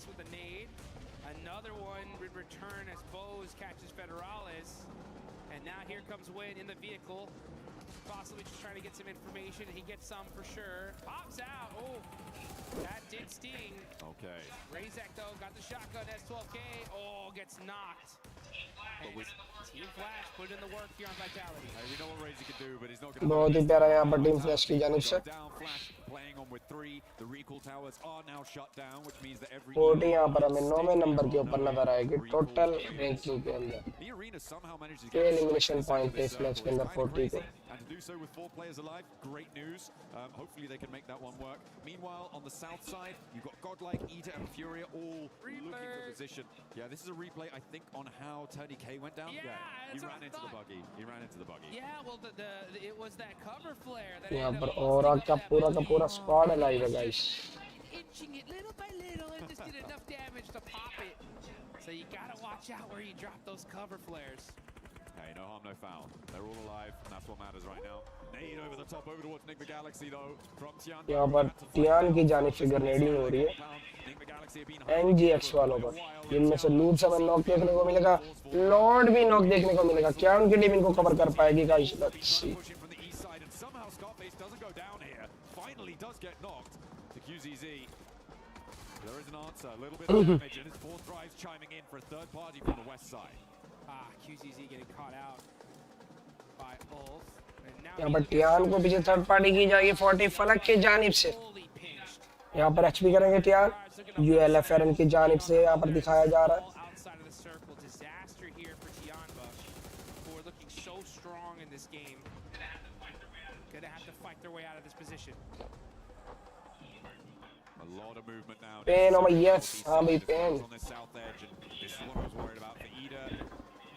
Alex with a nade. Another one in return as Bose catches Federalis. And now here comes Win in the vehicle. Possibly just trying to get some information. He gets some for sure. Pops out. Oh, that did sting. Okay. Razak though got the shotgun. S12K. Oh, gets knocked. Team Flash put in the work here on Vitality. We know what Razak can do, but he's not going to. बहुत ही प्यारा यहाँ पर team flash की जानिब से. Playing on with 3. The recall towers are now shut down, which means that every 40 यहाँ पर हमें 9वें नंबर के ऊपर नजर आएगी टोटल रैंकिंग के अंदर. The arena somehow managed to के एलिमिनेशन पॉइंट पे इस मैच के अंदर 40 पे. And to do so with 4 players alive, great news. Hopefully they can make that one work. Meanwhile, on the south side, you've got Godlike, Eda, and Furia all looking for position. Yeah, this is a replay, I think, on how Tony K went down. Yeah, he ran into the buggy. He ran into the buggy. Yeah, well, it was that cover flare that यहाँ पर और का पूरा squad है live है guys. Inching it little by little and just did enough damage to pop it. So you gotta watch out where you drop those cover flares. Hey, no harm, no foul. They're all alive, and that's what matters right now. Nade over the top, over towards nvme though. From Tian. यहाँ पर Tian की जानिब से ग्रेनेडिंग हो रही है. MGX वालों पर. इनमें से लूप से नॉक देखने को मिलेगा. लॉर्ड भी नॉक देखने को मिलेगा. क्या उनकी टीम इनको कवर कर पाएगी guys? Let's see. Finally does get knocked to QZZ. There is an answer, a little bit of damage, and his 4th drive's chiming in for a 3rd party from the west side. QZZ getting caught out by Ulf. यहाँ पर Tian को पीछे 3rd party की जाएगी 40 फलक की जानिब से. यहाँ पर एचपी करेंगे टियान. ULF एरन की जानिब से यहाँ पर दिखाया जा रहा है. A lot of movement now. Pain, oh my yes, हाँ भाई pain. On this south edge, and this is what I was worried about for Eda.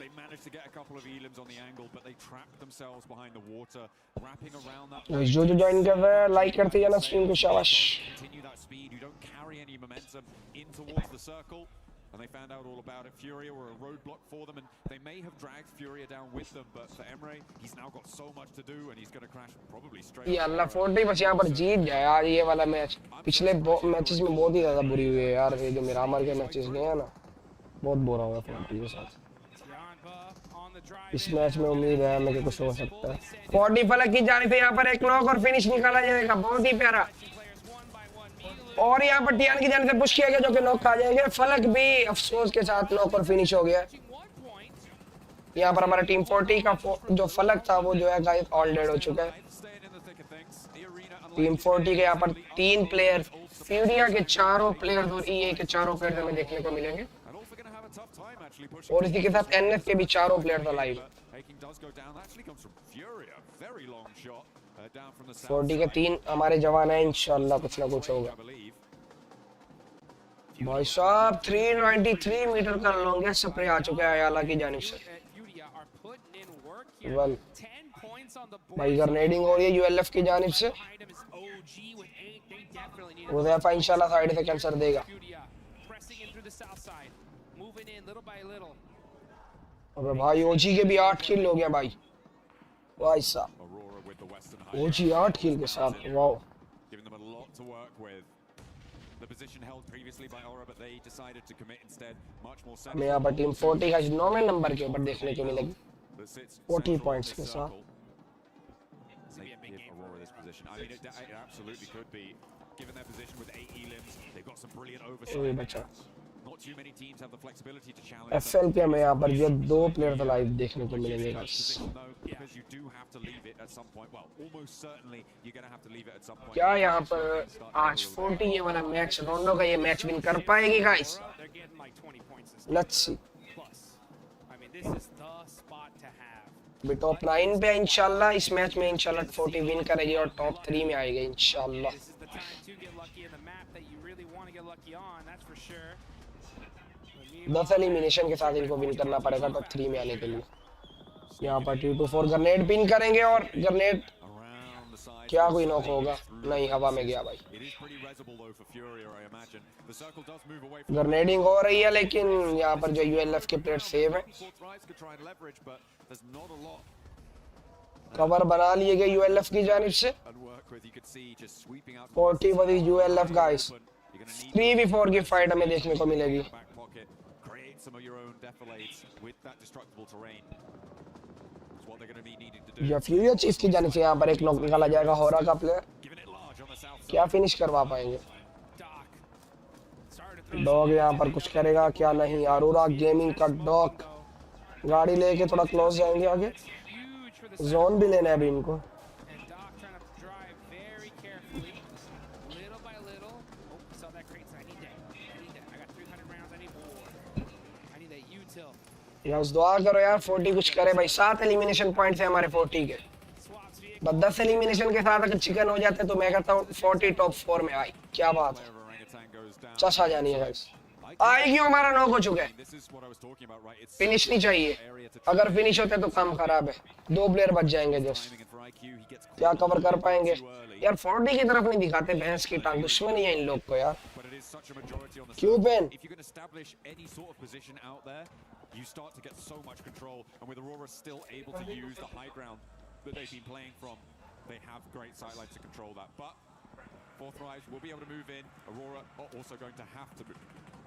They managed to get a couple of elims on the angle, but they trapped themselves behind the water, wrapping around that. जो join कर रहा है like करते जाना stream को शाबाश. Continue that speed. You don't carry any momentum in towards the circle. And they found out all about it. Furia were a roadblock for them, and they may have dragged Furia down with them. But for Emre, he's now got so much to do, and he's going to crash probably straight. ये अल्लाह 40 बस यहाँ पर जीत गया यार ये वाला match. पिछले matches में बहुत ही ज़्यादा बुरी हुई है यार. ये जो मिरामर के मैचेस गए हैं ना, बहुत बुरा हुआ 40 के साथ. इस मैच में उम्मीद है हमें कि कुछ हो सकता है. 40 फलक की जानिब से यहाँ पर एक नॉक और फिनिश निकाला जाएगा. बहुत ही प्यारा. और यहाँ पर टियान की जानिब से पुश किया गया जो कि नॉक खा जाएंगे. फलक भी अफसोस के साथ नॉक और फिनिश हो गया. यहाँ पर हमारा टीम 40 का जो फलक था वो जो है गाइस ऑल डेड हो चुका है. टीम 40 के यहाँ पर 3 प्लेयर, फ्यूरिया के 4 प्लेयर और ईए के 4 प्लेयर हमें देखने को मिलेंगे. और इसी के साथ एनएफ के भी 4 प्लेयर लाइव. 40 के 3 हमारे जवान हैं. इंशाल्लाह कुछ ना कुछ होगा. भाई साहब 393 मीटर का लॉन्गेस्ट स्प्रे आ चुका है अयाला की जानिब से. वेल भाई ग्रेनेडिंग हो रही है यूएलएफ की जानिब से. उदयफा इंशाल्लाह साइड से कैंसर देगा. अबे भाई ओजी के भी 8 किल हो गया भाई. भाई साहब ओजी 8 किल के साथ. वाओ. हमें यहाँ पर टीम 40 का 9वें नंबर के ऊपर देखने को मिलेगी 40 पॉइंट्स के साथ. ओए बच्चा एफएल पे हमें यहाँ पर ये 2 प्लेयर लाइव देखने को मिलेंगे गाइस. क्या यहाँ पर आज 40 ये वाला मैच रोंडो का ये मैच विन कर पाएगी गाइस? Let's see. भी टॉप 9 पे इंशाल्लाह इस मैच में इंशाल्लाह 40 विन करेगी और टॉप 3 में आएगी इंशाल्लाह. 10 एलिमिनेशन के साथ इनको विन करना पड़ेगा टॉप 3 में आने के लिए. यहाँ पर 2-4 ग्रेनेड पिन करेंगे और ग्रेनेड क्या कोई नॉक होगा? नहीं, हवा में गया भाई. ग्रेनेडिंग हो रही है लेकिन यहाँ पर जो यूएलएफ के प्लेयर सेव है. कवर बना लिए गए यूएलएफ की जानिब से. 40 वाली यूएलएफ guys You're going to need 3v4 की फाइट हमें देखने को मिलेगी। back pocket, create some of your own defilades with that destructible terrain. That's what they're going to be needing to do. या फ्यूरिया चीफ की जानिब से यहाँ पर एक नॉक निकाला जाएगा होरा का player. Giving it large on the south side. क्या फिनिश करवा पाएंगे? Doc started to throw dog यहाँ पर कुछ करेगा क्या नहीं? अरोरा गेमिंग का डॉग गाड़ी लेके थोड़ा क्लोज जाएंगे आगे। huge for the जोन भी लेना है अभी इनको। and Doc trying to drive very carefully, little by little. Oh, saw that crate. I need that. I need that. I got 300 rounds. I need more. I need that util. यार दुआ करो यार 40 कुछ करे भाई। 7 एलिमिनेशन पॉइंट्स है हमारे 40 के। Swaps vehicle. बस 10 एलिमिनेशन के साथ अगर चिकन हो जाते तो मैं कहता हूँ 40 टॉप 4 में आई। क्या बात है? Wherever orangutan goes down. चसा जानी है गाइस। आएगी हमारा नॉक हो चुका है। This is what I was talking about, right? It's finish नहीं चाहिए। अगर फिनिश होते तो काम खराब है। 2 प्लेयर बच जाएंगे just. timing and for IQ, he gets क्या कवर कर पाएंगे? too early. यार 40 की तरफ नहीं दिखाते भैंस की टांग। दुश्मनी है इन लोग को यार। But it is such a majority on the क्यों side. Pen? If you can establish any sort of position out there, you start to get so much control. And with Aurora still able to use the high ground that they've been playing from, they have great sight lines to control that. But Fourth Rise will be able to move in. Aurora are also going to have to move.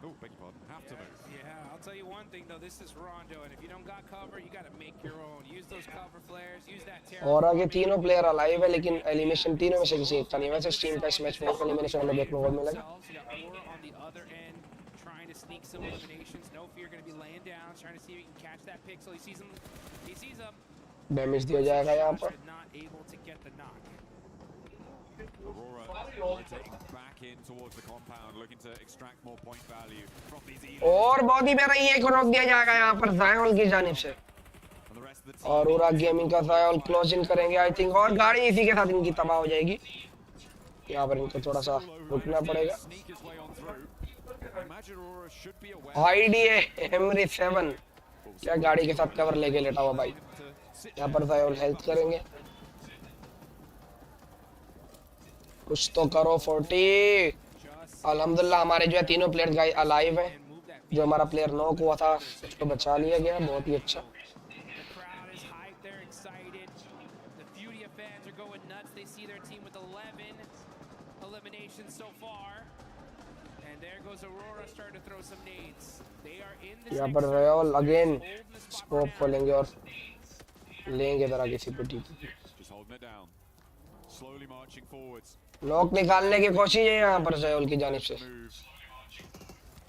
Oh, beg your pardon. Have to move. Yeah, I'll tell you one thing though. This is Rondo, and if you don't got cover, you got to make your own. Use those cover flares. Use that terror. और आगे तीनों player alive है लेकिन elimination तीनों में से किसी एक का नहीं। वैसे स्टीम का इस मैच में एलिमिनेशन हमें देखने को मिलेगा। You got Aurora on the other end, trying to sneak some eliminations. No fear, going to be laying down, trying to see if he can catch that pixel. He sees him. He sees him. Damage दिया जाएगा यहाँ पर। Not able to get the knock. Aurora rotating back in towards the compound, looking to extract more point value from these elites. और बहुत ही प्यारा ये को knock दिया जाएगा यहाँ पर जायोल की जानिब से। And the rest of the team और अरोरा गेमिंग का जायोल क्लोज इन करेंगे आई थिंक। और गाड़ी इसी के साथ इनकी तबाह हो जाएगी। यहाँ पर इनको थोड़ा सा रुकना पड़ेगा। sneak his way on through. Imagine Aurora should be aware IDA emery 7 क्या गाड़ी के साथ कवर लेके लेटा हुआ भाई। to sit यहाँ पर जायोल हेल्थ करेंगे। कुछ तो करो 40। अल्हम्दुलिल्लाह हमारे जो है तीनों प्लेयर गाइस अलाइव हैं। जो हमारा प्लेयर नॉक हुआ था उसको बचा लिया गया। बहुत ही अच्छा। The crowd is hyped. They're excited. The Furia fans are going nuts. They see their team with 11 eliminations so far. And there goes Aurora starting to throw some nades. They are in this यहाँ पर royal again scope खोलेंगे और लेंगे जरा किसी पे TT. just holding it down. Slowly marching forwards. Knock निकालने की कोशिश है यहाँ पर जायोल की जानिब से। Move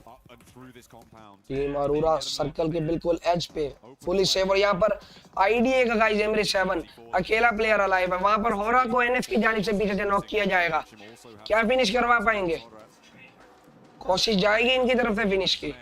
up and through this compound. Team Arora circle के बिल्कुल एज पे फुली सेव। और यहाँ पर आईडीए का गाइस एमरी 7 अकेला प्लेयर अलाइव है। वहाँ पर होरा को एनएफ की जानिब से पीछे से नॉक किया जाएगा। क्या फिनिश करवा पाएंगे? कोशिश जाएगी इनकी तरफ से फिनिश की।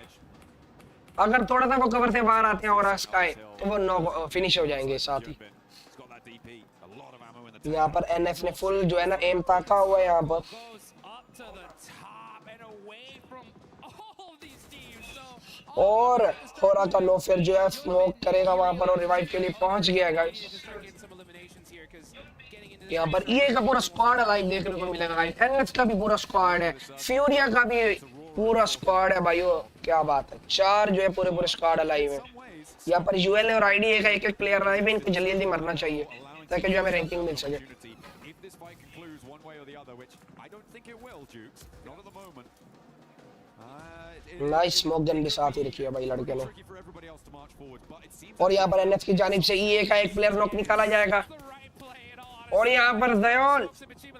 अगर थोड़ा सा वो कवर से बाहर आते हैं और स्काई तो वो नॉक फिनिश हो जाएंगे साथ ही। He's got that DP. A lot of ammo in the tank. यहाँ पर एनएफ ने फुल जो है ना एम ताका हुआ है यहाँ पर। goes up to the top and away from all of these teams. So और होरा का नो फिर जो है स्मोक करेगा वहाँ पर और रिवाइव के लिए पहुँच गया guys. just start getting some eliminations here because getting into यहाँ पर ईए का पूरा स्क्वाड अलाइव देखने को मिलेगा गाइस। एनएफ का भी पूरा स्क्वाड है। फ्यूरिया का भी पूरा स्क्वाड है भाइयों। क्या बात है। 4 जो है पूरे स्क्वाड अलाइव है। यहाँ पर यूएल और आईडीए का एक प्लेयर अलाइव है। इनको जल्दी मरना चाहिए ताकि जो हमें रैंकिंग मिल सके। If this fight concludes one way or the other, which I don't think it will, Dukes, not at the moment. Nice smoke gun भी साथ ही रखी है भाई लड़के ने। Tricky for everybody else to march forward, but it seems और यहाँ पर एनएफ की जानिब से ईए का एक प्लेयर नॉक निकाला जाएगा। the right play at all. और यहाँ पर जयोल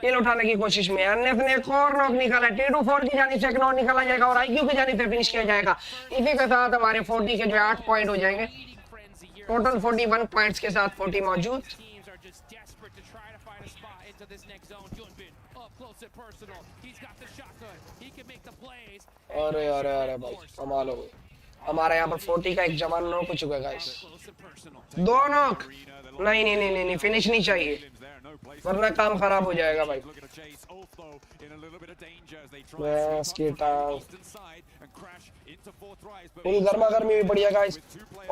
किल उठाने की कोशिश में एनएफ ने एक और नॉक निकाला। T24 की जानिब से एक नॉक निकाला जाएगा और आईक्यू की जानिब से फिनिश किया जाएगा। इसी के साथ हमारे 40 के जो 8 पॉइंट हो जाएंगे। Frenzy here. टोटल 41 पॉइंट्स के साथ 40 मौजूद। Teams are just desperate to try to find a spot into this next zone. Junbin up close and personal. He's got the shotgun. He can make the plays. अरे भाई कमाल हो गई। हमारा यहाँ पर 40 का एक जवान नॉक हो चुका है guys. Close and personal. 2 knock. नहीं फिनिश नहीं चाहिए वरना काम खराब हो जाएगा भाई। looking to chase Ulfo in a little bit of danger as they try बस की टांग lost inside and crash into Fourth Rise, but full गर्मा गर्मी भी बढ़िया गाइस।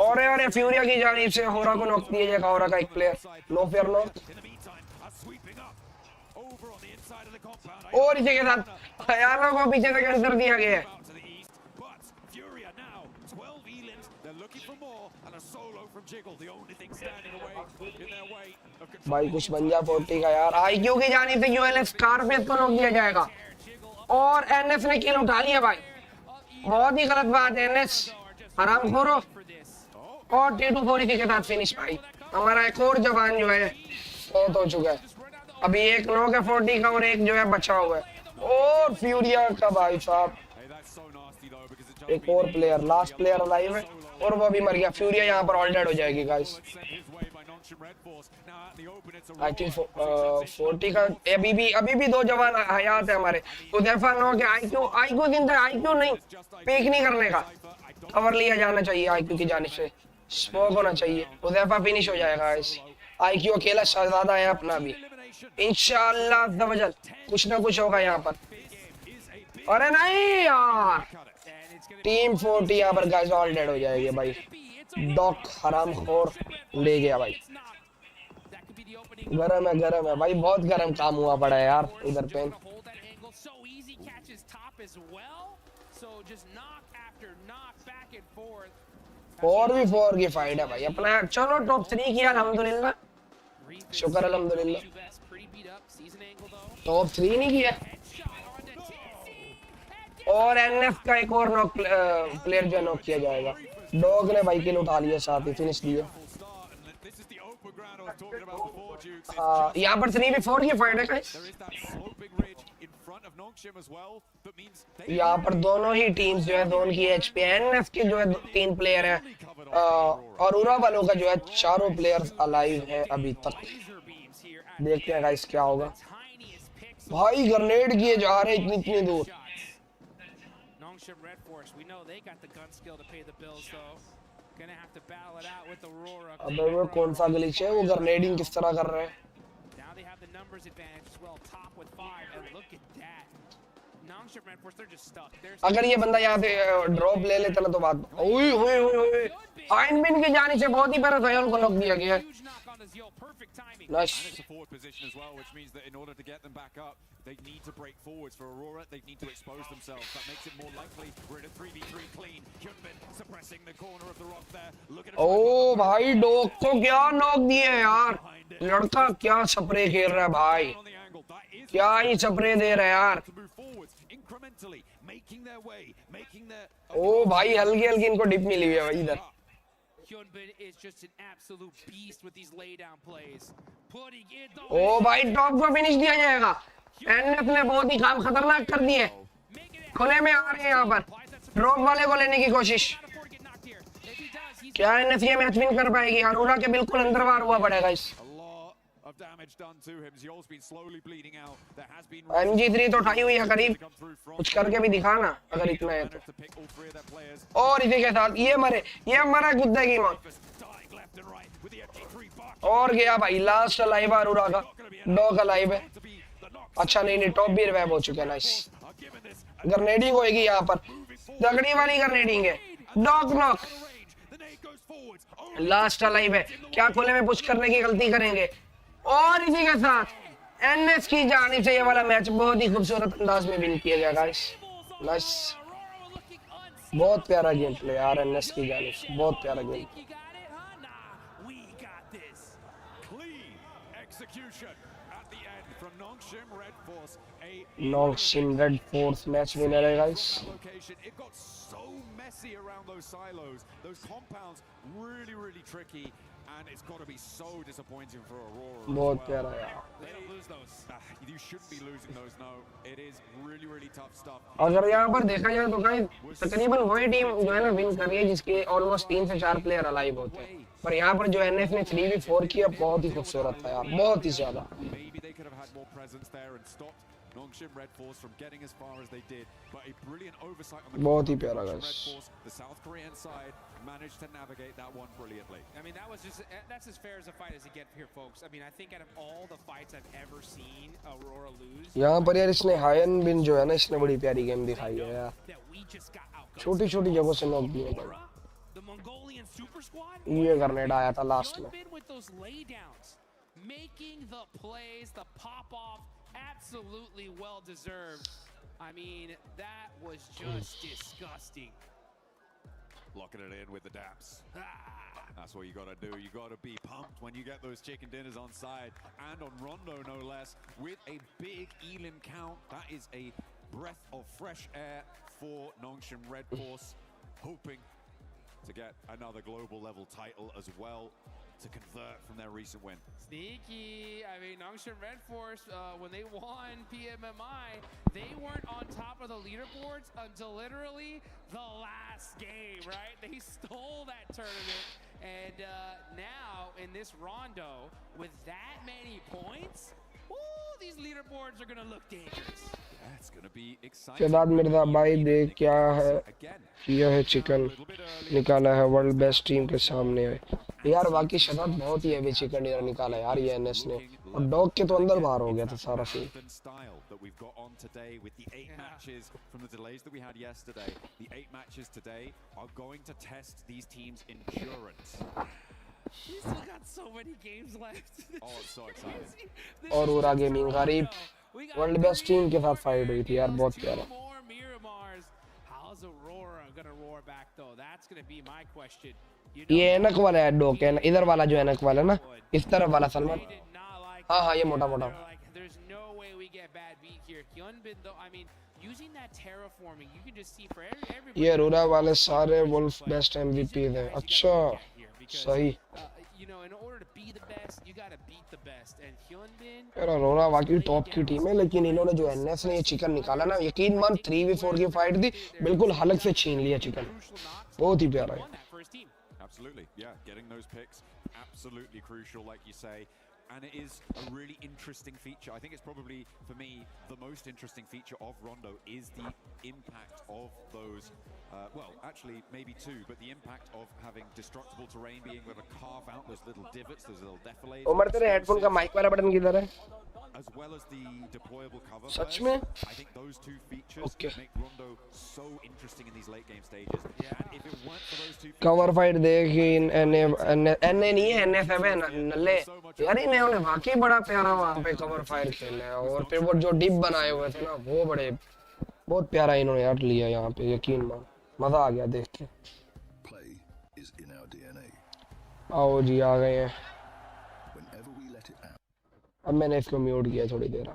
और फ्यूरिया की जानिब से होरा को नॉक दिया जाएगा। होरा का एक player no fair knock. in the meantime, are sweeping up over on the inside of the compound. और इसी के साथ हयालो को पीछे से कैंसर दिया गया है। Out to the east, but Furia now 12 elims. They're looking for more, and a solo from Jiggle, the only thing standing away in their way of control. भाई कुछ बन जा 40 का यार। आईक्यू की जाने से यूएलएफ स्कारफेस को नॉक दिया जाएगा और एनएस ने किल उठा लिया भाई। बहुत ही गलत बात है एनएस, हरामखोरो। और T240 के साथ फिनिश भाई। हमारा एक और जवान जो है फौत हो चुका है। अभी एक नॉक है 40 का और एक जो है बचा हुआ है। और फ्यूरिया का भाई साहब एक और प्लेयर, लास्ट प्लेयर अलाइव है और वो भी मर गया। फ्यूरिया यहाँ पर ऑल डेड हो जाएगी गाइस। आई थिंक 40 का अभी भी दो जवान हयात है हमारे। हुदैफा नॉक है। आईक्यू जिंदा, आईक्यू नहीं, पीक नहीं करने का, कवर लिया जाना चाहिए आईक्यू की जानिब से, स्मोक होना चाहिए। हुदैफा फिनिश हो जाएगा गाइस। आईक्यू अकेला शहजादा है अपना भी। इंशाअल्लाह दवजल कुछ ना कुछ होगा यहाँ पर। अरे नहीं यार, टीम 40 यहाँ पर गाइस ऑल डेड हो जाएगी भाई। डॉक हरामखोर ले गया भाई। गरम है भाई, बहुत गरम काम हुआ पड़ा है यार इधर पे। 4v4 की फाइट है भाई अपना। चलो टॉप 3 किया अल्हम्दुलिल्लाह, शुक्र अल्हम्दुलिल्लाह। टॉप 3 नहीं किया। और एनएफ का एक और नॉक प्लेयर जो नॉक किया जाएगा। डॉग ने भाई किल उठा लिया, साथ ही फिनिश दिया। यहाँ पर 3v4 की फाइट है गाइस। यहाँ पर दोनों ही टीम्स जो है, दोनों की एचपी एनएफ के जो है 3 प्लेयर है और उरा वालों का जो है 4 प्लेयर्स अलाइव है अभी तक। देखते हैं गाइस क्या होगा। भाई ग्रेनेड किए जा रहे इतनी दूर। अबे वो कौन सा ग्लिच है, वो ग्रेनेडिंग किस तरह कर रहे हैं। अगर ये बंदा यहाँ पे ड्रॉप ले लेता ना तो बात। ओए ओए ओए आयनबिन की जाने से बहुत ही बड़ा फायल को नॉक दिया गया। Nice. They need to break forwards for Aurora. They need to expose themselves. That makes it more likely. We're in a 3v3 clean. Hyunbin suppressing the corner of the rock there. Look at it. Oh भाई dog को क्या knock दिए यार। लड़का क्या spray खेल रहा है भाई, क्या ही स्प्रे दे रहा है यार। ओ भाई हल्की हल्की इनको डिप मिली हुई है भाई इधर। ओ भाई टॉप को फिनिश दिया जाएगा। एनएफ ने बहुत ही काम खतरनाक कर दिए। खुले में आ रहे हैं यहाँ पर, ड्रॉप वाले को लेने की कोशिश। क्या एनएफ ये मैच विन कर पाएगी? अरोरा के बिल्कुल अंदर बार हुआ पड़ेगा इस। MG3 तो उठाई हुई है करीब, कुछ करके भी दिखाना अगर इतना है तो। और इसी के साथ ये मरा कुत्ते की मौत। और गया भाई लास्ट लाइव अरोरा का। डॉग लाइव है। अच्छा नहीं टॉप भी रिवाइव हो चुके हैं। नाइस। ग्रेनेडिंग होएगी यहाँ पर, तगड़ी वाली ग्रेनेडिंग है। डॉग नॉक लास्ट लाइव है। क्या खुले में पुश करने की गलती करेंगे? और इसी के साथ एनएस की जानिब से ये वाला मैच बहुत ही खूबसूरत अंदाज में विन किया गया गाइस। नाइस, बहुत प्यारा गेम प्ले यार एनएस की जानिब से, बहुत प्यारा गेम। नॉक्सिम रेड फोर्स मैच विनर है guys. around those silos, those compounds really tricky, and it's got to be so disappointing for Aurora. बहुत प्यारा यार। They don't lose those. You shouldn't be losing those. No, it is really tough stuff. अगर यहाँ पर देखा जाए तो guys तकरीबन वही टीम जो है ना विन कर रही है जिसके ऑलमोस्ट 3 से 4 प्लेयर अलाइव होते हैं। पर यहाँ पर जो एनएफ ने 3v4 किया बहुत ही खूबसूरत था यार, बहुत ही ज्यादा। Maybe they could have had more presence there and stopped Nongshim Red Force from getting as far as they did, but a brilliant oversight on the बहुत ही प्यारा guys. The South Korean side managed to navigate that one brilliantly. I mean that's as fair as a fight as you get here, folks. I mean I think out of all the fights I've ever seen Aurora lose, यहाँ पर यार इसने हायन बिन जो है ना इसने बड़ी प्यारी गेम दिखाई है यार। छोटी जगहों से नॉक दिए गए। ये ग्रेनेड आया था लास्ट में। Making the plays, the pop off, absolutely well deserved. I mean, that was just disgusting. locking it in with the daps. That's what you got to do. You got to be pumped when you get those chicken dinners on side and on Rondo, no less, with a big elim count. That is a breath of fresh air for Nongshim Red Force, hoping to get another global level title as well to convert from their recent win. Sneaky. I mean, Nongshim Red Force, when they won PMMI, they weren't on top of the leaderboards until literally the last game, right? They stole that tournament. And now in this Rondo, with that many points, ooh, these leaderboards are going to look dangerous. Yeah, it's going to be exciting. Shahzad Mirza भाई देख क्या है किया है chicken निकाला है world best team के सामने यार बाकी शहजाद बहुत ही हैवी चिकन डिनर निकाला यार ये एनएस ने और डॉग के तो अंदर बाहर हो गया था सारा scene that we've got on today with the 8 matches from the delays that we had yesterday. The 8 matches today are going to test these teams' endurance. We still got so many games left. Oh, it's so exciting. और उरा gaming गरीब world best team के साथ fight हुई थी यार बहुत प्यारा How's Aurora gonna roar back though? That's gonna be my question. ये एनक वाला है डॉग है इधर वाला जो एनक वाला ना इस तरफ वाला सलमान हाँ हाँ ये मोटा मोटा There's no way we get bad beat here. Hyunbin though, I mean, using that terraforming, you can just see for everybody. ये अरोरा वाले सारे वुल्फ बेस्ट एमवीपी हैं अच्छा सही You know, in order to be the best, you gotta beat the best. And Hyunbin, यार अरोरा वाकई top की team है लेकिन इन्होंने जो एनएस ने ये चिकन निकाला ना यकीन मान 3v4 की फाइट थी बिल्कुल हलक से छीन लिया चिकन बहुत ही प्यारा है Absolutely, yeah, getting those picks absolutely crucial like you say. And it is a really interesting feature. I think it's probably, for me, the most interesting feature of Rondo is the impact of those, well, actually, maybe two, but the impact of having destructible terrain, being able to carve out those little divots, those little defilades. Umar तेरे headphone का mic वाला button किधर है? As well as the deployable cover. सच में? I think those two features make Rondo so interesting in these late game stages. Yeah. And if it weren't for those two features, cover fight देख NA नहीं है NF है नल्ले यार इन्होंने वाकई बड़ा प्यारा वहां पे कवर फाइट खेला है और फिर वो जो डिप बनाए हुए थे ना वो बड़े बहुत प्यारा इन्होंने यार लिया यहाँ पे यकीन मान मजा आ गया देख के आओ जी आ गए हैं अब मैंने इसको म्यूट किया थोड़ी देर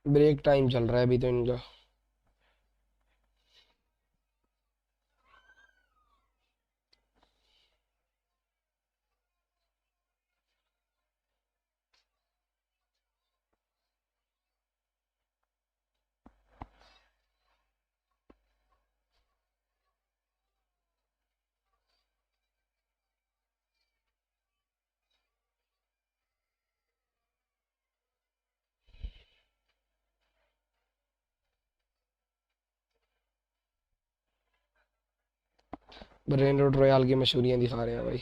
ब्रेक टाइम चल रहा है अभी तो इनका ब्रेन रोड रॉयल की मशहूरियाँ दिखा रहे हैं भाई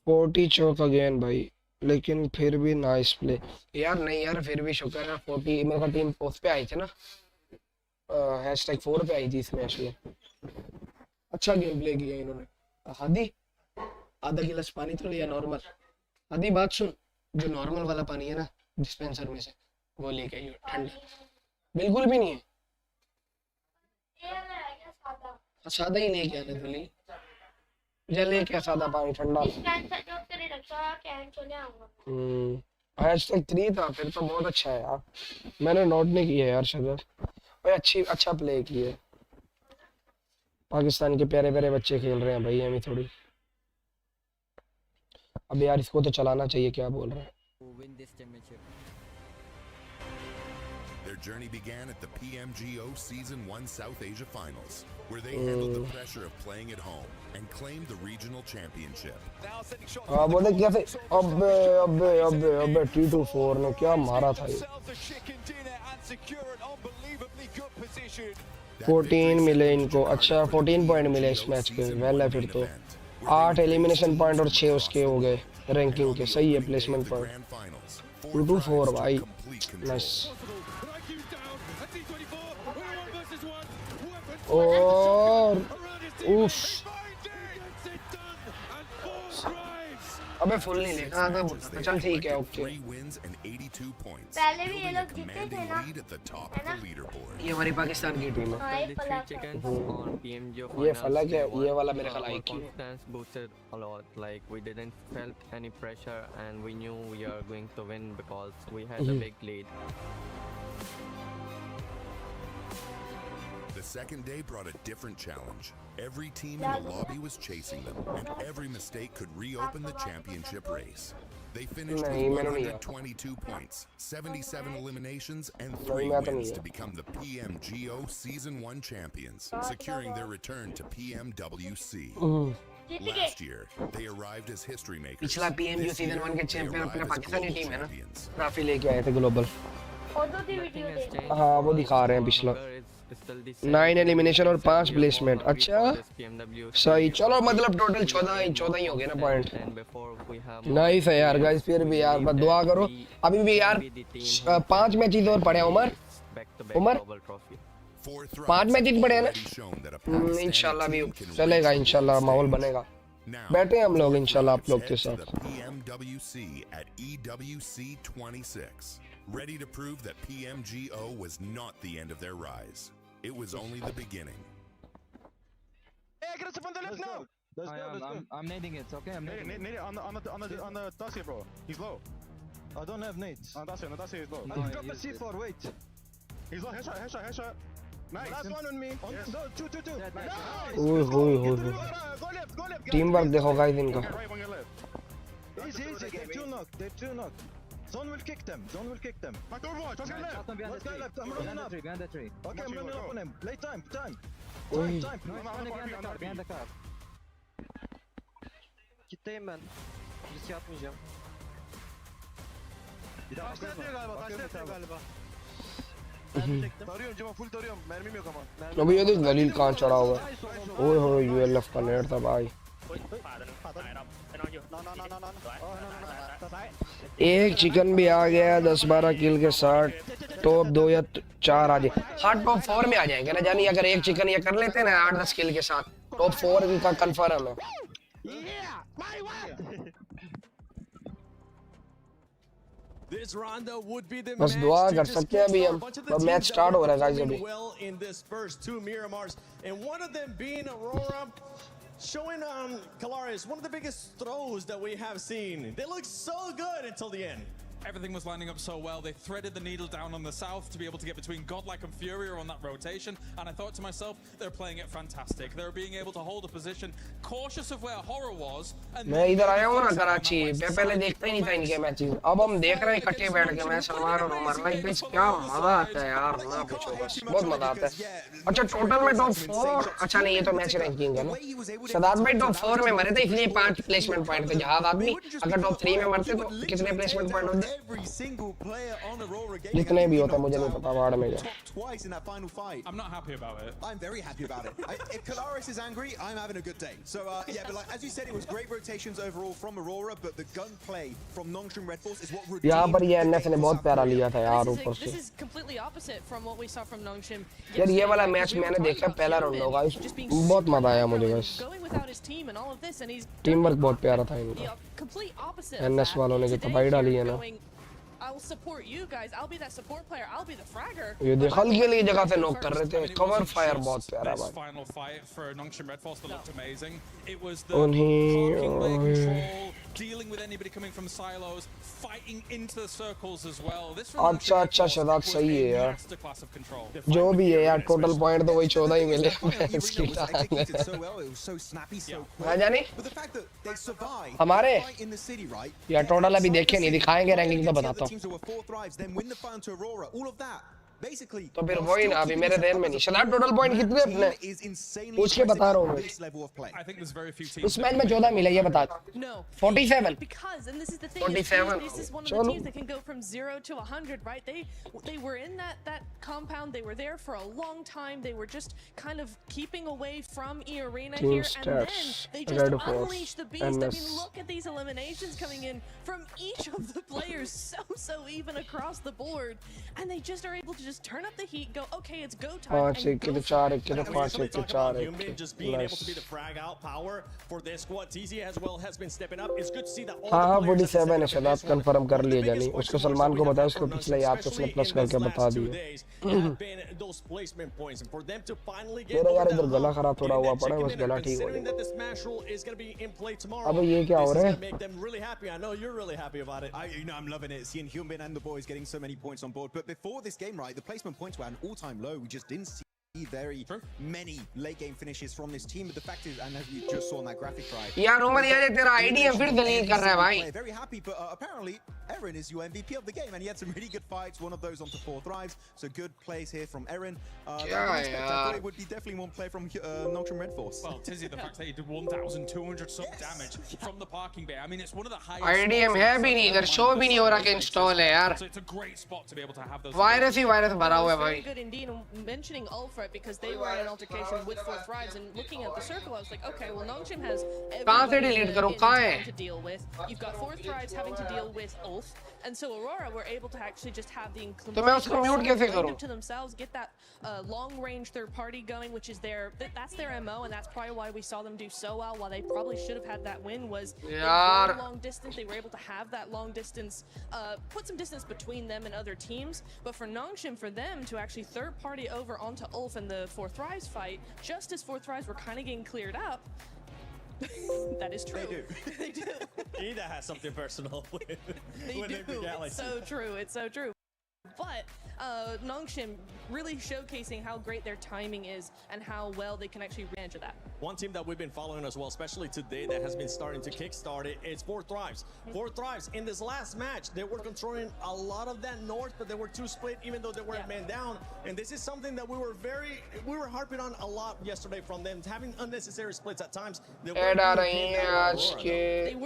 40 चौक अगेन भाई लेकिन फिर भी नाइस प्ले यार नहीं यार फिर भी शुक्र है 40 मेरा टीम उस पे आई थी ना #4 पे आई थी इस मैच में अच्छा गेम प्ले किया इन्होंने हादी आधा गिलास पानी तो लिया नॉर्मल हादी बात सुन जो नॉर्मल वाला पानी है ना डिस्पेंसर में से वो लेके आई ठंडा बिल्कुल भी नहीं है सादा ही लेके आने के लिए जले क्या सादा पानी ठंडा #3 था फिर तो बहुत अच्छा है यार मैंने नोट नहीं किया यार शगर भाई अच्छा प्ले किया पाकिस्तान के प्यारे प्यारे बच्चे खेल रहे हैं भाई हमें थोड़ी अब यार इसको तो चलाना चाहिए क्या बोल रहे हैं Their journey began at the PMGO Season 1 South Asia Finals, where they handled the pressure of playing at home and claimed the regional championship. बोले कैसे अब T24 ने क्या मारा था ये 14 मिले इनको अच्छा 14 पॉइंट मिले इस मैच के वेल है फिर तो 8 एलिमिनेशन पॉइंट और 6 उसके हो गए रैंकिंग के सही है प्लेसमेंट पॉइंट 2-4 भाई नाइस और उफ अबे फुल नहीं लेगा हाँ matches, तो they चल ठीक है collected okay 3 wins and 82 points, पहले भी ये building a लोग जीते थे commanding ना lead at the top of the leaderboard. ये हमारी पाकिस्तान की टीम है हाँ ये Only 3 पलक है chickens on PMGO ये finals. फलक है They ये won. वाला मेरे ख्याल Our IQ है confidence boosted a lot. Like we didn't felt any pressure and we knew we are going to win because we had a big lead. The second day brought a different challenge. Every team in the lobby was chasing them, and every mistake could reopen the championship race. They finished नहीं, with मैंने नहीं आता। 122 points, 77 eliminations, and नहीं, 3 मैं तो नहीं wins है। to become the PMGO Season 1 champions, securing their return to PMWC. जीत गए Last year, they arrived as history makers. पिछला PMGO This सीजन year, 1 के they चैंपियन arrive अपने as पाकिस्तानी global टीम है ना champions. ट्रॉफी लेके आए थे ग्लोबल और दो थी Nothing वीडियो has थे changed. हाँ वो दिखा रहे हैं पिछला However, it's still the same. 9 elimination और 5 We प्लेसमेंट won अच्छा this PMWC. सही चलो मतलब टोटल We 14 are 14 ही हो गए ना point and before we have nice है यार गाइस फिर भी यार बस दुआ करो अभी भी यार 5 मैचेस और पड़े हैं उमर back-to-back उमर global trophy. 5 मैचेस पड़े हैं ना इंशाल्लाह भी चलेगा इंशाल्लाह माहौल बनेगा बैठे हैं हम लोग इंशाल्लाह आप लोग के साथ PMWC at EWC 26, ready to prove that PMGO was not the end of their rise. It was only the beginning. Let's go. I'm nading it. Okay, I'm nading it. Need it on the dossier, bro. He's low. I don't have nades. On the dossier is low. I drop a C4. Wait. He's low. Headshot. Nice. Last one on me. Yes. No, two. Nice. ओए होए होए Go left. Team work देखो guys इनका One right, one your left. Easy. They're two knocked. Zone will kick them. Back to Overwatch. Let's go left. Let's go left. I'm running up. Behind the tree. Okay, I'm running up on him. Play time. ओए Time. Behind the car. Kitleyim ben. Risk atmayacağım. Bir daha Taşla atıyor galiba. Tarıyorum Cemal, full tarıyorum. Mermim yok ama. अभी ये देख दलील कहाँ चढ़ा हुआ है ओए होए यूएलएफ का नेट था भाई एक चिकन भी आ गया 10-12 किल के साथ टॉप 2 या 4 आ जाए हाँ टॉप 4 में आ जाएंगे ना जानी अगर एक चिकन ये कर लेते हैं ना 8-10 किल के साथ टॉप 4 का कंफर्म है This round would be the बस match दुआ to कर just सकते हैं अभी kickstart हम a bunch of the अब teams match that start were हो रहा है गाइस performing अभी well in this first 2 Miramars, and one of them being Aurora, showing Kalaris one of the biggest throws that we have seen. They look so good until the end. Everything was lining up so well. They threaded the needle down on the south to be able to get between Godlike and Fury on that rotation. And I thought to myself, they're playing it fantastic. They're being able to hold a position, cautious of where Horror was. And मैं इधर आया हूँ ना कराची मैं पहले देखता ही नहीं था इनके मैचेस अब हम देख रहे हैं इकट्ठे बैठ के मैं सलमान और उमर लाइक गाइस क्या मजा आता है यार ना पूछो बस बहुत मजा आता है अच्छा टोटल में टॉप 4 अच्छा नहीं ये तो मैच रैंकिंग है ना सदात भाई टॉप 4 में मरे थे इसलिए 5 प्लेसमेंट पॉइंट थे जहां आदमी अगर टॉप 3 में मरते तो कितने प्लेसमेंट पॉइंट होते Every single player on Aurora gave जितने भी होता मुझे नहीं पता वार्ड में top twice in that final fight. I'm not happy about it. I'm very happy about it. If Kalaris is angry, I'm having a good day. So yeah, but like as you said, it was great rotations overall from Aurora, but the gunplay from Nongshim Red Force is what redeemed. यहाँ पर ये NS ने बहुत प्यारा लिया था यार ऊपर से This is completely opposite from what we saw from Nongshim. यार ये वाला मैच मैंने देखा पहला राउंड होगा बहुत मजा आया मुझे बस Going without his team and all of this, and he's team work बहुत प्यारा था इनका the complete opposite. एनएस वालों ने जो तबाही डाली है ना I'll support you guys. I'll be that support player. I'll be the fragger. ये देख हल्के लिए जगह से नॉक कर रहे थे कवर फायर बहुत प्यारा This भाई final fight for Nongshim Red Force that looked amazing. It was the उन्हीं parking lane control, dealing with anybody coming from silos, fighting into the circles as well. This from Nongshim Red अच्छा Force Shadab was सही है a यार masterclass of control. जो भी है यार total point तो वही 14 ही मिले इसकी was executed so well. It was so snappy, so quick. हाँ जानी But the fact that they survived हमारे fight in the city, right? यार टोटल अभी देखे नहीं दिखाएंगे रैंकिंग तो Against the बताता other हूँ teams who were 4th thrives, then win the final to Aurora. All of that. Basically, तो फिर वही ना अभी मेरे ध्यान में नहीं शदाब टोटल पॉइंट कितने अपने पूछ के बता रहा हूँ मैं I think there's very few teams. इस मैच में 14 मिले ये बता No. 47 Because, and this is the thing, 47. this is one of Chalo. the teams that can go from 0 to 100, right? They were in that compound. They were there for a long time. They were just kind of keeping away from E Arena Team here, and then stats. they just Red Force, unleashed the beast. I NS. mean, look at these eliminations coming in from each of the players, so even across the board, and they just are able to just turn up the heat, go, okay, it's go time. 5 1 4 1 4 5 1 4 Human just being able to be the frag out power for this squad. TZ as well has been stepping up. It's good to see that all हाँ the players 47 है शायद confirm कर लिया जानी उसको सलमान को बताया उसको पिछले याद तो उसने प्लस करके बता दिया मेरा यार इधर गला खराब थोड़ा हुआ पड़ा है बस गला ठीक हो गया अब ये क्या हो रहा है I know you're really happy about it. I'm loving it. Seeing Hyunbin and the boys getting so many points on board. But before this game, right, the placement points were at an all-time low. We just didn't see very many late game finishes from this team. But the fact is, and as you just saw on that graphic, right? यार उमर यार तेरा ID फिर delete कर रहा है भाई. Very happy, but apparently Eren is your MVP of the game, and he had some really good fights. One of those onto 4 thrives. So good plays here from Eren. I thought it would be definitely one play from Nocturne Red Force. Well, Tizzy, the fact that he did 1,200 some damage from the parking bay. I mean, it's one of the highest. IDM है भी नहीं इधर show भी नहीं हो रहा कि install है यार. So it's a great spot to be able to have those. Virus he virus भरा हुआ है भाई. Good indeed. Mentioning Ulfred because they were in an altercation with 4 thrives and looking at the circle, I was like, okay, well, Nongshim has everyone to deal with. You've got 4 thrives having to deal with Ulf, and so Aurora were able to actually just have the inclusion to themselves, get that long-range third party going, which is that's their MO, and that's probably why we saw them do so well. While they probably should have had that win, was they were long distance. They were able to have that long distance, put some distance between them and other teams. But for Nongshim, for them to actually third party over onto Ulf in the 4 thrives fight, just as 4 thrives were kind of getting cleared up. That is true. They do. They do. Ida has something personal with do. It's so true. It's so true. But Nongshim really showcasing how great their timing is and how well they can actually manage that. One team that we've been following as well, especially today, that has been starting to kickstart it, is 4 thrives. 4 thrives in this last match, they were controlling a lot of that north, but they were 2 split, even though they were man down. And this is something that we were harping on a lot yesterday from them, having unnecessary splits at times. They were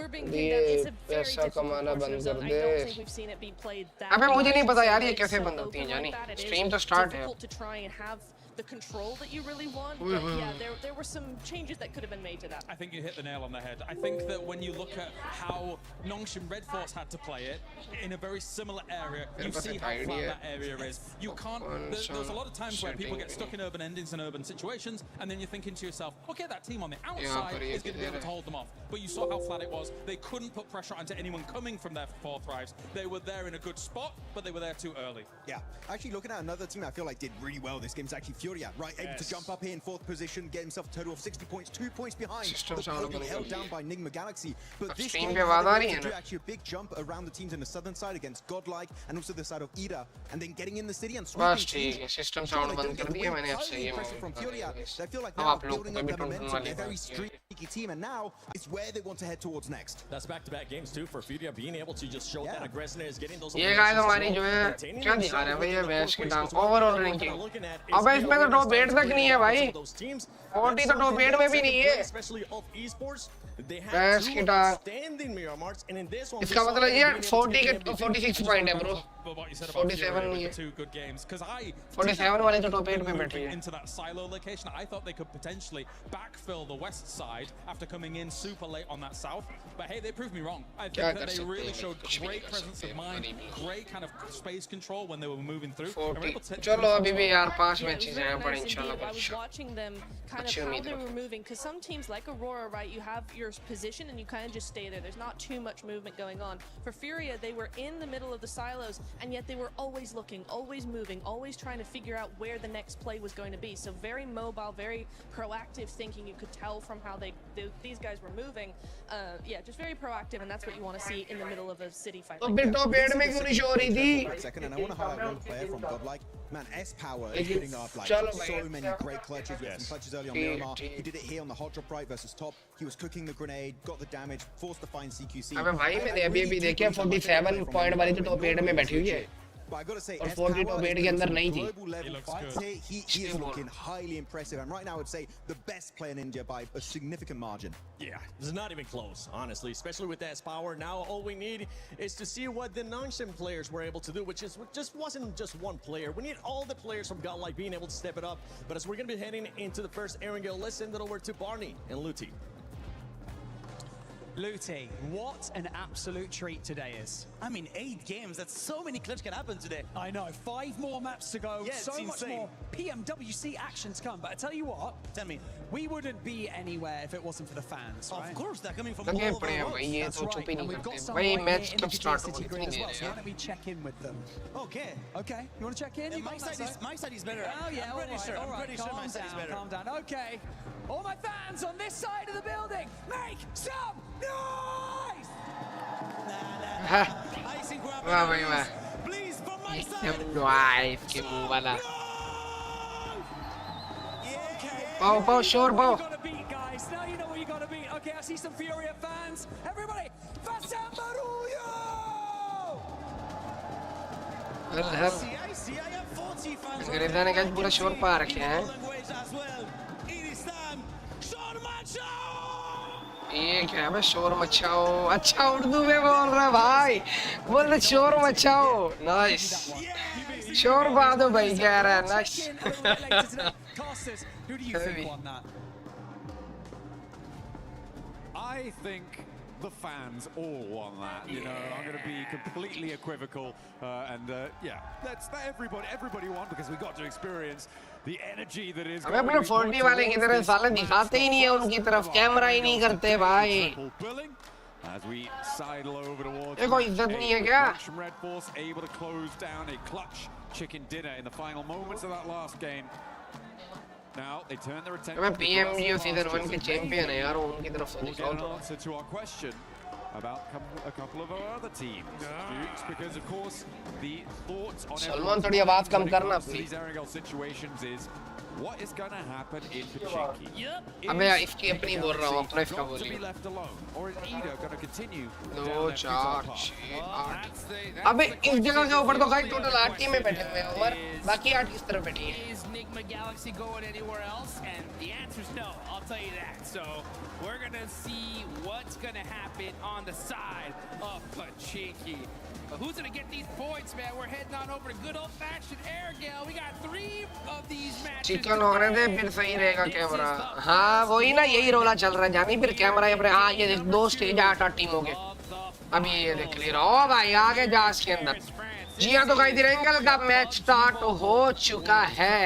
being pinned down. It's a very difficult portion of zone. I don't think we've seen it be played that much. ये कैसे बंद होती है जानी stream तो start है to try and have the control that you really want, but yeah, there were some changes that could have been made to that. I think you hit the nail on the head. I think that when you look at how Nongshim Red Force had to play it in a very similar area, you see how flat that area is. You can't. There's a lot of times where people get stuck in urban endings and urban situations, and then you're thinking to yourself, okay, that team on the outside is going to be able to hold them off. But you saw how flat it was. They couldn't put pressure onto anyone coming from their 4 thrives. They were there in a good spot, but they were there too early. Yeah, actually looking at another team I feel like did really well this game is actually Furia, right? Able to jump up here in 4th position, get himself a total of 60 points, 2 points behind. But held down by Nigma Galaxy. But this game do actually a big jump around the teams in the southern side against Godlike and also the side of Ida, and then getting in the city and sweeping. System sound बंद कर दिया मैंने अब सही है from Furia. I feel like they're building up their momentum. They're a very streaky team, and now it's where they want to head towards next. That's back-to-back games too for Furia, being able to just show that aggressiveness, getting those. ये guys हमारी जो है क्या दिखा रहे हैं भैया match के टाइम ओवरऑल रैंकिंग अब इसमें तो टॉप 8 तक नहीं है भाई 40 तो टॉप 8 में भी नहीं है मैच के टाइम इसका मतलब ये 40 के 46 पॉइंट है ब्रो 47 नहीं है 47 वाले तो टॉप 8 में बैठे हैं into that silo location. I thought they could potentially backfill the west side after coming in super late on that south, but hey, they proved me wrong. I think that they really showed great presence of mind, great kind of space control when they were moving through. चलो अभी भी यार 5 matches हैं पर इंशाल्लाह I was watching them kind of how they were moving, because some teams like Aurora, right, you have your position and you kind of just stay there. There's not too much movement going on. For Furia, they were in the middle of the silos, and yet they were always looking, always moving, always trying to figure out where the next play was going to be. So very mobile, very proactive thinking. You could tell from how these guys were moving. Yeah, just very proactive, and that's what you want to see in the middle of a city fight. Like top 8 में क्यों नहीं show हो रही थी? Second, and I want to highlight one player from Godlike. Man, S Power is putting up like so many great clutches. We had some clutches early on Miramar. He did it here on the hot drop right versus top. He was cooking the grenade, got the damage, forced to find CQC. अबे भाई मैंने अभी देखिए 47 point वाली तो top 8 में बैठी हुई है But I gotta say, और 40 टॉप 8 के अंदर नहीं थी he is looking highly impressive, and right now I would say the best player in India by a significant margin. Yeah, it's not even close, honestly, especially with S Power. Now all we need is to see what the Nongshim players were able to do, which wasn't just one player. We need all the players from Godlike being able to step it up. But as we're gonna be heading into the first Erangel, let's send it over to Barney and Luti. Luti, what an absolute treat today is. I mean, 8 games, that's so many clips can happen today. I know, 5 more maps to go, Yeah, so it's much insane. more PMWC action to come. But I tell you what, Tell me. we wouldn't be anywhere if it wasn't for the fans, right? Of course, they're coming from The all game over play the है world. भाई ये That's तो right, चुप ही and नहीं we've got करते some भाई right match here in कब the start City होगा Grid कितनी as well, देर so है why don't we check in with them? Okay. Okay, you want to check in? You My got side, that my side is better. Oh yeah, I'm pretty sure. all I'm right, pretty sure my side is better. calm down. Okay, all my fans on this side of the building, make some noise! Icing grab. वाह भाई वाह Please, from my ये side. सब drive के मुंह वाला Okay. पाओ पाओ शोर पाओ You gotta beat, guys. Now you know what you gotta beat. Okay, I see some Furia fans. Everybody, Foryou! हल हल I see. I have 40 fans. अंग्रेज़ा ने कहा पूरा शोर पा रखे हैं Language as well. It is time. Short match. ये क्या है शोर मचाओ अच्छा उर्दू में बोल रहा है भाई बोल रहे शोर मचाओ नाइस शोर बादो भाई कह रहा है nice Casters, who do you think won that? I think the fans all won that. You know, I'm going to be completely equivocal, yeah, that's that. Everybody won because we got to experience the energy that is. हमें अपने 40 वाले की तरह साले दिखाते ही नहीं है उनकी तरफ कैमरा ही नहीं करते भाई As we sidle over towards ये कोई इज्जत नहीं है क्या from Red Force, able to close down a clutch chicken dinner in the final moments of that last game. Now they turn their attention. हमें PMGO सीजन 1 के champion है यार उनकी तरफ से We'll दिखाओ get an तो answer to our question about a couple of our other teams, Dukes, because of course the thoughts on Salman थोड़ी आवाज कम करना these Erangel situations is what is going to happen in Pachinki. अबे यार इसकी अपनी बोल रहा हूँ अपना इसका To बोलिए be left alone, or is Ida going to continue? 2 4 6 8 अबे इस जगह के ऊपर तो गाइस टोटल 8 टीमें बैठे हुए हैं उमर बाकी 8 किस तरफ बैठी हैं Is Mghz going anywhere else? And the answer is no, I'll tell you that. So we're going to see what's going to happen on the side of Pachinki. But who's going to get these points, man? We're heading on over to good old-fashioned Erangel. We got 3 of these matches. Chicken होने दे फिर सही रहेगा camera हाँ वही ना यही रोला चल रहा है जानी फिर कैमरा अपने हाँ ये देख 2 स्टेज 8 टीमों के अभी ये देख ले रहा हो भाई आगे जा इसके अंदर जी हाँ तो गाइस एरेंगल का मैच स्टार्ट हो चुका है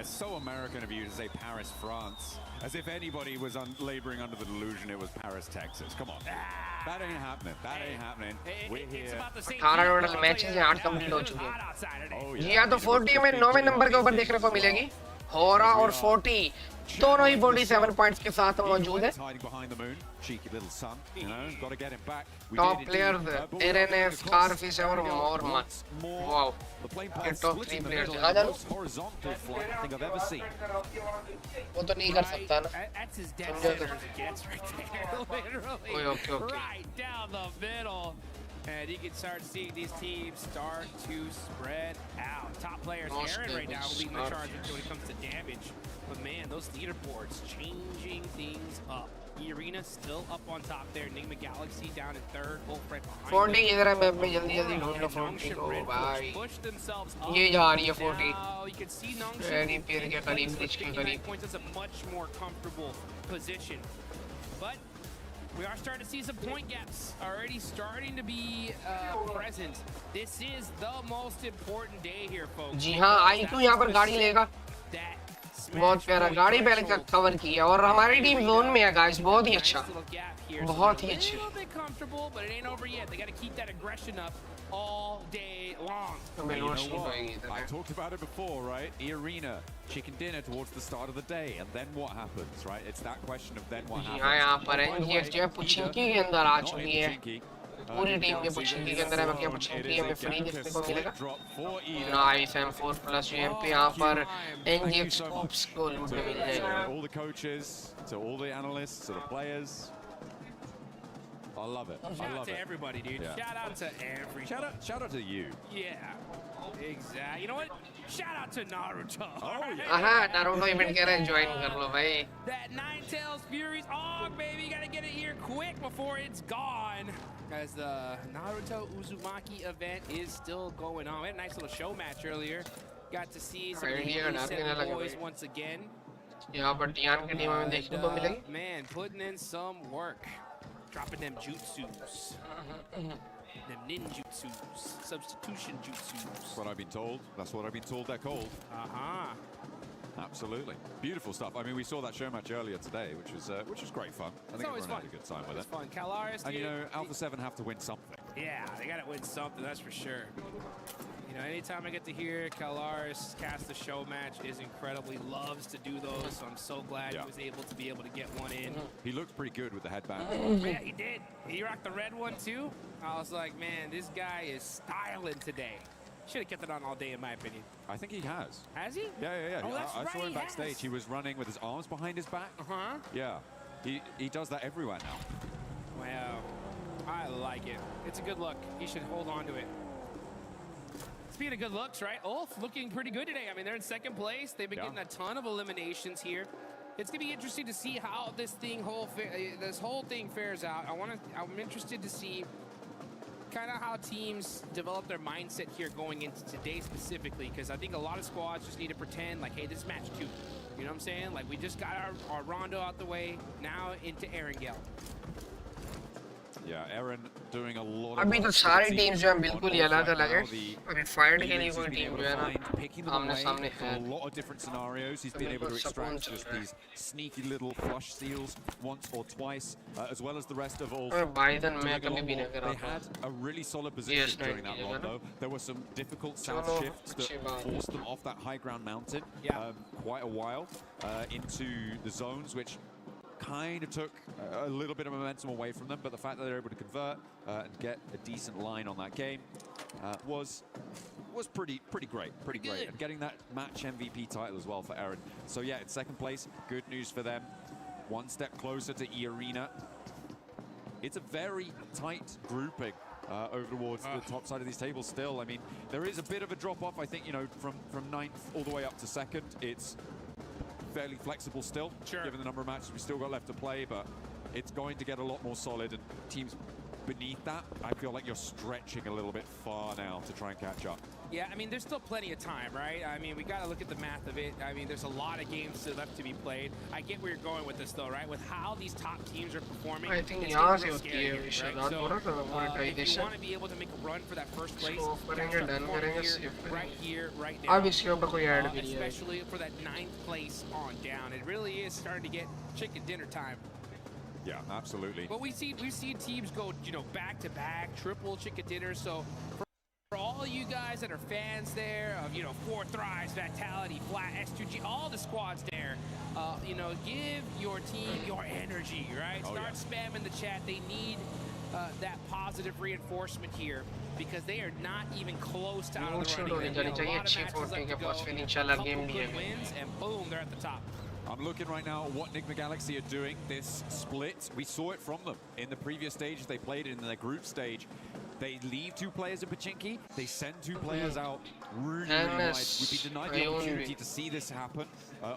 It's so American of you to say Paris, France, as if anybody was laboring under the delusion it was Paris, Texas. Come on, that ain't happening. That ain't happening. We're here. 18 total matches हैं 8 complete हो चुके हैं जी हाँ तो 40 में 9वें number के ऊपर देखने को मिलेगी होरा और 40 दोनों ही 47 पॉइंट्स के साथ मौजूद है टॉप प्लेयर्स एरएनएस कारफिश और मोरमन वाओ ये टॉप 3 प्लेयर्स हैं आजा वो तो नहीं कर सकता ना okay Right down the middle. And you can start seeing these teams start to spread out. Top players, Aaron right now leading the charge when it comes to damage. But man, those leaderboards changing things up. Arena still up on top there. Nigma Galaxy down in 3rd. Bullfred behind 40 इधर है मैं जल्दी जल्दी ढूंढ लो 40 को भाई ये जा रही है 40 You can see ready pair के करीब ब्रिज के करीब points is a much more comfortable position. But we are starting to see some point gaps already starting to be present. This is the most important day here, folks. जी हाँ आई तू यहाँ पर गाड़ी लेगा बहुत प्यारा गाड़ी पहले का कवर किया और हमारी टीम जोन में है गाइस बहुत ही अच्छा बहुत ही अच्छी all day long. You know what? I talked about it before, right? Arena, chicken dinner towards the start of the day, and then what happens, right? It's that question of then what happens. हाँ यहाँ पर एनजीएक्स पुचिंकी के अंदर आ चुकी है पूरी team में पुचिंकी के अंदर है बाकी पुचिंकी हमें फ्री देखने को मिलेगा नाइस M4 प्लस यूएमपी यहाँ पर एनजीएक्स स्कूप्स को लूटने मिल जाएगा All the coaches, to all the analysts, to the players. I love it. Shout out to everybody, dude. Yeah. Shout out to everybody. Shout out to you. Yeah. Exactly. You know what? Shout out to Naruto. Oh yeah. हाँ Naruto event कह रहे हैं join कर लो भाई That Ninetales Furies Og, baby, you gotta get it here quick before it's gone. As the Naruto Uzumaki event is still going on. We had a nice little show match earlier. Got to see some of the Elite boys once again. यहाँ पर Tian की team हमें देखने को मिलेगी Man, putting in some work. Dropping them jutsus. Them ninjutsus. Substitution jutsus. That's what I've been told. That's what I've been told they're called. Absolutely. Beautiful stuff. I mean, we saw that show match earlier today, which was great fun. I think everyone had a good time with it. Fun. Calaris, and you know, Alpha 7 have to win something. Yeah, they got to win something, that's for sure. You know, anytime I get to hear Calaris cast the show match, is incredibly loves to do those, so I'm so glad he was able to get one in. He looked pretty good with the headband. Yeah, he did. He rocked the red one too. I was like, man, this guy is styling today. Should have kept it on all day, in my opinion. I think he has. Has he? Yeah. Oh, that's I right, saw him backstage. He was running with his arms behind his back. Yeah. He does that everywhere now. Wow. I like it. It's a good look. He should hold on to it. Speaking of good looks, right? Ulf looking pretty good today. I mean, they're in second place. They've been getting a ton of eliminations here. It's gonna be interesting to see how this whole thing fares out. I'm interested to see kind of how teams develop their mindset here going into today specifically, because I think a lot of squads just need to pretend like, hey, this is match 2. You know what I'm saying? Like, we just got our Rondo out the way, now into Erangel. Yeah, Aaron doing a lot of अभी तो सारी teams जो हैं बिल्कुल ही अलग-अलग हैं. अभी fight के लिए कोई टीम जो है ना आमने-सामने है. A lot of different scenarios. He's been able to extract just these sneaky little flush steals once or twice, as well as the rest of all. They had a really solid position during that run, though. There were some difficult south shifts that forced them off that high ground mountain quite a while into the zones, which kind of took a little bit of momentum away from them, but the fact that they're able to convert and get a decent line on that game was pretty great, and getting that match MVP title as well for Aaron. So yeah, in second place, good news for them. One step closer to E-Arena. It's a very tight grouping over towards the top side of these tables still. I mean, there is a bit of a drop-off, I think, you know, from 9th all the way up to 2nd. It's fairly flexible still, given the number of matches we still got left to play, but it's going to get a lot more solid, and teams beneath that, I feel like you're stretching a little bit far now to try and catch up. Yeah, I mean, there's still plenty of time, right? I mean, we got to look at the math of it. I mean, there's a lot of games still left to be played. I get where you're going with this, though, right? With how these top teams are performing, I think it's यहाँ getting से scary, होती है right? So, if you want to be able to make a run for that first place, right here, right now. अब इसके ऊपर कोई add भी नहीं है. Especially for that 9th place on down. It really is starting to get chicken dinner time. Yeah, absolutely. But we've seen teams go, you know, back to back, triple chicken dinner. So for all you guys that are fans there of, you know, 4 Thrives, Vitality, Flat, S2G, all the squads there, you know, give your team your energy, right? Start spamming the chat. They need that positive reinforcement here, because they are not even close to out of the running. They have a lot of matches left to go, couple good wins, and boom, they're at the top. I'm looking right now at what nvmeGalaxy are doing. This split, we saw it from them in the previous stages they played in their group stage. They leave 2 players in Pochinki, they send 2 players out really wide. We've been denied the opportunity to see this happen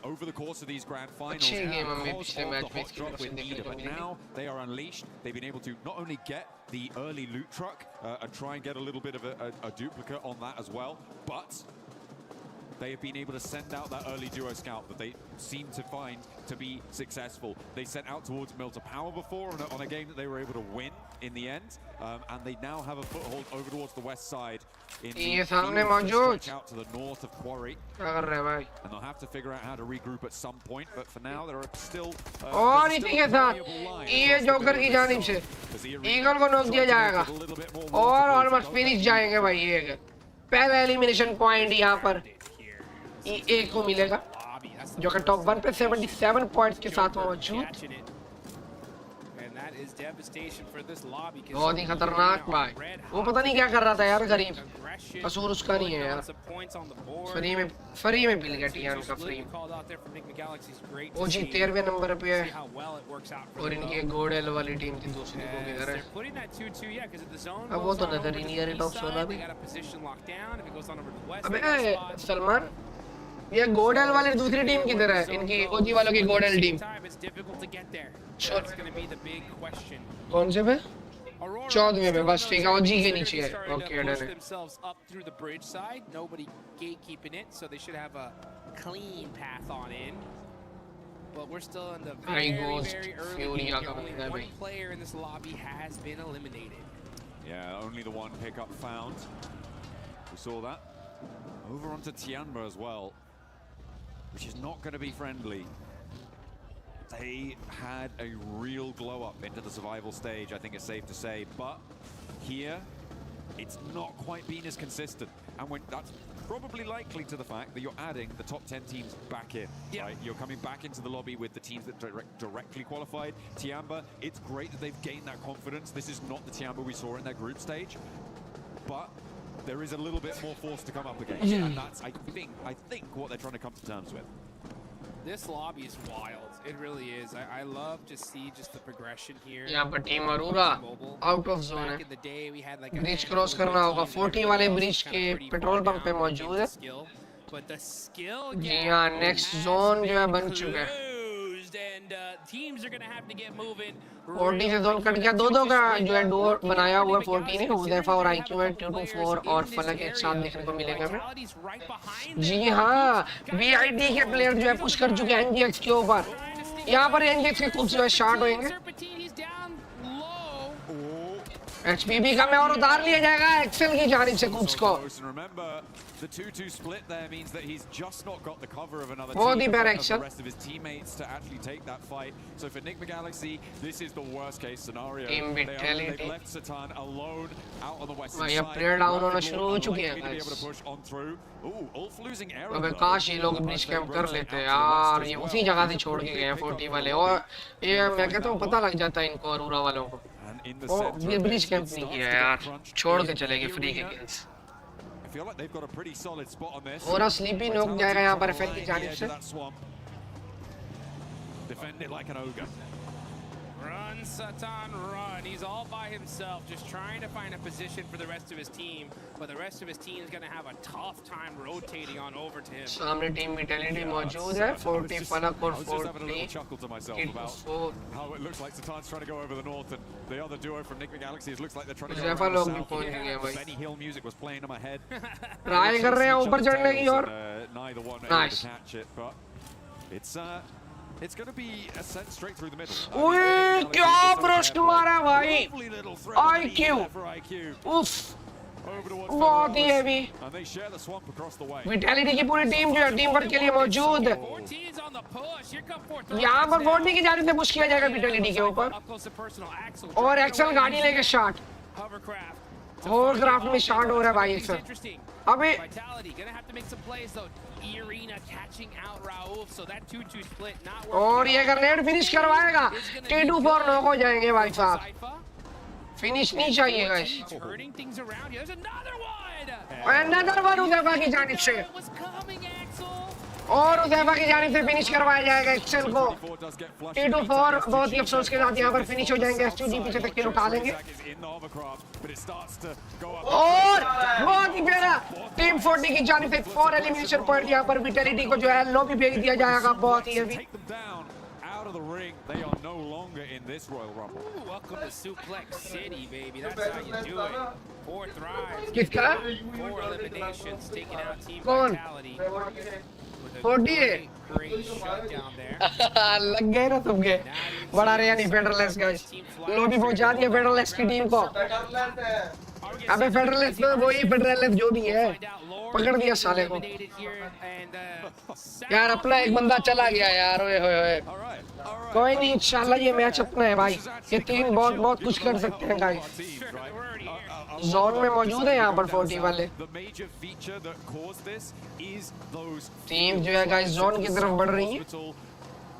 over the course of these grand finals because of the hot drop with Nida. But now they are unleashed. They've been able to not only get the early loot truck and try and get a little bit of a duplicate on that as well, but they have been able to send out that early duo scout that they seem to find to be successful. They sent out towards Milta Power before on a game that they were able to win in the end, and they now have a foothold over towards the west side in the stretch out to the north of Quarry. And they'll have to figure out how to regroup at some point, but for now there are still ये joker की जानिब से eagle को knock दिया जाएगा और almost finish जाएंगे भाई. ये पहला एलिमिनेशन पॉइंट यहाँ पर एक को मिलेगा जो कि टॉप 1 पे 77 पॉइंट्स के साथ मौजूद. बहुत ही खतरनाक भाई. वो पता नहीं क्या कर रहा था यार, गरीब. कसूर उसका नहीं है यार. फ्री में मिल गया टीआर का फ्री. वो जी 13वें नंबर पे है और इनकी गोडेल वाली टीम की दूसरी को किधर है. अब वो तो नजर ही नहीं आ रही टॉप 16 भी. अबे सलमान, ये गोडेल वाली दूसरी टीम किधर है? इनकी ओजी वालों की गोडेल टीम कौन से पे? 14वें पे. बस ठीक है, ओजी के नीचे है. ओके डन है. but we're still in the High very, Ghost, very early Fury game. का Only बंदा one भाई. player in this lobby has been eliminated. Yeah, only the one pickup found. We saw that. Over onto Tianba as well, which is not going to be friendly. They had a real glow up into the survival stage, I think it's safe to say. But here, it's not quite been as consistent. And that's probably likely to the fact that you're adding the top 10 teams back in. Yeah. Right? You're coming back into the lobby with the teams that directly qualified. Tianba, it's great that they've gained that confidence. This is not the Tianba we saw in their group stage. But there is a little bit more force to come up against. And that's, I think what they're trying to come to terms with. This lobby is wild. It really is. I love to see just the progression here. यहाँ पर team Arora out of zone है. Back in the day, we had like bridge cross करना होगा. 40 वाले bridge के petrol pump पे मौजूद है. But the skill जी हाँ, नेक्स्ट जोन जो है बन चुका है. and teams are going to have to get moving. 40 से जोन कट गया. दो का जो है डोर बनाया हुआ 40 ने. हुदैफा और आईक्यू है 224 और फलक एक साथ देखने को मिलेंगे हमें. जी हाँ, वीआईटी के प्लेयर जो है पुश कर चुके हैं एनजीएक्स के ऊपर. यहाँ पर एनजीएक्स के कुछ जो है शॉट होंगे. एचपीबी का में और उतार लिया जाएगा एक्सेल की जानिब से कुछ को. The 2-2 split there means that he's just not got the cover of another team of the rest of his teammates to actually take that fight. So for Mghz, this is the worst case scenario. They've left Satan alone out on the western side. Player down होना शुरू हो चुके हैं guys. Be able to push on through. Ooh, Ulf losing arrow. अबे काश ये लोग bridge camp कर लेते यार. ये उसी जगह से छोड़ के गए हैं 40 वाले. और ये मैं कहता हूँ पता लग जाता है इनको अरोरा वालों को. ये ब्रिज कैंप नहीं किया यार. छोड़ के चले गए फ्री के games. I feel like they've got a pretty solid spot on this. और स्लीपी नॉक जाएगा यहाँ पर एफएल की जानिब से. Defend it like an ogre. Run, Satan, run. He's all by himself, just trying to find a position for the rest of his team. But the rest of his team is going to have a tough time rotating on over to him. सामने team vitality मौजूद है. 40 फलक और 40. I was just having a little chuckle to myself about how it looks like Satan's trying to go over the north, and the other duo from Mghz, it looks like they're trying to go over the south. Benny Hill music was playing in my head. Try कर रहे हैं ऊपर चढ़ने की और neither one able to catch it, but it's going to be a sent straight through the middle. ओए क्या burst मारा भाई. IQ. उफ. बहुत ही हेवी. विटैलिटी की पूरी टीम जो है टीम वर्क के लिए मौजूद है. यहाँ पर 40 की जानिब से पुश किया जाएगा विटैलिटी के ऊपर. और एक्सेल गाड़ी लेके शॉट. होवरक्राफ्ट में शॉट हो रहा है भाई एक्सेल. अबे और ये अगर रेड फिनिश करवाएगा T24 नॉक हो जाएंगे भाई साहब. फिनिश नहीं चाहिए गाइस. अनदर वन उदैफा की जानिब से. और उदैफा की जानिब से फिनिश करवाया जाएगा एक्सेल को. T24 बहुत ही अफसोस के साथ यहाँ पर फिनिश हो जाएंगे. एसटीडी पीछे तक किल उठा लेंगे. और बहुत ही प्यारा टीम 40 की जानिब से 4 एलिमिनेशन पॉइंट यहाँ पर विटैलिटी को जो है लॉबी भेज दिया जाएगा. बहुत ही heavy. Out of the ring, they are no longer in this Royal Rumble. Ooh, welcome to Suplex City, baby. That's how you do it. 4 thrives. किसका? 4 eliminations, taking out Team कौन? Vitality. 40 है. Great shutdown there. लग गए ना तुमके. बड़ा रहा नहीं फेडरलेस guys. Lobby पहुंचा दिया फेडरलेस की टीम को. अबे फेडरलेस तो वही फेडरलेस जो भी है. पकड़ दिया साले को. यार अपना एक बंदा चला गया यार. ओए होए होए. कोई नहीं, इंशाल्लाह ये मैच अपना है भाई. ये टीम बहुत कुछ कर सकते हैं गाइस. जोन में मौजूद है यहाँ पर 40 वाले. टीम जो है गाइस जोन की तरफ बढ़ रही है.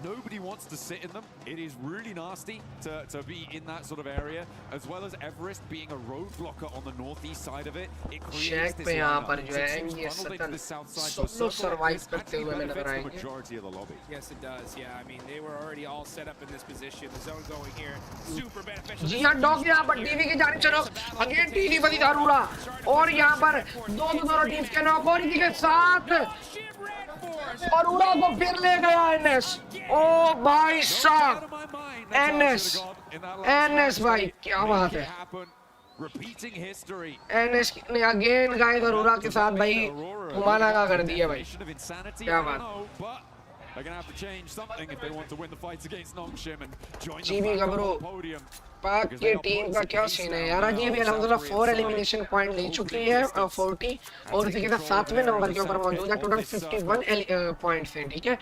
Nobody wants to sit in them. It is really nasty to be in that sort of area, as well as Everest being a roadblocker on the northeast side of it. It creates this solo survive करते हुए नजर आएंगे. Majority of the lobby. Yes, it does. Yeah, I mean they were already all set up in this position. The zone going here, super beneficial. जी हाँ, dog यहाँ पर TV की जानिब से नॉक. अगेन टीवी बनी दारूड़ा. और यहाँ पर दोनों टीम्स के नॉक और इसी के साथ और उड़ा को फिर ले गया एनएस. ओ भाई साहब, एनएस भाई क्या बात है. एनएस ने अगेन गाइस अरोरा के साथ भाई घुमाना का कर दिया भाई. क्या बात. They're going to have to change something if they want to win the fights against Nongshim and join जी भी the घबरो podium. पाक की टीम का क्या सीन है यार आज ये भी अल्हम्दुलिल्लाह 4 एलिमिनेशन पॉइंट ले चुकी है 40 और इसी के साथ 7वें नंबर के ऊपर मौजूद है टोटल 51 पॉइंट्स हैं ठीक है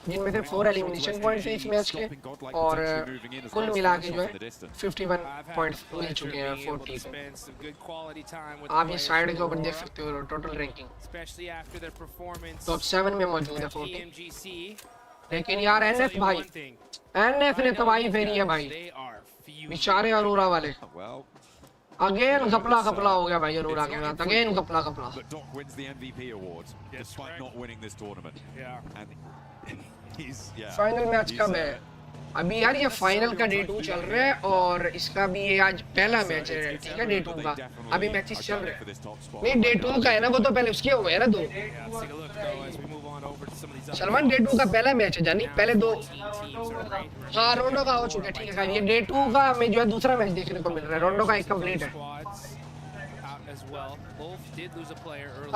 जिनमें से 4 एलिमिनेशन पॉइंट्स हैं इस मैच के और कुल मिला के जो है 51 पॉइंट्स मिल चुके हैं 40 को आप ये साइड के ऊपर देख सकते हो टोटल रैंकिंग टॉप 7 में मौजूद है 40 लेकिन यार एनएफ भाई एनएफ ने तबाही फेरी है भाई बेचारे अरोरा वाले अगेन कपला कपला हो गया भाई अरोरा के साथ अगेन कपला कपला But Doc wins the MVP award despite not winning this tournament. And final match कब है अभी यार ये फाइनल का डे 2 चल रहा है और इसका भी ये आज पहला मैच है ठीक है डे 2 का अभी मैचेस चल रहे हैं नहीं डे 2 का है ना वो तो पहले उसके हुए हैं ना 2 सलमान डे 2 का पहला मैच है जानी पहले 2 हाँ रोंडो का हो चुका है ठीक है ये डे 2 का हमें जो है दूसरा मैच देखने को मिल रहा है रोंडो का एक कंप्लीट है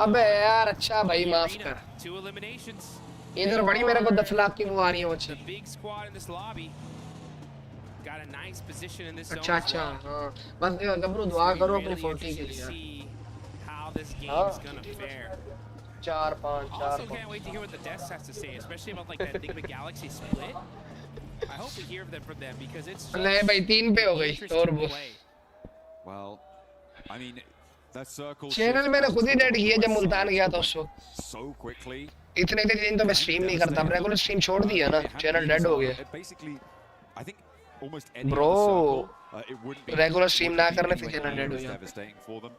अबे यार अच्छा भाई माफ कर इधर बड़ी मेरे को 10 लाख की वो आ रही है वच्चे अच्छा अच्छा हाँ बस गबरू दुआ करो अपनी 40 के लिए 4-5 Also can't wait to hear what the Deaths has to say, especially about like that Mghz split. I hope to hear them from them because it's नहीं भाई 3 पे हो गई और वो well I mean that circle channel मैंने खुद ही dead किया जब मुल्तान गया था उस वक्त so quickly इतने दिन तो मैं स्ट्रीम नहीं करता रेगुलर स्ट्रीम छोड़ दिया ना चैनल डेड हो गया basically I think almost any bro it wouldn't be regular stream ना करने से चैनल डेड हो गया devastating for them.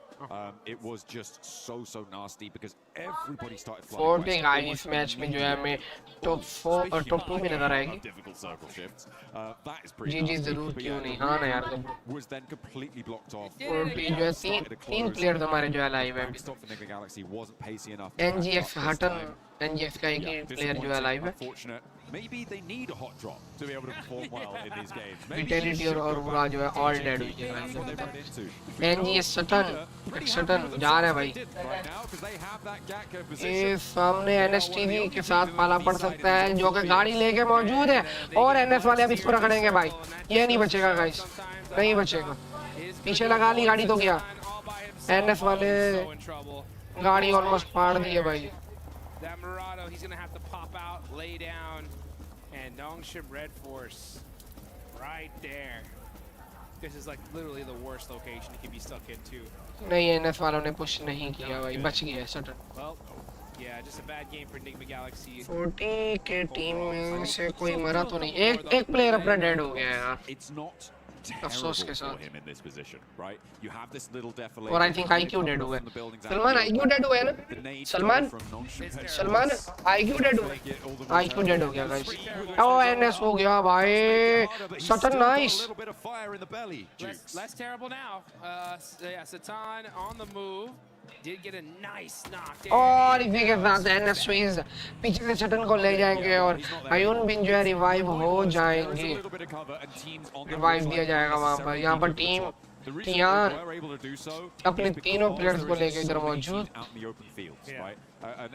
It was just so nasty because everybody started flying 40 guys match में जो है हमें टॉप 4 और टॉप 2 में नजर आएगी difficult circle shifts. That is pretty जी जरूर क्यों नहीं हाँ ना यार was then completely blocked off. 40 जो है तीन प्लेयर्स हमारे जो है लाइव है Galaxy wasn't pacey enough. NGF हटन एनजीएफ का एक ही प्लेयर जो है लाइव है Maybe they need a hot drop to be able to perform well in these games. Vitality और पूरा जो है ऑल डेड हुई है एनजीएस सटन जा रहा है भाई ये सामने एनएसटीवी के साथ पाला पड़ सकता है जो कि गाड़ी लेके मौजूद है और एनएस वाले अब इसको रगड़ेंगे भाई ये नहीं बचेगा गाइस नहीं बचेगा पीछे लगा ली गाड़ी तो क्या एनएस वाले गाड़ी ऑलमोस्ट फाड़ दी है भाई that Murado, he's gonna have to pop out, lay down, and Nongshim Red Force right there. This is like literally the worst location he could be stuck in too. नहीं NF वालों ने push नहीं किया भाई बच गया Sutton Well, yeah, just a bad game for Enigma Galaxy. 40 के team में से कोई मरा तो नहीं एक प्लेयर अपना डेड हो गया यार It's not अफसोस के साथ him in this position, right? You have this little defilation. और आई थिंक आईक्यू डेड हुआ है सलमान आईक्यू डेड हुआ है ना सलमान आईक्यू डेड हुआ है आईक्यू डेड हो गया गाइस ओ एनएस हो गया भाई सटन nice Less terrible now. Yeah, Satan on the move. Did get a nice knock there. और इसी के साथ एनएस स्वीज पीछे से सटन को ले जाएंगे और आयुन बिन जो है रिवाइव हो जाएंगे रिवाइव दिया जाएगा वहां पर यहाँ पर टीम तियान अपने तीनों प्लेयर्स को लेकर इधर मौजूद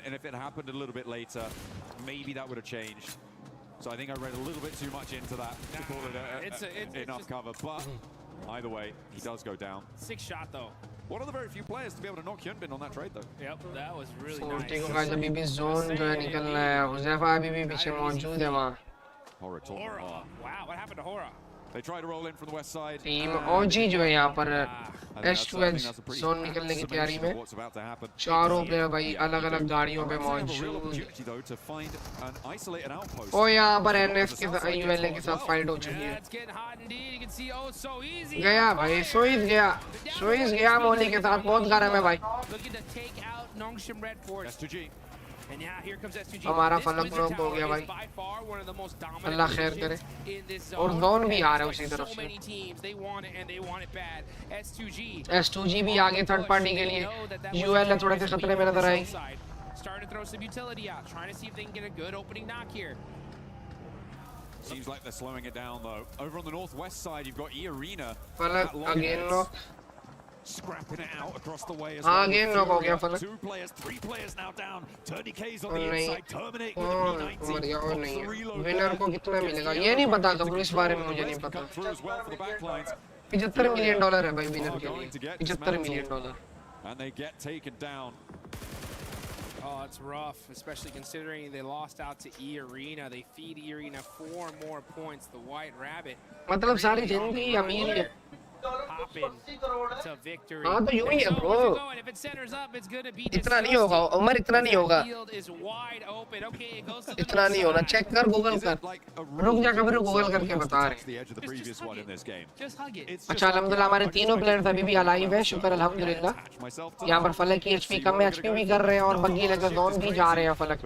and if it happened a little bit later maybe that would have changed so I think I read a little bit too much into that to call it enough cover but either way he does go down 6 shot though. One of the very few players to be able to knock Hyunbin on that trade though. Yep, that was really 40 nice. को guys अभी भी zone जो है निकल रहा है हुज़ैफा अभी भी पीछे मौजूद है वहां Hora. Wow, what happened to Hora? They try to roll in from the west side. Team OG जो है यहाँ पर S2H जोन निकलने की तैयारी में चारों प्लेयर भाई अलग-अलग गाड़ियों पे मौजूद और यहाँ पर एनएफ के साथ यूएलए के साथ फाइट हो चुकी है गया भाई स्विस गया मोली के साथ बहुत गरम है भाई हमारा फलक ब्रोक हो गया भाई अल्लाह खैर करे और जोन भी आ रहा है उसी तरफ से S2G भी आगे थर्ड पार्टी के लिए यूएल थोड़े से खतरे में नजर आएगी Seems like they're slowing it down though. Over on the northwest side, you've got E Arena. फलक again no scrapping it out across the way as हाँ well. गेम नॉक हो गया फलक 2 players, 3 players now down. Mghz on और the नहीं inside, terminate with the P90. मर गया और Pops नहीं the reload विनर there. को कितना मिलेगा ये नहीं पता कब इस बारे में मुझे नहीं पता Come through as well for the backlines. $75 million है भाई विनर के लिए $75 million And they get taken down. Oh, it's rough, especially considering they lost out to E Arena. They feed E Arena 4 more points. The White Rabbit. मतलब सारी जिंदगी अमीर है Hopping to victory. हाँ तो यूं ही है bro If it centers up, it's going to be इतना नहीं होगा उमर इतना नहीं होगा field is wide open. Okay, it goes to the इतना नहीं होना चेक कर गूगल कर रुक जा कभी गूगल करके बता रहे Just hug it. अच्छा अल्हम्दुलिल्लाह हमारे तीनों प्लेयर्स अभी भी अलाइव हैं शुक्र अल्हम्दुलिल्लाह यहाँ पर फलक की एचपी कम है एचपी भी कर रहे हैं और बग्गी लेकर जोन भी जा रहे हैं फलक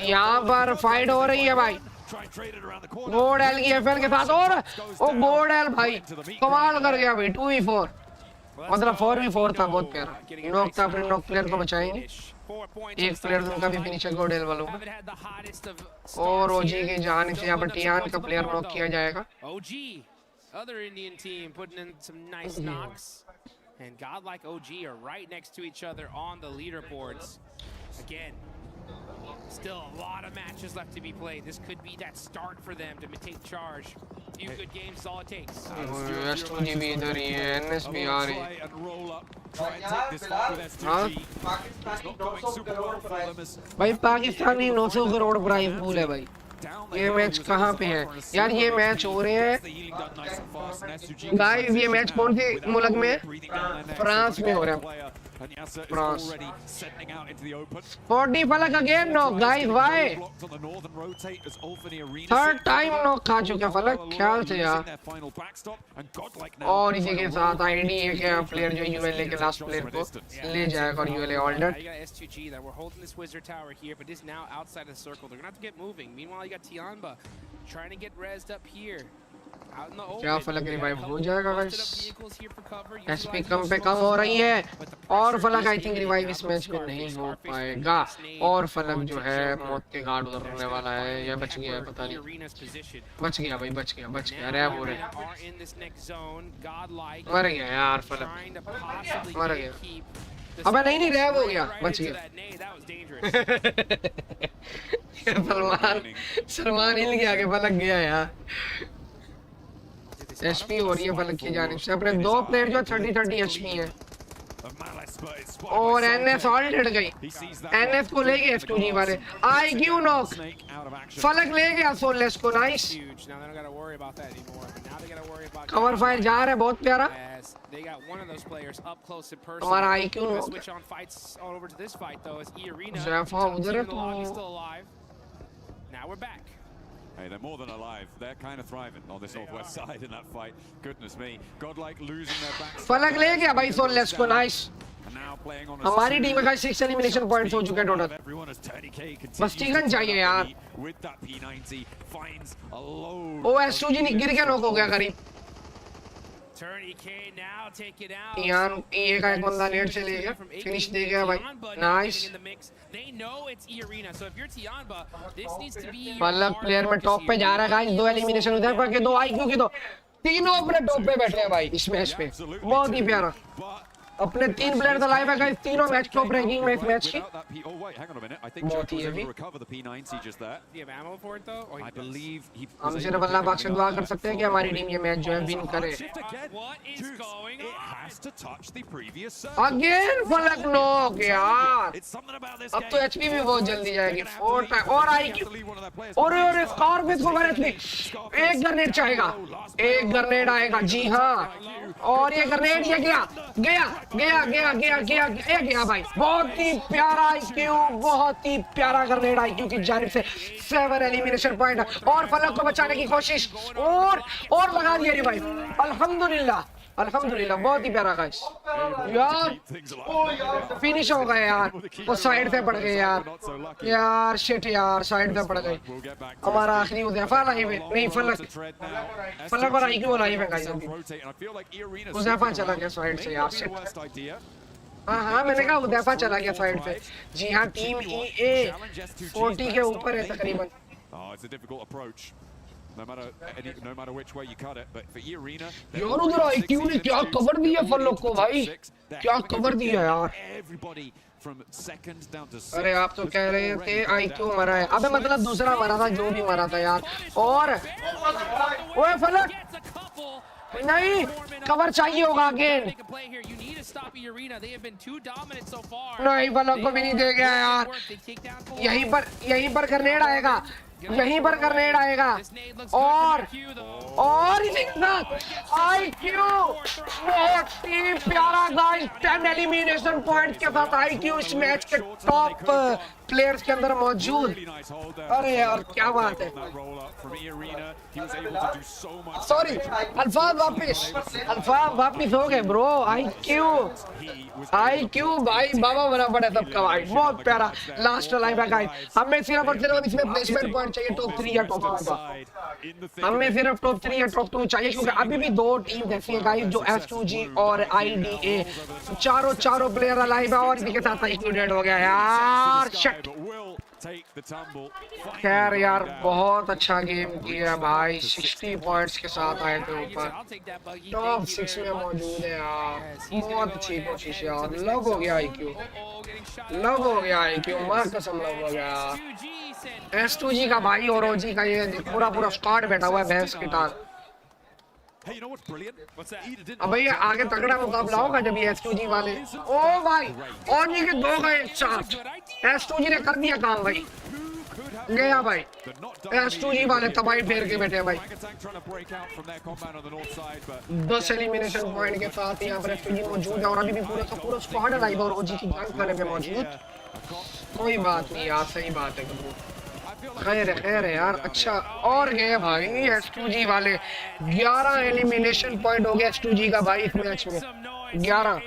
यहाँ पर फाइट हो रही है भाई गोडेल की एफएल के साथ और ओ गोडेल भाई कमाल कर गया भाई 2v4 मतलब 4v4 था बहुत प्यारा नॉक था अपने नॉक प्लेयर को बचाएंगे एक प्लेयर उनका भी फिनिशर गोडेल वालों और ओजी की जान से यहाँ पर टियान का प्लेयर नॉक किया जाएगा Other Indian team putting in some nice knocks, and godlike OG are right next to each other on the leaderboards. Again, still a lot of matches left to be played. This could be that start for them to take charge. Few good games is all it takes. S2G भी इधर ही है NS भी आ रही है भाई Pakistani 900 crore price pool है भाई ये मैच कहाँ पे है यार ये मैच हो रहे हैं गाइस ये मैच कौन से मुल्क में फ्रांस में हो रहा है फ्रांस 40 फलक again knock guys why third time knock खा चुका फलक ख्याल से यार और इसी के साथ आईडी है क्या प्लेयर जो यूएलए के लास्ट प्लेयर को ले जाएगा और ULA older S2G that we're holding this wizard tower here, but is now outside the circle. They're gonna have to get moving. Meanwhile, you got Tianba trying to get rezzed up here. Out in the open. क्या फलक revive हो जाएगा guys SP कम पे कम हो रही है और फलक आई थिंक रिवाइव इस मैच में नहीं हो पाएगा और फलक जो है मौत के घाट उतरने वाला है या बच गया पता नहीं बच गया भाई बच गया रैब हो रहा मर गया यार फलक मर गया अबे नहीं रैब हो गया बच गया सलमान हिल गया के फलक गया यार एचपी हो रही है फलक की जानिब से अपने दो प्लेयर जो 30-30 एचपी है और एनएस ऑल्टेड गई एनएस को ले गए F2G वाले आईक्यू नॉक फलक ले गया सोलेस को नाइस कवर फायर जा रहा है बहुत प्यारा हमारा आईक्यू नॉक ज़ैफा उधर है तो Hey, they're more than alive. They're kind of thriving on this northwest side in that fight. Goodness me. Godlike losing their backs. फलक ले गया भाई सोलेस को नाइस हमारी टीम का 6 एलिमिनेशन पॉइंट्स हो चुके हैं टोटल बस चिकन चाहिए यार ओ S2G गिर के नॉक हो गया करीब यार ये का एक बंदा नेट से ले गया फिनिश दे गया भाई नाइस फलक प्लेयर में टॉप पे जा रहा है गाइस 2 एलिमिनेशन उधर पर के 2 आईक्यू के 2 तीनों अपने टॉप पे बैठे हैं भाई इस मैच पे बहुत ही प्यारा अपने 3 प्लेयर तो लाइव है गाइस तीनों मैच टॉप रैंकिंग में इस मैच की बहुत ही अभी हम सिर्फ अल्लाह पाक से दुआ कर सकते हैं कि हमारी टीम ये मैच जो है विन करे अगेन फलक नॉक यार अब तो एचपी भी बहुत जल्दी जाएगी 4 टाइम और आईक्यू और स्कॉर्पियन को मारे एचपी एक ग्रेनेड चाहेगा एक ग्रेनेड आएगा जी हां और ये ग्रेनेड ये गया भाई बहुत ही प्यारा आईक्यू बहुत ही प्यारा ग्रेनेड आईक्यू की जानिब से 7 एलिमिनेशन पॉइंट और फलक को बचाने की कोशिश और लगा दिया रिवाइव अल्हम्दुलिल्लाह बहुत ही प्यारा गाइस यार फिनिश हो गया यार वो साइड पे पड़ गए यार शिट यार साइड पे पड़ गए हमारा आखिरी उज़ैफा लाइव है नहीं फलक और आईक्यू लाइव है गाइस उज़ैफा चला गया साइड से यार शिट हाँ मैंने कहा उज़ैफा चला गया साइड पे जी हाँ टीम EA 40 के ऊपर है तकरीबन no matter which way you cut it, but for E-Arena, यार उधर IQ ने क्या कवर दिया फलों को भाई, क्या कवर दिया यार। everybody from seconds down to अरे आप तो कह रहे थे IQ मरा है, अबे मतलब दूसरा मरा था, जो भी मरा था यार। और ओए फलक नहीं, कवर चाहिए होगा अगेन। नहीं फलक को भी नहीं दे गया यार। यहीं पर ग्रेनेड आएगा, यहीं पर ग्रेनेड आएगा। और इसी के साथ IQ बहुत ही प्यारा गाइस, 10 एलिमिनेशन पॉइंट के साथ IQ इस मैच के टॉप प्लेयर्स के अंदर मौजूद। अरे यार क्या बात है। सॉरी अल्फाज वापिस हो गए ब्रो। IQ भाई बाबा बना पड़ा सबका भाई, बहुत प्यारा लास्ट लाइव है गाइस। हमें सिर्फ और सिर्फ इसमें प्लेसमेंट पॉइंट चाहिए टॉप 3 या टॉप 2 का। हमें सिर्फ टॉप 3 या टॉप 2 चाहिए, क्योंकि अभी भी 2 टीम ऐसी है गाइस जो S2G और IDA चारों प्लेयर अलाइव है, और इसी के साथ IQ डेड हो गया यार। खैर यार बहुत अच्छा गेम किया भाई, 60 पॉइंट्स के साथ आए थे ऊपर, टॉप 6 में मौजूद है यार। बहुत अच्छी कोशिश यार, लव हो गया IQ, लव हो गया IQ, मां कसम लव हो गया। S2G का भाई और OG का ये पूरा स्क्वाड बैठा हुआ है भैंस की टांग। अब भाई आगे तगड़ा मुकाबला होगा जब ये S2G वाले, ओ भाई OG के 2 गए एक साथ। S2G ने कर दिया काम भाई, गया भाई। S2G वाले तबाही फेर के बैठे भाई। 10 एलिमिनेशन पॉइंट के साथ यहाँ पर S2G मौजूद है, और अभी भी पूरा स्क्वाड है लाइव, और OG की जान खाने पे मौजूद। कोई बात नहीं यार, सही बात है, खैर है यार। अच्छा और गए भाई S2G वाले, 11 एलिमिनेशन पॉइंट हो गया S2G का भाई इस मैच में, 11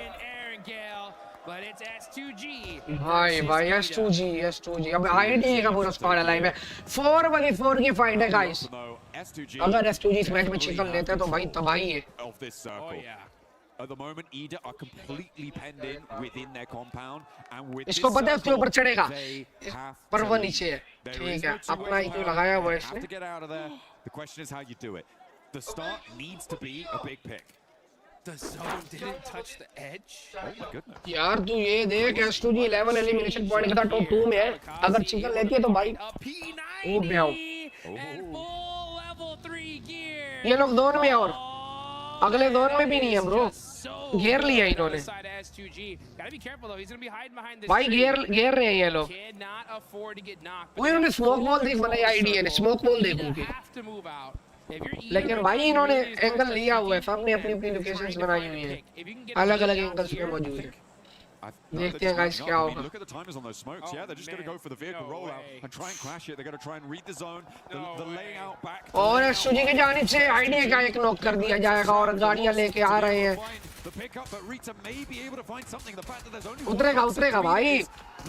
भाई S2G। अब IDA का पूरा स्क्वाड लाइव है, 4v4 की फाइट है गाइस। अगर S2G इस मैच में चिकन लेते हैं तो भाई तबाही है। At the moment, EDA are completely penned in within their compound, and with इसको पता है उसके ऊपर चढ़ेगा, पर वो नीचे है। ठीक है, अपना IQ लगाया हुआ है इसने। The question is how you do it. The start needs to be a big pick. The zone didn't touch the edge. Oh my goodness. यार तू ये देख, S2G 11 एलिमिनेशन पॉइंट के साथ टॉप 2 में है, अगर चिकन लेती है तो भाई ओ ब्याओ। ये लोग दोनों में, और अगले दोनों में भी नहीं है ब्रो, घेर लिया इन्होंने भाई, घेर रहे हैं ये लोग। वो इन्होंने स्मोक वॉल देख बनाई IDA ने, स्मोक वॉल देख उनकी, लेकिन भाई इन्होंने एंगल लिया हुआ है, सबने अपनी लोकेशंस बनाई हुई है, अलग एंगल्स पे मौजूद है। देखते हैं गाइस क्या होगा। Look at the timers on those smokes. Yeah, they're just going to go for the vehicle rollout and try and crash it. They're going to try and read the zone, the laying out back. और S2G की जानिब से IDA का एक knock कर दिया जाएगा, और गाड़ियां लेके आ रहे हैं। उतरेगा भाई,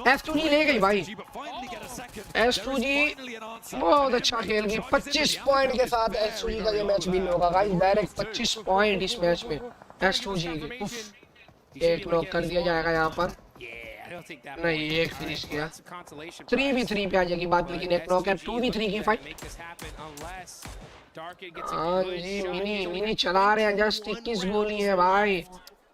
S2G ले गई भाई। S2G बहुत अच्छा खेल गई, 25 पॉइंट के साथ S2G का ये मैच विन होगा गाइस, डायरेक्ट 25 पॉइंट इस मैच में S2G के। एक नॉक कर दिया जाएगा यहाँ पर, नहीं एक फिनिश किया, 3v3 पे आ जाएगी बात, लेकिन एक नॉक है, 2v3 की फाइट। हाँ जी, मिनी चला रहे हैं, जस्ट 21 गोली है भाई।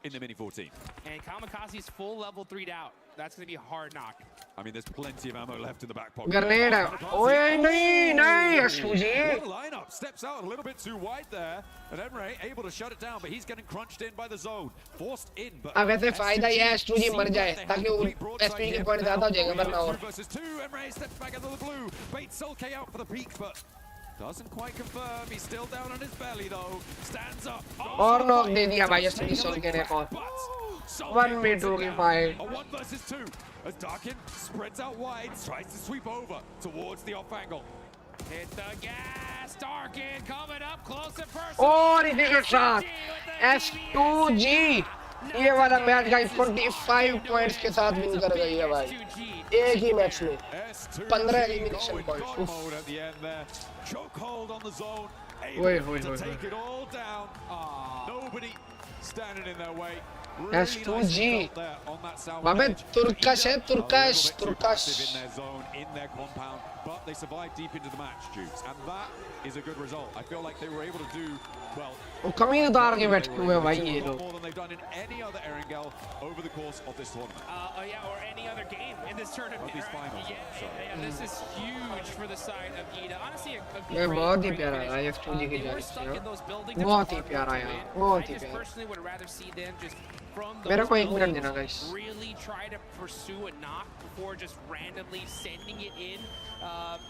In the mini 14. And Kamikaze's full level 3'd out. That's going to be a hard knock. I mean, there's plenty of ammo left in the back pocket. Grenade. ओए नहीं S2G. Lineup steps out a little bit too wide there, and Emre able to shut it down, but he's getting crunched in by the zone, forced in. But अब ऐसे फायदा ये है S2G मर जाए, ताकि S2G के पॉइंट ज्यादा हो जाएगा, वरना और। Emre steps back into the blue, baits Sulk out for the peak, but doesn't quite confirm. He's still down on his belly though. Stands up. और नॉक दे दिया भाई S2G सोल के ने और 1v2 की fight. A 1 versus 2 as Darkin spreads out wide, tries to sweep over towards the off angle. Hit the gas. Darkin coming up close and personal. और इसी के साथ S2G ये वाला मैच गाइस 45 पॉइंट्स के साथ विन कर गई है भाई, एक ही मैच में 15 elimination points. Chokehold on the zone, Wait. able to take it all down. Nobody standing in their way. S2G. Babe, Turkish hai, Turkish. In their zone, in their compound, but they survived deep into the match, Dukes, and that is a good result. I feel like they were able to do well. कमी उतार के बैठे हुए हैं भाई ये लोग. More than they've done in any other Erangel over the course of this tournament. Yeah, or any other game in this tournament. Of these finals. Yeah, this is huge for the side of ETA. Honestly, ये बहुत ही प्यारा है F2G की जान से. बहुत ही प्यारा है, बहुत ही प्यारा. I personally would rather see them just from मेरे those को 1 मिनट buildings देना guys. really try to pursue a knock before just randomly sending it in.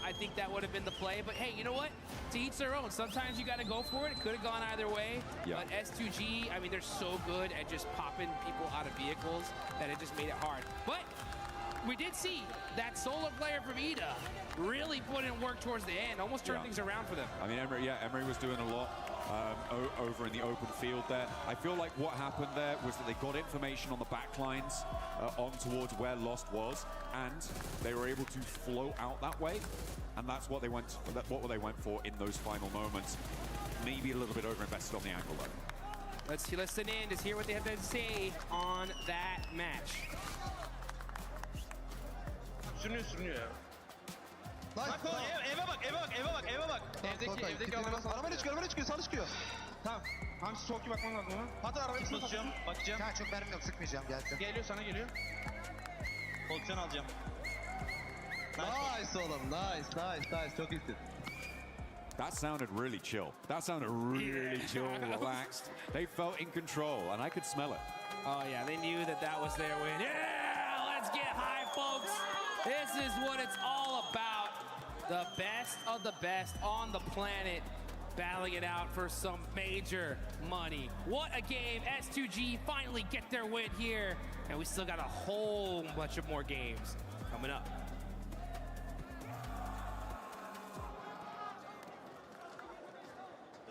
I think that would have been the play, but hey, you know what? To each their own. Sometimes you got to go for it. It could have gone either way, but S2G, I mean, they're so good at just popping people out of vehicles that it just made it hard. But we did see that solo player from ETA really put in work towards the end, almost turned things around for them. I mean, Emery was doing a lot over in the open field there. I feel like what happened there was that they got information on the back lines on towards where Lost was, and they were able to flow out that way, and that's what they went for in those final moments. Maybe a little bit over-invested on the angle though. Let's listen in to hear what they have to say on that match. Sürünüyor ya. Eve bak. Evdeki alana arabayla çıkıyor, sağlı çıkıyor. Tamam. Hamsi çok iyi bakman lazım ona. Hatta arabayı bakacağım. Ha çok mermim yok, sıkmayacağım, gelsin. Geliyor, sana geliyor. Pozisyon alacağım. Nice oğlum, nice. Çok iyisin. That sounded really chill. That sounded really chill, relaxed. They felt in control, and I could smell it. Oh yeah, they knew that that was their win. Yeah, let's get high, folks. This is what it's all about. The best of the best on the planet, battling it out for some major money. What a game. S2G finally get their win here, and we still got a whole bunch of more games coming up.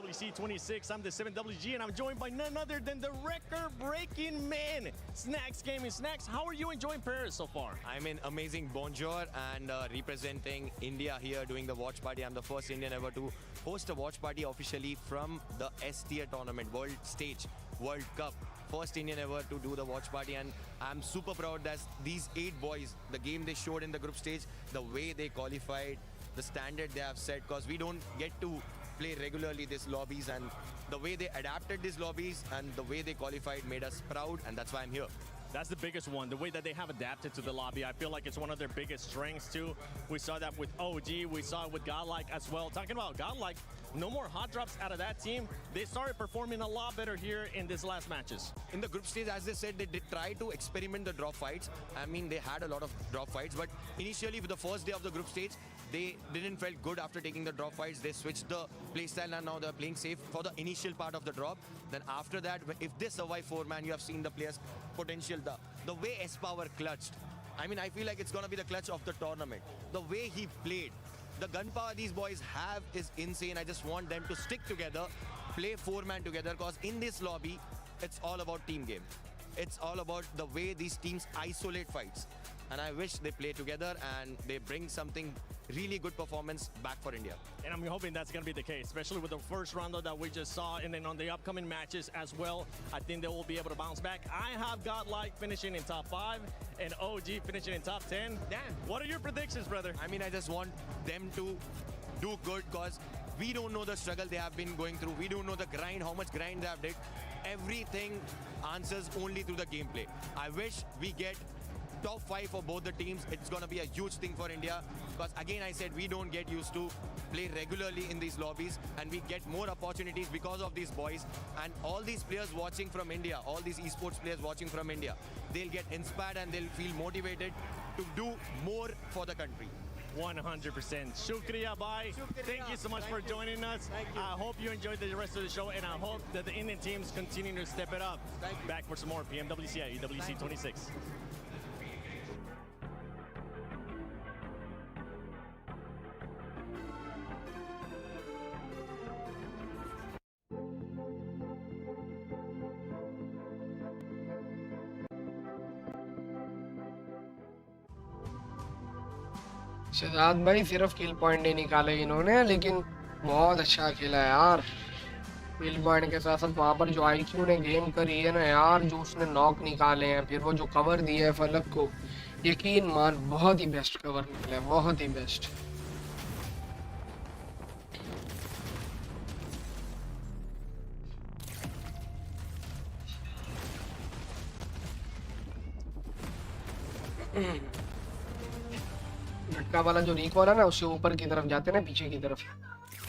EWC 26, I'm the 7WG, and I'm joined by none other than the record-breaking man, Snacks Gaming. Snacks, how are you enjoying Paris so far? I'm in amazing bonjour and representing India here doing the watch party. I'm the first Indian ever to host a watch party officially from the S-tier tournament, World Stage, World Cup. First Indian ever to do the watch party, and I'm super proud that these 8 boys, the game they showed in the group stage, the way they qualified, the standard they have set, because we don't get to play regularly these lobbies, and the way they adapted these lobbies and the way they qualified made us proud, and that's why I'm here. That's the biggest one, the way that they have adapted to the lobby. I feel like it's one of their biggest strengths too. We saw that with OG, we saw it with Godlike as well. Talking about Godlike, no more hot drops out of that team. They started performing a lot better here in these last matches. In the group stage, as they said, they did try to experiment the drop fights. I mean, they had a lot of drop fights, but initially for the first day of the group stage, they didn't felt good after taking the drop fights. They switched the playstyle, and now they're playing safe for the initial part of the drop. Then after that, if they survive 4-man, you have seen the players' potential. The way S-Power clutched. I mean, I feel like it's going to be the clutch of the tournament. The way he played. The gunpower these boys have is insane. I just want them to stick together, play 4-man together, because in this lobby, it's all about team game. It's all about the way these teams isolate fights. And I wish they play together and they bring something really good performance back for India. And I'm hoping that's going to be the case, especially with the first round that we just saw, and then on the upcoming matches as well. I think they will be able to bounce back. I have Godlike finishing in top 5 and OG finishing in top 10. Damn. What are your predictions, brother? I mean, I just want them to do good, because we don't know the struggle they have been going through. We don't know the grind, how much grind they have did. Everything answers only through the gameplay. I wish we get top 5 for both the teams. It's going to be a huge thing for India, because again I said we don't get used to play regularly in these lobbies, and we get more opportunities because of these boys, and all these players watching from India, all these esports players watching from India, they'll get inspired and they'll feel motivated to do more for the country. 100%. Shukriya, bhai. Thank you so much for joining us. I hope you enjoyed the rest of the show, and I hope that the Indian teams continue to step it up. Back for some more PMWC at EWC 26. Shahzad भाई सिर्फ किल point नहीं निकाले इन्होंने, लेकिन बहुत अच्छा खेला है यार. बिलबर्ड के साथ साथ वहाँ पर जो आईक्यू ने गेम करी है ना यार, जो उसने नॉक निकाले हैं, फिर वो जो कवर दिए है फलक को, यकीन मान बहुत ही बेस्ट कवर निकले, बहुत ही बेस्ट। झटका वाला जो रिकॉल है ना, उससे ऊपर की तरफ जाते ना, पीछे की तरफ,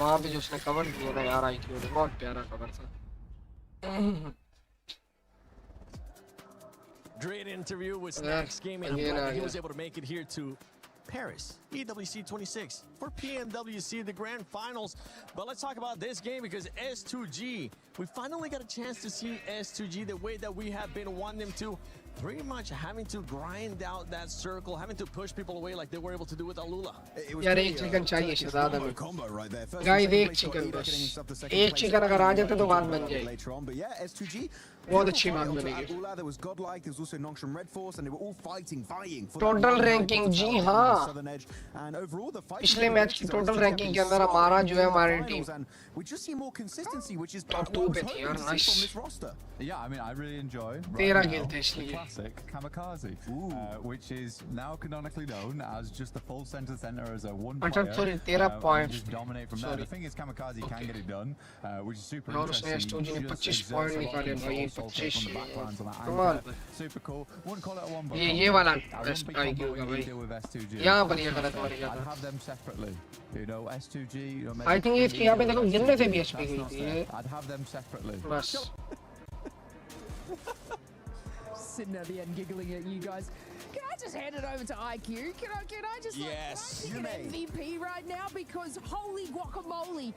वहाँ पे जो उसने कवर दिया ना यार आईक्यू ने, बहुत प्यारा कवर था। Great interview with Snacks Gaming. I'm glad he was able to make it here to Paris, EWC 26 for PMWC, the grand finals. But let's talk about this game because S2G, we finally got a chance to see S2G the way that we have been wanting them to. Pretty much having to grind out that circle, having to push people away like they were able to do with Alula. यार एक chicken चाहिए शहजादा में। Guys एक chicken बस। एक chicken अगर आ जाता तो बात बन जाएगी। बहुत अच्छी बात बनेगी। टोटल रैंकिंग जी हाँ। पिछले मैच की टोटल रैंकिंग के अंदर हमारा जो है हमारी टीम टॉप 2 पे थी यार, nice. Yeah, I mean, I really enjoy 13 किल थे इसलिए। Classic Kamikaze, which is now canonically known as just the full center as a one player. sorry, 13 points. Just dominate from there. The thing is, Kamikaze can get it done, which is super और उसने S2G ने 25 point निकाले भाई, 25। Come on, super cool. Wouldn't call it a one, but ये वाला best IQ का भाई। यहाँ पर ये गलत हो रहा I'd था। have them separately. You know, S2G. You know, I think इसकी यहाँ पे देखो गिरने से भी HP गई थी। I'd have them separately. बस। Sitting at the end giggling at you guys. Can I just hand it over to IQ? Can I just like an MVP right now? Because holy guacamole,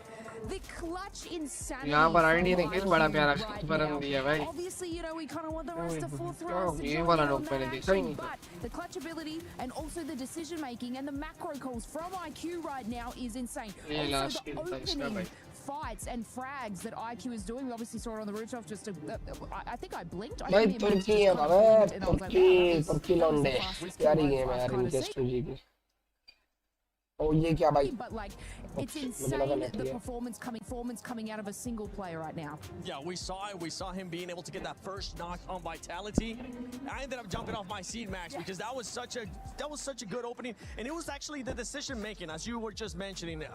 the clutch insanity. यहाँ पर ID ने किस बड़ा प्यारा परम दिया भाई। Obviously, you know, we kind of want the rest of fourth round. ये वाला लोग मैंने देखा ही नहीं था। But the clutch ability and also the decision making and the macro calls from IQ right now is insane. ये Also last the kill था इसका भाई। fights and frags that IQ is doing. We obviously saw it on the rooftop. Just to, I think I blinked. भाई तुर्की है भाई, तुर्की लौंडे। प्यारी game है यार इनके S2G की। Oh, ये क्या भाई? But like, it's insane the performance coming out of a single player right now. Yeah, we saw it. We saw him being able to get that first knock on Vitality. I ended up jumping off my seat, Max, because that was such a good opening, and it was actually the decision making, as you were just mentioning,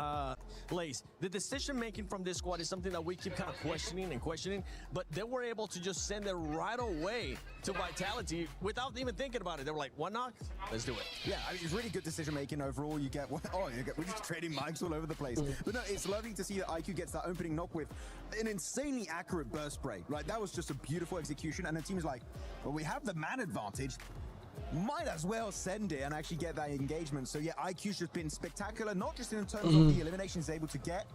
Lace. The decision making from this squad is something that we keep kind of questioning, but they were able to just send it right away to Vitality without even thinking about it. They were like, one knock, let's do it. Yeah, I mean, it's really good decision making overall. You get we're just trading mics all over the place. But no, it's lovely to see that IQ gets that opening knock with an insanely accurate burst spray. Right, that was just a beautiful execution, and the team's like, well, we have the man advantage. Might as well send it and actually get that engagement. So yeah, IQ's just been spectacular, not just in terms of the eliminations he's able to get.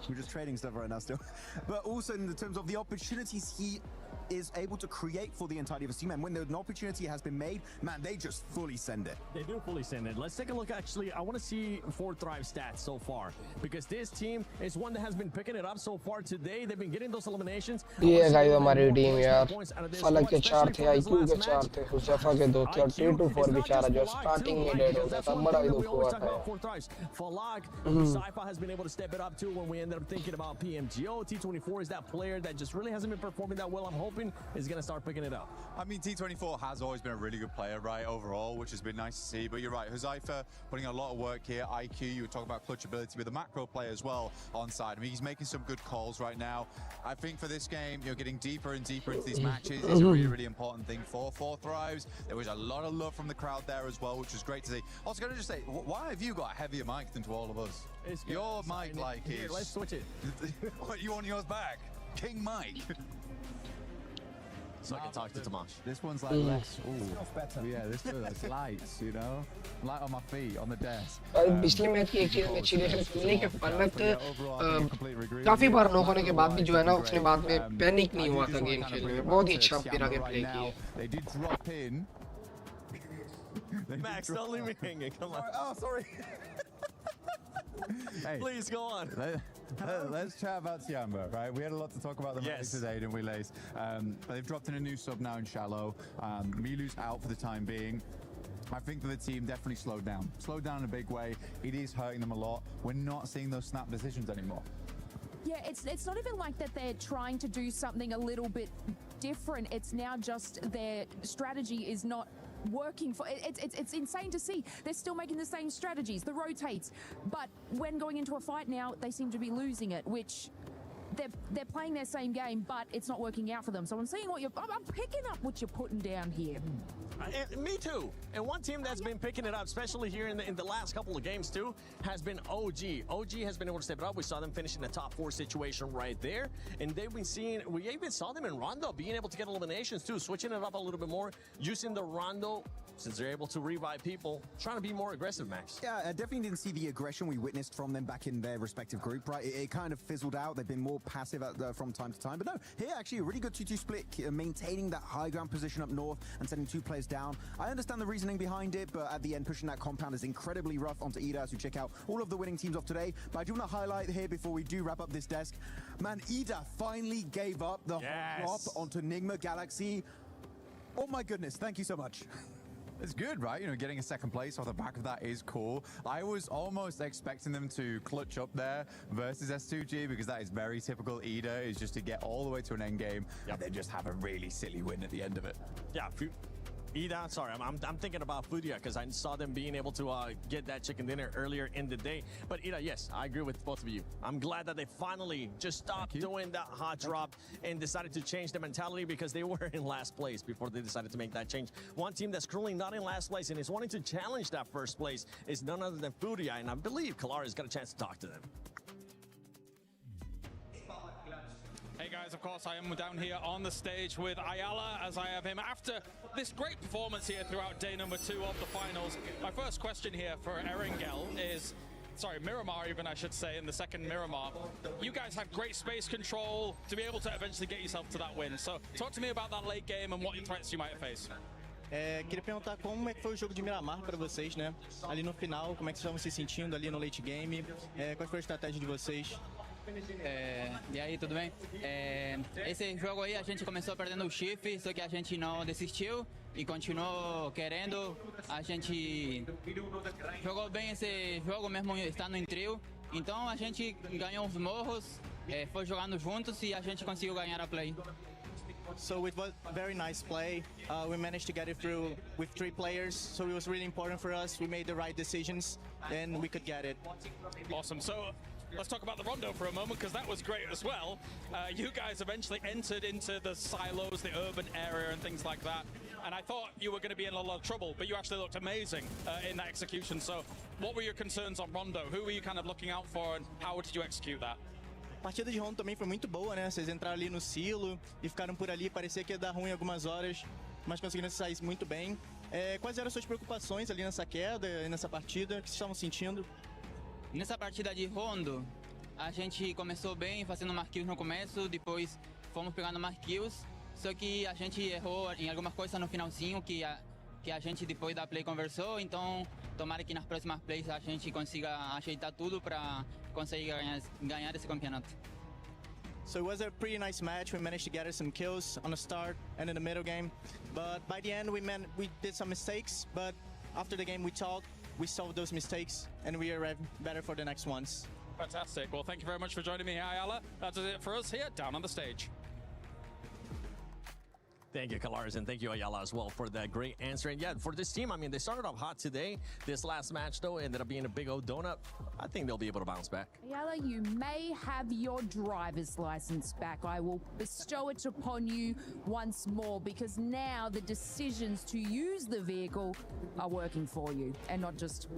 We're just trading stuff right now still, but also in the terms of the opportunities he is able to create for the entirety of the team. And when an opportunity has been made, man, they just fully send it. They do fully send it. Let's take a look. Actually, I want to see 4Thrive stats so far, because this team is one that has been picking it up so far today. They've been getting those eliminations. ये guys हमारी team यार, फलक के 4 थे, IQ के 4 थे, हुजैफा के 2 थे और 3-4 बेचारा जो स्टार्टिंग में डेड हो गया था, बड़ा ही दुख हुआ था। Falak, Cypher has been able to step it up too when we ended up thinking about PMGO. T24 is that player that just really hasn't been performing that well. I'm hoping is going to start picking it up. I mean, T24 has always been a really good player, right, overall, which has been nice to see. But you're right, Huzaifa putting a lot of work here. IQ, you were talking about clutch ability with the macro play as well on side. I mean, he's making some good calls right now. I think for this game, you're getting deeper and deeper into these matches. It's a really, really important thing for 4Thrives. There was a lot of love from the crowd there as well, which was great to see. Also, going to just say, why have you got a heavier mic than to all of us? Your mic, like, is... Here, let's switch it. What, you want yours back? King Mike. So I can talk to Tomash. This one's like less. Ooh. Yeah, this one's lights, you know? Light on my feet, on the desk. पिछले match की एक चीज अच्छी देखने को मिली कि फलक काफी बार नॉक होने के बाद भी जो है ना उसने बाद में पैनिक नहीं हुआ था गेम खेलने में, बहुत ही अच्छा पिरा के प्ले किया। They did drop in. Max, don't leave me hanging. Come on. Oh, sorry. Hey, please go on. Let's chat about Tiamba, right? We had a lot to talk about them today, didn't we, Lace? But they've dropped in a new sub now in Shallow. Milu's out for the time being. I think that the team definitely slowed down. Slowed down in a big way. It is hurting them a lot. We're not seeing those snap decisions anymore. Yeah, it's not even like that they're trying to do something a little bit different. It's now just their strategy is not working for it's insane to see. They're still making the same strategies, the rotates, but when going into a fight now, they seem to be losing it, which they're playing their same game, but it's not working out for them. So I'm seeing what I'm picking up what you're putting down here. Me too. And one team that's been picking it up, especially here in the last couple of games too, has been OG. OG has been able to step it up. We saw them finish in the top 4 situation right there. And they've been seeing, we even saw them in Rondo being able to get eliminations too, switching it up a little bit more, using the Rondo, since they're able to revive people, trying to be more aggressive, Max. Yeah, I definitely didn't see the aggression we witnessed from them back in their respective group, right? It kind of fizzled out. They've been more passive from time to time. But no, here actually a really good 2-2 split, maintaining that high ground position up north and sending 2 players down. I understand the reasoning behind it, but at the end, pushing that compound is incredibly rough onto Ida as we check out all of the winning teams of today. But I do want to highlight here before we do wrap up this desk, man, Ida finally gave up the drop onto Mghz. Oh my goodness, thank you so much. It's good, right? You know, getting a second place off the back of that is cool. I was almost expecting them to clutch up there versus S2G because that is very typical Ida, is just to get all the way to an end game and then just have a really silly win at the end of it. Yeah, Ida, sorry, I'm thinking about foryou because I saw them being able to get that chicken dinner earlier in the day. But Ida, yes, I agree with both of you. I'm glad that they finally just stopped doing that hot drop and decided to change their mentality because they were in last place before they decided to make that change. One team that's currently not in last place and is wanting to challenge that first place is none other than foryou, and I believe Kalara's got a chance to talk to them. Hey guys, of course I am down here on the stage with Ayala as I have him after this great performance here throughout day number 2 of the finals. My first question here for Erangel is, sorry, Miramar even I should say, in the second Miramar. You guys had great space control to be able to eventually get yourself to that win. So talk to me about that late game and what threats you might face. Queria perguntar como é que foi o jogo de Miramar para vocês, né? Ali no final, como é que vocês estavam se sentindo ali no late game? Qual foi a estratégia de vocês? E aí, tudo bem? Esse jogo aí a gente começou perdendo o chifre, só que a gente não desistiu e continuou querendo. A gente jogou bem esse jogo mesmo estando em trio. Então a gente ganhou os morros, foi jogando juntos e a gente conseguiu ganhar a play. So it was very nice play. We managed to get it through with 3 players, so it was really important for us. We made the right decisions and we could get it. Awesome. So let's talk about the Rondo for a moment, because that was great as well. You guys eventually entered into the silos, the urban area and things like that. And I thought you were going to be in a lot of trouble, but you actually looked amazing in that execution. So what were your concerns on Rondo? Who were you kind of looking out for and how did you execute that? A partida de Rondo também foi muito boa, né? Vocês entraram ali no silo e ficaram por ali. Parecia que ia dar ruim algumas horas, mas conseguiram sair muito bem. Quais eram as suas preocupações ali nessa queda e nessa partida? O que vocês estavam sentindo? Nessa partida de Rondo, a gente começou bem, fazendo mais kills no começo, depois fomos pegando mais kills, só que a gente errou em algumas coisas no finalzinho que a gente depois da play conversou, então tomara que nas próximas plays a gente consiga ajeitar tudo para conseguir ganhar esse campeonato. So it was a pretty nice match. We managed to get some kills on the start and in the middle game, but by the end we did some mistakes, but after the game we talked, we solved those mistakes and we are better for the next ones. Fantastic. Well, thank you very much for joining me here, Ayala. That is it for us here down on the stage. Thank you, Kalaris, and thank you, Ayala, as well, for that great answer. And yeah, for this team, I mean, they started off hot today. This last match, though, ended up being a big old donut. I think they'll be able to bounce back. Ayala, you may have your driver's license back. I will bestow it upon you once more, because now the decisions to use the vehicle are working for you and not just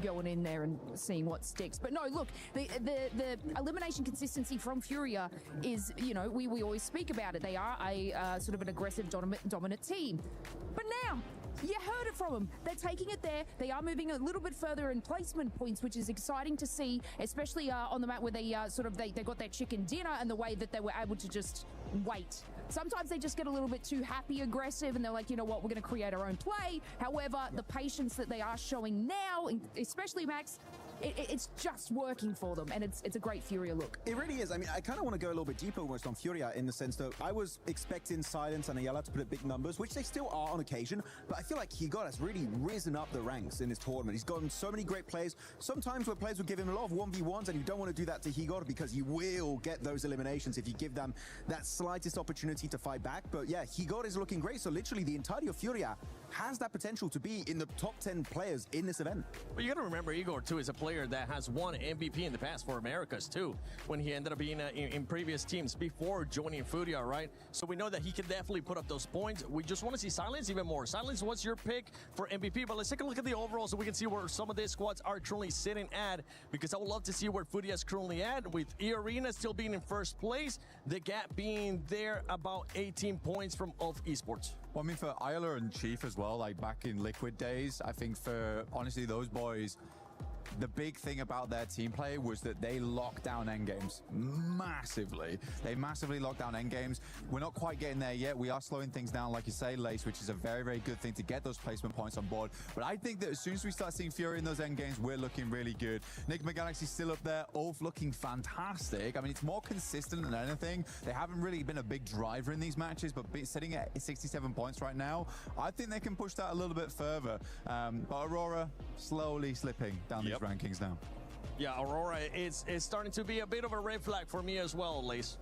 going in there and seeing what sticks. But no, look, the elimination consistency from foryou is, you know, we always speak about it. They are a sort of an aggressive, dominant team. But now, you heard it from them. They're taking it there. They are moving a little bit further in placement points, which is exciting to see, especially on the map where they they got their chicken dinner and the way that they were able to just wait. Sometimes they just get a little bit too happy, aggressive, and they're like, you know what, we're going to create our own play. However, the patience that they are showing now, especially Max, it's just working for them, and it's a great Furia look. It really is. I mean, I kind of want to go a little bit deeper almost on Furia in the sense that I was expecting Silence and Ayala to put up big numbers, which they still are on occasion, but I feel like Higot has really risen up the ranks in this tournament. He's gotten so many great plays. Sometimes where players will give him a lot of 1v1s, and you don't want to do that to Higot because you will get those eliminations if you give them that slightest opportunity to fight back. But yeah, Higot is looking great. So literally the entirety of Furia has that potential to be in the top 10 players in this event. But you got to remember, Igor too is a player that has won MVP in the past for Americas too, when he ended up being in previous teams before joining Furia, right? So we know that he can definitely put up those points. We just want to see Silence even more. Silence, what's your pick for MVP? But let's take a look at the overall so we can see where some of these squads are currently sitting at, because I would love to see where Furia is currently at, with E-Arena still being in first place, the gap being there about 18 points from Ulf Esports. Well, I mean, for Ayala and Chief as well, like back in Liquid days, I think for, honestly, those boys, the big thing about their team play was that they locked down endgames massively. They massively locked down endgames. We're not quite getting there yet. We are slowing things down, like you say, Lace, which is a very, very good thing to get those placement points on board. But I think that as soon as we start seeing Fury in those endgames, we're looking really good. nvme's still up there. Ulf looking fantastic. I mean, it's more consistent than anything. They haven't really been a big driver in these matches, but sitting at 67 points right now, I think they can push that a little bit further. But Aurora slowly slipping down these rankings now. Yeah, Aurora is starting to be a bit of a red flag for me as well, Lace.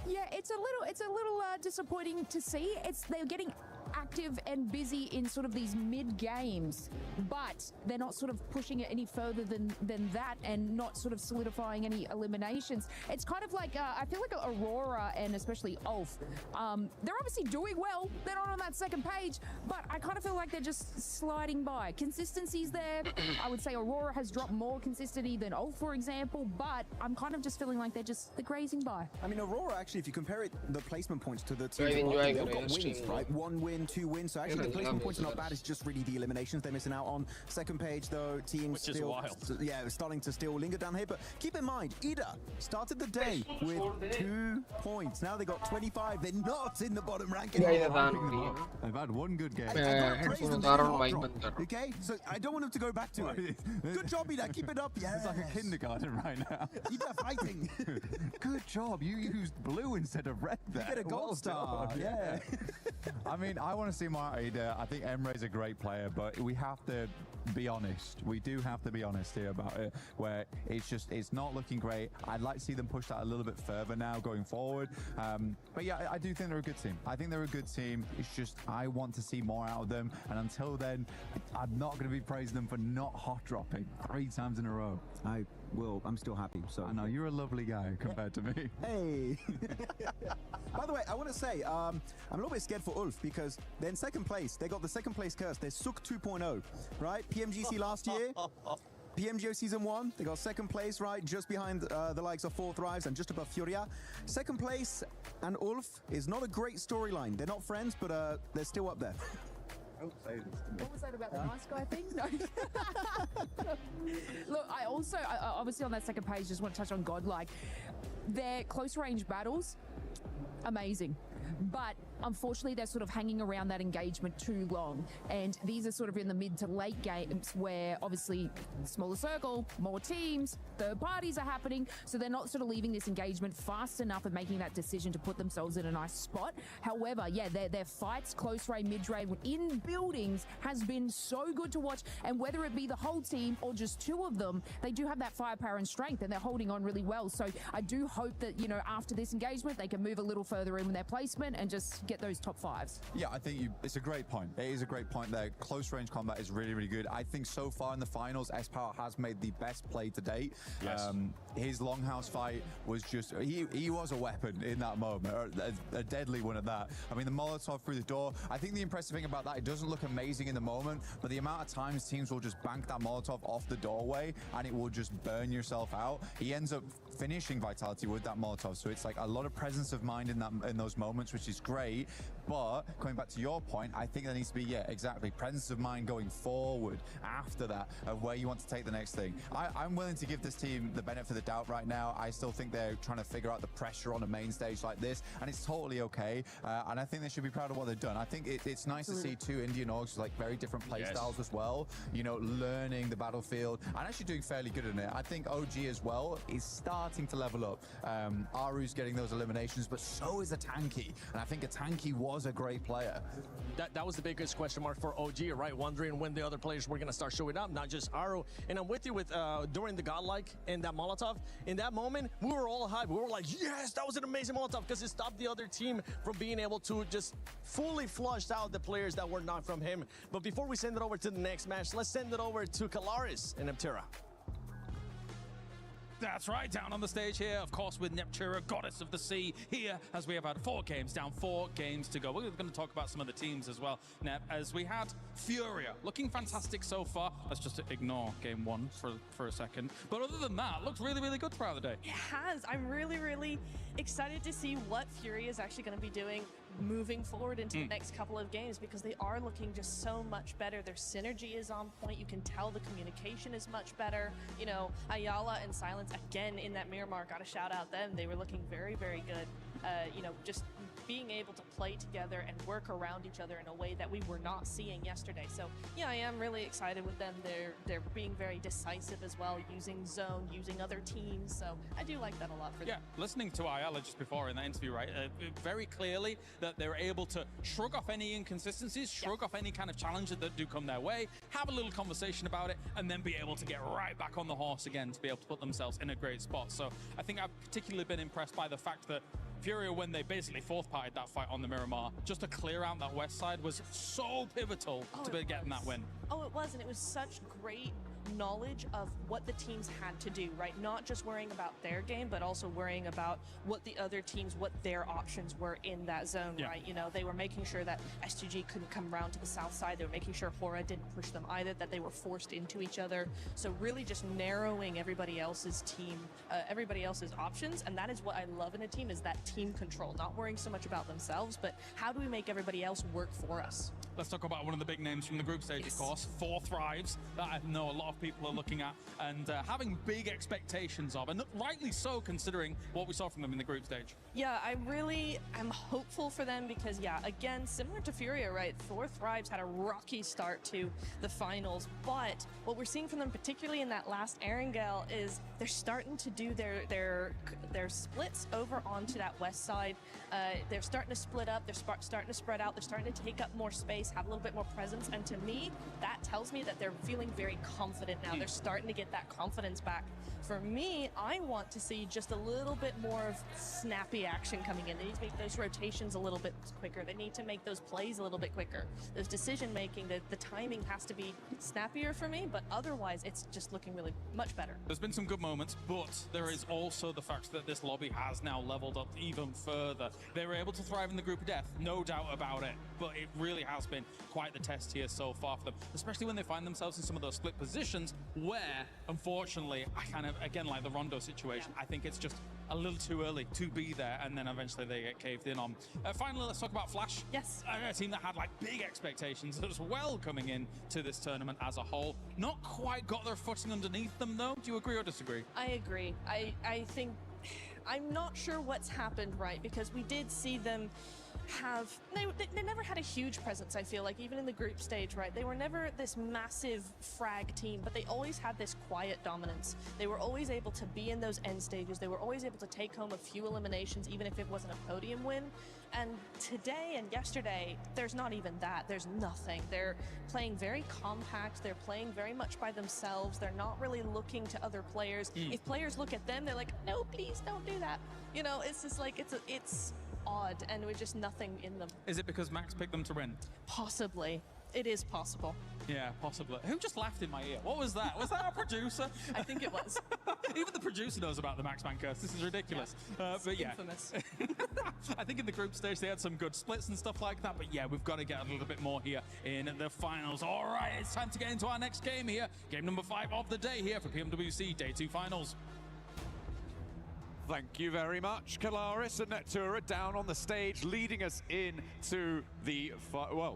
Yeah, it's a little disappointing to see. They're getting active and busy in sort of these mid games, but they're not sort of pushing it any further than that, and not sort of solidifying any eliminations. It's kind of like I feel like Aurora and especially Ulf, they're obviously doing well. They're not on that second page, but I kind of feel like they're just sliding by. Consistency's there. I would say Aurora has dropped more consistency than Ulf, for example, but I'm kind of just feeling like they're grazing by. I mean, Aurora actually, if you compare it, the placement points to the team, they've got wins, right? 1 win, 2 wins. So actually, the placement points are not bad. It's just really the eliminations they're missing out on. Second page, though, teams still, starting to still linger down here. But keep in mind, Ida started the day with 2 points. Now they got 25. They're not in the bottom ranking. They've had one good game. Okay, so I don't want them to go back to it. Good job, Ida. Keep it up. Yeah, it's like a kindergarten right now. Ida fighting. Good job. You used blue instead of red there. You get a gold star. Yeah. I mean, I want to see more Ida. I think Emre's a great player, but we have to be honest. We do have to be honest here about it, where it's not looking great. I'd like to see them push that a little bit further now going forward. But yeah, I do think they're a good team. I think they're a good team. It's just I want to see more out of them. And until then, I'm not going to be praising them for not hot dropping 3 times in a row. I will. I'm still happy. So I know you're a lovely guy compared to me. Hey. By the way, I want to say I'm a little bit scared for Ulf because they're in second place. They got the second place curse. They're Suk 2.0, right? PMGC last year. PMGO Season 1, they got second place, right? Just behind the likes of Fourth Rise and just above Furia. Second place and Ulf is not a great storyline. They're not friends, but they're still up there. What was that about the nice guy thing? No. Look, I obviously on that second page just want to touch on Godlike. Their close range battles, amazing. But unfortunately, they're sort of hanging around that engagement too long. And these are sort of in the mid to late games where obviously smaller circle, more teams, third parties are happening. So they're not sort of leaving this engagement fast enough and making that decision to put themselves in a nice spot. However, yeah, their fights, close range, mid-range, in buildings has been so good to watch. And whether it be the whole team or just 2 of them, they do have that firepower and strength and they're holding on really well. So I do hope that, you know, after this engagement, they can move a little further in with their placement and just get those top 5s. Yeah, I think it's a great point. It is a great point there. Close range combat is really, really good. I think so far in the finals, S-Power has made the best play to date. Yes. His Longhouse fight was just, he was a weapon in that moment, or a deadly one at that. I mean, the Molotov through the door, I think the impressive thing about that, it doesn't look amazing in the moment, but the amount of times teams will just bank that Molotov off the doorway and it will just burn yourself out. He ends up finishing Vitality with that Molotov. So it's like a lot of presence of mind in those moments, which is great. But coming back to your point, I think there needs to be, yeah, exactly, presence of mind going forward after that of where you want to take the next thing. I'm willing to give this team the benefit of the doubt right now. I still think they're trying to figure out the pressure on a main stage like this, and it's totally okay. And I think they should be proud of what they've done. I think it's nice to see two Indian orgs with like very different play styles as well, you know, learning the battlefield and actually doing fairly good in it. I think OG as well is starting to level up. Aru's getting those eliminations, but so is a Tanky, and I think a Tanky was a great player. That was the biggest question mark for OG, right? Wondering when the other players were going to start showing up, not just Aru. And I'm with you with during the Godlike and that Molotov. In that moment, we were all hyped. We were like, yes, that was an amazing Molotov, because it stopped the other team from being able to just fully flush out the players that were not from him. But before we send it over to the next match, let's send it over to Kalaris and Neptera. That's right, down on the stage here, of course, with Neptera, Goddess of the Sea, here as we have had 4 games down, 4 games to go. We're going to talk about some of the teams as well, Nep, as we had Furia, looking fantastic so far. Let's just ignore game 1 for a second. But other than that, looks really, really good throughout the day. It has. I'm really, really excited to see what Furia is actually going to be doing moving forward into the next couple of games, because they are looking just so much better. Their synergy is on point. You can tell the communication is much better. You know, Ayala and Silence, again, in that Miramar, got to shout out them. They were looking very, very good. You know, just being able to play together and work around each other in a way that we were not seeing yesterday. So yeah, I am really excited with them. They're being very decisive as well, using zone, using other teams. So I do like that a lot for them. Yeah, listening to Ayala just before in that interview, right, very clearly that they're able to shrug off any inconsistencies, shrug off any kind of challenges that do come their way, have a little conversation about it, and then be able to get right back on the horse again to be able to put themselves in a great spot. So I think I've particularly been impressed by the fact that Furia, when they basically fourth-partied that fight on the Miramar, just to clear out that west side was so pivotal to be getting that win. Oh, it was, and it was such great knowledge of what the teams had to do, right? Not just worrying about their game, but also worrying about what the other teams, what their options were in that zone, right? You know, they were making sure that SGG couldn't come around to the south side. They were making sure Hora didn't push them either, that they were forced into each other. So really just narrowing everybody else's team, everybody else's options. And that is what I love in a team, is that team control, not worrying so much about themselves, but how do we make everybody else work for us? Let's talk about one of the big names from the group stage, of course, 4 Thrives, that I know a lot of people are looking at and having big expectations of, and rightly so considering what we saw from them in the group stage. Yeah, I really am hopeful for them because, yeah, again, similar to Furia, right? 4 Thrives had a rocky start to the finals, but what we're seeing from them, particularly in that last Erangel, is they're starting to do their splits over onto that west side. They're starting to split up, they're starting to spread out, they're starting to take up more space, have a little bit more presence, and to me, that tells me that they're feeling very confident now. They're starting to get that confidence back. For me, I want to see just a little bit more of snappy action coming in. They need to make those rotations a little bit quicker. They need to make those plays a little bit quicker. Those decision making, the timing has to be snappier for me, but otherwise it's just looking really much better. There's been some good moments, but there is also the fact that this lobby has now leveled up even further. They were able to thrive in the group of death, no doubt about it, but it really has been quite the test here so far for them, especially when they find themselves in some of those split positions where, unfortunately, I kind of, again, like the Rondo situation, I think it's just a little too early to be there, and then eventually they get caved in on. Finally, let's talk about Flash. Yes. A team that had like big expectations as well coming in to this tournament as a whole. Not quite got their footing underneath them though. Do you agree or disagree? I agree. I think, I'm not sure what's happened, right? Because we did see them have, they never had a huge presence, I feel like, even in the group stage, right? They were never this massive frag team, but they always had this quiet dominance. They were always able to be in those end stages. They were always able to take home a few eliminations, even if it wasn't a podium win. And today and yesterday, there's not even that. There's nothing. They're playing very compact. They're playing very much by themselves. They're not really looking to other players. If players look at them, they're like, no, please don't do that. You know, it's just like, it's odd, and with just nothing in them. Is it because Max picked them to win? Possibly. It is possible. Yeah, possibly. Who just laughed in my ear? What was that? Was that our producer? I think it was. Even the producer knows about the Max Man curse. This is ridiculous. Yeah. But yeah. Infamous. I think in the group stage they had some good splits and stuff like that, but yeah, we've got to get a little bit more here in the finals. All right, it's time to get into our next game here. Game number 5 of the day here for PMWC Day 2 Finals. Thank you very much, Kalaris and Netura down on the stage, leading us into the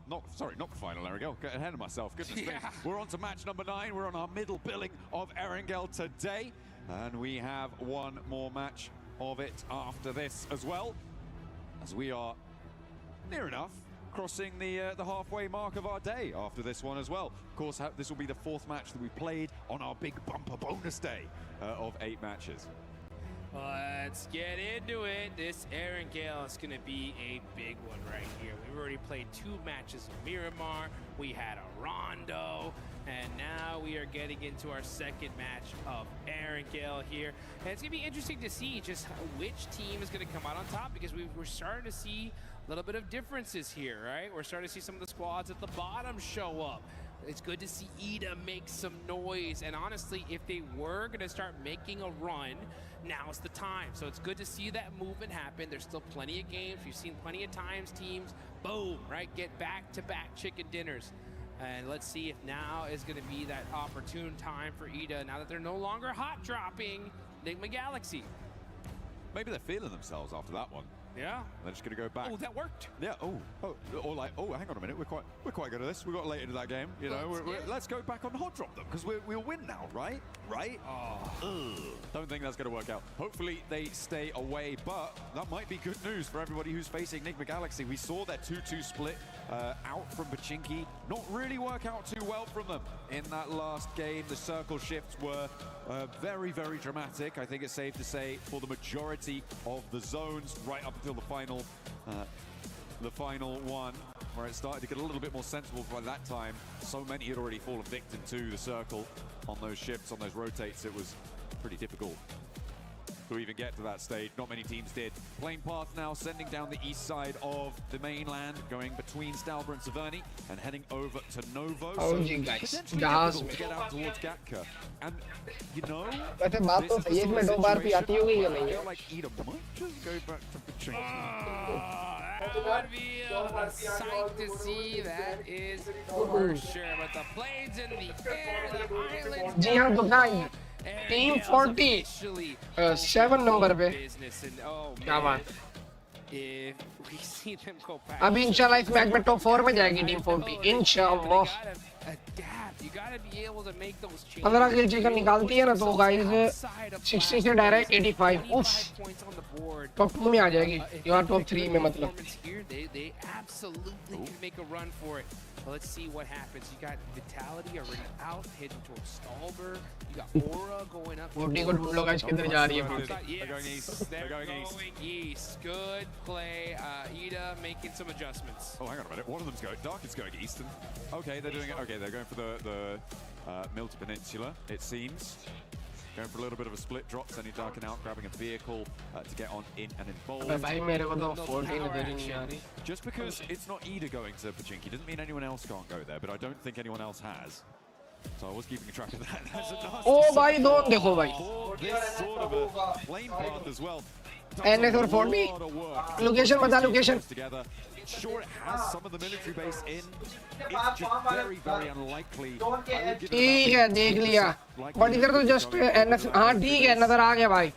not the final, Erangel. Get ahead of myself. Goodness me. We're on to match number 9. We're on our middle billing of Erangel today, and we have one more match of it after this as well, as we are near enough crossing the halfway mark of our day after this one as well. Of course, this will be the 4th match that we played on our big bumper bonus day of 8 matches. Let's get into it. This Erangel is going to be a big one right here. We've already played 2 matches of Miramar. We had a Rondo, and now we are getting into our 2nd match of Erangel here. And it's going to be interesting to see just which team is going to come out on top, because we're starting to see a little bit of differences here, right? We're starting to see some of the squads at the bottom show up. It's good to see Ida make some noise, and honestly, if they were going to start making a run, now's the time. So it's good to see that movement happen. There's still plenty of games. You've seen plenty of times teams, boom, right, get back-to-back chicken dinners. And let's see if now is going to be that opportune time for Ida, now that they're no longer hot dropping Enigma Galaxy. Maybe they're feeling themselves after that one. Yeah. They're just going to go back. Oh, that worked. Yeah. Or like, hang on a minute. We're quite good at this. We got late into that game. You know, let's go back on hot drop them, because we'll win now, right? Right? Don't think that's going to work out. Hopefully they stay away, but that might be good news for everybody who's facing Enigma Galaxy. We saw their 2-2 split out from Pachinki not really work out too well from them in that last game. The circle shifts were very, very dramatic. I think it's safe to say for the majority of the zones right up until the final one, where it started to get a little bit more sensible by that time. So many had already fallen victim to the circle on those shifts, on those rotates. It was pretty difficult to even get to that stage. Not many teams did. Plane path now sending down the east side of the mainland, going between Stalber and Severny and heading over to Novo. Oh, so you guys, potentially difficult to get out towards Gatka. And you know, वैसे बात तो सही है, इसमें 2 बार भी आती होगी या नहीं? like Ida might just go back to Pachinki. That would be a sight to see, that is for sure. But the planes in the air, the island. जी हाँ, तो गाइस, टीम 40 7 नंबर पे क्या बात है? अभी इंशाल्लाह इस मैच में टॉप 4 में जाएगी टीम 40 इंशाल्लाह। 15 किल चिकन निकालती है ना, तो गाइस 60 से डायरेक्ट 85 उफ टॉप 2 में आ जाएगी, या टॉप 3 में मतलब। Let's see what happens. You got Vitality already out, heading towards Stalber. You got Aura going up. Forty को ढूंढ लो गाइस, किधर जा रही है? They're going east. They're going east. Good play. Ida making some adjustments. Oh, hang on a minute. One of them's going. Dark is going east. And okay, they're doing it. Okay, they're going for the Milton Peninsula, it seems. Going for a little bit of a split drop, sending Darken out, grabbing a vehicle to get on in and involved. Just because it's not Ida going to Pachinki doesn't mean anyone else can't go there, but I don't think anyone else has. So I was keeping track of that. That's a nasty भाई दोन देखो भाई. This sort of a plane path as well. NS or 40. Location बता location. Together. Sure, it has some of the military base in. It's just very, very unlikely. ठीक है, देख लिया. But इधर तो just NS, हाँ ठीक है, नजर आ गया भाई.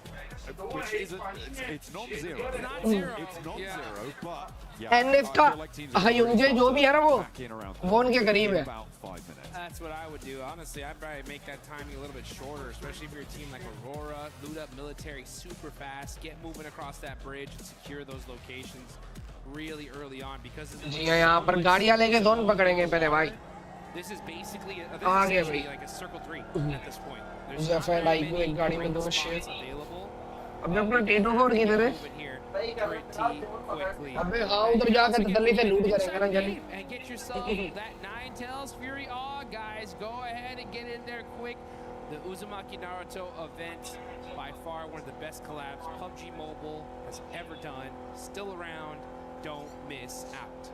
Which is it's non-zero. It's non-zero, but yeah. NS का हयुंजे जो भी है ना वो उनके करीब है. That's what I would do. Honestly, I'd probably make that timing a little bit shorter, especially if you're a team like Aurora, loot up military super fast, get moving across that bridge and secure those locations really early on, because जी हाँ, यहाँ पर गाड़ियाँ लेके दोनों पकड़ेंगे पहले भाई. This is basically like a circle 3 at this point. There's एक गाड़ी में दो शेयर. अब जब अपना टेटो फोड़ किधर है? अबे हाँ उधर जाकर तसल्ली से लूट करेंगे ना जल्दी. And get yourself that 9 tails Fury. Oh guys, go ahead and get in there quick. The Uzumaki Naruto event, by far one of the best collabs PUBG Mobile has ever done. Still around, don't miss out.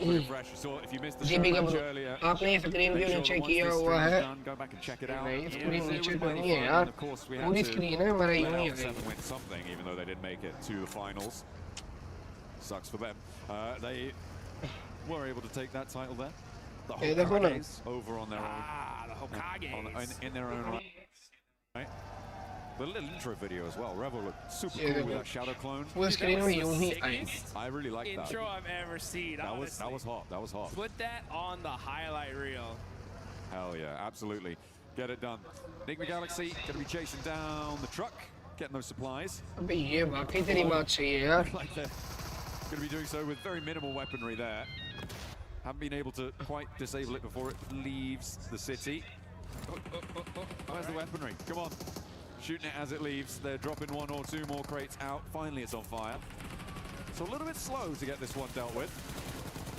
Refresh. So if you missed the show earlier, आपने screen क्यों नीचे किया हुआ है? Go back and check it out. नहीं, screen नीचे तो नहीं है यार. पूरी स्क्रीन है हमारा यूं ही है. Win something, even though they didn't make it to the finals. Sucks for them. They were able to take that title there. The Hokages over on their own. The Hokages. In their own right. The little intro video as well. Rebel looked super cool with that shadow clone. Full screen में यूं ही I really like that. Intro I've ever seen. That was hot. That was hot. Put that on the highlight reel. Hell yeah, absolutely. Get it done. Enigma Galaxy gonna be chasing down the truck, getting those supplies. अबे ये वाकई तेरी बात सही है यार. Like they're gonna be doing so with very minimal weaponry there. Haven't been able to quite disable it before it leaves the city. Where's the weaponry? Come on. Shooting it as it leaves. They're dropping 1 or 2 more crates out. Finally, it's on fire. So a little bit slow to get this one dealt with.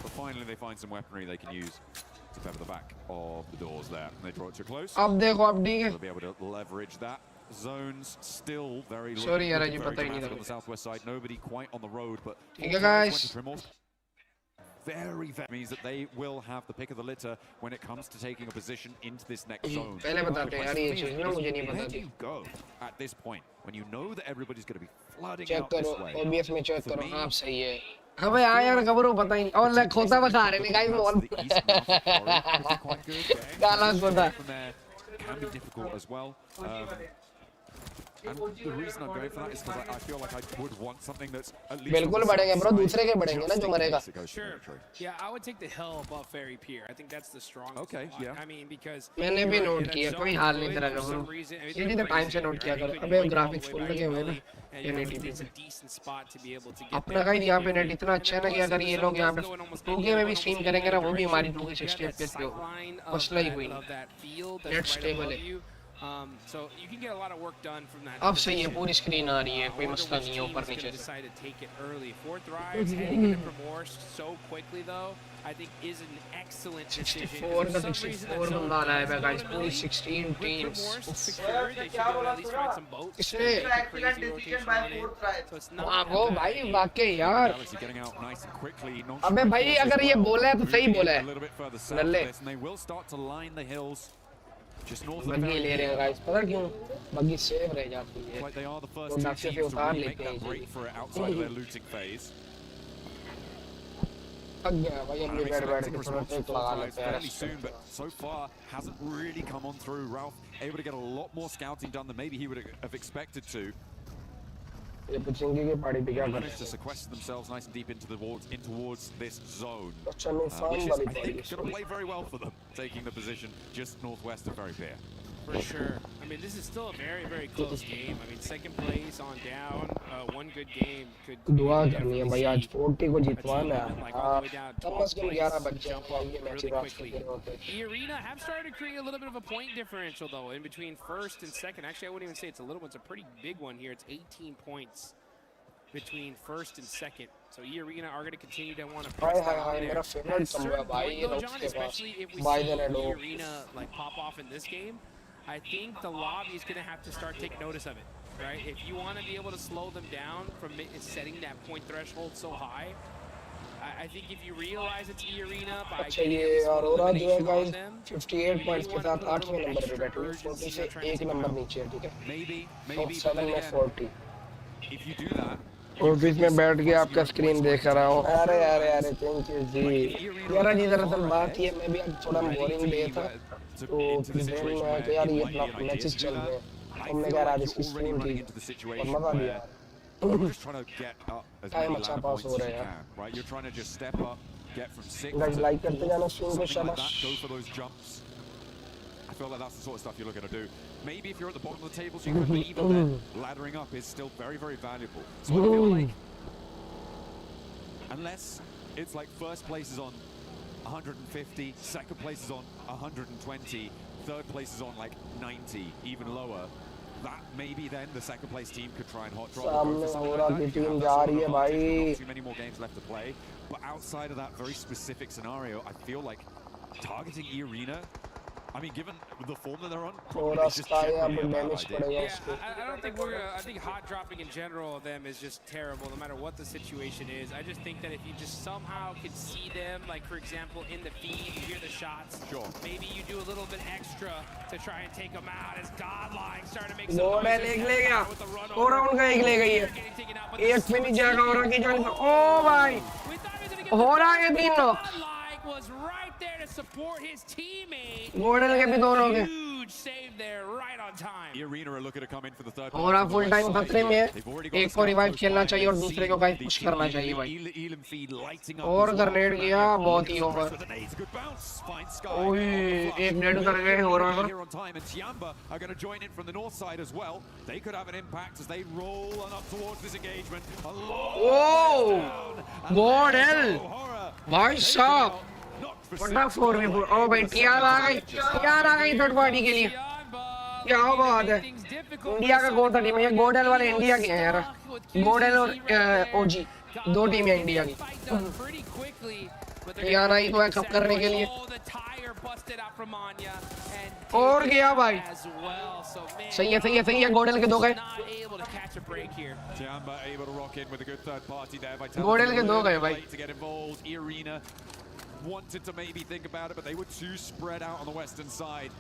But finally, they find some weaponry they can use to pepper the back of the doors there. And they draw it too close. अब देखो अब ठीक है. They'll be able to leverage that. Zones still very Sorry यार very ये पता ही नहीं dramatic था. on the southwest side. Nobody quite on the road, but ठीक है guys. very means that they will have the pick of the litter when it comes to taking a position into this next zone. पहले बताते हैं यार ये चीज़ ना मुझे नहीं Where पता do थी. you go at this point when you know that everybody's going to be flooding check out this करो way? OBS में चेक करो हाँ सही है. अबे हाँ यार खबरों पता ही नहीं. और ले खोता बता रहे हैं गाइस मॉल. काला खोता. Can be difficult as well. And the reason I'm going for that is because I feel like I would want something that's at least बिल्कुल बढ़ेंगे ब्रो दूसरे के बढ़ेंगे ना जो मरेगा. Sure. Yeah, I would take the hill above Ferry Pier. I think that's the strongest. Okay, spot. yeah. I mean because मैंने भी नोट किया कोई हाल नहीं तेरा ब्रो. ये जितना टाइम से नोट किया करो. अबे ग्राफिक्स फुल लगे हुए ना. ये नेट पे. अपना का यहाँ पे नेट इतना अच्छा है ना कि अगर ये लोग यहाँ पे 2K में भी स्ट्रीम करेंगे ना वो भी हमारी 2K 60 FPS पे होगा. मसला ही कोई नहीं. नेट स्टेबल है. So you can get a lot of work done from that. अब सही है पूरी स्क्रीन आ रही है कोई मसला नहीं है ऊपर नीचे. Decided to take it early. 4th Thrives heading into Primorsk so quickly though, I think is an excellent decision. 64 का 64 बंदा आया है गाइस पूरी 16 teams. किसने? हाँ वो भाई वाकई यार. अबे भाई अगर ये बोला है तो सही बोला है. नल्ले. बग्गी ले रहे हैं गाइस पता क्यों बग्गी सेव रह जाती है तो नक्शे से उतार लेते हैं थक गया भाई हम भी बैठ के थोड़ा टेक लगा लेते हैं so far hasn't really come on through. Ralph able to get a lot more scouting done than maybe he would have expected to. ये पुचिंगी की पार्टी पे क्या कर managed to sequester themselves nice and deep into towards this zone, अच्छा नहीं which fine is, वाली I think, party going to play very well for them, taking the position just northwest of Ferry Pier. For sure. I mean, this is still a very, very close game. I mean, second place on down. One good game could. दुआ करनी है भाई आज 40 को जितवाना है. कम से कम 11 बच्चे होंगे मैच रात के दिन होते. The arena have started to create a little bit of a point differential though in between first and second. Actually, I wouldn't even say it's a little one. It's a pretty big one here. It's 18 points between first and second. So E-Arena are going to continue to want to press that on there. मेरा favourite समझा भाई ये लोग के पास. By the E-Arena like pop off in this game, I think the lobby is going to have to start taking notice of it, right? If you want to be able to slow them down from setting that point threshold so high, I think if you realize it's E-Arena by अच्छा ये अरोरा जो है guys 58 points के साथ 8वें number पे बैठी है 40 से एक नंबर नीचे है ठीक है. Maybe 7 में 40. If you do that. Office में बैठ के आपका स्क्रीन देख रहा हूँ. अरे अरे अरे थैंक यू जी. यार जी दरअसल बात ये मैं भी आज थोड़ा बोरिंग डे था तो दिन में तो यार ये मैचेस चल रहे हैं. हमने कहा आज इसकी स्ट्रीम की और मजा लिया. टाइम अच्छा पास हो रहा है. Right, you're trying to just step up, get from 6 guys like करते जाना स्ट्रीम को शाबाश. Go for those jumps. I feel like that's the sort of stuff you're looking to do. Maybe if you're at the bottom of the table, so you can leave, but then laddering up is still very, very valuable. So I feel like, unless it's like first place is on 150, second place is on 120, third place is on like 90, even lower, that maybe then the second place team could try and hot drop. सामने होरा की team जा रही है भाई. Not too many more games left to play, but outside of that very specific scenario, I feel like targeting E-Arena, I mean, given the form that they're on, it's just generally a bad idea. Yeah, I don't think I think hot dropping in general of them is just terrible, no matter what the situation is. I just think that if you just somehow could see them, like for example in the feed, you hear the shots. Sure. Maybe you do a little bit extra to try and take them out. As Godlike starting to make some noise. एक ले गया. और उनका एक ले गई है. एक फिनिश जाएगा और की जान. ओ भाई. हो रहा है तीनों. Was right there to to support his teammate. Godel के भी दोनों के. Huge save there, right on time. Arena are looking to come in for the third. और आप full time खतरे में है. एक को revive खेलना चाहिए और दूसरे को guys push करना चाहिए भाई. और grenade किया बहुत ही over. ओए एक net कर गए हो रहा है. Are going to join in from the north side as well. They could have an impact as they roll on up towards this engagement. Oh, Godel. भाई साहब. बड़ा 4v4. ओ भाई TR आ गई थर्ड पार्टी के लिए. क्या बात है. इंडिया का गोल था टीम. ये Godel वाले इंडिया के हैं यार. Godel और OG दो टीम है इंडिया की. यार आई तो है कप करने के लिए. और गया भाई. सही है Godel के दो गए. Godel के दो गए भाई. Wanted to maybe think about it, but they were too spread out on the western side.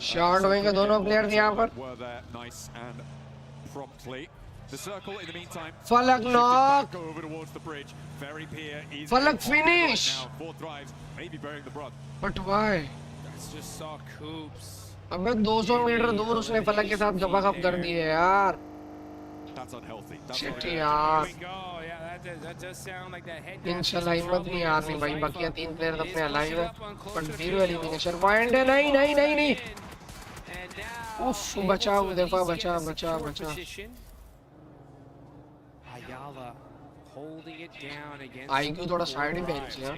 Shard होंगे दोनों प्लेयर यहाँ पर. Were there nice and promptly. The circle in the meantime. Falak knock. Over towards the bridge. Very Pier is. Falak finish. Four thrives, maybe burying the brunt. But why? That's just saw Coops. अबे 200 metre दूर उसने फलक के साथ गपा-गप कर दिए यार. That's unhealthy. Shit यार. That does sound like that head. इंशाल्लाह हिम्मत नहीं आती भाई. बाकी 3 प्लेयर अपने अलाइव है. पर 0 एलिमिनेशन पॉइंट है. नहीं. उफ बचाओ दफा बचा. Ayala holding it down against. IQ थोड़ा साइड ही बेंच है.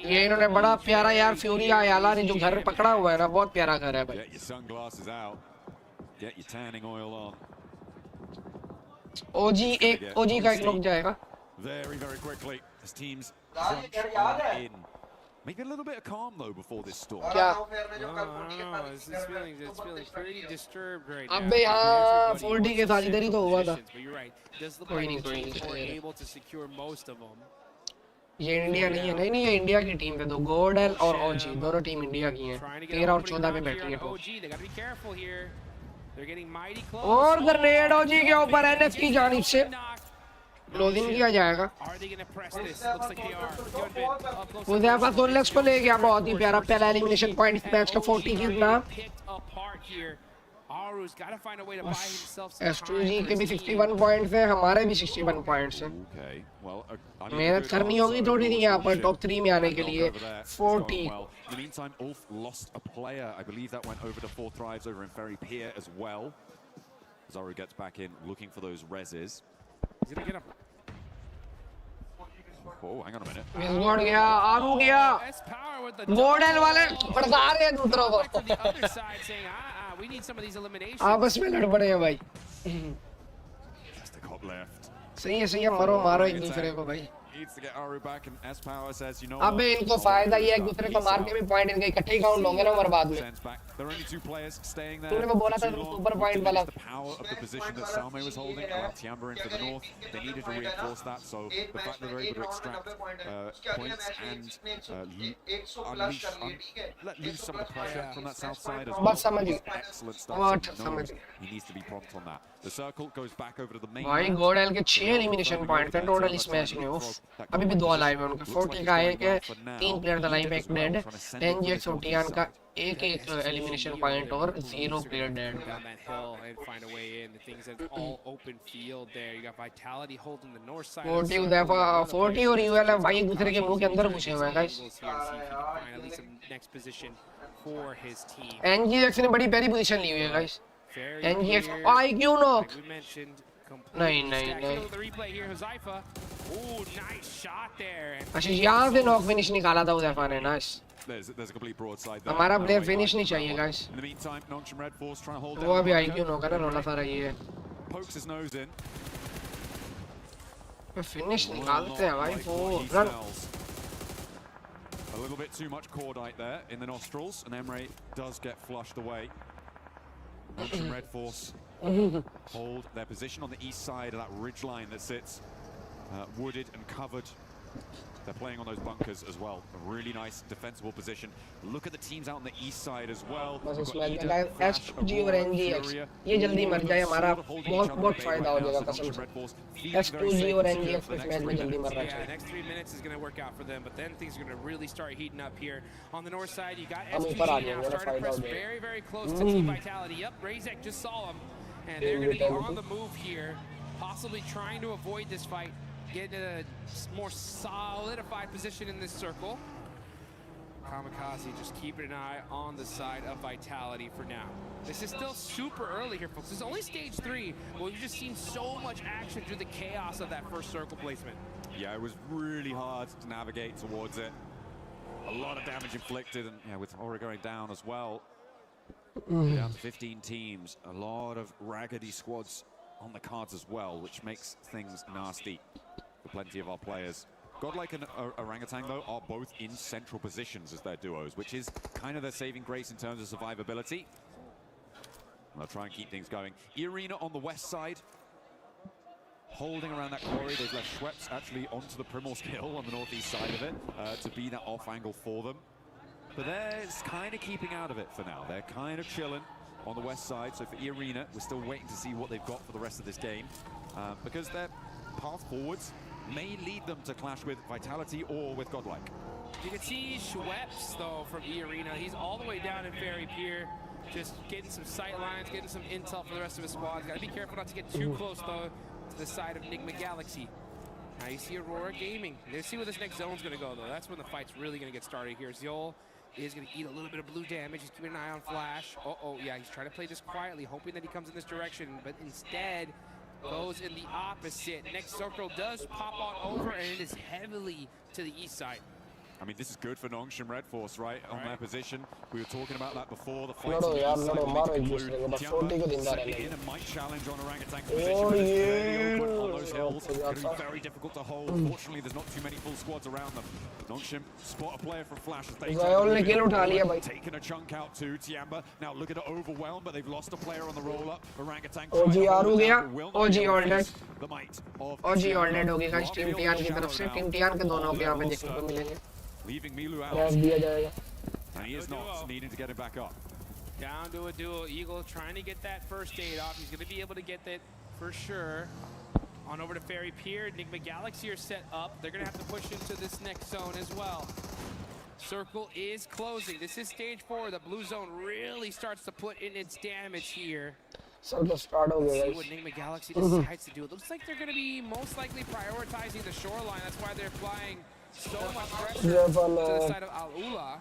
ये इन्होंने बड़ा प्यारा यार फ्यूरी अयाला ने जो घर पकड़ा हुआ है ना बहुत प्यारा घर है भाई. Get your sunglasses out. Get your tanning oil on. OG का एक लोग जाएगा. Very quickly. His team's in. Maybe a little bit of calm though before this storm. क्या? It's feeling pretty disturbed right now. अबे हाँ 40 के साथ इधर ही तो हुआ था. कोई नहीं. Able to secure most of them. ये इंडिया नहीं है. नहीं ये इंडिया की टीम है. तो Godel और OG दोनों टीम इंडिया की हैं. 13 और 14 में बैठी है. और ग्रेनेड OG के ऊपर NF की जानिब से लॉगिन किया जाएगा. उधर सोलेक्स को ले गया. बहुत ही प्यारा पहला एलिमिनेशन पॉइंट इस मैच का 40 कितना. S2G के भी 61 पॉइंट्स हैं. हमारे भी 61 पॉइंट्स हैं. मेहनत करनी होगी थोड़ी सी यहाँ पर टॉप 3 में आने के लिए. 40. In the meantime, Ulf lost a player. I believe that went over to 4 thrives over in Ferry Pier as well. Zaru gets back in, looking for those reses. He's gonna get him. Oh, hang on a minute. मिसगोड गया. आरू गया. Godel वाले पड़ता रहे हैं दूसरों को. आपस में लड़ पड़े हैं भाई. सही है मारो एक दूसरे को भाई. अबे इनको फायदा ये एक दूसरे को मार के भी पॉइंट इनके इकट्ठे ही काउंट होंगे ना और बाद में. तूने वो बोला था सुपर पॉइंट वाला. बस समझ गए. भाई Godel के 6 एलिमिनेशन पॉइंट थे टोटल इस मैच में. अभी भी 2 अलाइव है उनका. 40 का एक है. 3 प्लेयर अलाइव है. एक डेड. NGX OTN का एक एलिमिनेशन पॉइंट और 0 प्लेयर डेड. 40 और UL भाई एक दूसरे के मुंह के अंदर घुसे हुए हैं गाइस. NGX ने बड़ी प्यारी पोजीशन ली हुई है गाइस. NGX IQ knock. नहीं. अच्छा यहाँ से नॉक फिनिश निकाला था उज़ैफा ने. नाइस. हमारा प्लेयर फिनिश नहीं चाहिए गाइस. वो अभी IQ नॉक है ना. रोना सारा ये है. फिनिश निकालते हैं भाई. वो run. A little bit too much cordite there in the nostrils, and Emre does get flushed away. Red Force hold their position on the east side of that ridge line that sits wooded and covered They're playing on those bunkers as well. A really nice defensible position. Look at the teams out on the east side as well. बस इसमें SG और NGX ये जल्दी मर जाए हमारा बहुत फायदा हो जाएगा कसम से S2G और NGX इस मैच में जल्दी मरना चाहिए. Next 3 minutes is going to work out for them, but then things are going to really start heating up here. On the north side, you got SG now starting to press very, very close to Team Vitality. Yep, ryzen just saw him, and they're going to be on the move here, possibly trying to avoid this fight, get in a more solidified position in this circle. Kamikaze just keeping an eye on the side of Vitality for now. This is still super early here, folks. This is only stage 3, but we've just seen so much action through the chaos of that first circle placement. Yeah, it was really hard to navigate towards it. A lot of damage inflicted, and yeah, with Aura going down as well. Down to 15 teams. A lot of raggedy squads on the cards as well, which makes things nasty for plenty of our players. Godlike and Orangutan, though, are both in central positions as their duos, which is kind of their saving grace in terms of survivability. They'll try and keep things going. Arena on the west side, holding around that quarry. They've left Schweppes actually onto the Primorsk Hill on the northeast side of it to be that off angle for them. But they're kind of keeping out of it for now. They're kind of chilling on the west side. So for Arena, we're still waiting to see what they've got for the rest of this game, because their path forwards may lead them to clash with Vitality or with Godlike. You can see Schweppes, though, from Arena. He's all the way down in Ferry Pier, just getting some sight lines, getting some intel for the rest of his squad. Got to be careful not to get too close, though, to the side of Mghz. Now you see Aurora Gaming. Let's see where this next zone's going to go, though. That's when the fight's really going to get started here. Zeol is going to eat a little bit of blue damage. He's keeping an eye on Flash. Uh-oh, yeah, he's trying to play this quietly, hoping that he comes in this direction, but instead goes in the opposite. Next circle does pop on over, and it is heavily to the east side. I mean, this is good for Nongshim Red Force, right? On their position. We were talking about that before. The fight in a might challenge on Orangutan position. On those hills, it's going to be very difficult to hold. Fortunately, there's not too many full squads around them. Nongshim spot a player from Flash as they taking a chunk out to Tiamba. Now look at it overwhelmed, but they've lost a player on the roll-up. Orangutan OG आरू गया, OG all dead. OG all dead हो गया guys. Team Tian की तरफ से Team Tian के दोनों के यहाँ पे देखने को मिलेंगे. Leaving Milu out. And he is not needing to get him back up. Down to a duo. Eagle trying to get that first aid off. He's going to be able to get that for sure. On over to Ferry Pier. Mghz are set up. They're going to have to push into this next zone as well. Circle is closing. This is stage 4. The blue zone really starts to put in its damage here. Circle start हो गया. See what Mghz decides to do. It looks like they're going to be most likely prioritizing the shoreline. That's why they're applying so much pressure to the side of Al-Ula.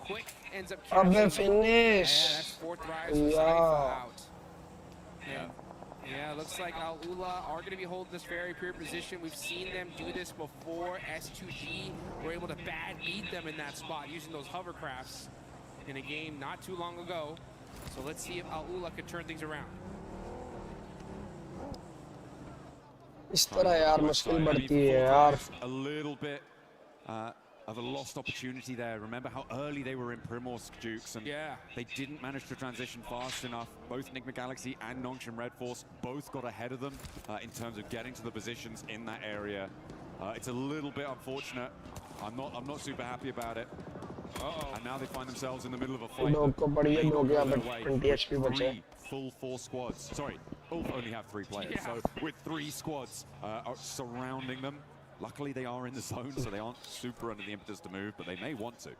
Quick ends up catching. Finish. Yeah, that's 4 thrives for out. Yeah, looks like Al-Ula are going to be holding this very pure position. We've seen them do this before. S2G were able to bad beat them in that spot using those hovercrafts in a game not too long ago. So let's see if Al-Ula can turn things around. इस तरह यार मुश्किल बढ़ती है यार. A little bit of a lost opportunity there. Remember how early they were in Primorsk, Dukes, and they didn't manage to transition fast enough. Both Mghz and Nongshim Red Force both got ahead of them in terms of getting to the positions in that area. It's a little bit unfortunate. I'm not super happy about it. And now they find themselves in the middle of a fight. Three full 4 squads. Sorry, Ulf only have 3 players. So with 3 squads surrounding them. Luckily, they are in the zone, so they aren't super under the impetus to move, but they may want to.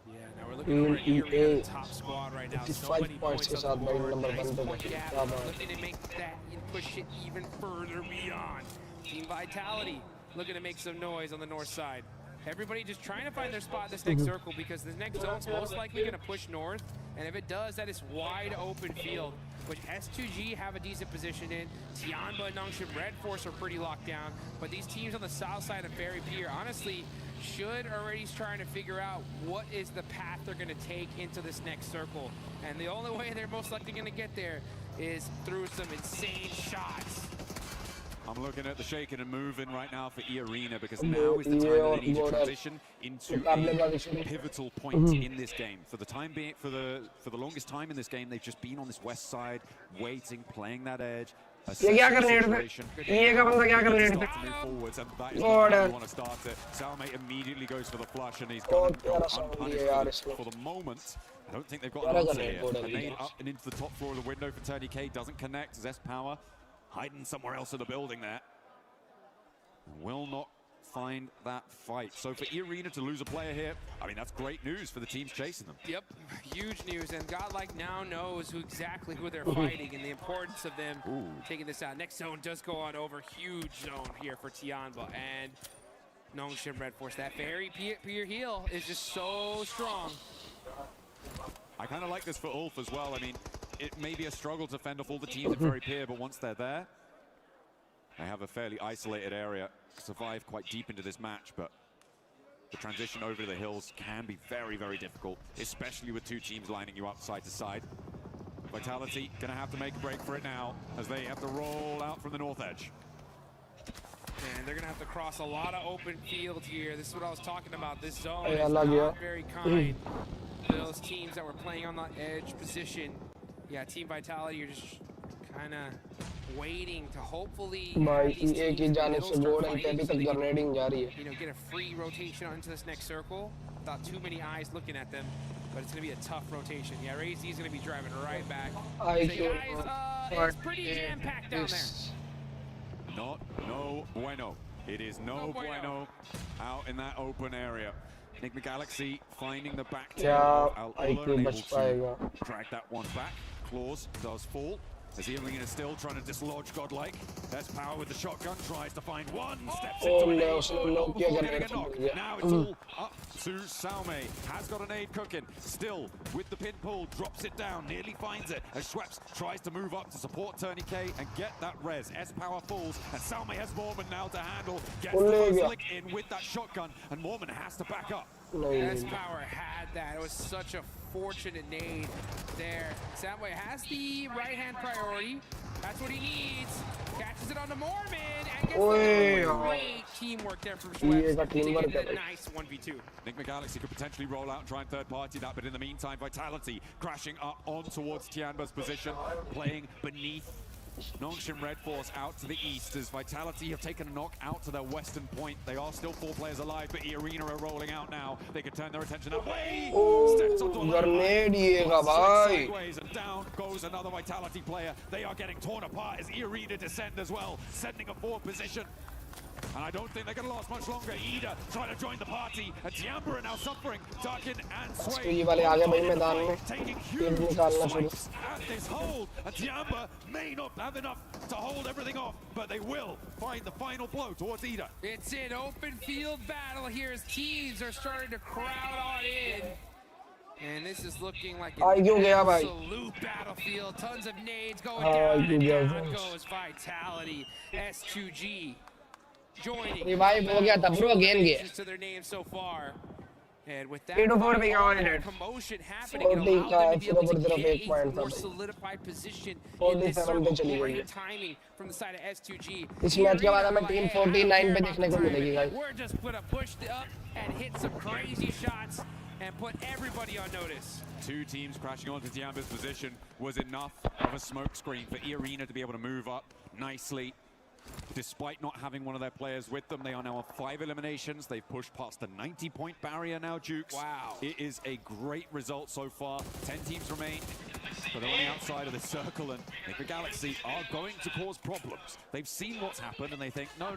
Yeah, now we're looking over at the top squad right now. So many points on the board, nice point gap. Looking to make that and push it even further beyond. Team Vitality looking to make some noise on the north side. Everybody just trying to find their spot in this next circle, because this next zone's most likely going to push north, and if it does, that is wide open field, which S2G have a decent position in. Tianba and Nongshim Red Force are pretty locked down, but these teams on the south side of Ferry Pier honestly should already trying to figure out what is the path they're going to take into this next circle, and the only way they're most likely going to get there is through some insane shots. I'm looking at the shaking and moving right now for E-Arena, because now is the time they need to transition into a pivotal point in this game. For the time being, for the longest time in this game, they've just been on this west side, waiting, playing that edge, ये क्या कर रहे हैं? ये का बंदा क्या कर रहे हैं? Salme immediately goes for the flush and he's got unpunished for the moment. I don't think they've got an answer here. A nade up and into the top floor of the window for Tony K. Doesn't connect. Zest Power hiding somewhere else in the building there. Will not find that fight. So for E-Arena to lose a player here, I mean, that's great news for the teams chasing them. Yep, huge news. And Godlike now knows exactly who they're fighting and the importance of them taking this out. Next zone does go on over. Huge zone here for Tianba. And Nongshim Red Force, that very pure heel is just so strong. I kind of like this for Ulf as well. I mean, it may be a struggle to fend off all the teams at very peer, but once they're there, they have a fairly isolated area, survive quite deep into this match, but the transition over to the hills can be very, very difficult, especially with two teams lining you up side to side. Vitality gonna have to make a break for it now as they have to roll out from the north edge. And they're gonna have to cross a lot of open field here. This is what I was talking about. This zone Yeah, is not not very kind to those teams that were playing on the edge position. Yeah, Team Vitality, you're just kind of waiting to hopefully एक ही जाने से board है अभी तक ग्रेनेडिंग जा रही है. You know, get a free rotation onto this next circle without too many eyes looking at them. But it's going to be a tough rotation. Yeah, Razy is going to be driving right back. It's pretty jam-packed down there. No bueno. It is no bueno out in that open area. Enigma Galaxy finding the back tail of Al-Ula, able to drag that one back. Claws does fall. As E-Arena still trying to dislodge Godlike. There's Power with the shotgun, tries to find one, steps into an aid. Getting a knock. Now it's all up to Salme. Has got an aid cooking. Still with the pin pull, drops it down, nearly finds it. As Schweppes tries to move up to support Tony K and get that res. S-Power falls, and Salme has Mormon now to handle. Gets the first lick in with that shotgun, and Mormon has to back up. S-Power had that. It was such a fortunate nade there. Samway has the right-hand priority. That's what he needs. Catches it on the Mormon and gets the great teamwork there from Schweppes to get a nice 1v2. Enigma Galaxy could potentially roll out and try and third-party that, but in the meantime, Vitality crashing up on towards Tianba's position, playing beneath Nongshim Red Force out to the east as Vitality have taken a knock out to their western point. They are still 4 players alive, but E-Arena are rolling out now. They could turn their attention that way. Steps onto a sideways, and down goes another Vitality player. They are getting torn apart as E-Arena descend as well, sending a forward position. And I don't think they're going to last much longer. Ida trying to join the party, and Tiamba are now suffering. Darkin and Sway taking huge swipes at this hold, and Tiamba may not have enough to hold everything off, but they will find the final blow towards Ida. It's an open field battle here as teams are starting to crowd on in. And this is looking like an absolute battlefield. Tons of nades going down, and down goes Vitality. S2G joining to their name so far. And with that promotion happening, it allowed them to be able to get a more solidified position in this circle. Great timing from the side of S2G. We're just going to push up and hit some crazy shots and put everybody on notice. 2 teams crashing onto Tiamba's position was enough of a smoke screen for E-Arena to be able to move up nicely. Despite not having one of their players with them, they are now on 5 eliminations. They've pushed past the 90-point barrier now, Jukes. Wow. It is a great result so far. 10 teams remain, but they're on the outside of the circle, and the Galaxy are going to cause problems. They've seen what's happened, and they think, no,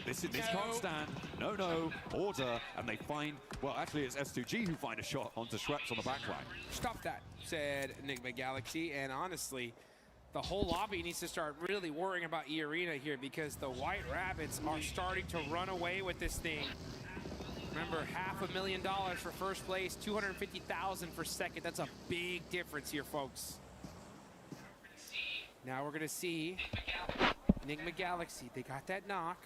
this can't stand. No, order. And they find, well, actually, it's S2G who find a shot onto Schweppes on the backline. Stop that, said Enigma Galaxy, and honestly, the whole lobby needs to start really worrying about E-Arena here because the White Rabbits are starting to run away with this thing. Remember, $500,000 for first place, $250,000 for second. That's a big difference here, folks. Now we're going to see Enigma Galaxy. They got that knock.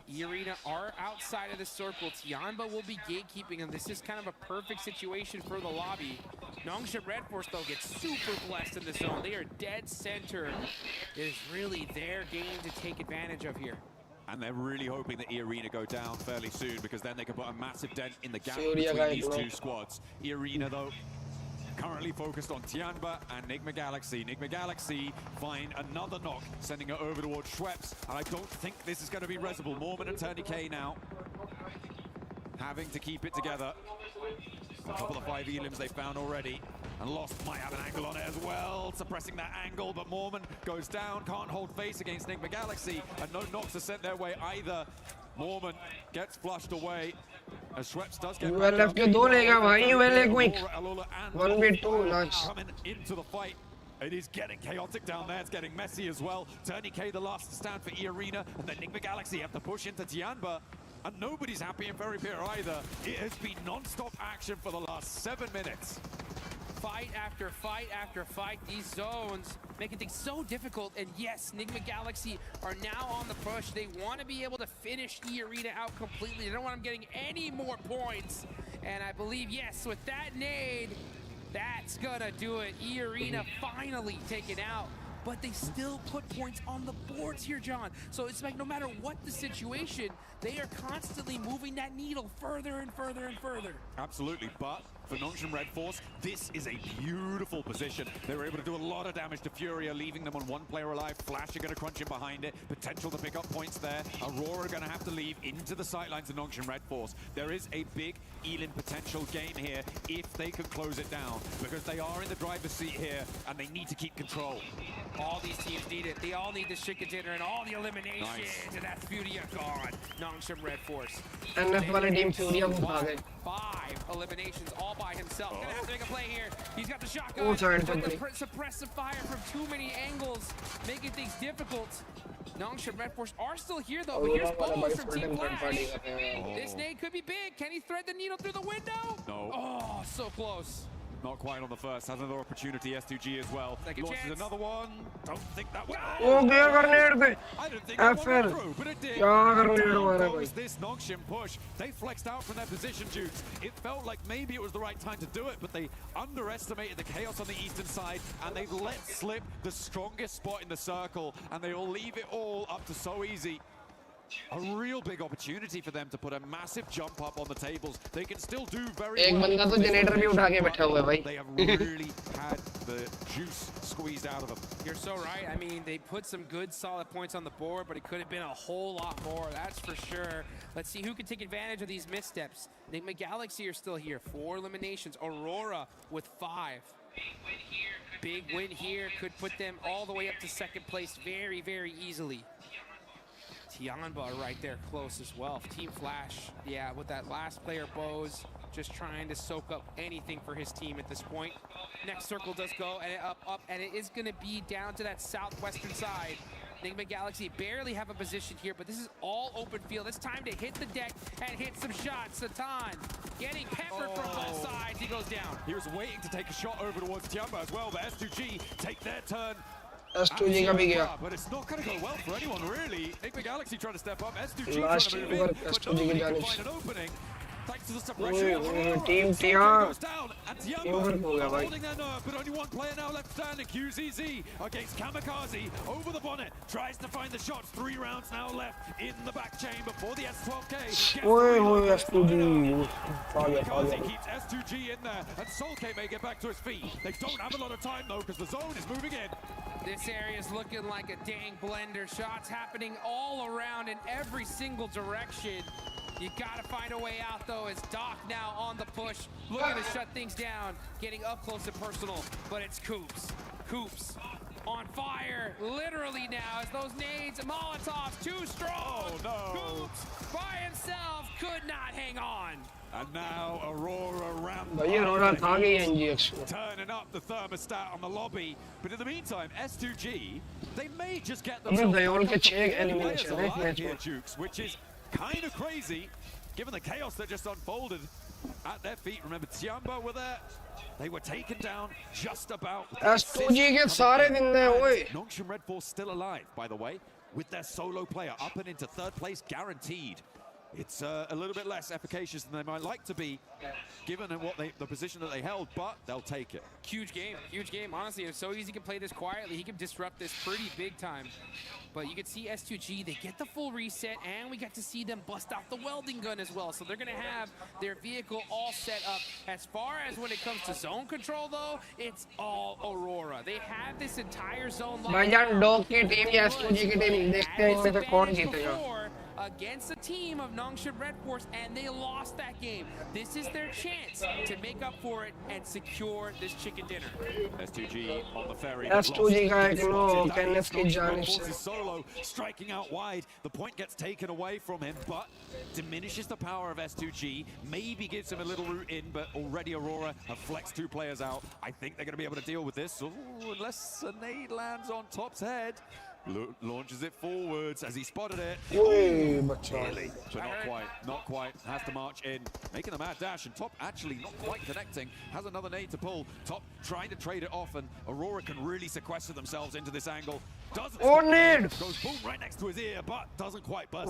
E-Arena are outside of the circle. Tianba will be gatekeeping, and this is kind of a perfect situation for the lobby. Nongshim Red Force, though, gets super blessed in the zone. They are dead center. It is really their game to take advantage of here. And they're really hoping that E-Arena go down fairly soon because then they can put a massive dent in the gap between these 2 squads. E-Arena, though, currently focused on Tianba and Nigma Galaxy. Nigma Galaxy find another knock, sending it over towards Schweppes, and I don't think this is going to be resible. Mormon and Turney K now having to keep it together. A couple of 5 elims they found already, and Lost might have an angle on it as well, suppressing that angle, but Mormon goes down, can't hold face against Nigma Galaxy, and no knocks are sent their way either. Mormon gets flushed away as Schweppes does get ULF के दो लेगा भाई ULF quick 1v2 nice coming into the fight. It is getting chaotic down there. It's getting messy as well. Turney K the last to stand for E-Arena, and then Nigma Galaxy have to push into Tianba, and nobody's happy in Ferry Pier either. It has been non-stop action for the last 7 minutes. Fight after fight after fight. These zones making things so difficult. And yes, Nigma Galaxy are now on the push. They want to be able to finish E-Arena out completely. They don't want them getting any more points. And I believe, yes, with that nade, that's gonna do it. E-Arena finally taken out. But they still put points on the boards here, John. So it's like no matter what the situation, they are constantly moving that needle further and further and further. Absolutely, but for Nongshim Red Force, this is a beautiful position. They were able to do a lot of damage to Furia, leaving them on one player alive. Flash are going to crunch in behind it. Potential to pick up points there. Aurora are going to have to leave into the sidelines of Nongshim Red Force. There is a big Elin potential game here if they can close it down, because they are in the driver's seat here and they need to keep control. All these teams need it. They all need the shit container and all the eliminations. Nice. And that's Furia gone. Nongshim Red Force. NF वाले team Furia को खा गए 5 eliminations all by himself. Gonna have to make a play here. He's got the shotgun. Oh, sorry, but the suppressive fire from too many angles, making things difficult. Nongshim Red Force are still here though, but here's Bowles from Team Flash. This nade could be big. Can he thread the needle through the window? No. Oh, so close. Not quite on the first. Has another opportunity. S2G as well. Second Launches chance. another one. Don't think that one. Oh, गया करने पे I didn't think that one went FL through, but it did. क्या करने Down वाला goes भाई this Nongshim push. They flexed out from their position, Dukes. It felt like maybe it was the right time to do it, but they underestimated the chaos on the eastern side, and they've let slip the strongest spot in the circle, and they will leave it all up to so easy. A real big opportunity for them to put a massive jump up on the tables. They can still do very एक well. बंदा तो generator भी उठा के बैठा हुआ है भाई They have really had the juice squeezed out of them. You're so right. I mean, they put some good solid points on the board, but it could have been a whole lot more, that's for sure. Let's see who can take advantage of these missteps. Nigma Galaxy are still here. 4 eliminations. Aurora with 5. Big win here could put them all the way up to second place very, very easily. Tianba right there close as well. Team Flash, yeah, with that last player Bose, just trying to soak up anything for his team at this point. Next circle does go, and up, and it is gonna be down to that southwestern side. Nigma Galaxy barely have a position here, but this is all open field. It's time to hit the deck and hit some shots. Satan getting peppered from both sides. He goes down. He was waiting to take a shot over towards Tianba as well, but S2G take their turn. S2G का भी गया But it's not going to go well for anyone, really. Nigma Galaxy trying to step up, S2G Last trying to move over in, but S2G nobody की can जाने find an opening. Thanks to the से suppression. team Tianba goes Tian down, and team Tianba work हो गया भाई holding their nerve, but only one player now left standing. QZZ against Kamikaze over the bonnet, tries to find the shots. 3 rounds now left in the back chamber for the S12K. ओए ओए S2G Kamikaze keeps S2G in there, and Soulk may get back to his feet. They don't have a lot of time though, because the zone is moving in. This area is looking like a dang blender. Shots happening all around in every single direction. You gotta find a way out though, as Doc now on the push, looking to shut things down, getting up close and personal, but it's Coops. Coops on fire, literally now, as those nades, Molotovs, too strong. Oh no. Coops by himself could not hang on. And now Aurora round भाई Aurora खा गई NGX को turning up the thermostat on the lobby. But in the meantime, S2G, they may just get अबे themselves Dayal के 6 players elimination है alive match here, में Jukes, which is kind of crazy given the chaos that just unfolded at their feet. Remember, Tianba were there. They were taken down just about. S2G के सारे दिन ने ओए Nongshim Red Force still alive, by the way, with their solo player up and into 3rd place guaranteed. it's a little bit less efficacious than they might like to be, given the position that they held, but they'll take it. Huge game. Honestly, if So Easy can play this quietly, he can disrupt this pretty big time. But you can see S2G, they get the full reset, and we get to see them bust out the welding gun as well. So they're going to have their vehicle all set up. As far as when it comes to zone control, though, it's all Aurora. They have this entire zone भाईजान dog की team या S2G की team देखते हैं इनमें से कौन जीतेगा against a team of Nongshim Red Force, and they lost that game. This is their chance to make up for it and secure this chicken dinner. S2G on the ferry. S2G का एक लो कैनस की जानिश solo striking out wide. The point gets taken away from him, but diminishes the power of S2G. Maybe gives him a little route in, but already Aurora have flexed 2 players out. I think they're going to be able to deal with this. Ooh, unless a nade lands on Top's head. Launches it forwards as he spotted it. Really? But not quite. Has to march in, making a mad dash, and Top actually not quite connecting. Has another nade to pull. Top trying to trade it off, and Aurora can really sequester themselves into this angle. Doesn't nade! Goes boom right next to his ear, but doesn't quite burst.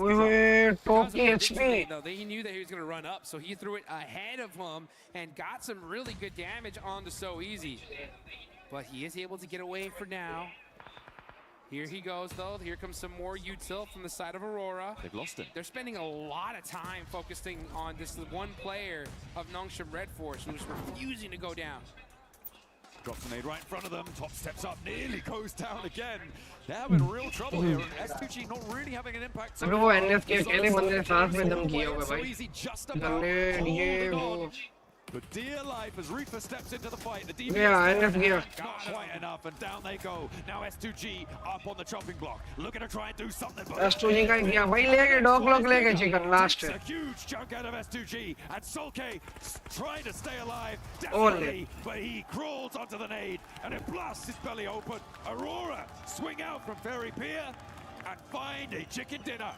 Top HP. He knew that he was going to run up, so he threw it ahead of him and got some really good damage on the So Easy. But he is able to get away for now. Here he goes, though. Here comes some more util from the side of Aurora. They've lost him. They're spending a lot of time focusing on this one player of Nongshim Red Force who's refusing to go down. Drops a nade right in front of them. Top steps up, nearly goes down again. They're having real trouble here. S2G not really having an impact. अबे वो NF के अकेले बंदे साथ में दम किए हुए So easy, just about holding on. But dear life, as Reaper steps into the fight, the DBS not quite enough, and down they go. Now S2G up on the chopping block, looking to try and do something. S2G का क्या भाई लेके dog lock लेके chicken last. A huge chunk out of S2G, and Sulke trying to stay alive desperately, but he crawls onto the nade, and it blasts his belly open. Aurora swing out from Ferry Pier and find a chicken dinner.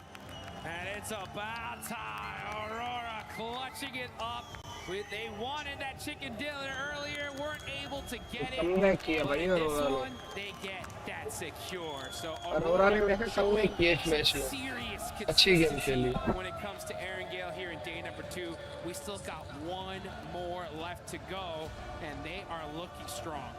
And it's about time. Aurora clutching it up. They wanted that chicken dinner earlier, weren't able to get it. But in this one, they get that secure. So Aurora serious consistency when it comes to Erangel here in day number 2. We still got one more left to go, and they are looking strong.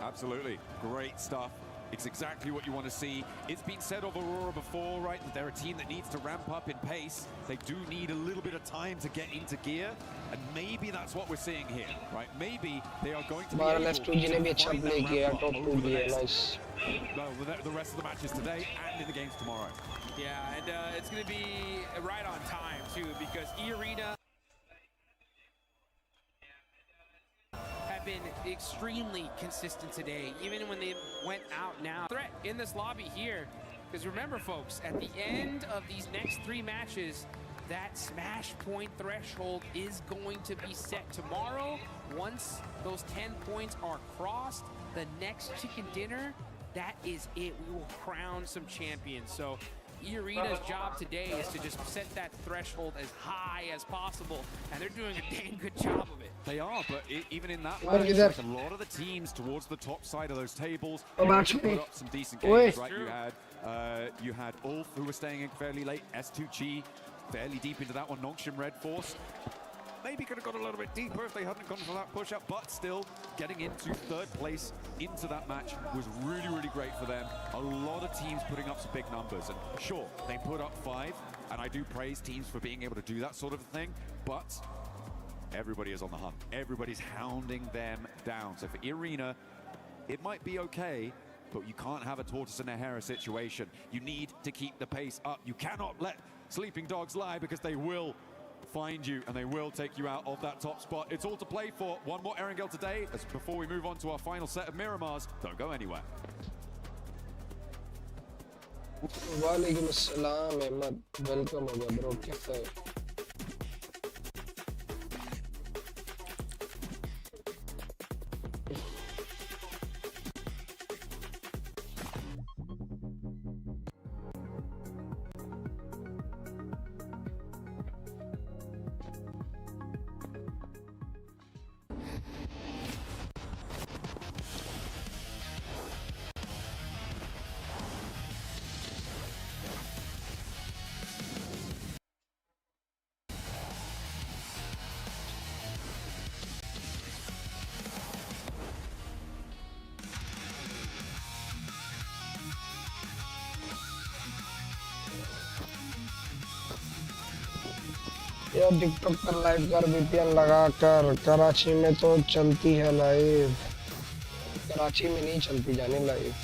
Absolutely. Great stuff. It's exactly what you want to see. It's been said of Aurora before, right, that they're a team that needs to ramp up in pace. They do need a little bit of time to get into gear, and maybe that's what we're seeing here, right? Maybe they are going to be able to find that ramp up over the rest of the matches today and in the games tomorrow. Yeah, and it's going to be right on time, too, because E-Arena have been extremely consistent today, even when they went out now. Threat in this lobby here, because remember, folks, at the end of these next 3 matches, that smash point threshold is going to be set tomorrow. Once those 10 points are crossed, the next chicken dinner, that is it. We will crown some champions. So E-Arena's job today is to just set that threshold as high as possible, and they're doing a dang good job of it. They are, but even in that match, like a lot of the teams towards the top side of those tables put up some decent games, right? You had Ulf, who was staying in fairly late, S2G fairly deep into that one, Nongshim Red Force. Maybe could have got a little bit deeper if they hadn't gone for that push-up, but still getting into 3rd place into that match was really, really great for them. A lot of teams putting up some big numbers, and sure, they put up 5, and I do praise teams for being able to do that sort of thing, but everybody is on the hunt. Everybody's hounding them down. So for Arena, it might be okay, but you can't have a tortoise and a hare situation. You need to keep the pace up. You cannot let sleeping dogs lie, because they will find you and they will take you out of that top spot. It's all to play for. One more Erangel today. As before we move on to our final set of Miramars, don't go anywhere. वालेकुम अस्सलाम Ahmad, welcome हो गया bro, कैसा है? यार TikTok पर live कर VPN लगा कर। कराची में तो चलती है लाइव, कराची में नहीं चलती जाने लाइव।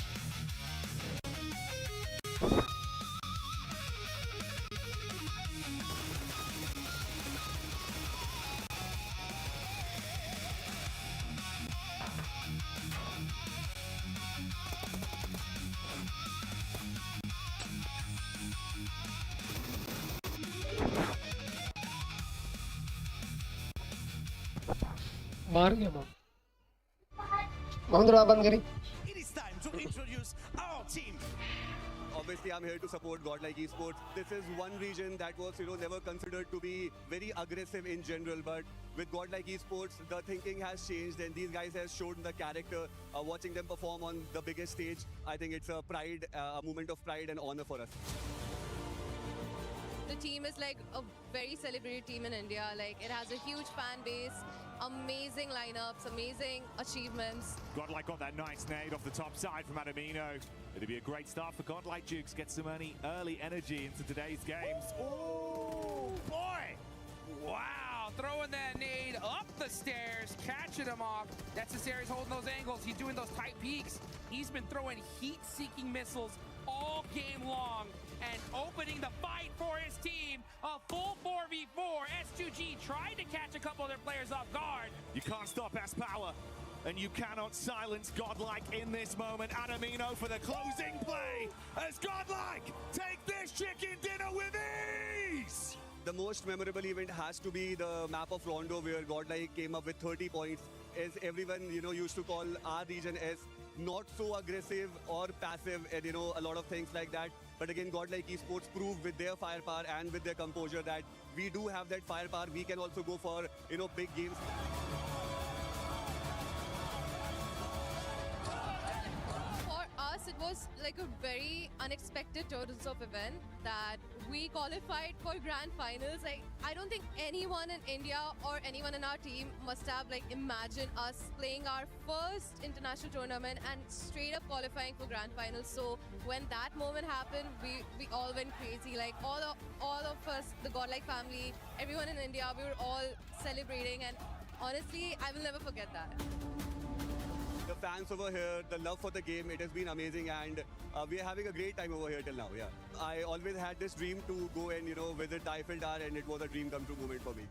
मार गया बहुत बंद करी। It is time to introduce our team. Obviously, I'm here to support Godlike Esports. This is one region that was, never considered to be very aggressive in general. But with Godlike Esports, the thinking has changed, and these guys have shown the character. Watching them perform on the biggest stage, I think it's a pride, a moment of pride and honor for us. The team is like a very celebrated team in India. Like, it has a huge fan base, amazing lineups, amazing achievements. Godlike got that nice nade off the top side from Adamino. It'll be a great start for Godlike. Dukes get some early energy into today's games. Oh boy! Wow, throwing that nade up the stairs, catching him off. That's the series holding those angles. He's doing those tight peaks. He's been throwing heat-seeking missiles all game long and opening the fight for his team. A full 4v4. S2G tried to catch a couple of their players off guard. You can't stop S-Power, and you cannot silence Godlike in this moment. Adamino for the closing play as Godlike take this chicken dinner with ease! The most memorable event has to be the map of Rondo, where Godlike came up with 30 points. As everyone, used to call our region as not so aggressive or passive, and a lot of things like that. But again, Godlike Esports proved with their firepower and with their composure that we do have that firepower. We can also go for, big games. For us, it was like a very unexpected turns of event that we qualified for grand finals. Like, I don't think anyone in India or anyone in our team must have imagined us playing our first international tournament and straight up qualifying for grand finals. So when that moment happened, we all went crazy. Like, all of us, the Godlike family, everyone in India, we were all celebrating, and honestly, I will never forget that. The fans over here, the love for the game, it has been amazing, and we are having a great time over here till now. Yeah, I always had this dream to go and visit the Eiffel Tower, and it was a dream come true moment for me.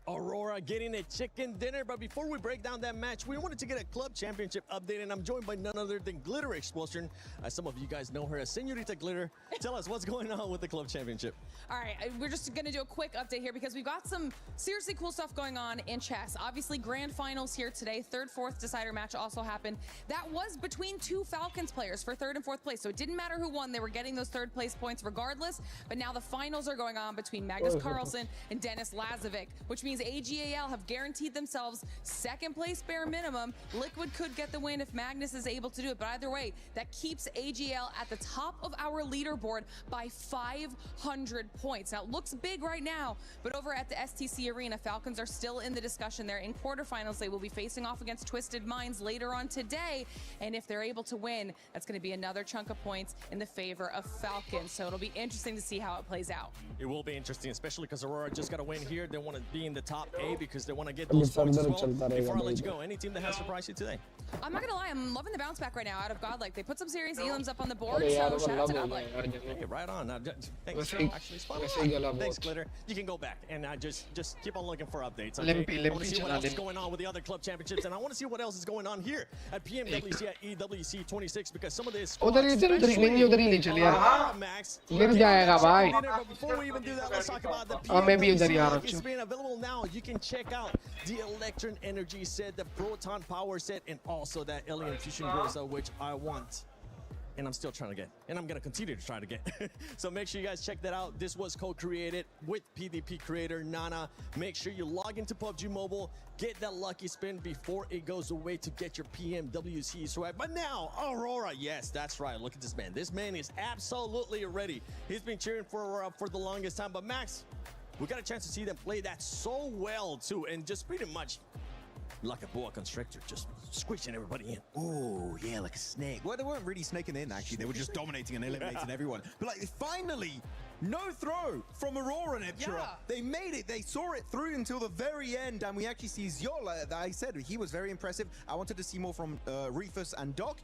Aurora getting a chicken dinner, but before we break down that match, we wanted to get a club championship update, and I'm joined by none other than Glitter Explosion. Some of you guys know her as Senorita Glitter. Tell us what's going on with the club championship. All right, we're just going to do a quick update here because we've got some seriously cool stuff going on in chess. Obviously, grand finals here today. Third, fourth decider match also happened. That was between two Falcons players for third and fourth place, so it didn't matter who won. They were getting those third place points regardless, but now the finals are going on between Mghz Carlson and Dennis Lazovic, which means AGAL have guaranteed themselves second place bare minimum. Liquid could get the win if Magnus is able to do it, but either way, that keeps AGL at the top of our leaderboard by 500 points. Now, it looks big right now, but over at the STC Arena, Falcons are still in the discussion there. In quarterfinals, they will be facing off against Twisted Minds later on today, and if they're able to win, that's going to be another chunk of points in the favor of Falcons, so it'll be interesting to see how it plays out. It will be interesting, especially because Aurora just got a win here. They want to be in the top A because they want to get those points as well. Before I let you go, any team that has surprised you today? I'm not gonna lie, I'm loving the bounce back right now out of Godlike. They put some serious elims up on the board, so shout out to Godlike. Hey, right on. Now, thanks. Actually, spot on. Thanks, Glitter. You can go back and just keep on looking for updates. Okay? I want to see what else is going on with the other club championships, and I want to see what else is going on here at PMWC at EWC 26 because some of this. उधर ही ले चलिए गिर जाएगा भाई Before we even do that, let's talk about the PMWC is being available now. You can check out the Electron Energy set, the Proton Power set, and also that Alien Fusion Groza, which I want. And I'm still trying to get, and I'm gonna continue to try to get. So make sure you guys check that out. This was co-created with PvP creator Nana. Make sure you log into PUBG Mobile, get that lucky spin before it goes away to get your PMWC swag. But now, Aurora, yes, that's right. Look at this man. This man is absolutely ready. He's been cheering for Aurora for the longest time. But Max, we got a chance to see them play that so well too, and just pretty much like a boa constrictor, just squishing everybody in. Oh, yeah, like a snake. Well, they weren't really snaking in, actually. They were just dominating and eliminating everyone. But, finally, No throw from Aurora Neptura. Yeah. They made it. They saw it through until the very end, and we actually see Ziola. I said he was very impressive. I wanted to see more from Reefus and Doc.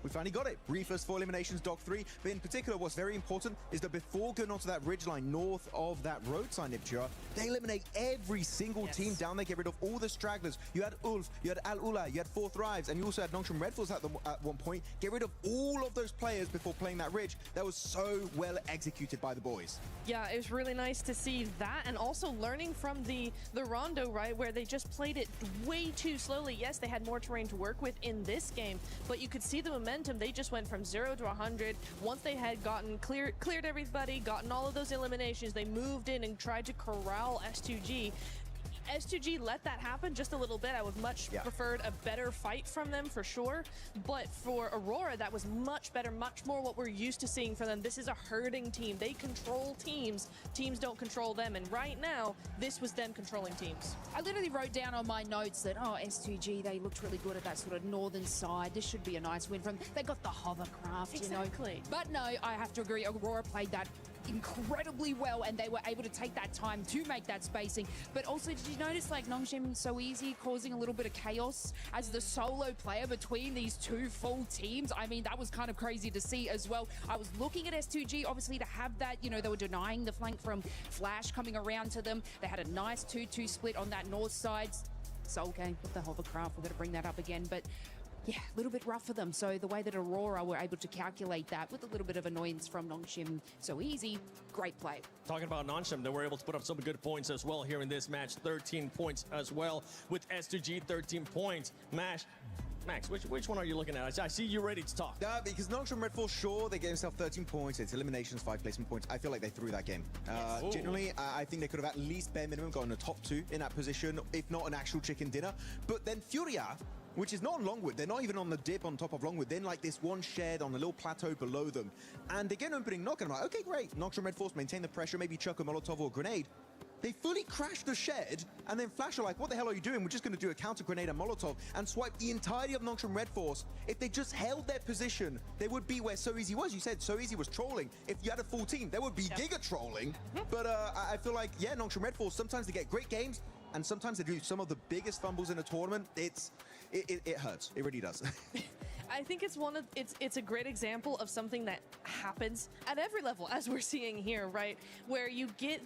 We finally got it. Reefus 4 eliminations, Doc 3. But in particular, what's very important is that before going onto that ridgeline north of that road sign, Neptura, they eliminate every single team down there, get rid of all the stragglers. You had Ulf, you had Al Ula, you had Four Thrives, and you also had Nongshim Red Force at one point. Get rid of all of those players before playing that ridge. That was so well executed by the boys. Yeah, it was really nice to see that, and also learning from the Rondo, right, where they just played it way too slowly. Yes, they had more terrain to work with in this game, but you could see the momentum. They just went from 0 to 100. Once they had gotten cleared everybody, gotten all of those eliminations, they moved in and tried to corral S2G. S2G let that happen just a little bit. I would much preferred a better fight from them for sure. But for Aurora, that was much better, much more what we're used to seeing from them. This is a herding team. They control teams. Teams don't control them. And right now, this was them controlling teams. I literally wrote down on my notes that, oh, S2G, they looked really good at that sort of northern side. This should be a nice win from them. They got the hovercraft, exactly. You know. But no, I have to agree. Aurora played that incredibly well, and they were able to take that time to make that spacing. But also, did you notice like Nongshim So Easy causing a little bit of chaos as the solo player between these two full teams? I mean, that was kind of crazy to see as well. I was looking at S2G, obviously, to have that, you know, they were denying the flank from Flash coming around to them. They had a nice 2-2 split on that north side. Soul game with the hovercraft, we're going to bring that up again, but yeah, a little bit rough for them. So the way that Aurora were able to calculate that with a little bit of annoyance from Nongshim So Easy, great play. Talking about Nongshim, they were able to put up some good points as well here in this match. 13 points as well with S2G, 13 points. Max, which one are you looking at? I see you ready to talk. Because Nongshim Red Force, sure, they gave themselves 13 points. It's eliminations, 5 placement points. I feel like they threw that game. Generally, I think they could have at least bare minimum gotten a top 2 in that position, if not an actual chicken dinner. But then Furia, which is not on Longwood. They're not even on the dip on top of Longwood. Then like this one shed on a little plateau below them. And they get an opening knock, and I'm like, okay, great. Nongshim Red Force, maintain the pressure, maybe chuck a Molotov or a grenade. They fully crash the shed, and then Flash are like, what the hell are you doing? We're just going to do a counter grenade and Molotov and swipe the entirety of Nongshim Red Force. If they just held their position, they would be where So Easy was. You said So Easy was trolling. If you had a full team, they would be giga trolling. But I feel like, yeah, Nongshim Red Force, sometimes they get great games, and sometimes they do some of the biggest fumbles in a tournament. It hurts. It really does. I think it's a great example of something that happens at every level, as we're seeing here, right? Where you get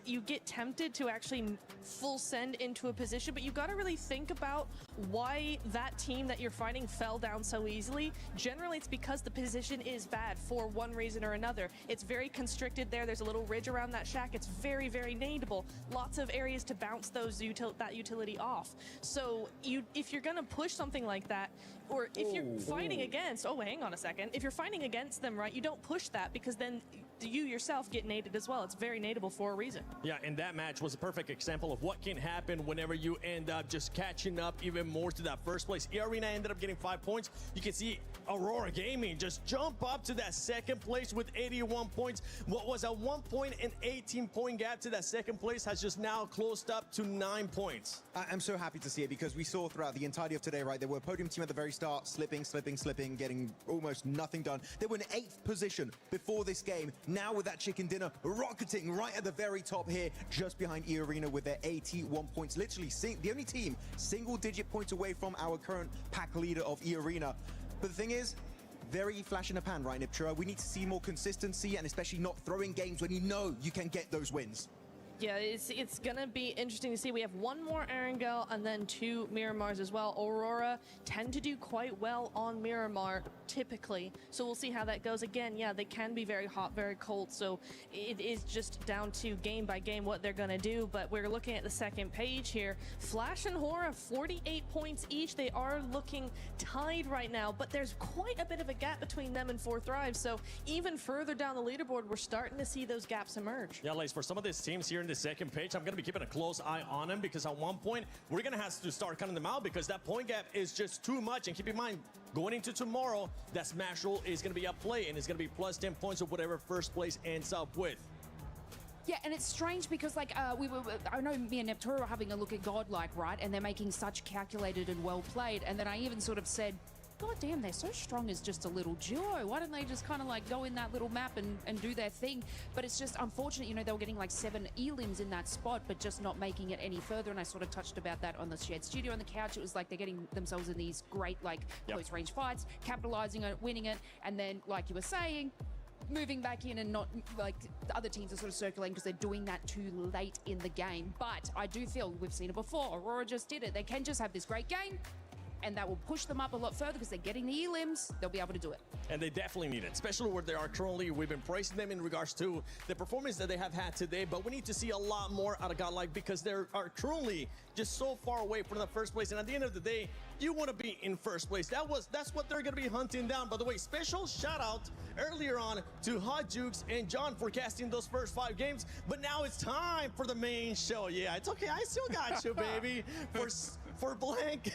you get tempted to actually full send into a position, but you got to really think about why that team that you're fighting fell down so easily. Generally, it's because the position is bad for one reason or another. It's very constricted there. There's a little ridge around that shack. It's very, very nadeable. Lots of areas to bounce that utility off. So if you're gonna push something like that, or if you're fighting against, hang on a second. If you're fighting against them, right, you don't push that, because then you yourself get naded as well. It's very nadeable for a reason. Yeah, and that match was a perfect example of what can happen whenever you end up just catching up even more to that first place. E-Arena ended up getting 5 points. You can see Aurora Gaming just jump up to that second place with 81 points. What was a 1 point and 18-point gap to that second place has just now closed up to 9 points. I'm so happy to see it, because we saw throughout the entirety of today, right, there were a podium team at the very start, slipping, getting almost nothing done. They were in 8th position before this game. Now with that chicken dinner, rocketing right at the very top here, just behind E-Arena with their 81 points. Literally the only team single-digit points away from our current pack leader of E-Arena. But the thing is, very flash in the pan, right, Niptura? We need to see more consistency, and especially not throwing games when you know you can get those wins. Yeah, it's gonna be interesting to see. We have one more Erangel and then 2 Miramars as well. Aurora tend to do quite well on Miramar typically, so we'll see how that goes. Again, yeah, they can be very hot, very cold, so it is just down to game by game what they're gonna do. But we're looking at the second page here. Flash and Hora, 48 points each. They are looking tied right now, but there's quite a bit of a gap between them and Four Thrives, so even further down the leaderboard, we're starting to see those gaps emerge. Yeah, Lace, for some of these teams here in the second page, I'm going to be keeping a close eye on them, because at one point we're going to have to start cutting them out, because that point gap is just too much. And keep in mind, going into tomorrow, that smash roll is going to be at play, and it's going to be plus 10 points of whatever first place ends up with. Yeah, and it's strange because, like, I know me and Neptura were having a look at Godlike, right? And they're making such calculated and well played. And then I even sort of said, goddamn, they're so strong as just a little duo. Why don't they just kind of like go in that little map and do their thing? But it's just unfortunate, you know, they were getting like 7 elims in that spot, but just not making it any further. And I sort of touched about that on the shared studio on the couch. It was like they're getting themselves in these great like close range fights, capitalizing on it, winning it, and then like you were saying, moving back in and not like the other teams are sort of circulating because they're doing that too late in the game. But I do feel we've seen it before. Aurora just did it. They can just have this great game, and that will push them up a lot further because they're getting the elims. They'll be able to do it. And they definitely need it, especially where they are currently. We've been praising them in regards to the performance that they have had today, but we need to see a lot more out of Godlike because they are currently just so far away from the first place. And at the end of the day, you want to be in first place. That's what they're going to be hunting down. By the way, special shout out earlier on to Hot Jukes and John for casting those first 5 games. But now it's time for the main show. Yeah, it's okay. I still got you, baby. For Blank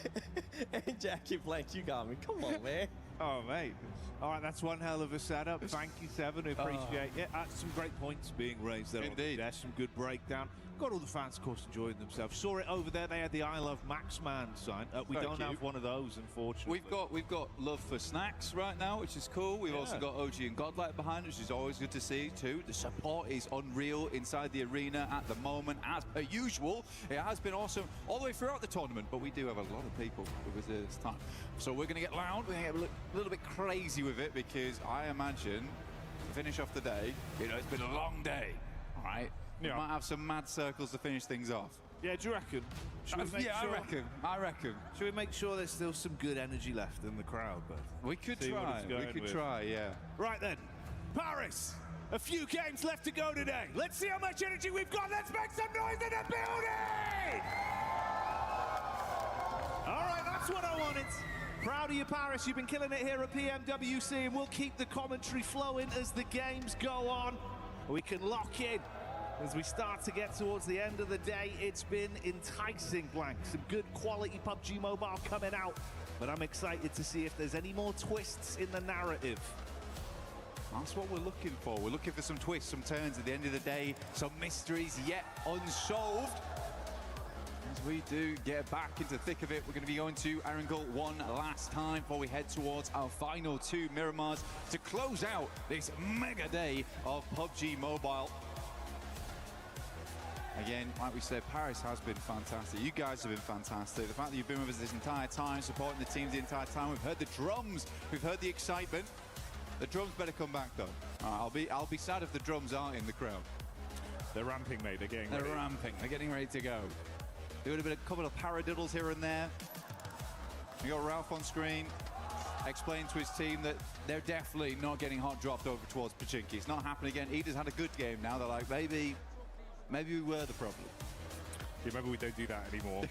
and Jackie Blank, you got me. Come on, man. Oh, mate. All right, that's one hell of a setup. Thank you, Seven. We appreciate it. Some great points being raised there. Indeed. There's some good breakdown. Got all the fans, of course, enjoying themselves. Saw it over there. They had the I Love Maxman sign. We don't have one of those, unfortunately. We've got love for snacks right now, which is cool. We've also got OG and Godlike behind, which is always good to see too. The support is unreal inside the arena at the moment, as per usual. It has been awesome all the way throughout the tournament, but we do have a lot of people with us this time. So we're going to get loud. We're going to get a little bit crazy with it because I imagine to finish off the day, you know, it's been a long day. All right. We might have some mad circles to finish things off. Yeah, do you reckon? I reckon. Should we make sure there's still some good energy left in the crowd? But we could try. Yeah. Right then, Paris. A few games left to go today. Let's see how much energy we've got. Let's make some noise in the building! All right, that's what I wanted. Proud of you, Paris. You've been killing it here at PMWC, and we'll keep the commentary flowing as the games go on. We can lock in. As we start to get towards the end of the day, it's been enticing, Blank. Some good quality PUBG Mobile coming out, but I'm excited to see if there's any more twists in the narrative. That's what we're looking for. We're looking for some twists, some turns at the end of the day, some mysteries yet unsolved. As we do get back into the thick of it, we're going to be going to Erangel one last time before we head towards our final 2 Miramars to close out this mega day of PUBG Mobile. Again, like we said, Paris has been fantastic. You guys have been fantastic. The fact that you've been with us this entire time, supporting the teams the entire time. We've heard the drums. We've heard the excitement. The drums better come back, though. I'll be sad if the drums aren't in the crowd. They're ramping, mate. They're getting ready. They're ramping. They're getting ready to go. Doing a couple of paradiddles here and there. We got Ralph on screen explaining to his team that they're definitely not getting hot dropped over towards Pachinki. It's not happening again. Eda's had a good game now. They're like, maybe we were the problem. Yeah, maybe we don't do that anymore.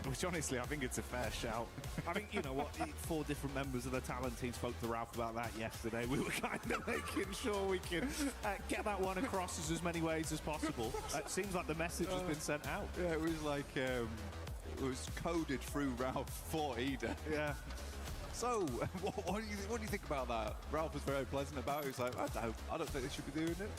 Which, honestly, I think it's a fair shout. I think, you know what, 4 different members of the talent team spoke to Ralph about that yesterday. We were kind of making sure we can get that one across as many ways as possible. It seems like the message has been sent out. Yeah, it was like, it was coded through Ralph for Eda. Yeah. So, what do you think about that? Ralph was very pleasant about it. He was like, I don't think they should be doing it.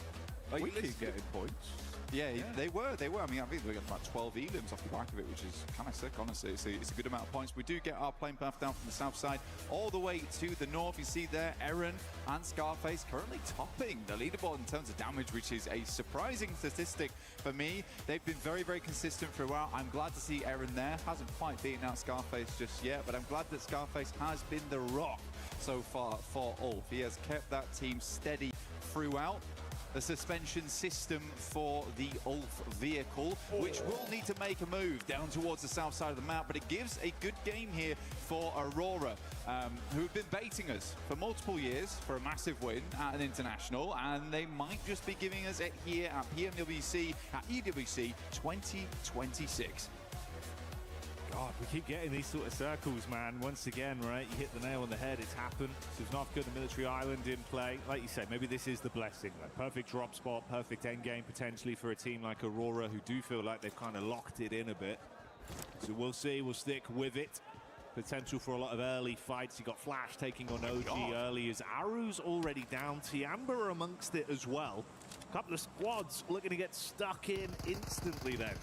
Like, we keep getting points. Yeah, they were. I mean, I think we got about 12 elims off the back of it, which is kind of sick, honestly. It's a good amount of points. We do get our plane path down from the south side all the way to the north. You see there, Eren and Scarface currently topping the leaderboard in terms of damage, which is a surprising statistic for me. They've been very, very consistent throughout. I'm glad to see Eren there. Hasn't quite beaten out Scarface just yet, but I'm glad that Scarface has been the rock so far for Ulf. He has kept that team steady throughout. The suspension system for the Ulf vehicle, which will need to make a move down towards the south side of the map, but it gives a good game here for Aurora, who have been baiting us for multiple years for a massive win at an international, and they might just be giving us it here at PMWC at EWC 2026. God, we keep getting these sort of circles, man. Once again, right, you hit the nail on the head. It's happened. Suvnovka, the military island in play. Like you said, maybe this is the blessing. Like, perfect drop spot, perfect end game potentially for a team like Aurora, who do feel like they've kind of locked it in a bit. So we'll see. We'll stick with it. Potential for a lot of early fights. You got Flash taking on OG early as Aru's already down. Tiamba amongst it as well. A couple of squads looking to get stuck in instantly then.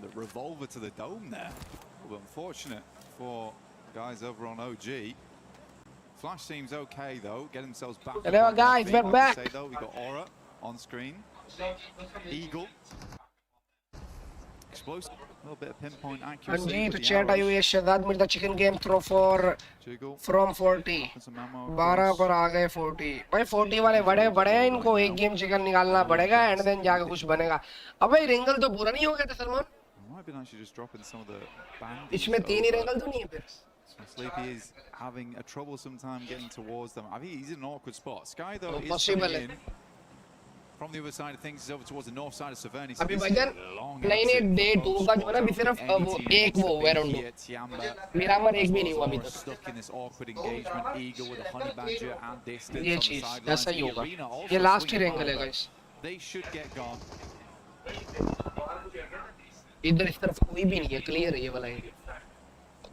The revolver to the dome there. Well, unfortunate for guys over on OG. Flash seems okay though. Get themselves back. Hello guys, we're back. Say, though, we got Aura on screen. Eagle. Explosive. A little bit of pinpoint accuracy. Anji, to chat आयु ये Shahzad Mirza chicken game throw for from 40. 12 पर आ गए 40. भाई 40 वाले बड़े बड़े हैं, इनको एक गेम चिकन निकालना पड़ेगा एंड देन जाके कुछ बनेगा. अबे रिंगल तो पूरा नहीं हो गया था Salman. Might be nice to just drop in some of the bandits. इसमें 3 ही रिंगल तो नहीं है फिर. Sleepy is having a troublesome time getting towards them. I think he's in an awkward spot. Sky though is possible coming in from the other side of things. Is over towards the north side of Savernus. अभी भाईजान नहीं day 2 का जो है ना अभी सिर्फ वो एक वो हुआ राउंड. मिरामर एक भी नहीं हुआ अभी तक. Stuck in this awkward engagement. Eagle with a honey badger and distance. ये चीज ऐसा ही होगा. ये लास्ट ही रिंगल है guys. They should get gone. इधर इस तरफ कोई भी नहीं है, क्लियर है ये वाला एरिया.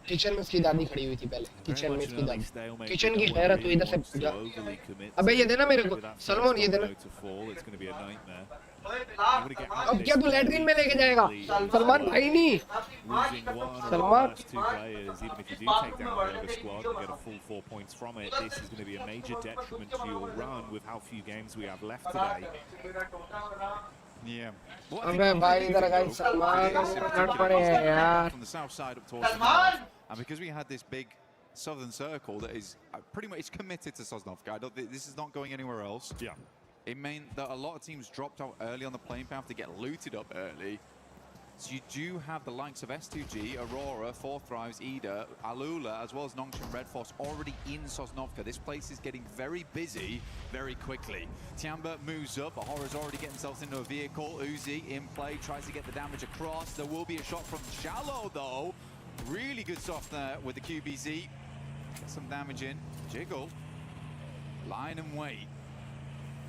किचन में उसकी दादी खड़ी हुई थी पहले. किचन में उसकी दादी. किचन की खैर है तो इधर से जा. अबे ये देना मेरे को सलमान, ये देना. अब क्या तू लैट्रिन में लेके जाएगा सलमान भाई? नहीं सलमान. Yeah. अबे भाई इधर गाइस सलमान हट पड़े हैं यार. From the south side up towards the north. And because we had this big southern circle that is pretty much committed to Sosnovka, this is not going anywhere else. Yeah. It meant that a lot of teams dropped out early on the playing path to get looted up early. So you do have the likes of S2G, Aurora, Four Thrives, Ida, Alula, as well as Nongshim Red Force already in Sosnovka. This place is getting very busy very quickly. Tiamba moves up, Ahora's already getting himself into a vehicle. Uzi in play, tries to get the damage across. There will be a shot from Shallow though. Really good soft there with the QBZ. Get some damage in. Jiggle. Line and wait.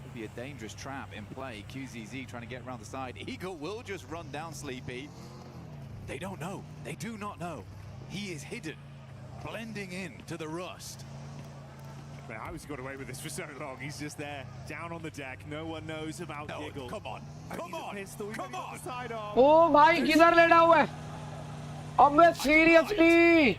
Could be a dangerous trap in play. QZZ trying to get around the side. Eagle will just run down Sleepy. They don't know. They do not know. He is hidden, blending in to the rust. Man, how has he got away with this for so long? He's just there, down on the deck. No one knows about Giggle. Come on. Come on. Come on. ओ भाई किधर लेटा हुआ है? अबे seriously.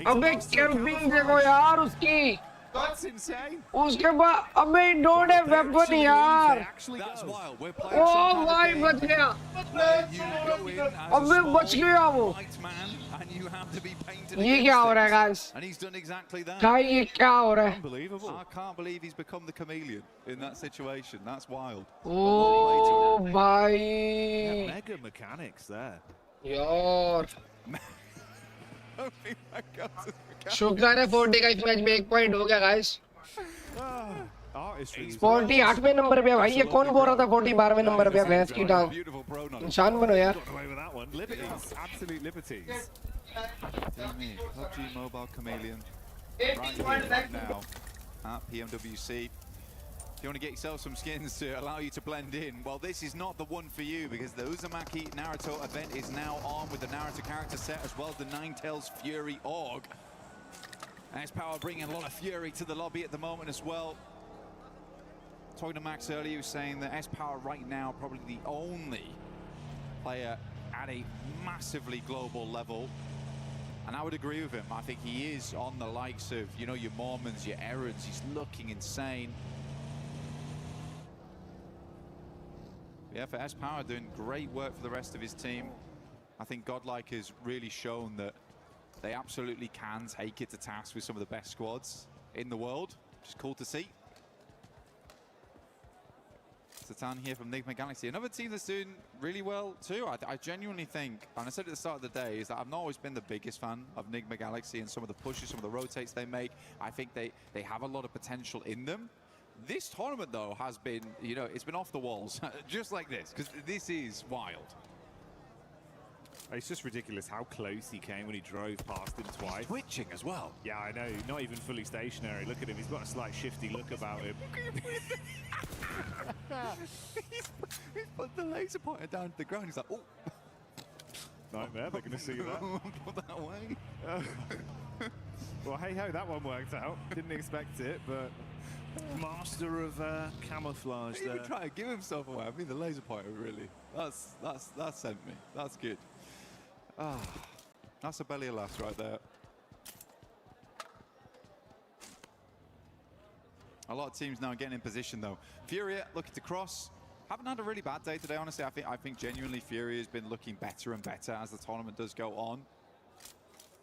अबे camping देखो यार उसकी. That's insane. उसके बाद अबे डोंट हैव वेपन यार. That's wild. We're playing ओ भाई बच गया. अबे बच गया वो. ये क्या हो रहा है guys? And he's done exactly that. भाई ये क्या हो रहा है? Unbelievable. I can't believe he's become the chameleon in that situation. That's wild. ओ भाई. Mega mechanics there. यार. शुक्र है 40 का इस मैच में 1 पॉइंट हो गया गाइस. 40 8वें नंबर पे है भाई. ये कौन बोल रहा था 40 12वें नंबर पे? भैंस की टांग. इंसान बनो यार. Absolute liberties. PUBG Mobile Chameleon. Right here, right now at PMWC. If you want to get yourself some skins to allow you to blend in, well, this is not the one for you because the Uzumaki Naruto event is now on with the Naruto character set as well as the Ninetales Fury Org. S-Power bringing a lot of fury to the lobby at the moment as well. Talking to Max earlier, he was saying that S-Power right now probably the only player at a massively global level. And I would agree with him. I think he is on the likes of, you know, your Mormons, your Errands. He's looking insane. Yeah, for S-Power doing great work for the rest of his team. I think Godlike has really shown that they absolutely can take it to task with some of the best squads in the world, which is cool to see. Satan here from Nigma Galaxy. Another team that's doing really well too. I genuinely think, and I said at the start of the day, is that I've not always been the biggest fan of Nigma Galaxy and some of the pushes, some of the rotates they make. I think they have a lot of potential in them. This tournament, though, has been, you know, it's been off the walls, just like this, because this is wild. It's just ridiculous how close he came when he drove past him twice. He's twitching as well. Yeah, I know. Not even fully stationary. Look at him. He's got a slight shifty look about him. He's put the laser pointer down to the ground. He's like, oh. Nightmare. They're going to see that. Put that away. Well, hey-ho, that one worked out. Didn't expect it, but master of camouflage there. He even tried to give himself away. I mean, the laser pointer, really. That sent me. That's good. That's a belly of laughs right there. A lot of teams now getting in position though. Furia looking to cross. Haven't had a really bad day today, honestly. I think genuinely Furia has been looking better and better as the tournament does go on.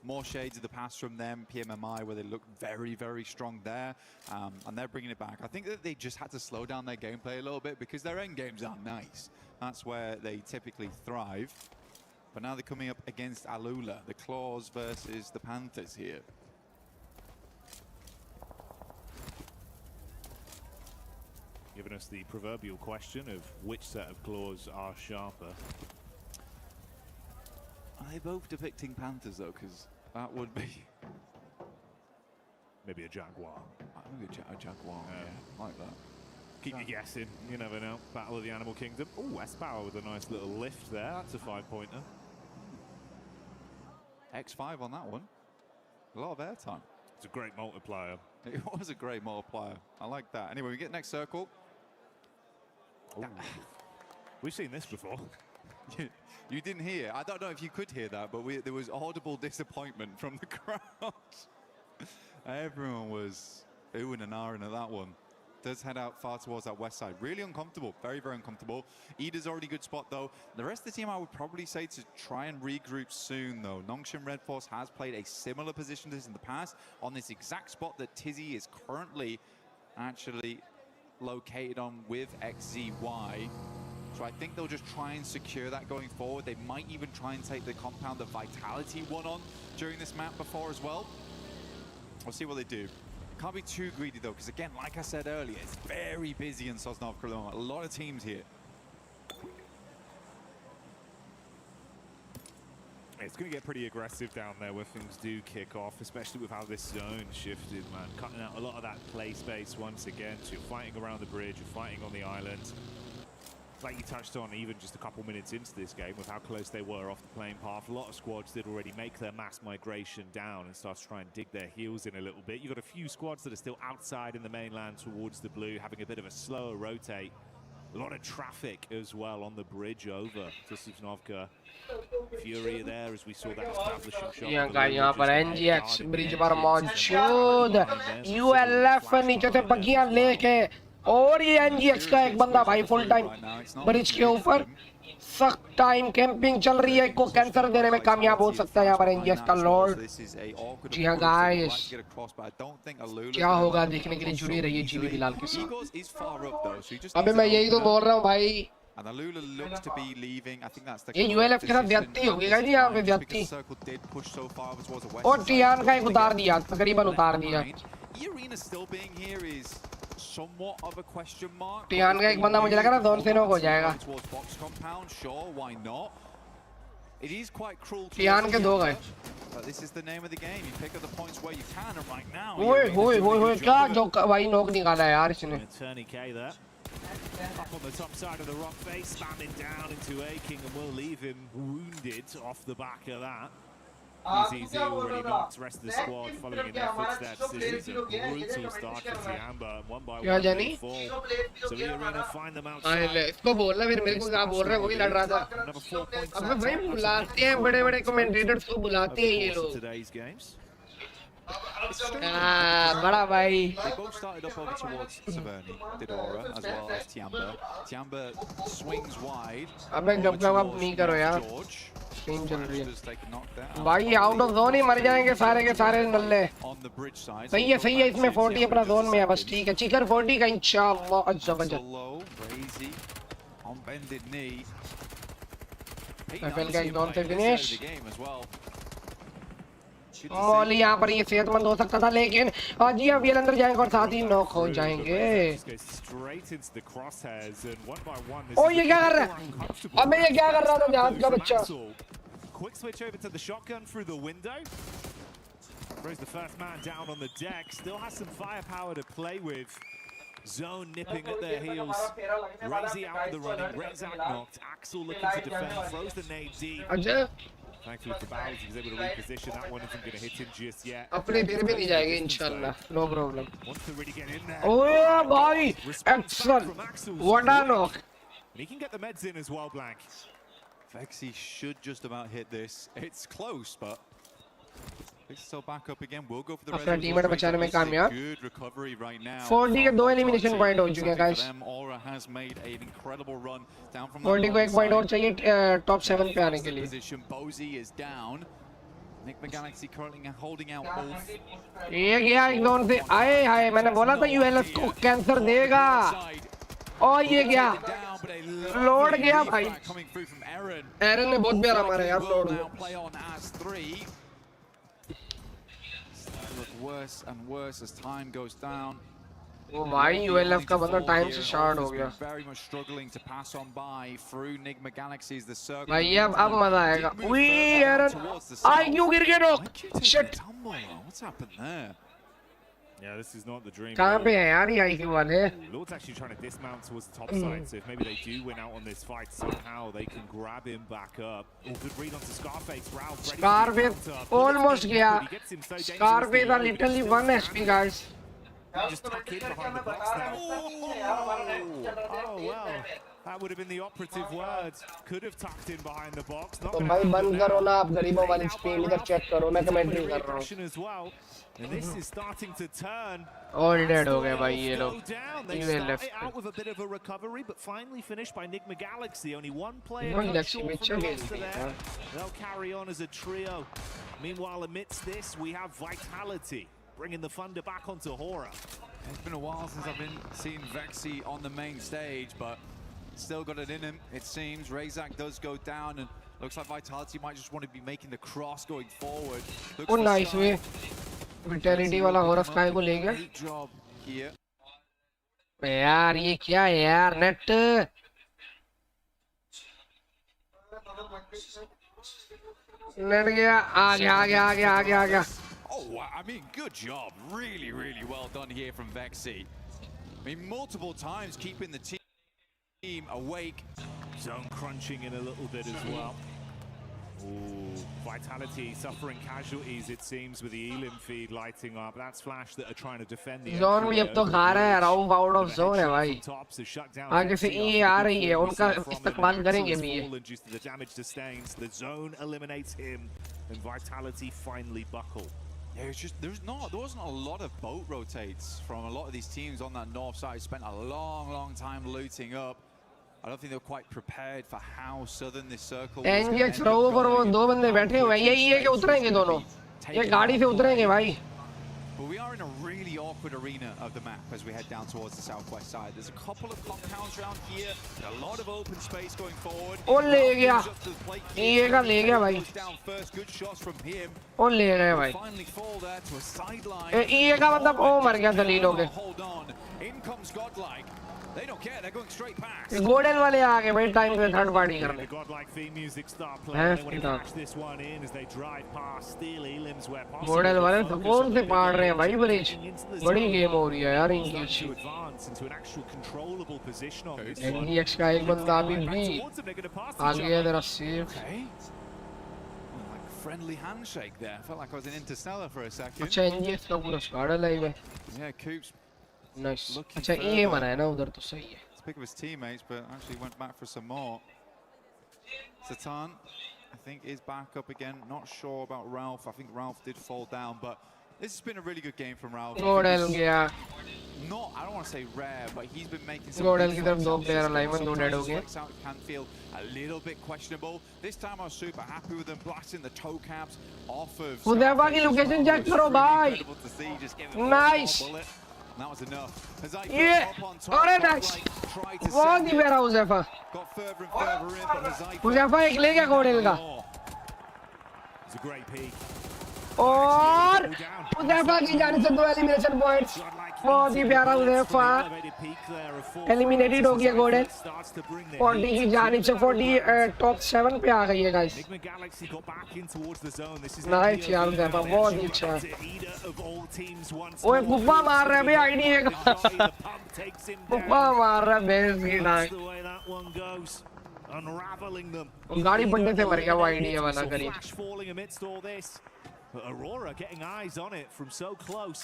More shades of the past from them. PMMI, where they look very, very strong there. And they're bringing it back. I think that they just had to slow down their gameplay a little bit because their end games aren't nice. That's where they typically thrive. But now they're coming up against Alula, the Claws versus the Panthers here. Giving us the proverbial question of which set of claws are sharper. Are they both depicting Panthers though? Because that would be maybe a Jaguar. Maybe a Jaguar, yeah, like that. Keep you guessing, you never know. Battle of the Animal Kingdom. Oh, S-Power with a nice little lift there. That's a 5-pointer. X5 on that one. A lot of airtime. It's a great multiplier. It was a great multiplier. I like that. Anyway, we get next circle. Ooh. We've seen this before. You didn't hear. I don't know if you could hear that, but there was audible disappointment from the crowd. Everyone was oohing and ahhing at that one. Does head out far towards that west side. Really uncomfortable. Very, very uncomfortable. Ida's already good spot, though. The rest of the team, I would probably say to try and regroup soon, though. Nongshim Red Force has played a similar position to this in the past on this exact spot that Tizzy is currently actually located on with XZY. So I think they'll just try and secure that going forward. They might even try and take the compound that Vitality won on during this map before as well. We'll see what they do. Can't be too greedy though, because again, like I said earlier, it's very busy in Sosnovka. A lot of teams here. It's going to get pretty aggressive down there where things do kick off, especially with how this zone shifted, man. Cutting out a lot of that play space once again. So you're fighting around the bridge, you're fighting on the island. Like you touched on even just a couple minutes into this game with how close they were off the playing path. A lot of squads did already make their mass migration down and start to try and dig their heels in a little bit. You've got a few squads that are still outside in the mainland towards the blue, having a bit of a slower rotate. A lot of traffic as well on the bridge over to Sosnovka. Fury there as we saw that establishing shot. यहाँ पर NGX bridge पर मौजूद ULF नीचे से बगिया लेके और ये NGX का एक बंदा भाई फुल टाइम ब्रिज के ऊपर सख्त टाइम कैंपिंग चल रही है को कैंसर देने में कामयाब हो सकता है यहाँ पर NGX का लॉर्ड। जी हाँ गाइस, क्या होगा देखने के लिए जुड़े रहिए जीवी बिलाल के साथ। अबे मैं यही तो बोल रहा हूँ भाई। And Alula looks to be leaving. I think that's the. ये ULF के साथ ज्यादती होगी गाइस यहाँ पे ज्यादती। और टियान का एक उतार दिया, तकरीबन उतार दिया। Arena still being here is somewhat of a question mark. Tian का एक बंदा मुझे लगा ना दोनों से नॉक हो जाएगा। Sure, why not? It is quite cruel. Tian के दो गए। But this is the name of the game. You pick up the points where you can, and right now. ओए क्या जो भाई नॉक निकाला है यार इसने। Up on the top side of the rock face, spamming down into Aking, and we'll leave him wounded off the back of that. Easy already knocked, rest of the squad following in their footsteps. This is a brutal start for Tiamba, and one by one they fall. So the Arena find them outside. इसको बोलना फिर मेरे को क्या बोल रहा है वही लड़ रहा था। अब भाई बुलाते हैं बड़े-बड़े कमेंटेटर्स को बुलाते हैं ये लोग। बड़ा भाई। They both started up over towards Severny, Didora, as well as Tiamba. Tiamba swings wide. अबे जब नहीं करो यार। स्ट्रीम चल रही है। भाई आउट ऑफ जोन ही मर जाएंगे सारे के सारे नल्ले। सही है इसमें 40 अपना जोन में है बस ठीक है। चिकन 40 का इंशाल्लाह अज्जा बजा। FL का जोन से फिनिश। मौली यहाँ पर ये सेहतमंद हो सकता था लेकिन आज ये अभी अंदर जाएंगे और साथ ही नॉक हो जाएंगे। ओ ये क्या कर रहा है? अबे ये क्या कर रहा था जहाज का बच्चा? Quick switch over to the shotgun through the window. Throws the first man down on the deck. Still has some firepower to play with. Zone nipping at their heels. Razy out of the running. Rezak knocked. Axel looking to defend. Throws the nade deep. Thankfully for Bowles, he was able to reposition. That one isn't going to hit him just yet. अपने फिर भी नहीं जाएगा इंशाल्लाह, no problem. Wants to really get in there. Oh भाई, excellent. What a knock. And he can get the meds in as well, Blank. Vexy should just about hit this. It's close, but So back up again. We'll go for the अपना teammate बचाने में कामयाब. Good recovery right now. 40 के 2 elimination point हो चुके हैं guys. Aura has made an incredible run down from 40 को 1 point और चाहिए top 7 पे आने के लिए. Position Bozy is down. Mghz currently holding out both. ये गया एक जोन से. आए हाय मैंने बोला था ULS को कैंसर देगा. और ये गया. लोड गया भाई. एरन ने बहुत प्यारा मारा यार load. Worse and worse as time goes down. Oh my, ULF का बंदा time से short हो गया. Very much struggling to pass on by through Mghz the circle. भाई अब मजा आएगा. We Aaron, IQ गिर गया लोग. Shit. What's happened there? Yeah, this is not the dream. कहाँ पे है यार ये IQ वाले? Lord's actually trying to dismount towards the top side, so if maybe they do win out on this fight somehow, they can grab him back up. Oh, good read onto Scarface. Ralph ready. Scarface almost गया. Scarface are literally 1 HP guys. Just tuck in behind the box now. Oh wow. That would have been the operative words. Could have tucked in behind the box. तो भाई बंद करो ना आप गरीबों वाली screen इधर चेक करो मैं कमेंट्री कर रहा हूँ. And this is starting to turn. All dead हो गए भाई ये लोग. They started out with a bit of a recovery, but finally finished by Mghz. Only one player cut short from the rest of there. They'll carry on as a trio. Meanwhile, amidst this, we have Vitality bringing the thunder back onto Hora. It's been a while since I've been seeing Vexy on the main stage, but still got it in him, it seems. Razak does go down, and looks like Vitality might just want to be making the cross going forward. Oh, nice way. Vitality वाला Hora Sky को ले गया. Great job here. यार ये क्या है यार net. Net गया आ गया. Oh, wow. I mean, good job. Really, really well done here from Vexy. I mean, multiple times keeping the team awake. Zone crunching in a little bit as well. Ooh, Vitality suffering casualties, it seems, with the Elim feed lighting up. That's Flash that are trying to defend the zone भी अब तो खा रहा है. Round out of zone है भाई. आगे से ये आ रही है. उनका इस्तेमाल करेंगे भी ये. Due to the damage sustained, the zone eliminates him, and Vitality finally buckle. Yeah, it's just there wasn't a lot of boat rotates from a lot of these teams on that north side. Spent a long time looting up. I don't think they were quite prepared for how southern this circle was. NGX row पर वो दो बंदे बैठे हुए हैं. यही है कि उतरेंगे दोनों. ये गाड़ी से उतरेंगे भाई. But we are in a really awkward arena of the map as we head down towards the southwest side. There's a couple of compounds around here, a lot of open space going forward. Oh, ले गया. ये का ले गया भाई. Down first, good shots from him. Oh, ले गया भाई. Finally fall there to a sideline. ये का मतलब ओ मर गया दलील हो गए. Hold on. In comes Godlike. They don't care. They're going straight past. Golden वाले आ गए भाई टाइम पे थर्ड पार्टी करने. Godlike theme music start playing. They want to catch this one in as they drive past, steal Elim's where possible. Golden वाले तो कौन से पाड़ रहे हैं भाई ब्रिज. बड़ी गेम हो रही है यार इनकी. NGX का एक बंदा अभी भी आ गया इधर safe. Friendly handshake there. I felt like I was in Interstellar for a second. अच्छा NGX का पूरा स्क्वाड लाइव है. Yeah, Coops. Nice. अच्छा ये मना है ना उधर तो सही है. Speak of his teammates, but actually went back for some more. Satan, I think, is back up again. Not sure about Ralph. I think Ralph did fall down, but this has been a really good game from Ralph. Godel गया. Not, I don't want to say rare, but he's been making some. Godel की तरफ दो player alive हैं, दो dead हो गए. Can feel a little bit questionable. This time I was super happy with them blasting the toe caps off of. उदयबा की location check करो भाई. Nice. That was enough. Yeah. Alright, nice. बहुत ही प्यारा उदयबा. Got further and further in, but Huzaifa. उदयबा एक ले गया Godel का. It's a great peak. और उदयबा की जाने से दो एलिमिनेशन पॉइंट्स. बहुत ही प्यारा उदयबा. एलिमिनेटेड हो गया गोल्डन. 40 की जाने से 40 टॉप 7 पे आ गई है गाइस. नाइस यार उदयबा बहुत ही अच्छा. ओए गुब्बा मार रहा है बे आईडी है. गुब्बा मार रहा है बेस की डाक. गाड़ी पलटने से मर गया वो आईडी वाला करीब. But Aurora getting eyes on it from so close.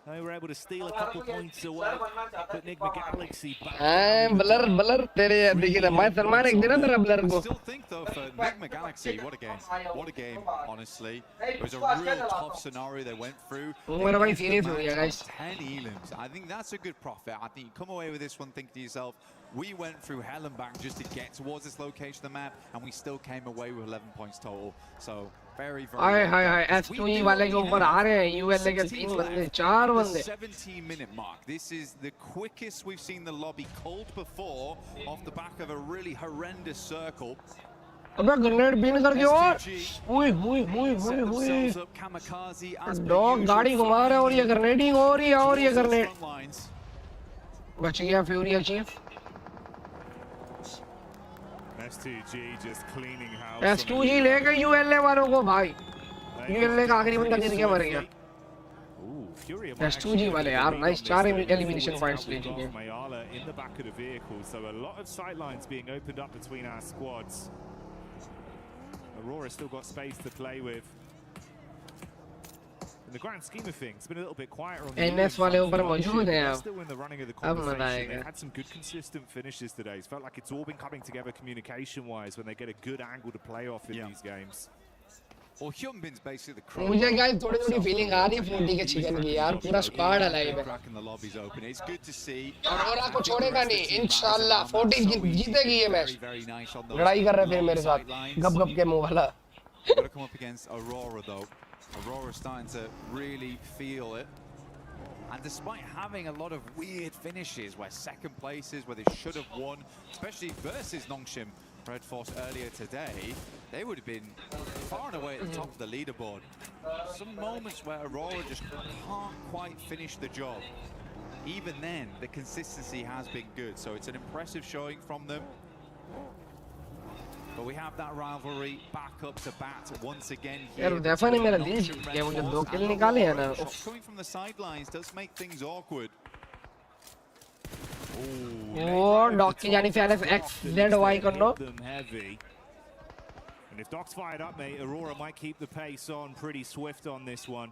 They were able to steal a couple points away. But Mghz back. blur तेरे देखिए ना मैं सलमान एक दिन ना तेरा blur को. I still think though for Mghz, what a game, honestly. It was a real tough scenario they went through. मेरा भाई serious हो गया guys. 10 elims. I think that's a good profit. I think you come away with this one thinking to yourself, we went through hell and back just to get towards this location of the map, and we still came away with 11 points total. So very, very. Hi S2E वाले के ऊपर आ रहे हैं ULA के 3 बंदे 4 बंदे. 17-minute mark. This is the quickest we've seen the lobby cold before, off the back of a really horrendous circle. अबे grenade been करके और डॉग गाड़ी घुमा रहा है और ये ग्रेनेडिंग हो रही है और ये ग्रेनेड बच गया फ्यूरी चीफ. S2G ले गए ULA वालों को भाई. ULA का आखिरी बंदा गिर के मर गया. S2G वाले यार नाइस 4 एलिमिनेशन पॉइंट्स ले चुके हैं. In the back of the vehicle, so a lot of sight lines being opened up between our squads. Aurora still got space to play with. In the grand scheme of things, it's been a little bit quieter on the NS वाले ऊपर मौजूद हैं अब. Still in the running of the अब मजा conversation. आएगा. They've had some good consistent finishes today. It's felt like it's all been coming together communication-wise when they get a good angle to play off in these games. Well, Hyunbin's basically the crew. मुझे guys थोड़ी feeling आ रही है 40 के chicken की यार. पूरा squad alive है. Cracking the lobbies open. It's good to see. Arora को छोड़ेगा नहीं इंशाल्लाह. 40 जीतेगी ये मैच. Very nice on लड़ाई कर रहे थे मेरे साथ. गप के मुंह वाला. Got to come up against Aurora though. Aurora's starting to really feel it. And despite having a lot of weird finishes where second places where they should have won, especially versus Nongshim Red Force earlier today, they would have been far and away at the top of the leaderboard. Some moments where Aurora just can't quite finish the job. Even then, the consistency has been good. So it's an impressive showing from them. But we have that rivalry back up to bat once again here. यार definitely मेरा दिल जीत गया. मुझे 2 किल निकाले हैं ना. Coming from the sidelines does make things awkward. Oh, Doc की जानी से XZY कर लो. And if Doc's fired up, mate, Aurora might keep the pace on pretty swift on this one.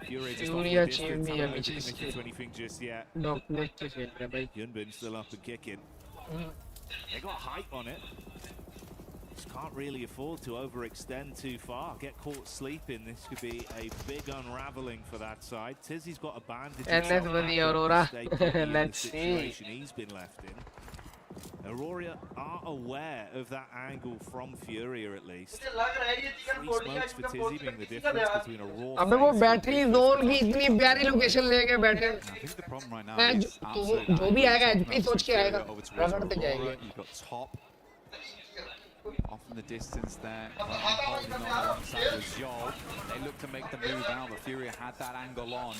Fury just off the distance, not committed to anything just yet. Doc next to खेल रहा है भाई. Hyunbin still up and kicking. They got height on it. Just can't really afford to overextend too far. Get caught sleeping. This could be a big unraveling for that side. Tizzy's got a bandage. And that's with the Aurora. Let's see. He's been left in. Aurora are aware of that angle from Furia at least. 3 smokes for Tizzy being the difference between a raw. अबे वो battery zone की इतनी प्यारी location लेके बैठे. I think the problem right now is जो भी आएगा HP सोच के आएगा. रगड़ते जाएंगे. You've got top off in the distance there. Holding on alongside with Joel. They look to make the move out, but Furia had that angle on.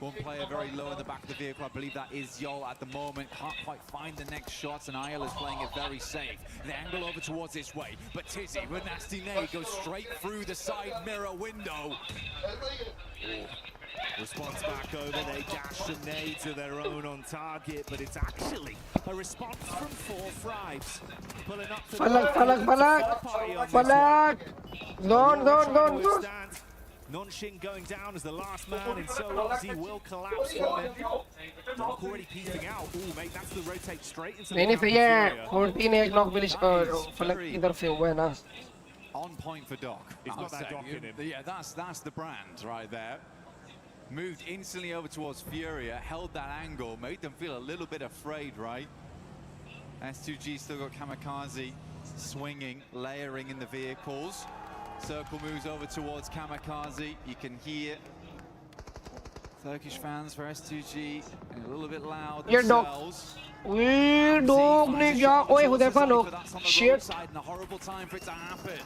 One player very low in the back of the vehicle. I believe that is Yol at the moment. Can't quite find the next shots, and Ayel is playing it very safe. The angle over towards this way, but Tizzy with nasty nade goes straight through the side mirror window. Response back over, they dash some nades of their own on target, but it's actually a response from Four Thrives. Pulling up to Falak. Don't. Nongshim going down as the last man, and so Ozzy will collapse from it. Doc already peeping out. Ooh, mate, that's the rotate straight into the नहीं सही है. 14 एक knock village फलक इधर से हुआ है ना. On point for Doc. He's got that Doc in him. Yeah, that's the brand right there. Moved instantly over towards Furia, held that angle, made them feel a little bit afraid, right? S2G still got Kamikaze swinging, layering in the vehicles. Circle moves over towards Kamikaze. You can hear Turkish fans for S2G a little bit loud themselves. We dog ne kya? Oye, Hudaifa look. Shit. A horrible time for it to happen.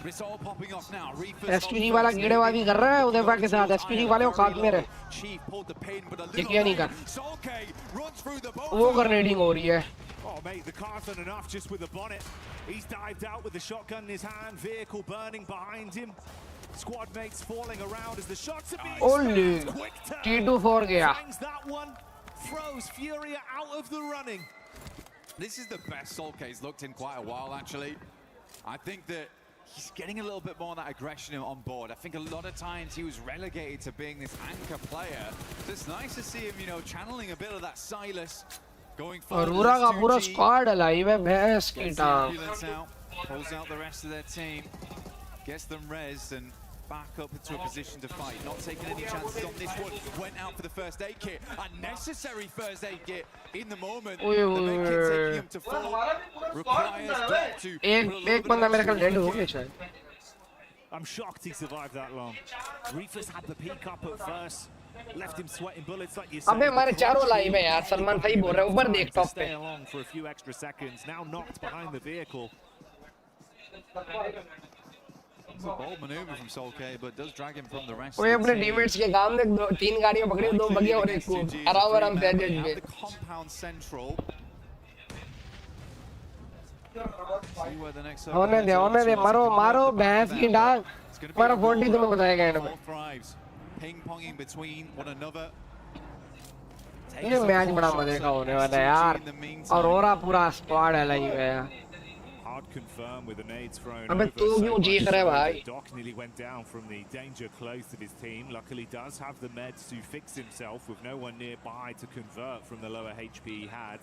It's all popping off now. S2G वाला गिरेबाजी कर रहा है Hudaifa के साथ. S2G वाले को खात में रहे. ये क्या नहीं कर. वो ग्रेनेडिंग हो रही है. Oh, mate, the car's done enough just with the bonnet. He's dived out with the shotgun in his hand, vehicle burning behind him. Squad mates falling around as the shots are being Only T24 गया. Finds that one, throws Furia out of the running. This is the best Soul K's looked in quite a while, actually. I think that he's getting a little bit more of that aggression on board. I think a lot of times he was relegated to being this anchor player. So it's nice to see him, you know, channeling a bit of that Silas going forward. Aurora का पूरा squad alive है भैंस की टांग. Pulls out the rest of their team, gets them res and back up into a position to fight. Not taking any chances on this one. Went out for the first aid kit. Unnecessary first aid kit in the moment. The med kit taking him to fall. Requires Doc to एक बंदा मेरे ख्याल dead हो गया शायद. I'm shocked he survived that long. Reefus had the peak up at first. Left him sweating bullets like you said. अबे हमारे चारों लाइव हैं यार. सलमान सही बोल रहा है. ऊपर देख टॉप पे. Stay along for a few extra seconds. Now knocked behind the vehicle. It's a bold maneuver from Solkay, but does drag him from the rest. वो अपने टीममेट्स के काम देख. दो तीन गाड़ियां पकड़ी, दो बगिया और एक को. आराम से एजेंट पे. The compound central. होने दे. मारो भैंस की डांग. मारो 40 तुम्हें बताएगा एंड में. Ping-ponging between one another. ये मैच बड़ा मजे का होने वाला है यार. Aurora पूरा स्क्वाड है लाइव है यार. Hard confirm with the nades thrown अबे तू क्यों जीत रहा है भाई? Doc nearly went down from the danger close of his team. Luckily does have the meds to fix himself with no one nearby to convert from the lower HP he had.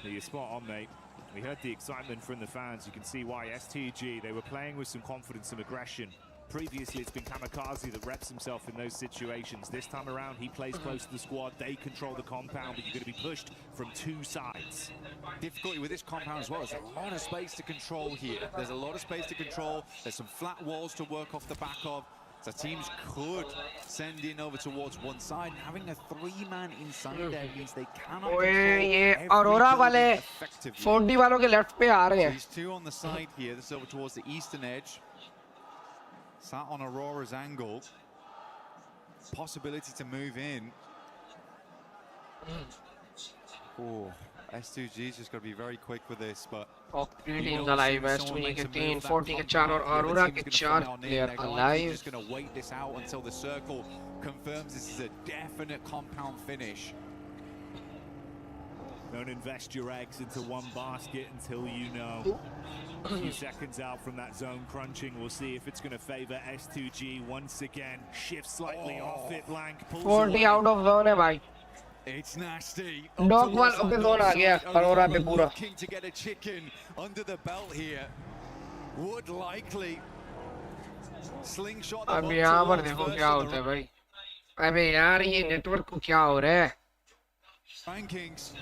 You're spot on, mate. We heard the excitement from the fans. You can see why STG, they were playing with some confidence and aggression. Previously, it's been Kamikaze that reps himself in those situations. This time around, he plays close to the squad. They control the compound, but you're going to be pushed from two sides. Difficulty with this compound as well. There's a lot of space to control here. There's a lot of space to control. There's some flat walls to work off the back of. So teams could send in over towards one side. Having a three-man inside there means they cannot control ये Aurora वाले 40 वालों के left पे आ रहे हैं. These two on the side here. This is over towards the eastern edge. Sat on Aurora's angle. Possibility to move in. Oh, S2G's just got to be very quick with this, but teams alive. S2G के 3, 40 के 4 और Aurora के 4 player alive. Just going to wait this out until the circle confirms this is a definite compound finish. Don't invest your eggs into one basket until you know. A few seconds out from that zone crunching, we'll see if it's going to favor S2G once again. Shifts slightly off it, blank. 40 out of zone है भाई. It's nasty. Dog वालों पे zone आ गया Aurora पे पूरा. Looking to get a chicken under the belt here. Would likely slingshot. अब यहाँ पर देखो क्या होता है भाई. अबे यार ये नेटवर्क को क्या हो रहा है? Rankings.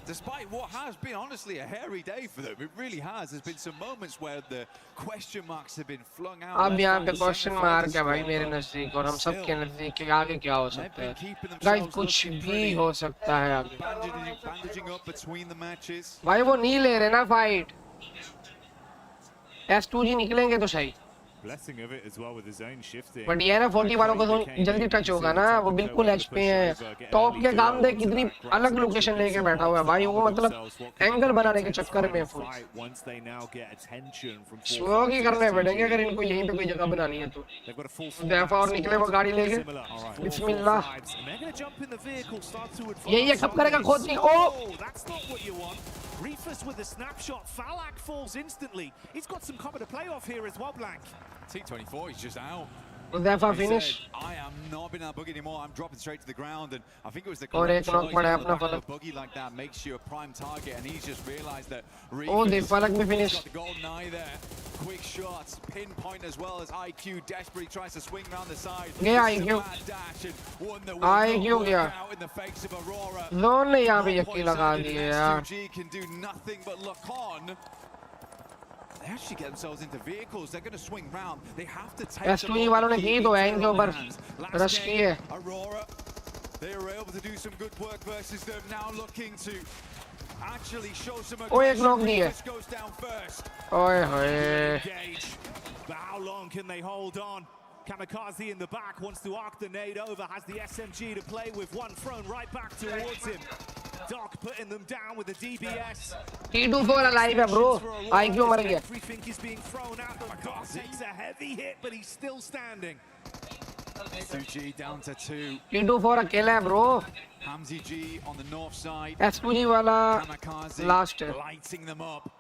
Despite what has been honestly a hairy day for them, it really has. There's been some moments where the question marks have been flung out. अब यहाँ पे क्वेश्चन मार्क है भाई मेरे नजदीक और हम सब के नजदीक के आगे क्या हो सकता है? गाइस कुछ भी हो सकता है आगे. Bandaging up between the matches. भाई वो नहीं ले रहे ना फाइट. S2G निकलेंगे तो सही. Blessing of it as well with his own shifting. But ये ना 40 वालों को जल्दी टच होगा ना. वो बिल्कुल एच पे है. टॉप के काम देख कितनी अलग लोकेशन लेके बैठा हुआ है भाई. वो मतलब एंगल बनाने के चक्कर में फुल स्लो ही करने पड़ेंगे अगर इनको यहीं पे कोई जगह बनानी है तो. देफा और निकले वो गाड़ी लेके. बिस्मिल्लाह. ये कब करेगा खोद नहीं. ओ Reefus with a snapshot. Falak falls instantly. He's got some cover to play off here as well, Blank. T24, he's just out. Defa finish. I am not being that buggy anymore. I'm dropping straight to the ground, and I think it was the correct choice. A buggy like that makes you a prime target, and he's just realised that. Oh, the Falak me finish. Got the golden eye there. Quick shots, pinpoint as well as IQ desperately tries to swing around the side. Yeah, IQ. IQ गया. Zone ने यहाँ पे यकीन लगा दिया यार. STG can do nothing but look on. They actually get themselves into vehicles. They're going to swing round. They have to take. S2G वालों ने की तो है इनके ऊपर रश की है. Aurora, they were able to do some good work versus them. Now looking to actually show some. Oh, एक knock दी है. Goes down first. ओए होए. But how long can they hold on? Kamikaze in the back wants to arc the nade over, has the SMG to play with, one thrown right back towards him. Doc putting them down with the DBS. T24 alive है bro. IQ मर गया. Everything is being thrown out. Doc takes a heavy hit, but he's still standing. S2G down to 2. T24 अकेला है bro. Hamzy G on the north side. S2G वाला Kamikaze last है. lighting them up.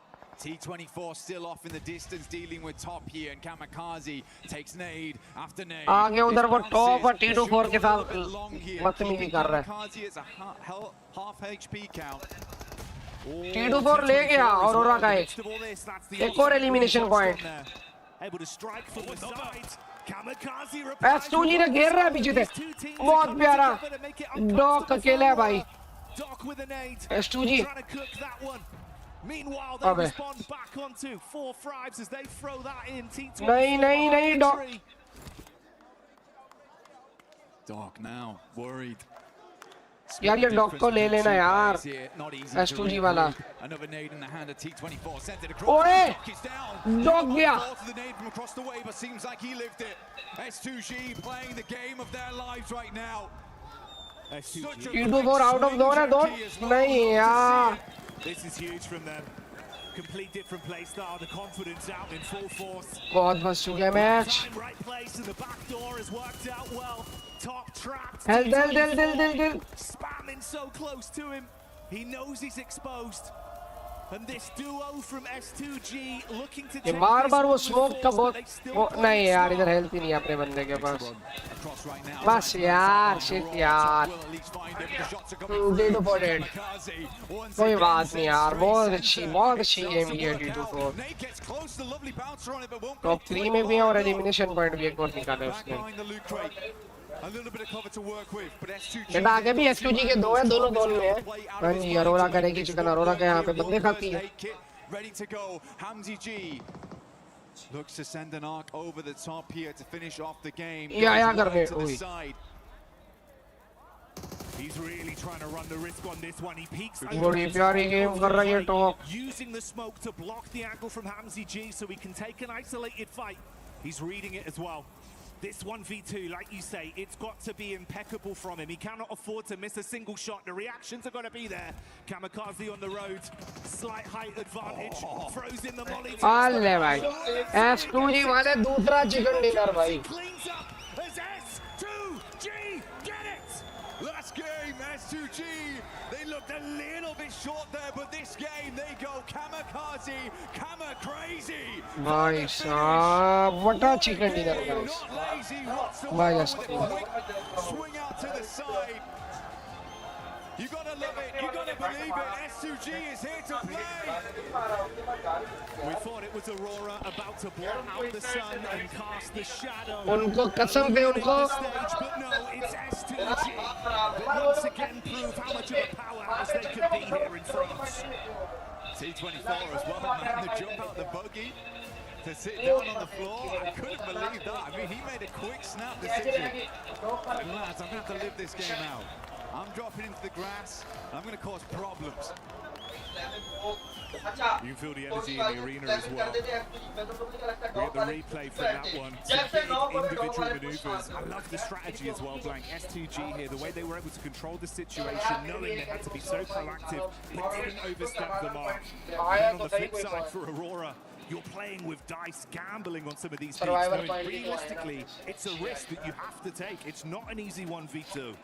T24 still off in the distance, dealing with top here, and Kamikaze takes nade after nade. आगे उधर वो top और T24 के साथ बदतमीजी कर रहा है. Kamikaze is a half HP count. T24 ले गया औरोरा का एक और एलिमिनेशन पॉइंट. S2G ने घेर रहा है पीछे से. बहुत प्यारा. डॉक अकेला है भाई. S2G. Meanwhile, they respond back onto 4 Thrives as they throw that in. T24. नहीं, Doc. Doc now worried. यार ये डॉक को ले लेना यार. S2G वाला. Another nade in the hand of T24. Sent it across. ओए, डॉक गया. The nade from across the way, but seems like he lived it. S2G playing the game of their lives right now. T24 out of zone है don't. नहीं यार. This is huge from them. Complete different play style. The confidence out in full force. बहुत बस चुका है match. Right place and the back door has worked out well. Top trapped. Del. Spamming so close to him. He knows he's exposed. And this duo from S2G looking to ये बार वो smoke का बहुत वो नहीं यार इधर health ही नहीं है अपने बंदे के पास. बस यार शिट यार. दे दो पॉइंट. कोई बात नहीं यार. बहुत अच्छी गेम की है T24. टॉप 3 में भी है और एलिमिनेशन पॉइंट भी एक और निकाला उसने. बेटा आगे भी S2G के 2 है, दोनों जोन में है. हाँ जी अरोरा करेगी चिकन. अरोरा के यहाँ पे बंदे खाती है. Ready to go. Mghz looks to send an arc over the top here to finish off the game. Yeah, कर रहे. He's really trying to run the risk on this one. He peeks बड़ी प्यारी game कर रहा है top. Using the smoke to block the angle from Mghz so he can take an isolated fight. He's reading it as well. This 1v2, like you say, it's got to be impeccable from him. He cannot afford to miss a single shot. The reactions are going to be there. Kamikaze on the road. Slight height advantage. Throws in the molly. अल्ले भाई. S2G वाले दूसरा chicken dinner भाई. Cleans up as S2G get it. Last game, S2G. They looked a little bit short there, but this game they go Kamikaze, crazy. भाई साहब वटा chicken dinner guys. भाई Swing out to the side. You gotta love it. You gotta believe it. S2G is here to play. We thought it was Aurora about to block out the sun and cast the shadow. उनको कसम पे उनको. But no, it's S2G. But once again prove how much of a powerhouse they can be here in France. T24 as well, man. The jump out the buggy to sit down on the floor. I couldn't believe that. I mean, he made a quick snap decision. And lads, I'm going to have to live this game out. I'm dropping into the grass, and I'm going to cause problems. You can feel the energy in the arena as well. We have the replay from that one. Some big individual maneuvers. I love the strategy as well, Blank. S2G here, the way they were able to control the situation, knowing they had to be so proactive, but didn't overstep the mark. And on the flip side for Aurora, you're playing with dice, gambling on some of these things, knowing realistically, it's a risk that you have to take. It's not an easy 1v2.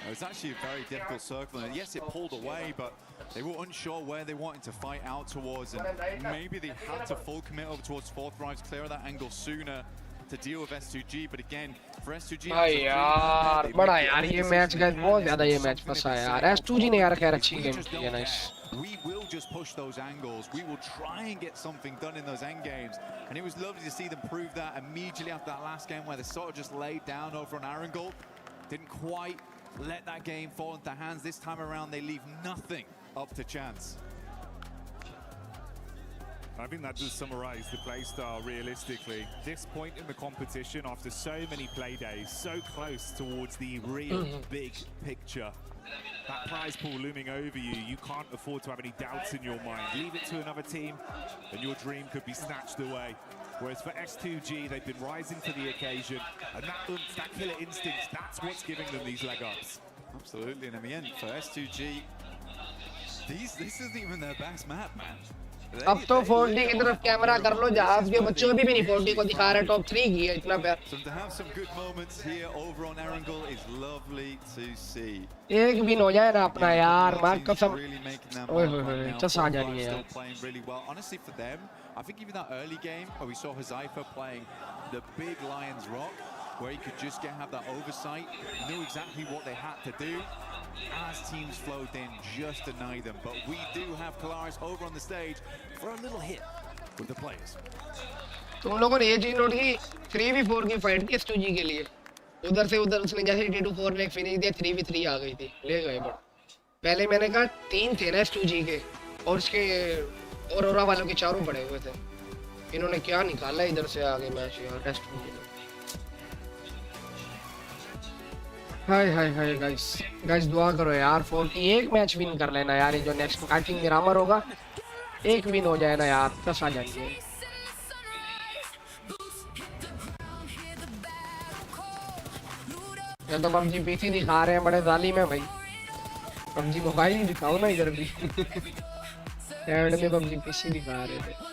It's actually a very difficult circle, and yes, it pulled away, but they were unsure where they wanted to fight out towards, and maybe they had to full commit over towards 4th Thrives, clear that angle sooner to deal with S2G, but again, for S2G... यार बड़ा यार ये match guys बहुत ज़्यादा ये match फंसा है यार. S2G ने यार खैर अच्छी गेम की है nice. We will just push those angles. We will try and get something done in those end games. And it was lovely to see them prove that immediately after that last game where they sort of just laid down over on Arundel. Didn't quite let that game fall into hands. This time around, they leave nothing up to chance. I think that does summarize the play style realistically. This point in the competition, after so many play days, so close towards the real big picture. That prize pool looming over you, you can't afford to have any doubts in your mind. Leave it to another team and your dream could be snatched away. Whereas for S2G, they've been rising to the occasion, and that oomph, that killer instinct, that's what's giving them these leg ups. Absolutely, and in the end, for S2G, this isn't even their best map, man. अब तो 40 की तरफ camera कर लो जहाज के बच्चों अभी भी नहीं 40 को दिखा रहे टॉप 3 की है इतना प्यार एक विन हो जाए ना अपना यार मार कसम ओए होए चस आ जानी है यार I think even that early game where we saw Huzaifa playing the big Lions Rock, where he could just have that oversight, knew exactly what they had to do. As teams flowed in, just deny them. But we do have Kalaris over on the stage for a little hit with the players. तुम लोगों ने ये चीज note की 3v4 की fight की S2G के लिए उधर से उधर उसने जैसे T24 ने फिनिश दिया 3v3 आ गई थी ले गए बट पहले मैंने कहा 3 थे ना S2G के और उसके और औरा वालों के चारों पड़े हुए थे इन्होंने क्या निकाला इधर से आगे मैच यार टेस्ट में हाय हाय हाय गाइस दुआ करो यार 41 मैच विन कर लेना यार ये जो नेक्स्ट आई थिंक मिरामर होगा एक विन हो जाए ना यार 10 आ जाएंगे ये तो PUBG PC दिखा रहे हैं बड़े जालिम है भाई PUBG मोबाइल ही दिखाओ ना इधर भी एंड में PUBG PC दिखा रहे थे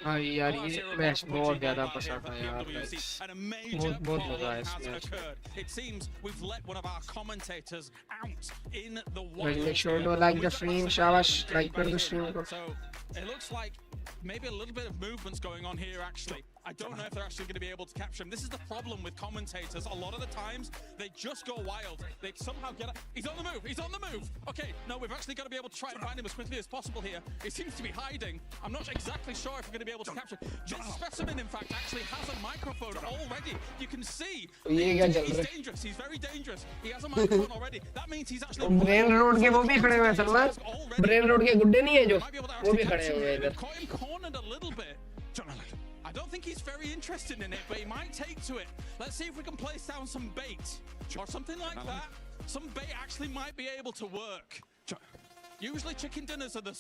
हाँ यार ये मैच बहुत ज़्यादा पसंद है यार बहुत मज़ा आया इस मैच में make sure to like the stream शाबाश like कर दो stream को maybe a little bit of movements going on here actually. I don't know if they're actually going to be able to capture him. This is the problem with commentators. A lot of the times they just go wild. They somehow get it. He's on the move. He's on the move. Okay, no, we've actually got to be able to try and find him as quickly as possible here. He seems to be hiding. I'm not exactly sure if we're going to be able to capture him. This specimen, in fact, actually has a microphone already. You can see he's dangerous. He's very dangerous. He has a microphone already. That means he's actually brain road के वो भी खड़े हुए हैं Salman brain road के गुड्डे नहीं है जो वो भी खड़े हुए हैं इधर cornered a little bit. I don't think he's very interested in it, but he might take to it. Let's see if we can place down some bait or something like that. Some bait actually might be able to work. Usually chicken dinners are the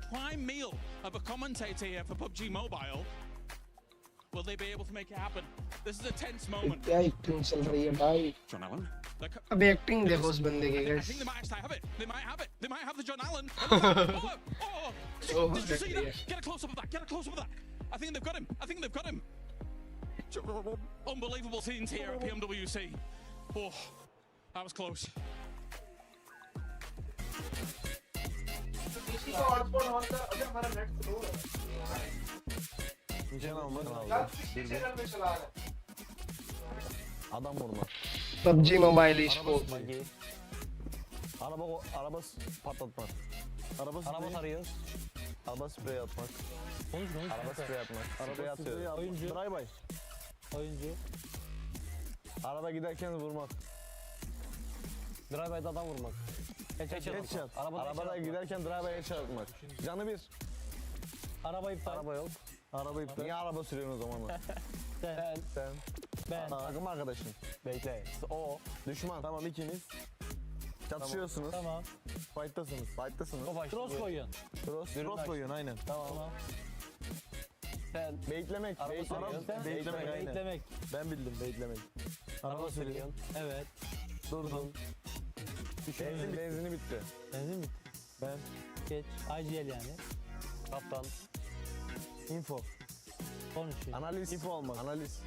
prime meal of a commentator here for PUBG Mobile. Will they be able to make it happen? This is a tense moment. क्या acting चल रही है भाई अब acting देखो उस बंदे की I think they might actually have it. They might have it. They might have the John Allen. Did you see that? Get a close up of that. Get a close up of that. I think they've got him. I think they've got him. Unbelievable scenes here at PMWC. Oh, that was close. Adam vurma. PUBG Mobile ESPORTS. Araba patlatmak. Araba tarıyoruz. Araba sprey atmak. Araba sprey atmak. Sprey atıyor. Oyuncu. Drive-by. Oyuncu. Araba giderken vurmak. Drive-by'da adam vurmak. Headshot. Arabada giderken drive-by headshot atmak. Canı bir. Araba iptal. Araba yok. Araba iptal. Niye araba sürüyorsun o zaman? Sen. Ben. Takım arkadaşın. Bekle. O. Düşman. Tamam ikiniz. Çatışıyorsunuz. Tamam. Fight'tasınız. Cross koyun. Cross koyun aynen. Tamam. Sen. Beklemek. Beklemek aynen. Ben bildim beklemek. Araba sürüyorsun. Evet. Durdun. Benzini bitti. Benzin bitti. Ben. Geç. IGL yani. Kaptan. Info. Konuşuyor. Analiz. Info almak. Analiz.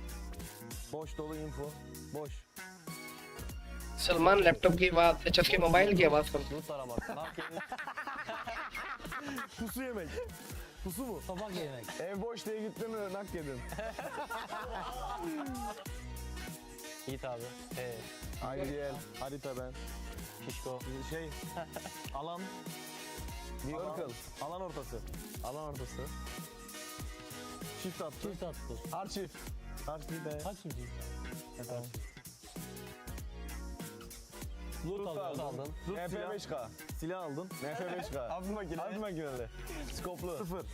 Boş dolu info. Boş. Salman laptop की बात अच्छा उसके mobile की आवाज कर Loot aramak. Pusu yemek. Pusu mu? Tabak yemek. Ev boş diye gittin mi nak yedin. Git abi. IDL. Harita ben. Pişko. Şey. Alan. Circle. Alan ortası. Alan ortası. Çift attı. Çift attı. Hard çift. Hard çift. Hard çift. Tamam. Loot aldın. NF5K. Silah aldın. NF5K. Hafif makineli. Skoplu. 0.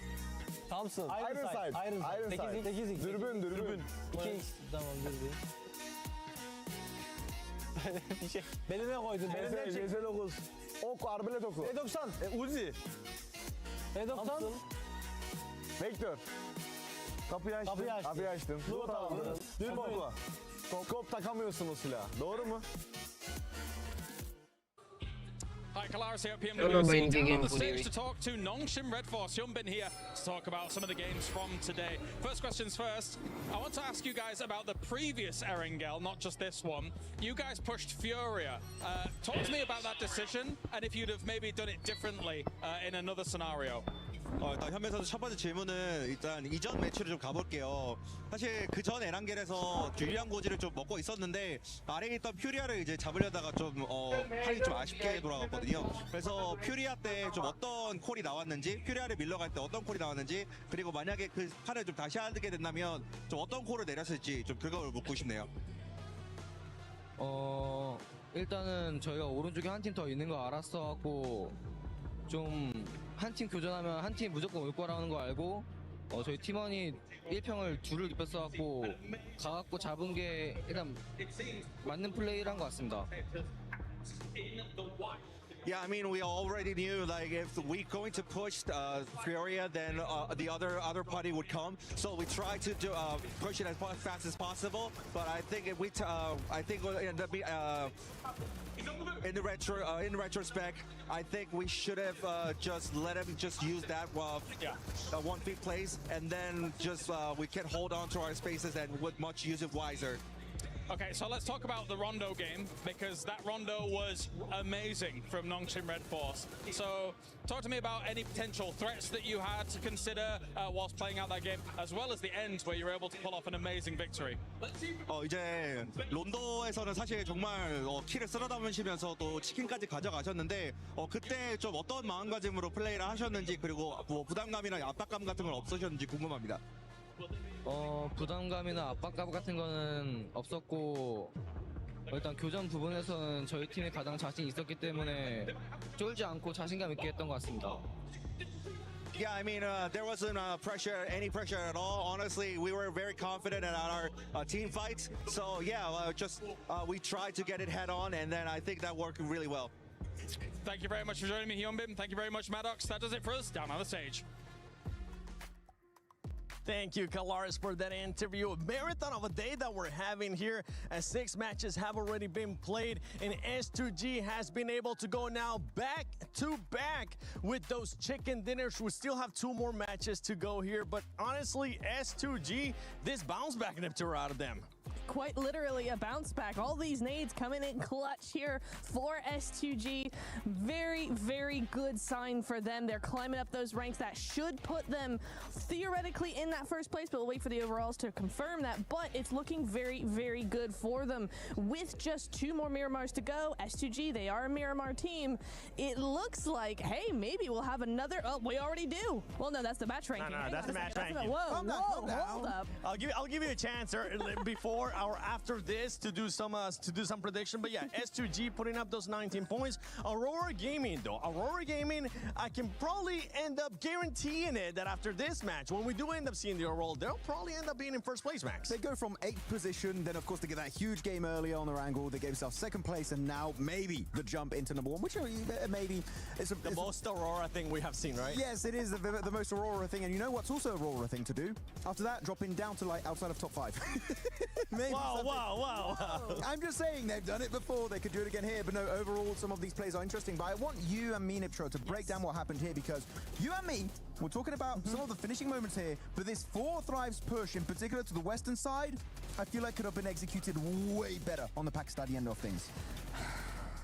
Thompson. Iron Sight. 8x. Dürbün. 2x. Tamam dürbün. Bir şey. Beline koydun. CS9. Ok, arbelet oku. E90. Uzi. E90. Vektör. Kapıyı açtım. Loot aldın. Dürbün oku. Skop takamıyorsun o silahı. Doğru mu? Hi, Kalaris here at PMWC, down on the stage to talk to Nongshim Red Force. Hyunbin here to talk about some of the games from today. First questions first. I want to ask you guys about the previous Erangel, not just this one. You guys pushed Furia. Talk to me about that decision and if you'd have maybe done it differently in another scenario. 일단 현배 선수 첫 번째 질문은 일단 이전 매치를 좀 가볼게요. 사실 그 전 에란겔에서 유리한 고지를 좀 먹고 있었는데 아래에 있던 퓨리아를 이제 잡으려다가 좀 판이 좀 아쉽게 돌아갔거든요. 그래서 퓨리아 때 좀 어떤 콜이 나왔는지, 퓨리아를 밀러갈 때 어떤 콜이 나왔는지, 그리고 만약에 그 판을 좀 다시 하게 된다면 좀 어떤 콜을 내렸을지 좀 그걸 묻고 싶네요. 일단은 저희가 오른쪽에 한 팀 더 있는 거 알았어갖고 좀 한 팀 교전하면 한 팀 무조건 올 거라는 거 알고 저희 팀원이 1평을 둘을 입혔어갖고 가갖고 잡은 게 일단 맞는 플레이를 한 것 같습니다. Yeah, I mean, we already knew like if we're going to push Furia, then the other party would come. So we tried to do, push it as fast as possible. But I think if we, I think we'll end up in retrospect, I think we should have just let him just use that 1 feet place, and then just we can hold on to our spaces and would much use it wiser. Okay, so let's talk about the Rondo game, because that Rondo was amazing from Nongshim Red Force. So talk to me about any potential threats that you had to consider whilst playing out that game, as well as the end where you were able to pull off an amazing victory. 이제 론도에서는 사실 정말 키를 쓸어 담으시면서 또 치킨까지 가져가셨는데 그때 좀 어떤 마음가짐으로 플레이를 하셨는지, 그리고 뭐 부담감이나 압박감 같은 건 없으셨는지 궁금합니다. 부담감이나 압박감 같은 거는 없었고 일단 교전 부분에서는 저희 팀이 가장 자신 있었기 때문에 쫄지 않고 자신감 있게 했던 것 같습니다. Yeah, I mean, there wasn't any pressure at all. Honestly, we were very confident in our team fights. So yeah, we tried to get it head on, and then I think that worked really well. Thank you very much for joining me, Hyunbin. Thank you very much, Maddox. That does it for us. Down on the stage. Thank you, Kalaris, for that interview. A marathon of a day that we're having here, as 6 matches have already been played, and S2G has been able to go now back to back with those chicken dinners. We still have 2 more matches to go here, but honestly, S2G, this bounce back inhibitor out of them. Quite literally a bounce back. All these nades coming in clutch here for S2G. Very, very good sign for them. They're climbing up those ranks. That should put them theoretically in that first place, but we'll wait for the overalls to confirm that. But it's looking very, very good for them. With just 2 more Miramars to go, S2G, they are a Miramar team. It looks like, hey, maybe we'll have another. Oh, we already do. Well, no, that's the match ranking. No, that's the match ranking. Whoa, hold up. I'll give you a chance before or after this to do some prediction. But yeah, S2G putting up those 19 points. Aurora Gaming though, I can probably end up guaranteeing it that after this match, when we do end up seeing the overall, they'll probably end up being in first place, Max. They go from 8th position, then of course they get that huge game earlier on their angle. They gave themselves 2nd place, and now maybe the jump into number 1, which maybe it's the most Aurora thing we have seen, right? Yes, it is the most Aurora thing, and you know what's also Aurora thing to do? After that, dropping down to like outside of top 5. Maybe wow. I'm just saying they've done it before. They could do it again here. But no, overall, some of these plays are interesting. But I want you and me, Niptro, to break down what happened here, because you and me, we're talking about some of the finishing moments here. But this 4 Thrives push, in particular to the western side, I feel like could have been executed way better on the Pakistani end of things.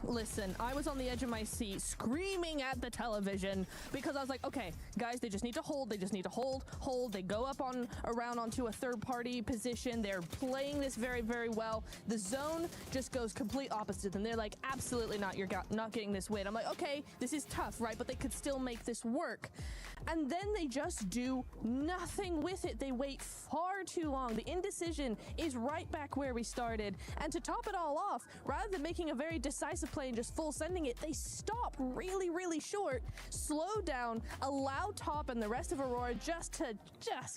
Listen, I was on the edge of my seat screaming at the television because I was like, okay, guys, they just need to hold. They just need to hold. They go up around onto a third-party position. They're playing this very, very well. The zone just goes complete opposite, and they're like, absolutely not. You're not getting this win. I'm like, okay, this is tough, right? But they could still make this work. And then they just do nothing with it. They wait far too long. The indecision is right back where we started. And to top it all off, rather than making a very decisive aggressive play and just full sending it, they stop really, really short, slow down, allow Top and the rest of Aurora just to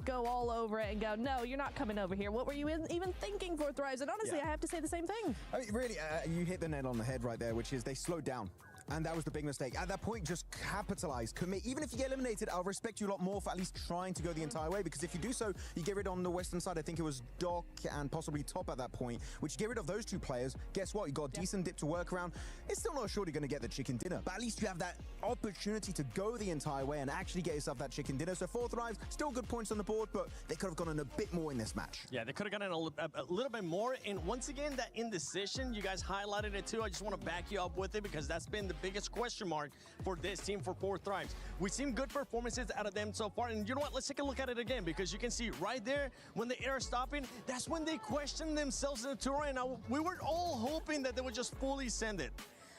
go all over it and go, no, you're not coming over here. What were you even thinking, Fourth Rise? And honestly, I have to say the same thing. I mean, really, you hit the nail on the head right there, which is they slowed down. And that was the big mistake. At that point, just capitalize, commit. Even if you get eliminated, I'll respect you a lot more for at least trying to go the entire way, because if you do so, you get rid on the western side. I think it was Doc and possibly Top at that point, which you get rid of those two players. Guess what? You got a decent dip to work around. It's still not sure you're going to get the chicken dinner, but at least you have that opportunity to go the entire way and actually get yourself that chicken dinner. So Fourth Rise, still good points on the board, but they could have gone in a bit more in this match. Yeah, they could have gotten a little bit more. And once again, that indecision, you guys highlighted it too. I just want to back you up with it, because that's been the biggest question mark for this team for Fourth Rise. We've seen good performances out of them so far, and you know what, let's take a look at it again, because you can see right there when the air is stopping, that's when they question themselves in the tour, and we were all hoping that they would just fully send it.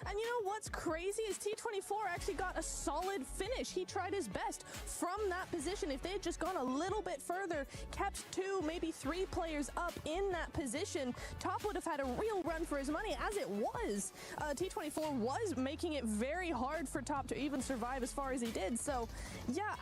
And you know what's crazy is T24 actually got a solid finish. He tried his best from that position. If they had just gone a little bit further, kept 2, maybe 3 players up in that position, Top would have had a real run for his money. As it was, T24 was making it very hard for Top to even survive as far as he did. So yeah,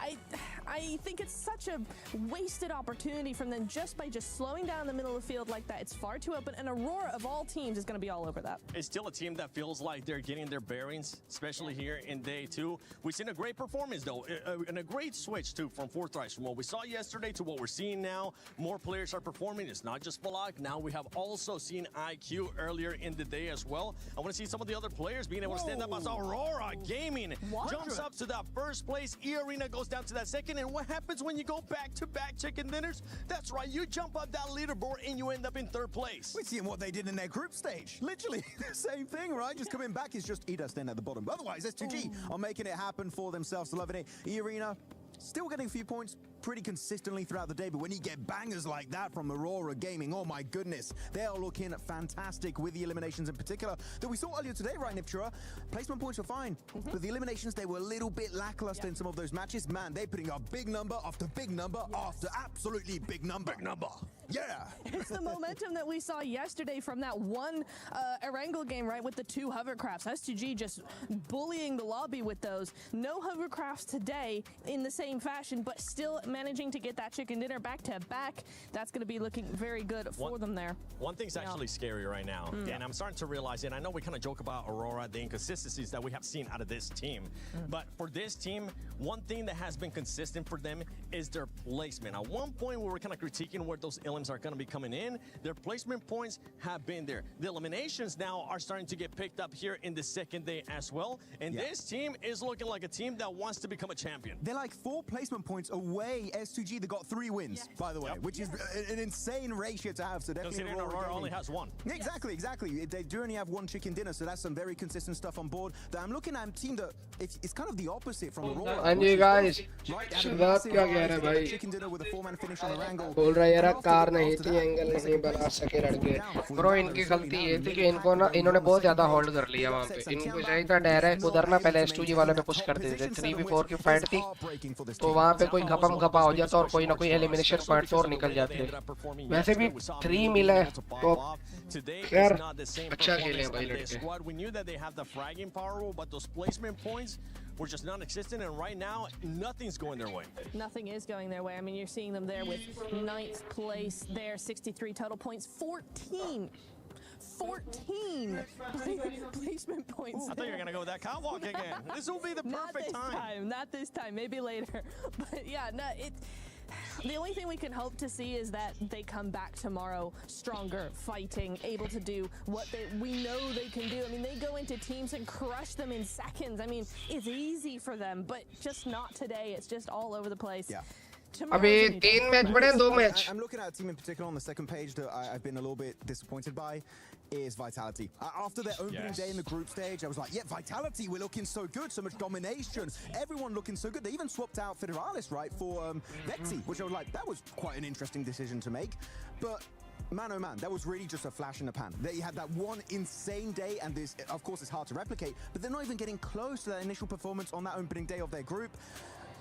I think it's such a wasted opportunity from them just by slowing down the middle of the field like that. It's far too open, and Aurora of all teams is going to be all over that. It's still a team that feels like they're getting their bearings, especially here in day 2. We've seen a great performance though, and a great switch too from Fourth Rise, from what we saw yesterday to what we're seeing now. More players are performing. It's not just Balak. Now we have also seen IQ earlier in the day as well. I want to see some of the other players being able to stand up as Aurora Gaming jumps up to that first place. E-Arena goes down to that second. And what happens when you go back-to-back chicken dinners? That's right, you jump up that leaderboard and you end up in 3rd place. We're seeing what they did in their group stage. Literally the same thing, right? Just coming back is just Ida staying at the bottom. Otherwise, S2G are making it happen for themselves. 11-8. E-Arena still getting a few points pretty consistently throughout the day, but when you get bangers like that from Aurora Gaming, oh my goodness, they are looking fantastic with the eliminations in particular that we saw earlier today, right, Niptura? Placement points were fine, but the eliminations, they were a little bit lackluster in some of those matches. Man, they're putting up big number after big number after absolutely big number. Big number. Yeah. It's the momentum that we saw yesterday from that one Erangel game, right, with the 2 hovercrafts. S2G just bullying the lobby with those. No hovercrafts today in the same fashion, but still managing to get that chicken dinner back to back. That's going to be looking very good for them there. One thing's actually scary right now, and I'm starting to realize it. I know we kind of joke about Aurora, the inconsistencies that we have seen out of this team, but for this team, one thing that has been consistent for them is their placement. At one point, we were kind of critiquing where those elims are going to be coming in. Their placement points have been there. The eliminations now are starting to get picked up here in the second day as well, and this team is looking like a team that wants to become a champion. They're like 4 placement points away. S2G, they got 3 wins, by the way, which is an insane ratio to have. So definitely Aurora only has 1. Exactly. They do only have 1 chicken dinner, so that's some very consistent stuff on board. That I'm looking at a team that it's kind of the opposite from Aurora. And you guys, शुरुआत क्या कह रहे हैं भाई? Chicken dinner with a 4-man finish on Erangel. बोल रहा है यार कार नहीं थी, एंगल नहीं बना सके लड़के। ब्रो इनकी गलती ये थी कि इन्होंने बहुत ज्यादा होल्ड कर लिया वहाँ पे। इनको चाहिए था डायरेक्ट उधर ना पहले S2G वालों ने पुश कर देते थे। 3v4 की फाइट थी, तो वहाँ पे कोई घपम घपा हो जाता और कोई ना कोई एलिमिनेशन पॉइंट और निकल जाते। वैसे भी 3 मिला है, तो खैर अच्छा खेले हैं भाई लड़के। We knew that they have the fragging power, but those placement points were just non-existent, and right now nothing's going their way. Nothing is going their way. I mean, you're seeing them there with 9th place there, 63 total points, 14 placement points. I thought you were gonna go with that catwalk again. This will be the perfect time. Not this time, maybe later. But yeah, no, the only thing we can hope to see is that they come back tomorrow stronger, fighting, able to do what we know they can do. I mean, they go into teams and crush them in seconds. I mean, it's easy for them, but just not today. It's just all over the place. Yeah. अभी 3 match पड़े 2 match. I'm looking at a team in particular on the second page that I've been a little bit disappointed by is Vitality. After their opening day in the group stage, I was like, yeah, Vitality, we're looking so good, so much domination, everyone looking so good. They even swapped out Federalis, right, for Vexy, which I was like, that was quite an interesting decision to make. But man, oh man, that was really just a flash in the pan. They had that one insane day, and this, of course, it's hard to replicate, but they're not even getting close to that initial performance on that opening day of their group.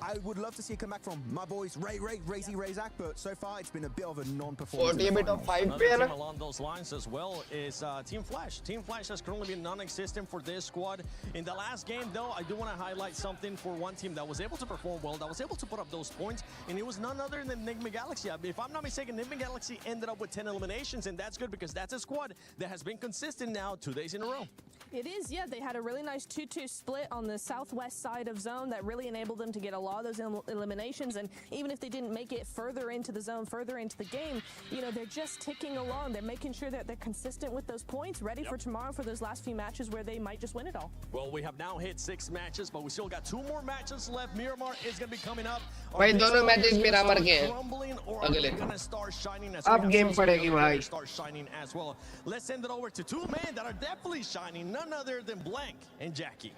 I would love to see a comeback from my boys Razak, but so far it's been a bit of a non-performance. 40 bit of 5 Another team along those lines as well is Team Flash. Team Flash has currently been non-existent for this squad. In the last game, though, I do want to highlight something for one team that was able to perform well, that was able to put up those points, and it was none other than Mghz. If I'm not mistaken, Mghz ended up with 10 eliminations, and that's good because that's a squad that has been consistent now 2 days in a row. It is, yeah. They had a really nice 2-2 split on the southwest side of zone that really enabled them to get a lot of those eliminations. And even if they didn't make it further into the zone, further into the game, you know, they're just ticking along. They're making sure that they're consistent with those points, ready for tomorrow for those last few matches where they might just win it all. Well, we have now hit 6 matches, but we still got 2 more matches left. Miramar is going to be coming up. भाई दोनों matches Miramar के हैं अगले अब game पड़ेगी भाई start shining as well. Let's send it over to 2 men that are definitely shining, none other than Blank and Jackie.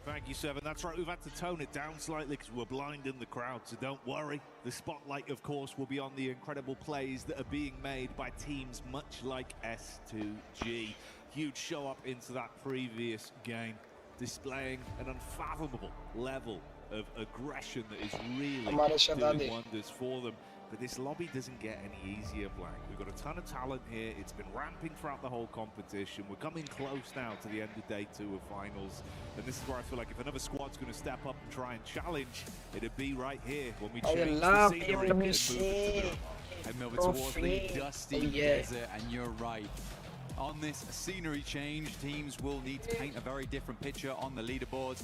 Thank you, Seven. That's right, we've had to tone it down slightly because we're blinding the crowd, so don't worry. The spotlight, of course, will be on the incredible plays that are being made by teams much like S2G. Huge show up into that previous game, displaying an unfathomable level of aggression that is really doing wonders for them. But this lobby doesn't get any easier, Blank. We've got a ton of talent here. It's been ramping throughout the whole competition. We're coming close now to the end of day 2 of finals. And this is where I feel like if another squad's going to step up and try and challenge, it'd be right here when we change the scenery and move towards the dusty desert. And you're right. On this scenery change, teams will need to paint a very different picture on the leaderboards.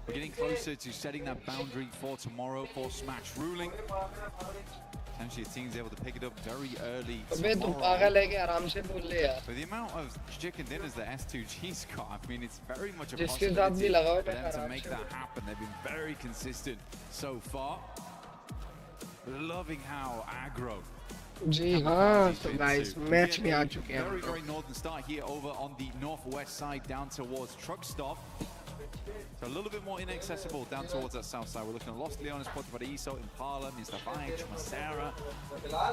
We're getting closer to setting that boundary for tomorrow for Smash ruling. Potentially the team's able to pick it up very early tomorrow. But the amount of chicken dinners that S2G's got, I mean, it's very much a possibility for them to make that happen. They've been very consistent so far. Loving how aggro. जी हाँ तो guys match में आ चुके हैं Very, very northern start here over on the northwest side down towards Truck Stop. So a little bit more inaccessible down towards that south side. We're looking at Los Leones, Puerto Paraiso, Impala, Mr. Vibes, Macera.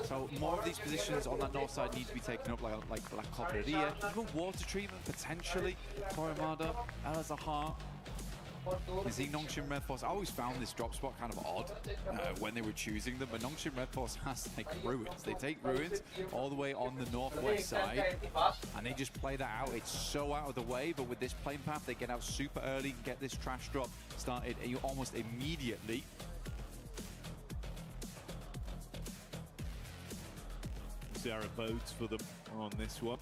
So more of these positions on that north side need to be taken up, like La Copperia. Even water treatment, potentially. Torremada, El Zahar. Is he Nongshim Red Force? I always found this drop spot kind of odd when they were choosing them, but Nongshim Red Force has like ruins. They take ruins all the way on the northwest side, and they just play that out. It's so out of the way, but with this plane path, they get out super early and get this trash drop started almost immediately. Sarah boats for them on this one.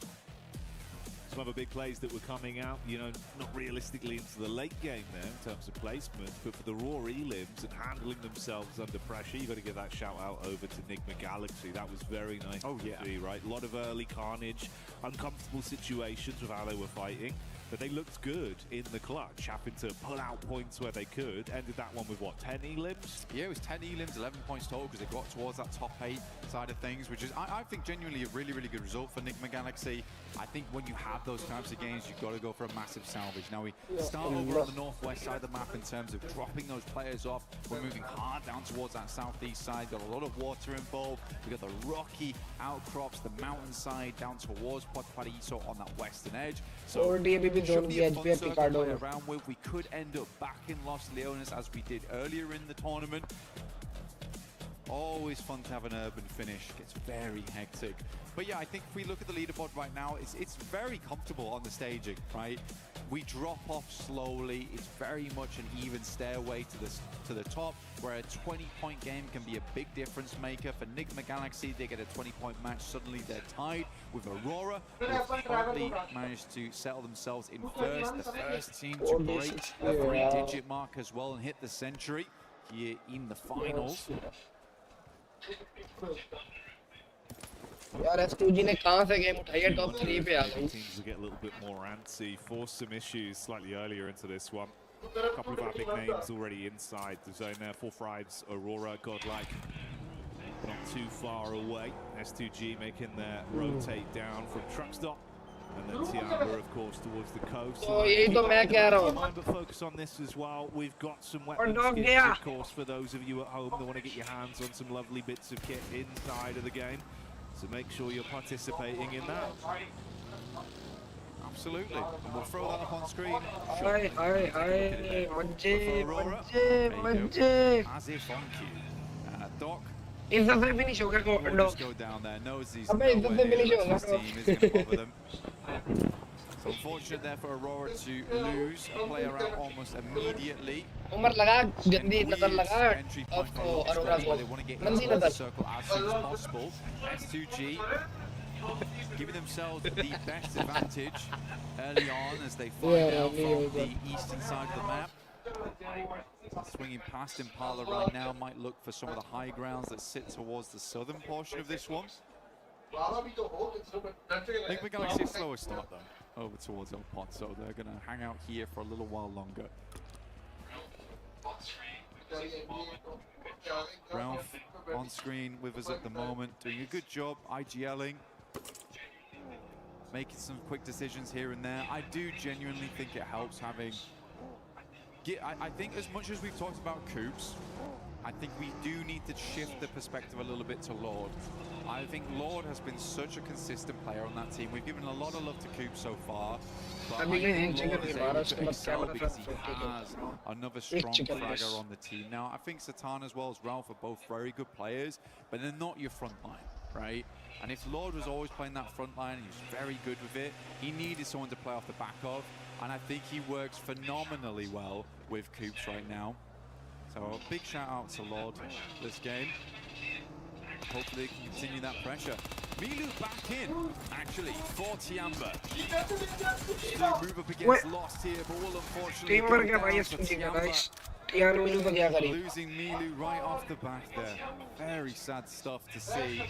Some other big plays that were coming out, you know, not realistically into the late game there in terms of placement, but for the raw elims and handling themselves under pressure, you've got to give that shout out over to Mghz. That was very nice to see, right? A lot of early carnage, uncomfortable situations with how they were fighting, but they looked good in the clutch, having to pull out points where they could. Ended that one with what, 10 elims? Yeah, it was 10 elims, 11 points total because they got towards that top 8 side of things, which is, I think, genuinely a really, really good result for Mghz. I think when you have those types of games, you've got to go for a massive salvage. Now we start over on the northwest side of the map in terms of dropping those players off. We're moving hard down towards that southeast side. Got a lot of water involved. We've got the rocky outcrops, the mountainside down towards Puerto Paraiso on that western edge. So it should be a fun circle to play around with. We could end up back in Los Leones as we did earlier in the tournament. Always fun to have an urban finish. Gets very hectic. But yeah, I think if we look at the leaderboard right now, it's very comfortable on the staging, right? We drop off slowly. It's very much an even stairway to the top, where a 20-point game can be a big difference maker. For Mghz, they get a 20-point match. Suddenly they're tied with Aurora, who have currently managed to settle themselves in first. The first team to break the 3-digit mark as well and hit the century here in the finals. यार S2G ने कहां से game उठाई है top 3 पे आ गई teams will get a little bit more antsy, force some issues slightly earlier into this one. A couple of our big names already inside the zone there. 4-5's Aurora, Godlike, not too far away. S2G making their rotate down from truck stop. And then Tiamba, of course, towards the coast. Oh, यही तो मैं कह रहा हूँ. But focus on this as well. We've got some weapon skins, of course, for those of you at home that want to get your hands on some lovely bits of kit inside of the game. So make sure you're participating in that. Absolutely. And we'll throw that up on screen. Hi, Mghz. As if on cue. Doc. इधर से finish होगा We'll just go down there. Knows he's अबे इधर से finish होगा his team isn't going to bother them. So unfortunate there for Aurora to lose a player out almost immediately. Umar लगा गंदी नजर लगा Entry point for और Aurora Arora where they want to get गंदी into the नजर circle as soon as possible. S2G giving themselves the best advantage early on as they find out from the eastern side of the map. Swinging past Impala right now, might look for some of the high grounds that sit towards the southern portion of this one. I think we're going to see a slower start though, over towards El Pot, so they're going to hang out here for a little while longer. Ralph on screen with us at the moment, doing a good job IGLing, making some quick decisions here and there. I do genuinely think it helps having... I think as much as we've talked about Coops, I think we do need to shift the perspective a little bit to Lord. I think Lord has been such a consistent player on that team. We've given a lot of love to Coops so far, but I think Lord is able to excel because he has another strong fragger on the team. Now, I think Satan as well as Ralph are both very good players, but they're not your front line, right? And if Lord was always playing that front line and he was very good with it, he needed someone to play off the back of, and I think he works phenomenally well with Coops right now. So a big shout out to Lord this game. Hopefully they can continue that pressure. Milu back in, actually, for Tiamba. Still move up against Lost here, but will unfortunately go down for Tiamba. Losing Milu right off the back there. Very sad stuff to see.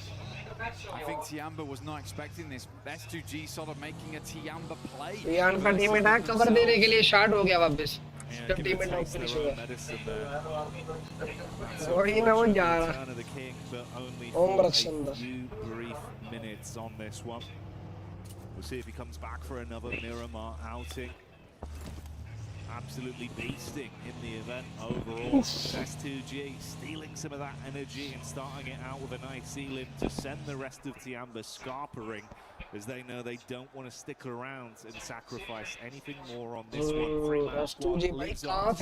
I think Tiamba was not expecting this. S2G sort of making a Tiamba play. यार का team attack cover देने के लिए start हो गया वापस. जब team attack finish हुआ. वही ना वो जा रहा. ओम Rakshanda. Brief minutes on this one. We'll see if he comes back for another Miramar outing. Absolutely beasting in the event overall. S2G stealing some of that energy and starting it out with a nice ceiling to send the rest of Tiamba scarpering, as they know they don't want to stick around and sacrifice anything more on this one. S2G lives on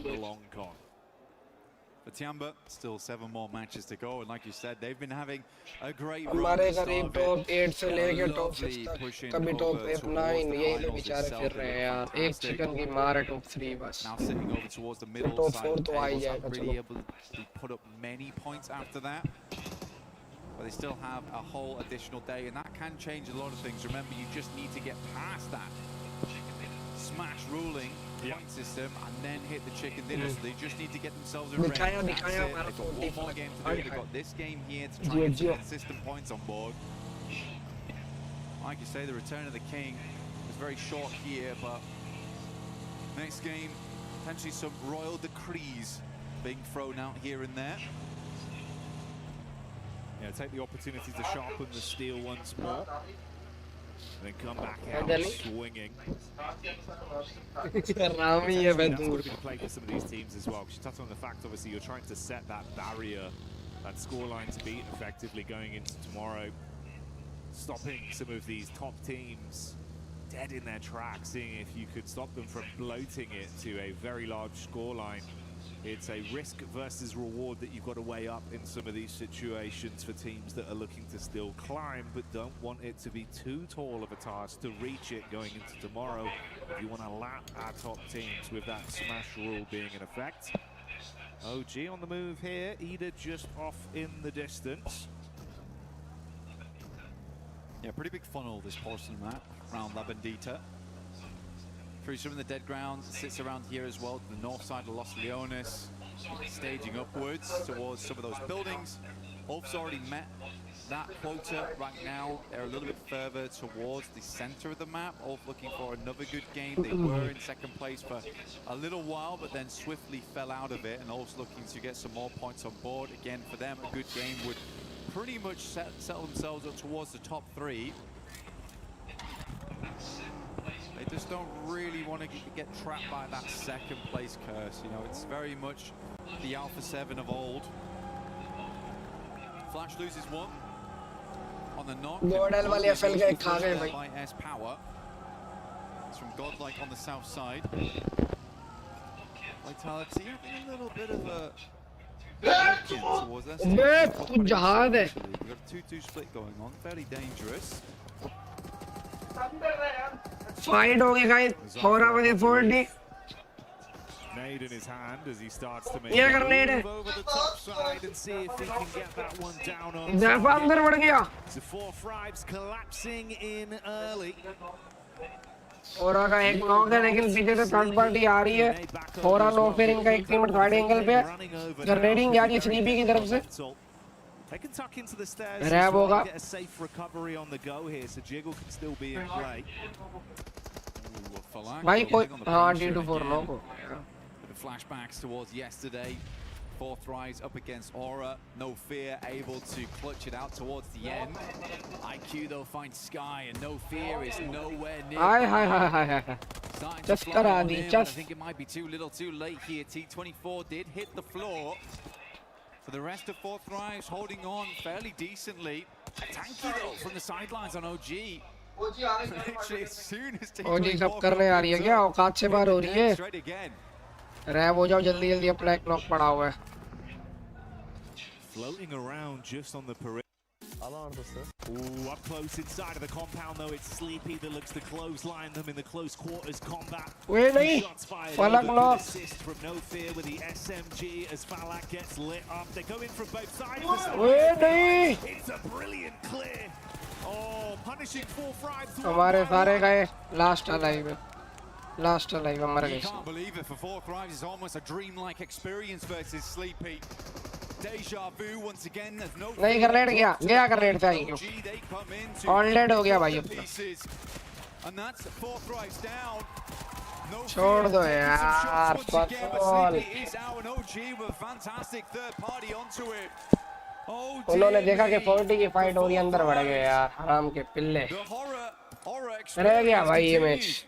the long con. For Tiamba, still 7 more matches to go, and like you said, they've been having a great run. top 8 से लेके top 6 तक, कभी top 9 यही लोग बेचारे फिर रहे हैं यार. एक चिकन की मार है top 3 बस. Now sitting over towards the middle top side 4 of the तो आ ही table, जाएगा really चलो. able to put up many points after that. But they still have a whole additional day, and that can change a lot of things. Remember, you just need to get past that smash ruling point system and then hit the chicken dinner. So they just need to get themselves a range. They've got one more game to do. They've got this game here to try and get some consistent points on board. Like you say, the return of the king was very short here, but next game, potentially some royal decrees being thrown out here and there. Yeah, take the opportunity to sharpen the steel once more. And then come back out swinging. That's going to be the play for some of these teams as well. Because you touched on the fact, obviously, you're trying to set that barrier, that scoreline to beat effectively going into tomorrow. Stopping some of these top teams dead in their tracks, seeing if you could stop them from bloating it to a very large scoreline. It's a risk versus reward that you've got to weigh up in some of these situations for teams that are looking to still climb but don't want it to be too tall of a task to reach it going into tomorrow. If you want to lap our top teams with that smash rule being in effect. OG on the move here, Ida just off in the distance. Yeah, pretty big funnel this portion map around La Bendita. Through some of the dead ground, sits around here as well, to the north side of Los Leones, staging upwards towards some of those buildings. Ulf's already met that quota right now. They're a little bit further towards the center of the map. Ulf looking for another good game. They were in second place for a little while, but then swiftly fell out of it, and Ulf's looking to get some more points on board. Again, for them, a good game would pretty much settle themselves up towards the top 3. They just don't really want to get trapped by that second place curse. You know, it's very much the Alpha 7 of old. Flash loses 1 on the knock. Godal wale FL ka ek kha gaye bhai. By S Power. It's from Godlike on the south side. Vitality having a little bit of a towards us. कुछ जहाज है. We've got a 2-2 split going on, fairly dangerous. Fight हो गया guys. Hora with 40. Nade in his hand as he starts to make ये a grenade move over the top side and see if he can get that one down on Zaffa अंदर बढ़ गया. The 4 Thrives collapsing in early. होरा का एक knock है लेकिन पीछे से थर्ड पार्टी आ रही है. होरा नो फेयरिंग का एक टीम थर्ड एंगल पे ग्रेनेडिंग जा रही है स्लीपी की तरफ से. They can tuck into the stairs Rab and होगा. get a safe recovery on the go here, so Jiggle can still be in play. भाई कोई हाँ D24 नॉक हो. Flashbacks towards yesterday. 4 Thrives up against Aura. No Fear able to clutch it out towards the end. IQ though finds Sky and No Fear is nowhere near. Hi. Just करा दी. I think it might be too little too late here. T24 did hit the floor. For the rest of 4 Thrives holding on fairly decently. Tanky though from the sidelines on OG. Literally as soon as OG सब करने आ रही है क्या? औकात से बाहर हो रही है. Straight again. रैब हो जाओ जल्दी अपना एक नॉक पड़ा हुआ है. Floating around just on the perimeter. Ooh, up close inside of the compound though, it's Sleepy that looks to clothesline them in the close quarters combat. Wait, nahi. Falak knock. Assist from No Fear with the SMG as Falak gets lit up. They go in from both sides. Wait, nahi. It's a brilliant clear. Oh, punishing 4 Thrives. हमारे सारे गए last alive. Last alive मर गए. Can't believe it for 4 Thrives. It's almost a dreamlike experience versus Sleepy. Deja vu once again. There's no. नहीं grenade गया grenade था ये. On dead हो गया भाई अपना. And that's 4 Thrives down. No छोड़ दो यार. Sleepy is out and OG with a fantastic third party onto it. उन्होंने देखा कि 40 की फाइट हो रही है अंदर बढ़ गए यार. आराम के पिल्ले. रह गया भाई ये मैच.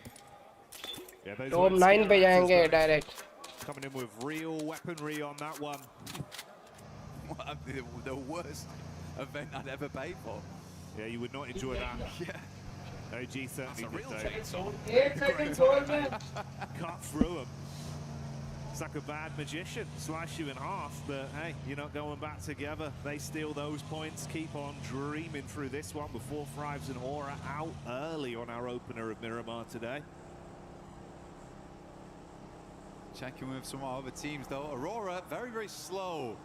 टॉप 9 पे जाएंगे direct. Coming in with real weaponry on that one. The worst event I'd ever paid for. Yeah, you would not enjoy that. Yeah. OG certainly did though. 8 seconds hold. Cut through him. It's like a bad magician, slice you in half, but hey, you're not going back together. They steal those points, keep on dreaming through this one before Thrives and Aura out early on our opener of Miramar today. Checking with some other teams though. Aurora very slow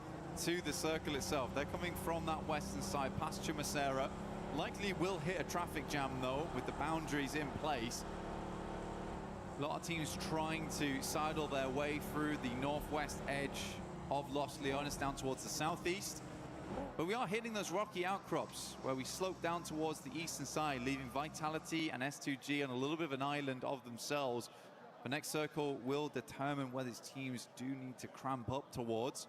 to the circle itself. They're coming from that western side past Chumasera. Likely will hit a traffic jam though with the boundaries in place. A lot of teams trying to sidle their way through the northwest edge of Los Leones down towards the southeast. But we are hitting those rocky outcrops where we slope down towards the eastern side, leaving Vitality and S2G on a little bit of an island of themselves. The next circle will determine whether these teams do need to cramp up towards.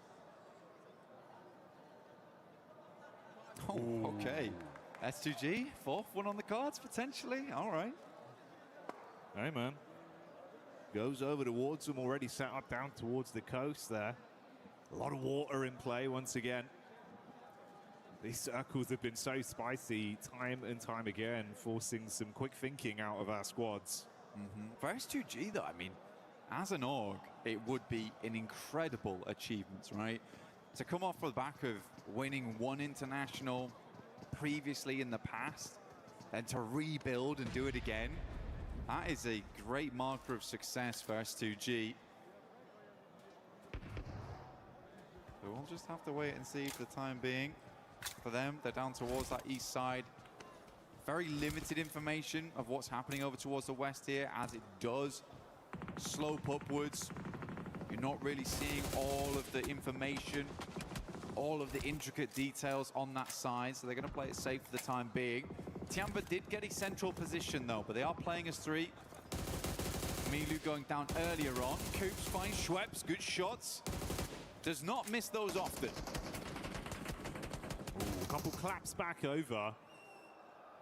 Oh, okay. S2G, 4th one on the cards, potentially. All right. Hey, man. Goes over towards them, already set up down towards the coast there. A lot of water in play once again. These circles have been so spicy time and time again, forcing some quick thinking out of our squads. For S2G though, I mean, as an org, it would be an incredible achievement, right? To come off the back of winning one international previously in the past, and to rebuild and do it again, that is a great marker of success for S2G. So we'll just have to wait and see for the time being. For them, they're down towards that east side. Very limited information of what's happening over towards the west here, as it does slope upwards. You're not really seeing all of the information, all of the intricate details on that side, so they're going to play it safe for the time being. Tiamba did get a central position though, but they are playing as 3. Milu going down earlier on. Coops finds Schweppes, good shots. Does not miss those often. Ooh, a couple claps back over.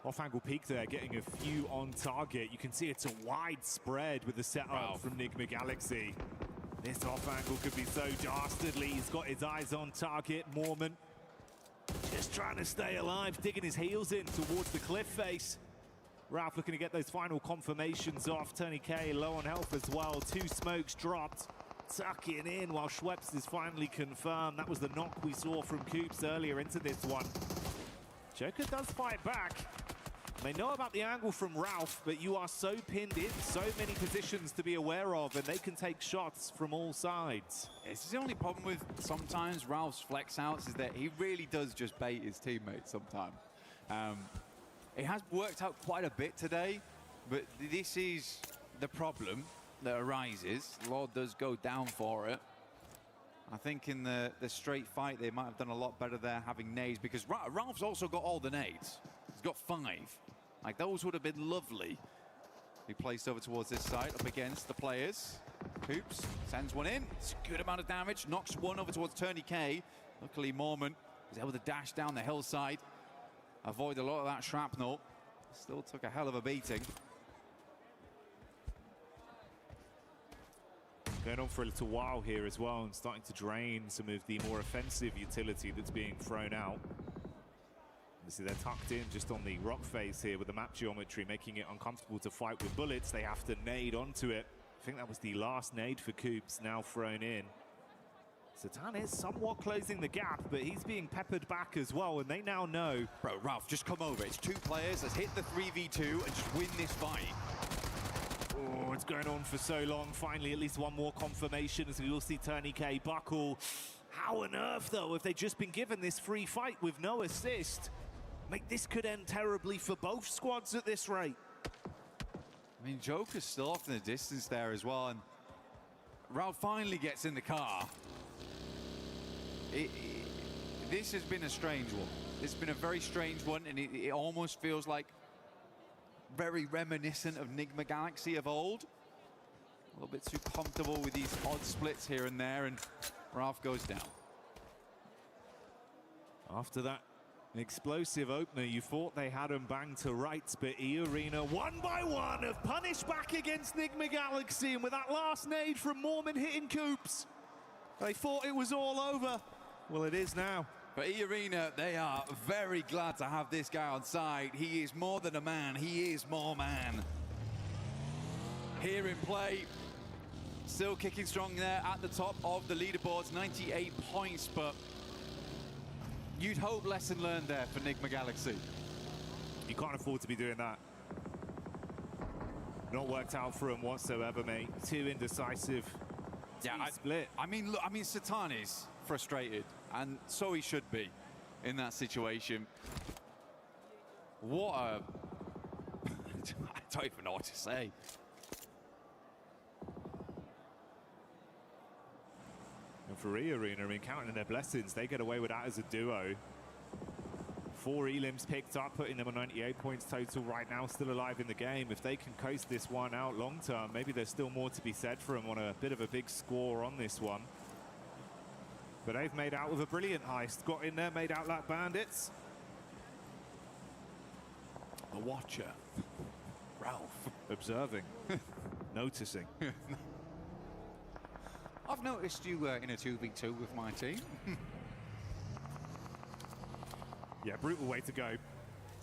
Off-angle peek there, getting a few on target. You can see it's a wide spread with the setup from Enigma Galaxy. This off-angle could be so dastardly. He's got his eyes on target. Mormon Just trying to stay alive, digging his heels in towards the cliff face. Ralph looking to get those final confirmations off. Tony K low on health as well. 2 smokes dropped. Tucking in while Schweppes is finally confirmed. That was the knock we saw from Coops earlier into this one. Joker does fight back. They know about the angle from Ralph, but you are so pinned in, so many positions to be aware of, and they can take shots from all sides. This is the only problem with sometimes Ralph's flex outs is that he really does just bait his teammates sometimes. It has worked out quite a bit today, but this is the problem that arises. Lord does go down for it. I think in the straight fight, they might have done a lot better there having nades, because Ralph's also got all the nades. He's got 5. Like, those would have been lovely. He placed over towards this side, up against the players. Hoops sends one in. It's a good amount of damage. Knocks one over towards Turney K. Luckily, Mormon was able to dash down the hillside, avoid a lot of that shrapnel. Still took a hell of a beating. Going on for a little while here as well, and starting to drain some of the more offensive utility that's being thrown out. See, they're tucked in just on the rock face here with the map geometry, making it uncomfortable to fight with bullets. They have to nade onto it. I think that was the last nade for Coops, now thrown in. Satan is somewhat closing the gap, but he's being peppered back as well, and they now know. Bro, Ralph, just come over. It's 2 players. Let's hit the 3v2 and just win this fight. Oh, it's going on for so long. Finally, at least one more confirmation as we will see Turney K buckle. How on earth, though, if they'd just been given this free fight with no assist? This could end terribly for both squads at this rate. I mean, Joker's still off in the distance there as well, and Ralph finally gets in the car. This has been a strange one. It's been a very strange one, and it almost feels like very reminiscent of Nigma Galaxy of old. A little bit too comfortable with these odd splits here and there, and Ralph goes down. After that explosive opener, you thought they had him banged to rights, but E-Arena, one by one, have punished back against Nigma Galaxy, and with that last nade from Mormon hitting Coops, they thought it was all over. Well, it is now. But E-Arena, they are very glad to have this guy on side. He is more than a man, he is more man. Here in play, still kicking strong there at the top of the leaderboards, 98 points, but you'd hope lesson learned there for Nigma Galaxy. You can't afford to be doing that. Not worked out for him whatsoever, mate. 2 indecisive. Yeah, split. I mean, look, Satan is frustrated, and so he should be in that situation. What a... I don't even know what to say. And for E-Arena, I mean, counting their blessings, they get away with that as a duo. 4 elims picked up, putting them on 98 points total right now, still alive in the game. If they can coast this one out long term, maybe there's still more to be said for them on a bit of a big score on this one. But they've made out with a brilliant heist. Got in there, made out like bandits. The Watcher. Ralph. Observing. Noticing. I've noticed you in a 2v2 with my team. Yeah, brutal way to go.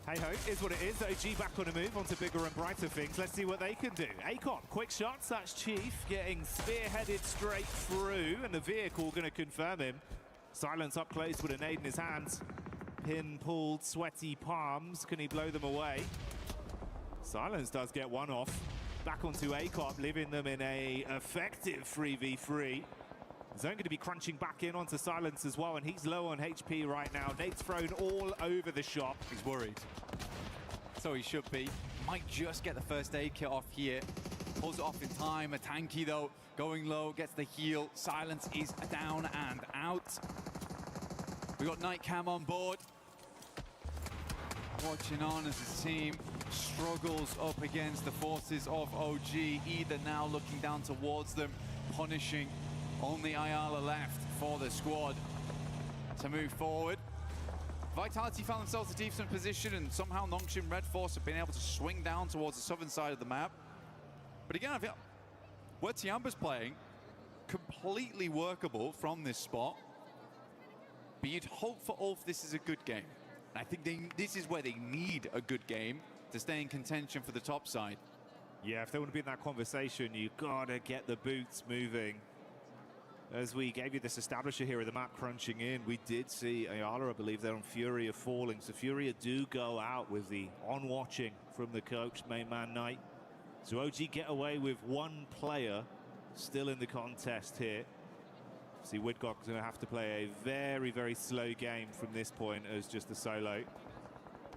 Hey ho, is what it is. OG back on a move onto bigger and brighter things. Let's see what they can do. Akon, quick shots. That's Chief getting spearheaded straight through, and the vehicle going to confirm him. Silence up close with a nade in his hands. Pin pulled, sweaty palms. Can he blow them away? Silence does get one off. Back onto Akop, leaving them in a effective 3v3. Zone going to be crunching back in onto Silence as well, and he's low on HP right now. Nate's thrown all over the shop. He's worried. So he should be. Might just get the first aid kit off here. Pulls it off in time. A tanky though, going low, gets the heal. Silence is down and out. We got Night Cam on board. Watching on as the team struggles up against the forces of OG. Either now looking down towards them, punishing. Only Ayala left for the squad to move forward. Vitality found themselves in a decent position, and somehow Nongshim Red Force have been able to swing down towards the southern side of the map. But again, I feel where Tiamba's playing, completely workable from this spot. But you'd hope for Ulf this is a good game. And I think this is where they need a good game to stay in contention for the top side. Yeah, if they want to be in that conversation, you've got to get the boots moving. As we gave you this establisher here of the map crunching in, we did see Ayala, I believe, there on Furia falling. So Furia do go out with the on-watching from the coach, main man Knight. So OG get away with one player still in the contest here. See, Widgock's going to have to play a very, very slow game from this point as just a solo.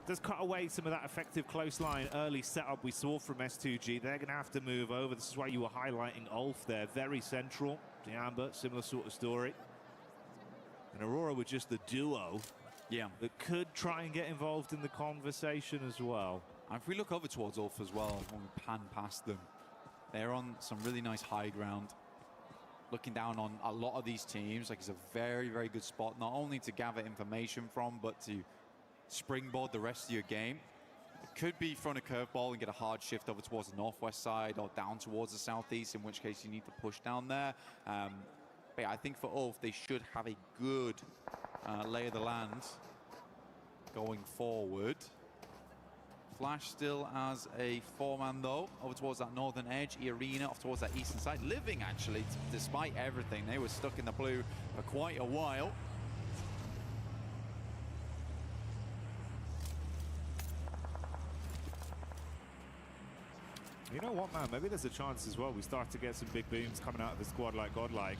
Does cut away some of that effective close line early setup we saw from S2G. They're going to have to move over. This is why you were highlighting Ulf there. Very central. Amber, similar sort of story. And Aurora with just the duo. Yeah. That could try and get involved in the conversation as well. And if we look over towards Ulf as well, when we pan past them, they're on some really nice high ground. Looking down on a lot of these teams, like it's a very, very good spot, not only to gather information from, but to springboard the rest of your game. It could be thrown a curveball and get a hard shift over towards the northwest side or down towards the southeast, in which case you need to push down there. But yeah, I think for Ulf, they should have a good lay of the land going forward. Flash still as a 4-man though, over towards that northern edge. Arena off towards that eastern side. Living actually, despite everything. They were stuck in the blue for quite a while. You know what, man? Maybe there's a chance as well. We start to get some big booms coming out of the squad like Godlike.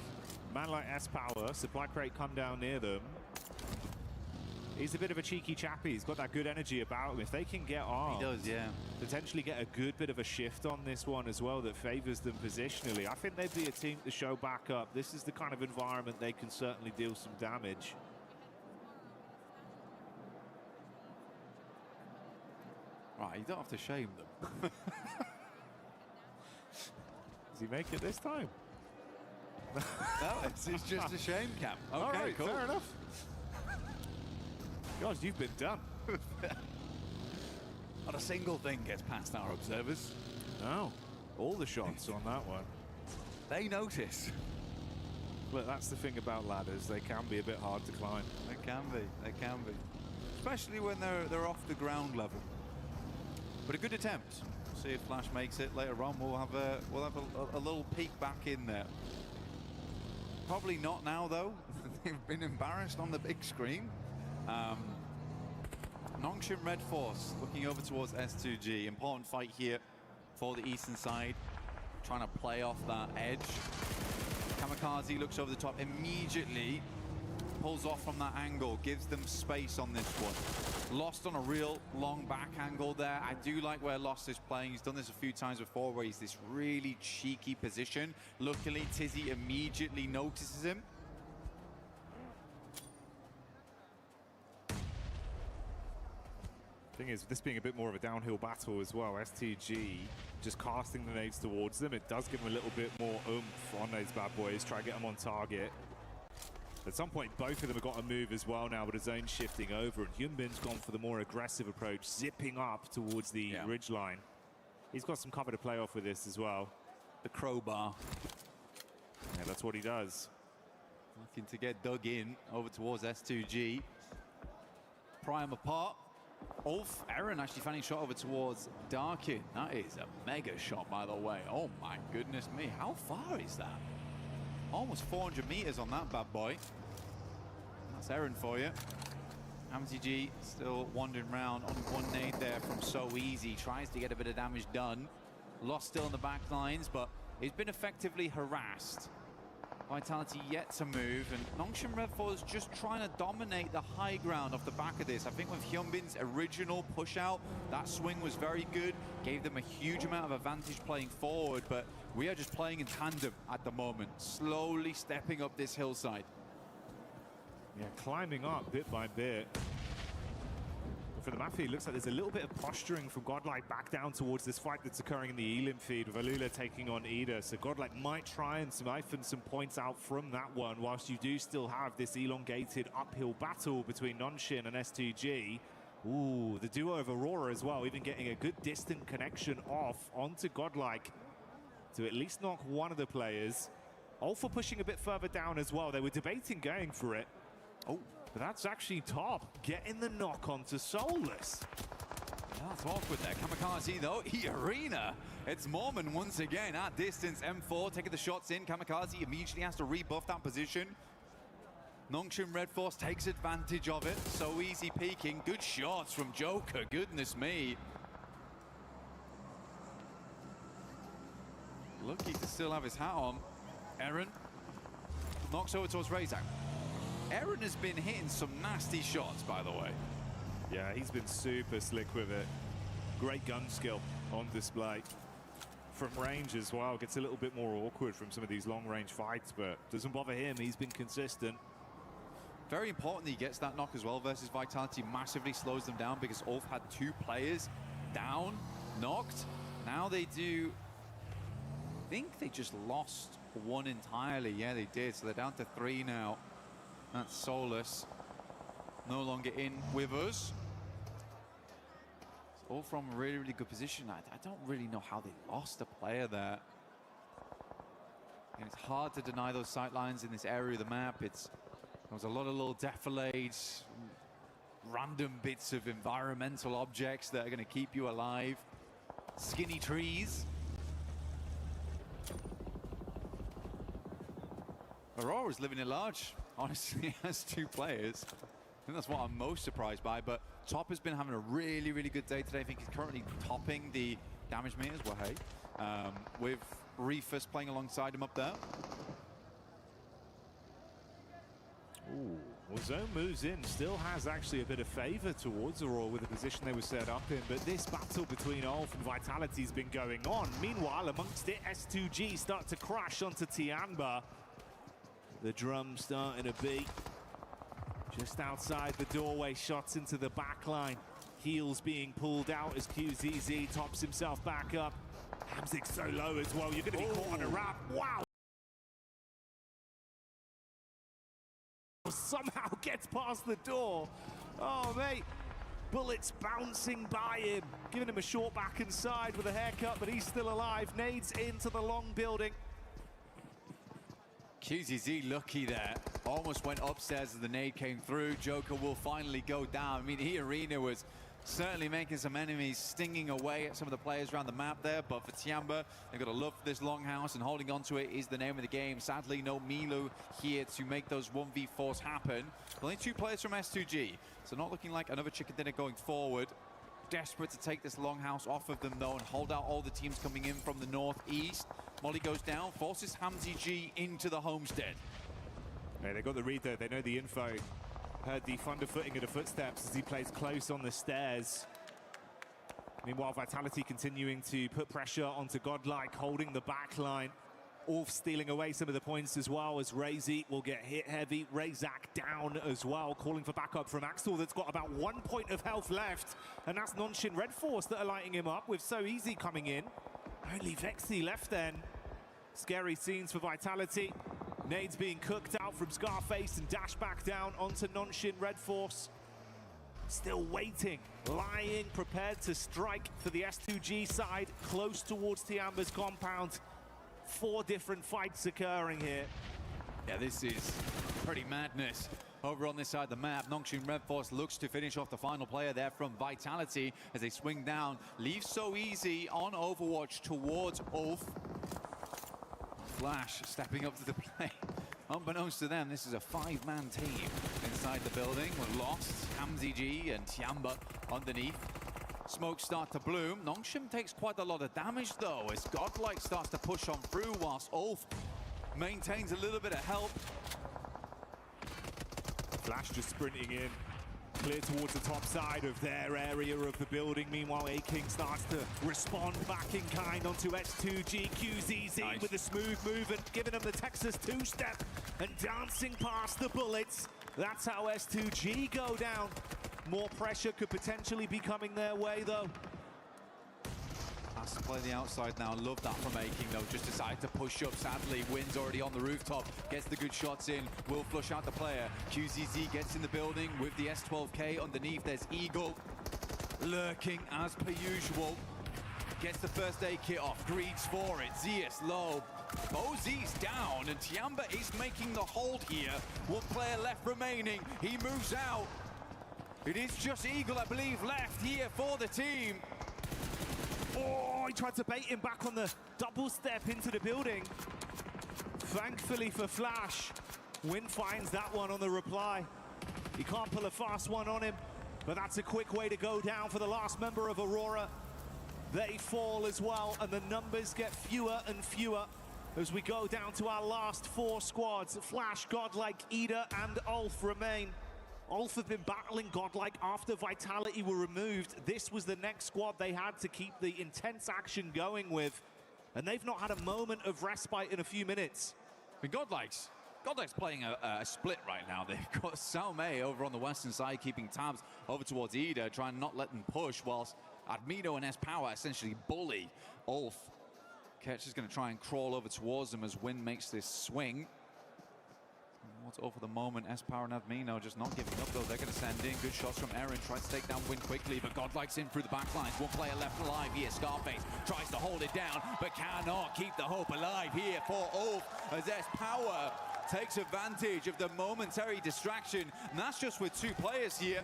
Man like S-Power, supply crate come down near them. He's a bit of a cheeky chappy. He's got that good energy about him. If they can get armed, he does, yeah. Potentially get a good bit of a shift on this one as well that favors them positionally. I think they'd be a team to show back up. This is the kind of environment they can certainly deal some damage. Right, you don't have to shame them. Does he make it this time? No, it's just a shame, Cap. Okay, all right, cool. Fair enough. God, you've been done. Not a single thing gets past our observers. No, all the shots on that one. They notice. Look, that's the thing about ladders. They can be a bit hard to climb. They can be. They can be. Especially when they're off the ground level. But a good attempt. See if Flash makes it later on. We'll have a little peek back in there. Probably not now though. They've been embarrassed on the big screen. Nongshim Red Force looking over towards S2G. Important fight here for the eastern side. Trying to play off that edge. Kamikaze looks over the top immediately. Pulls off from that angle. Gives them space on this one. Lost on a real long back angle there. I do like where Lost is playing. He's done this a few times before where he's this really cheeky position. Luckily, Tizzy immediately notices him. Thing is, this being a bit more of a downhill battle as well, STG just casting the nades towards them. It does give them a little bit more oomph on those bad boys, try to get them on target. At some point, both of them have got to move as well now with the zone shifting over, and Hyunbin's gone for the more aggressive approach, zipping up towards the ridge line. He's got some cover to play off with this as well. The crowbar. Yeah, that's what he does. Looking to get dug in over towards S2G. Prime apart. Ulf, Aaron actually finding shot over towards Darkin. That is a mega shot, by the way. Oh my goodness me, how far is that? Almost 400 meters on that bad boy. That's Aaron for you. MTG still wandering around on one nade there from So Easy. Tries to get a bit of damage done. Lost still in the back lines, but he's been effectively harassed. Vitality yet to move, and Nongshim Redfall is just trying to dominate the high ground off the back of this. I think with Hyunbin's original push out, that swing was very good, gave them a huge amount of advantage playing forward, but we are just playing in tandem at the moment, slowly stepping up this hillside. Yeah, climbing up bit by bit. For the map feed, looks like there's a little bit of posturing from Godlike back down towards this fight that's occurring in the Elim feed with Alula taking on Ida. So Godlike might try and siphon some points out from that one, whilst you do still have this elongated uphill battle between Nongshim and S2G. Ooh, the duo of Aurora as well, even getting a good distant connection off onto Godlike to at least knock one of the players. Alpha pushing a bit further down as well. They were debating going for it. Oh, But that's actually top, getting the knock onto Soulless. Yeah, that's awkward there. Kamikaze though, E-Arena. It's Mormon once again at distance. M4 taking the shots in. Kamikaze immediately has to rebuff that position. Nongshim Red Force takes advantage of it. So easy peeking. Good shots from Joker, goodness me. Lucky to still have his hat on. Aaron knocks over towards Razak. Aaron has been hitting some nasty shots, by the way. Yeah, he's been super slick with it. Great gun skill on display. From range as well, gets a little bit more awkward from some of these long-range fights, but doesn't bother him. He's been consistent. Very important he gets that knock as well versus Vitality. Massively slows them down because Ulf had 2 players down, knocked. Now they do, I think they just lost 1 entirely. Yeah, they did. So they're down to 3 now. That's Soulless. No longer in with us. It's all from a really, really good position. I don't really know how they lost a player there. And it's hard to deny those sight lines in this area of the map. There was a lot of little defilades, random bits of environmental objects that are going to keep you alive. Skinny trees. Aurora's living it large. Honestly, has 2 players. I think that's what I'm most surprised by, but Top has been having a really, really good day today. I think he's currently topping the damage meters, well, hey, with Reefus playing alongside him up there. Ooh, well, Zone moves in, still has actually a bit of favor towards Aurora with the position they were set up in, but this battle between Ulf and Vitality has been going on. Meanwhile, amongst it, S2G start to crash onto Tianba. The drum starting to beat. Just outside the doorway, shots into the back line. Heels being pulled out as QZZ tops himself back up. Hamzik's so low as well, you're going to be caught on a wrap. Wow! Somehow gets past the door. Oh, mate. Bullets bouncing by him, giving him a short back and side with a haircut, but he's still alive. Nades into the long building. QZZ lucky there. Almost went upstairs as the nade came through. Joker will finally go down. I mean, E-Arena was certainly making some enemies, stinging away at some of the players around the map there. But for Tianba, they've got to love this longhouse, and holding on to it is the name of the game. Sadly, no Milo here to make those 1v4s happen. Only 2 players from S2G, so not looking like another chicken dinner going forward. Desperate to take this longhouse off of them, though, and hold out all the teams coming in from the northeast. Molly goes down, forces Hamzy G into the homestead. Hey, they got the read there, they know the info. Heard the thunderfooting of the footsteps as he plays close on the stairs. Meanwhile, Vitality continuing to put pressure onto Godlike, holding the back line. Ulf stealing away some of the points as well, as Razy will get hit heavy. Razak down as well, calling for backup from Axel that's got about 1 point of health left. And that's Nonshin Red Force that are lighting him up with So Easy coming in. Only Vexy left then. Scary scenes for Vitality. Nades being cooked out from Scarface and dashed back down onto Nonshin Red Force. Still waiting, lying, prepared to strike for the S2G side, close towards Tiamba's compound. 4 different fights occurring here. Yeah, this is pretty madness. Over on this side of the map, Nongshim Red Force looks to finish off the final player there from Vitality as they swing down. Leaves So Easy on Overwatch towards Ulf. Flash stepping up to the play. Unbeknownst to them, this is a 5-man team inside the building. We're lost. Hamzy G and Tiamba underneath. Smoke start to bloom. Nongshim takes quite a lot of damage though as Godlike starts to push on through whilst Ulf maintains a little bit of help. Flash just sprinting in, clear towards the top side of their area of the building. Meanwhile, A-King starts to respond back in kind onto S2G. QZZ nice. With a smooth move and giving them the Texas 2-step and dancing past the bullets. That's how S2G go down. More pressure could potentially be coming their way though. Has to play the outside now. Love that from A-King though. Just decided to push up. Sadly, Wynn's already on the rooftop. Gets the good shots in. Will flush out the player. QZZ gets in the building with the S12K underneath. There's Eagle lurking as per usual. Gets the first aid kit off. Greeds for it. Zeus low. Mghz down, and Tiamba is making the hold here. One player left remaining. He moves out. It is just Eagle, I believe, left here for the team. Oh, he tried to bait him back on the double step into the building. Thankfully for Flash, Win finds that one on the reply. He can't pull a fast one on him, but that's a quick way to go down for the last member of Aurora. They fall as well, and the numbers get fewer and fewer as we go down to our last 4 squads. Flash, Godlike, Ida, and Ulf remain. Ulf have been battling Godlike after Vitality were removed. This was the next squad they had to keep the intense action going with, and they've not had a moment of respite in a few minutes. I mean, Godlike's playing a split right now. They've got Salme over on the western side, keeping tabs over towards Ida, trying to not let them push, whilst Admino and S-Power essentially bully Ulf. Ketch is going to try and crawl over towards them as Win makes this swing. What's over the moment, S-Power and Admino just not giving up though. They're going to send in good shots from Eren, tries to take down Win quickly, but Godlike's in through the back lines. One player left alive here, Scarface tries to hold it down, but cannot keep the hope alive here for Ulf as S-Power takes advantage of the momentary distraction, and that's just with 2 players here.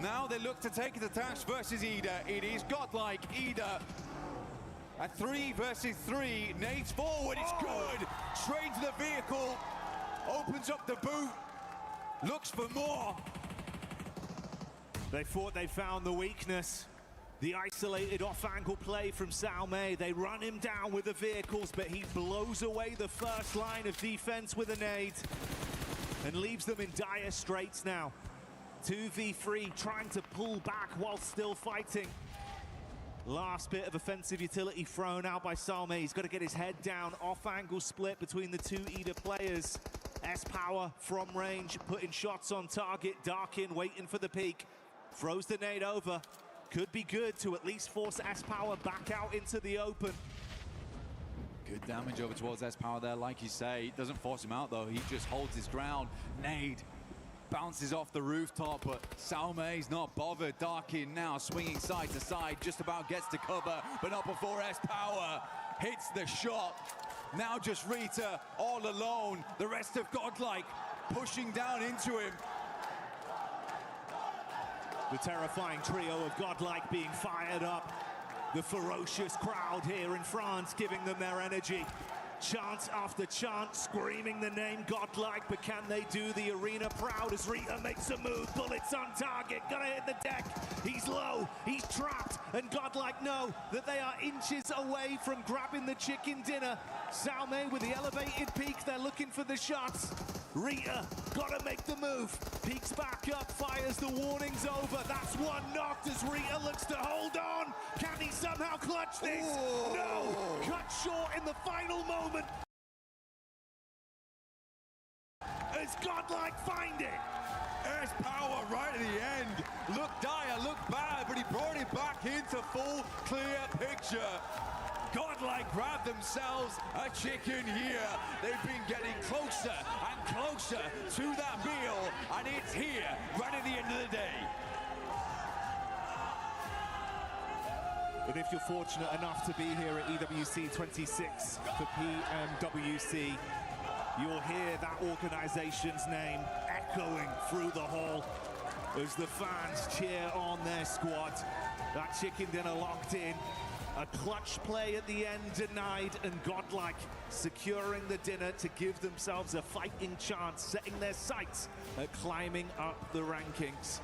Now they look to take the attacks versus Ida. It is Godlike, Ida. A 3 versus 3, nades forward, it's good. Straight to the vehicle, opens up the boot, looks for more. They thought they found the weakness. The isolated off-angle play from Salme. They run him down with the vehicles, but he blows away the first line of defense with a nade and leaves them in dire straits now. 2v3, trying to pull back while still fighting. Last bit of offensive utility thrown out by Salme. He's got to get his head down. Off-angle split between the 2 Ida players. S-Power from range, putting shots on target. Darkin waiting for the peak. Throws the nade over. Could be good to at least force S-Power back out into the open. Good damage over towards S-Power there, like you say. It doesn't force him out though, he just holds his ground. Nade bounces off the rooftop, but Salme's not bothered. Darkin now swinging side to side, just about gets to cover, but not before S-Power hits the shot. Now just Rita all alone. The rest of Godlike pushing down into him. The terrifying trio of Godlike being fired up. The ferocious crowd here in France giving them their energy. Chant after chant, screaming the name Godlike, but can they do the arena proud as Rita makes a move? Bullets on target, gonna hit the deck. He's low, he's trapped, and Godlike know that they are inches away from grabbing the chicken dinner. Salme with the elevated peak, they're looking for the shots. Rita, gotta make the move. Peeks back up, fires the warnings over. That's one knocked as Rita looks to hold on. Can he somehow clutch this? Ooh. No, cut short in the final moment. As Godlike find it. S-Power right at the end. Looked dire, looked bad, but he brought it back into full clear picture. Godlike grabbed themselves a chicken here. They've been getting closer and closer to that meal, and it's here right at the end of the day. But if you're fortunate enough to be here at EWC 26 for PMWC, you'll hear that organization's name echoing through the hall as the fans cheer on their squad. That chicken dinner locked in. A clutch play at the end denied, and Godlike securing the dinner to give themselves a fighting chance, setting their sights at climbing up the rankings.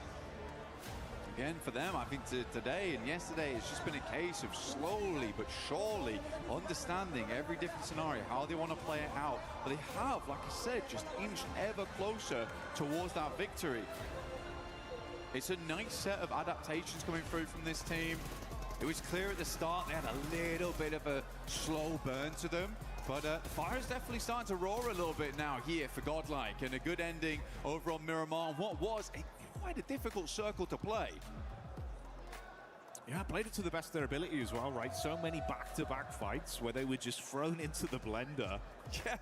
Again, for them, I think today and yesterday, it's just been a case of slowly but surely understanding every different scenario, how they want to play it out. But they have, like I said, just inched ever closer towards that victory. It's a nice set of adaptations coming through from this team. It was clear at the start they had a little bit of a slow burn to them, but the fire's definitely starting to roar a little bit now here for Godlike, and a good ending over on Miramar, what was quite a difficult circle to play. Yeah, played it to the best of their ability as well, right? So many back-to-back fights where they were just thrown into the blender. Yeah.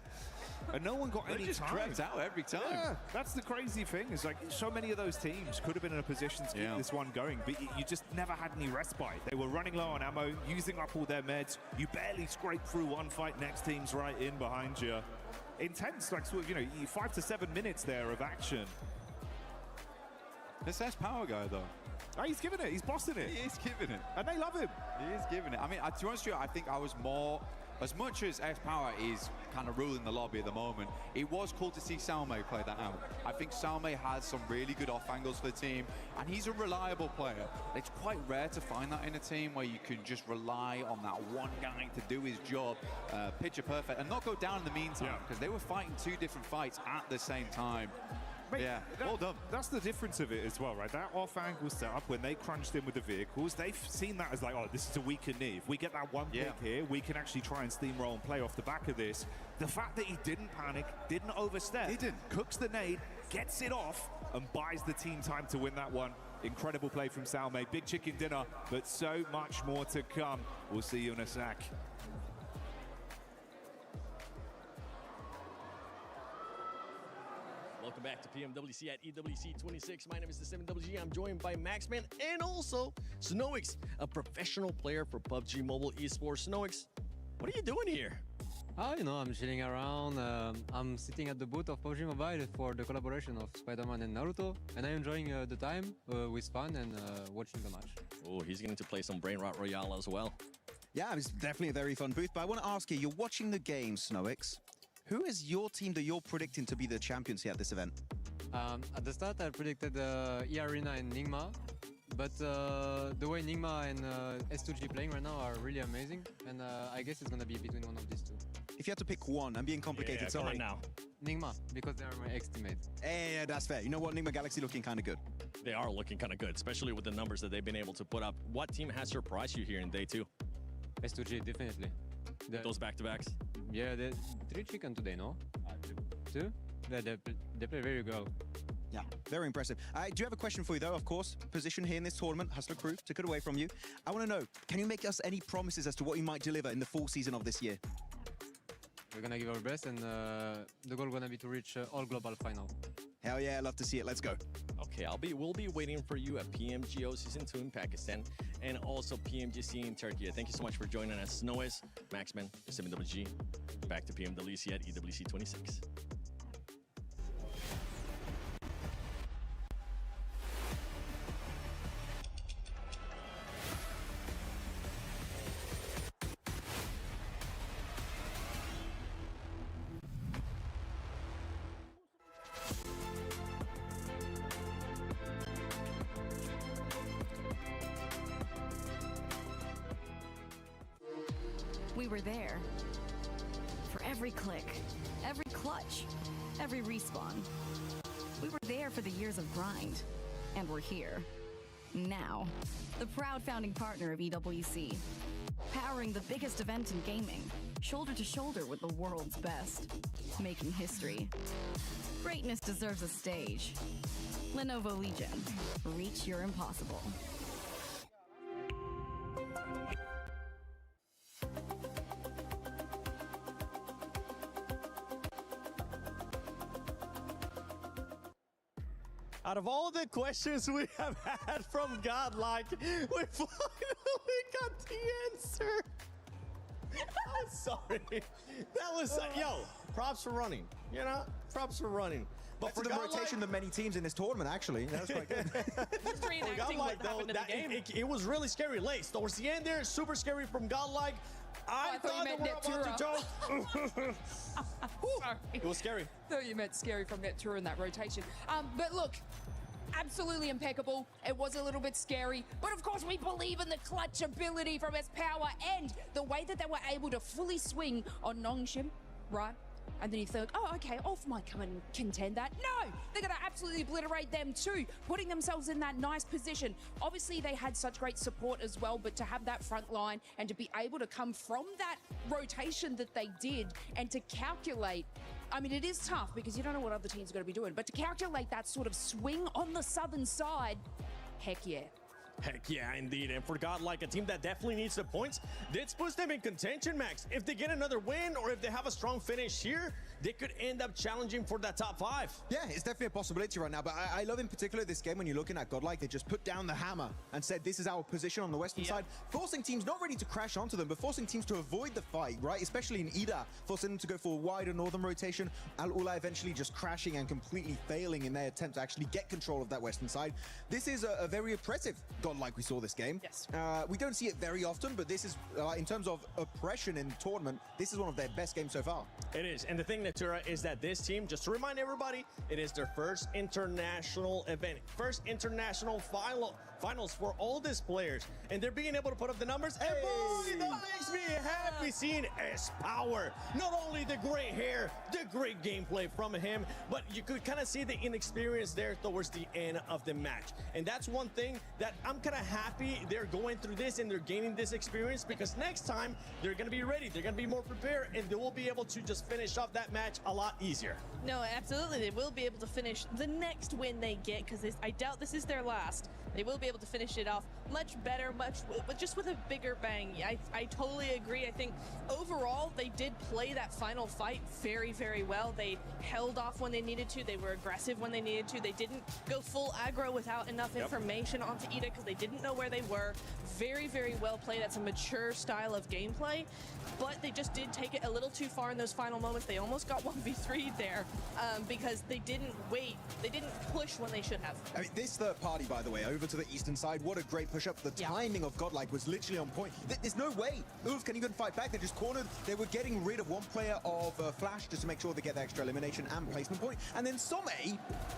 And no one got any just time. crept out every time. Yeah, that's the crazy thing. Is like so many of those teams could have been in a position to keep this one going, but you just never had any respite. They were running low on ammo, using up all their meds. You barely scraped through one fight. Next team's right in behind you. Intense, like sort of, you know, 5 to 7 minutes there of action. This Power guy though. Oh, he's giving it. He's bossing it. He is giving it. And they love him. He is giving it. I mean, to be honest with you, I think I was more, as much as Power is kind of ruling the lobby at the moment, it was cool to see Salme play that out. I think Salme has some really good off angles for the team, and he's a reliable player. It's quite rare to find that in a team where you can just rely on that one guy to do his job, picture perfect, and not go down in the meantime, because they were fighting 2 different fights at the same time. Mate, yeah, well done. That's the difference of it as well, right? That off-angle setup, when they crunched in with the vehicles, they've seen that as like, oh, this is a weaker knee. If we get that one pick here, we can actually try and steamroll and play off the back of this. The fact that he didn't panic, didn't overstep, cooks the nade, gets it off, and buys the team time to win that one. Incredible play from Salme. Big chicken dinner, but so much more to come. We'll see you in a sec. Welcome back to PMWC at EWC 26. My name is the 7WG. I'm joined by Maxman and also Snowix, a professional player for PUBG Mobile Esports. Snowix, what are you doing here? You know, I'm chilling around. I'm sitting at the booth of PUBG Mobile for the collaboration of Spider-Man and Naruto, and I'm enjoying the time with fun and watching the match. Oh, he's getting to play some Brain Rot Royale as well. Yeah, it's definitely a very fun booth, but I want to ask you, you're watching the game, Snowix. Who is your team that you're predicting to be the champions here at this event? At the start, I predicted E-Arena and Nigma, but the way Nigma and S2G playing right now are really amazing, and I guess it's going to be between one of these two. If you had to pick one, I'm being complicated, sorry. Come on now. Nigma, because they are my ex-teammates. Yeah, that's fair. You know what? Nigma Galaxy looking kind of good. They are looking kind of good, especially with the numbers that they've been able to put up. What team has surprised you here in day 2? S2G, definitely. Those back-to-backs? Yeah, 3 chicken today, no? 2? Yeah, they play very well. Yeah, very impressive. I do have a question for you, though, of course. Position here in this tournament, Hustler Crew, took it away from you. I want to know, can you make us any promises as to what you might deliver in the full season of this year? We're going to give our best, and the goal is going to be to reach all global final. Hell yeah, love to see it. Let's go. Okay, we'll be waiting for you at PMGO Season 2 in Pakistan and also PMGC in Turkey. Thank you so much for joining us. Snowis, Maxman, 7WG. Back to PMWC at EWC 26. We were there for every click, every clutch, every respawn. We were there for the years of grind, and we're here. Now, the proud founding partner of EWC, powering the biggest event in gaming, shoulder to shoulder with the world's best, making history. Greatness deserves a stage. Lenovo Legion, reach your impossible. Out of all the questions we have had from Godlike, we finally got the answer. I'm sorry. That was, yo, props for running. You know, props for running. But for the rotation of many teams in this tournament, actually. That was quite good. Just reenacting what happened in the game. It was really scary late. Towards the end there, super scary from Godlike. I thought you they meant were about to Sorry. It was scary. Thought you meant scary from Netura in that rotation. But look, absolutely impeccable. It was a little bit scary, but of course we believe in the clutch ability from his power and the way that they were able to fully swing on Nongshim, right? And then you think, oh, okay, Ulf might come and contend that. No, they're going to absolutely obliterate them too, putting themselves in that nice position. Obviously, they had such great support as well, but to have that front line and to be able to come from that rotation that they did and to calculate, I mean, it is tough because you don't know what other teams are going to be doing, but to calculate that sort of swing on the southern side, heck yeah. Heck yeah, indeed. And for Godlike, a team that definitely needs the points, this puts them in contention, Max. If they get another win or if they have a strong finish here, they could end up challenging for that top 5. Yeah, it's definitely a possibility right now, but I love in particular this game when you're looking at Godlike, they just put down the hammer and said, this is our position on the western side, forcing teams not ready to crash onto them, but forcing teams to avoid the fight, right? Especially in Ida, forcing them to go for a wider northern rotation. Al-Ula eventually just crashing and completely failing in their attempt to actually get control of that western side. This is a very impressive Godlike we saw this game. Yes. We don't see it very often, but this is, in terms of oppression in the tournament, this is one of their best games so far. It is. And the thing, Natura, is that this team, just to remind everybody, it is their first international event, first international finals for all these players, and they're being able to put up the numbers. Hey. And boy, that makes me happy seeing S-Power. Not only the great hair, the great gameplay from him, but you could kind of see the inexperience there towards the end of the match. And that's one thing that I'm kind of happy they're going through this and they're gaining this experience, because next time they're going to be ready, they're going to be more prepared, and they will be able to just finish off that match a lot easier. No, absolutely. They will be able to finish the next win they get, because I doubt this is their last. They will be able to finish it off much better, just with a bigger bang. I totally agree. I think overall they did play that final fight very, very well. They held off when they needed to. They were aggressive when they needed to. They didn't go full aggro without enough information onto Ida because they didn't know where they were. Very, very well played. That's a mature style of gameplay, but they just did take it a little too far in those final moments. They almost got 1v3'd there because they didn't wait. They didn't push when they should have. I mean, this third party, by the way, over to the eastern side, what a great push-up. The timing of Godlike was literally on point. There's no way Ulf can even fight back. They're just cornered. They were getting rid of one player of Flash just to make sure they get the extra elimination and placement point. And then Some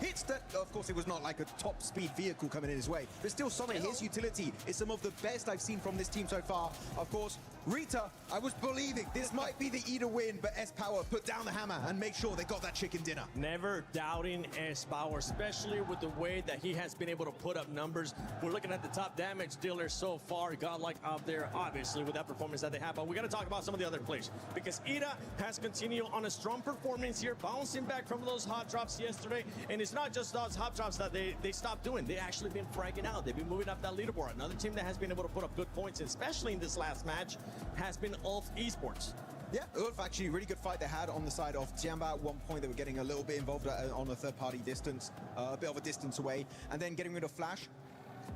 hits that. Of course, it was not like a top speed vehicle coming in his way, but still Some, his utility is some of the best I've seen from this team so far. Of course, Rita, I was believing this might be the Ida win, but S-Power put down the hammer and make sure they got that chicken dinner. Never doubting S-Power, especially with the way that he has been able to put up numbers. We're looking at the top damage dealer so far. Godlike up there, obviously, with that performance that they have. But we got to talk about some of the other players, because Ida has continued on a strong performance here, bouncing back from those hot drops yesterday. And it's not just those hot drops that they stopped doing. They actually been fragging out. They've been moving up that leaderboard. Another team that has been able to put up good points, especially in this last match, has been Ulf Esports. Yeah, Ulf actually really good fight they had on the side of Tiamba. At one point they were getting a little bit involved on a third-party distance, a bit of a distance away, and then getting rid of Flash.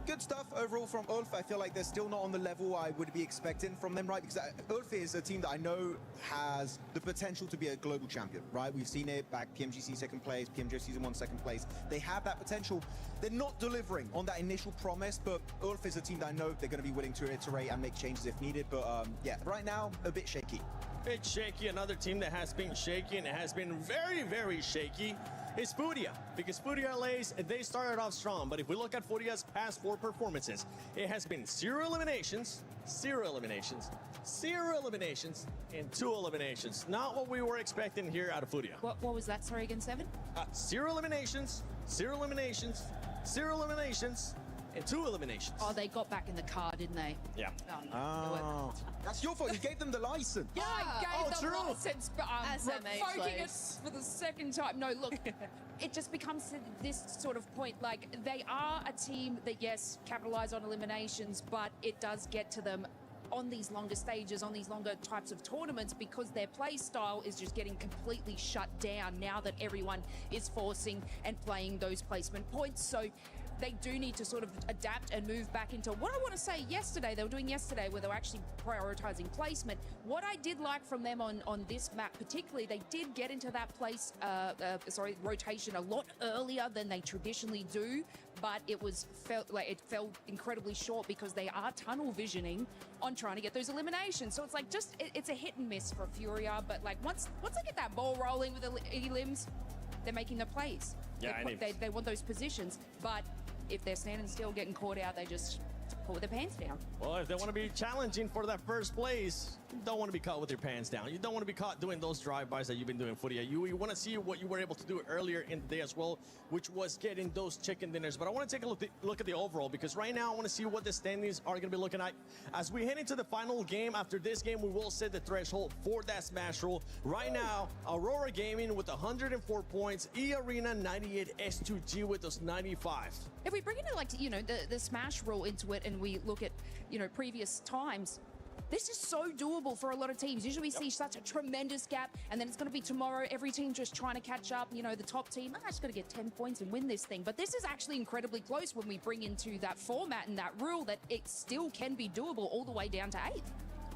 Good stuff overall from Ulf. I feel like they're still not on the level I would be expecting from them, right? Because Ulf is a team that I know has the potential to be a global champion, right? We've seen it back, PMGC second place, PMJ Season 1 second place. They have that potential. They're not delivering on that initial promise, but Ulf is a team that I know they're going to be willing to iterate and make changes if needed. But yeah, right now, a bit shaky. Bit shaky. Another team that has been shaky and has been very, very shaky is Furia, because Furia Lays, they started off strong, but if we look at Furia's past 4 performances, it has been 0 eliminations, 0 eliminations, 0 eliminations, and 2 eliminations. Not what we were expecting here out of Furia. What was that? Sorry, again, 7? 0 eliminations, 0 eliminations, 0 eliminations, and 2 eliminations. Oh, they got back in the car, didn't they? Yeah. Oh, that's your fault. You gave them the license. Yeah, I gave them the license, but SMH revoking it for the second time. No, look, it just becomes this sort of point. Like, they are a team that, yes, capitalize on eliminations, but it does get to them on these longer stages, on these longer types of tournaments, because their play style is just getting completely shut down now that everyone is forcing and playing those placement points. So they do need to sort of adapt and move back into what I want to say yesterday, they were doing yesterday, where they were actually prioritizing placement. What I did like from them on this map particularly, they did get into that rotation a lot earlier than they traditionally do, but it fell incredibly short because they are tunnel visioning on trying to get those eliminations. So it's like it's a hit and miss for Furia, but like once they get that ball rolling with the elims, they're making the plays. Yeah, they want those positions, but if they're standing still, getting caught out, they just pull their pants down. Well, if they want to be challenging for that first place, you don't want to be caught with your pants down. You don't want to be caught doing those drive-bys that you've been doing, foryou. You want to see what you were able to do earlier in the day as well, which was getting those chicken dinners. But I want to take a look at the overall, because right now I want to see what the standings are going to be looking like. As we head into the final game, after this game, we will set the threshold for that smash roll. Right now, Aurora Gaming with 104 points, E-Arena 98, S2G with those 95. If we bring in, like, you know, the smash rule into it and we look at, you know, previous times, this is so doable for a lot of teams. Usually we see such a tremendous gap, and then it's going to be tomorrow, every team just trying to catch up. You know, the top team, I just got to get 10 points and win this thing. But this is actually incredibly close when we bring into that format and that rule that it still can be doable all the way down to 8th.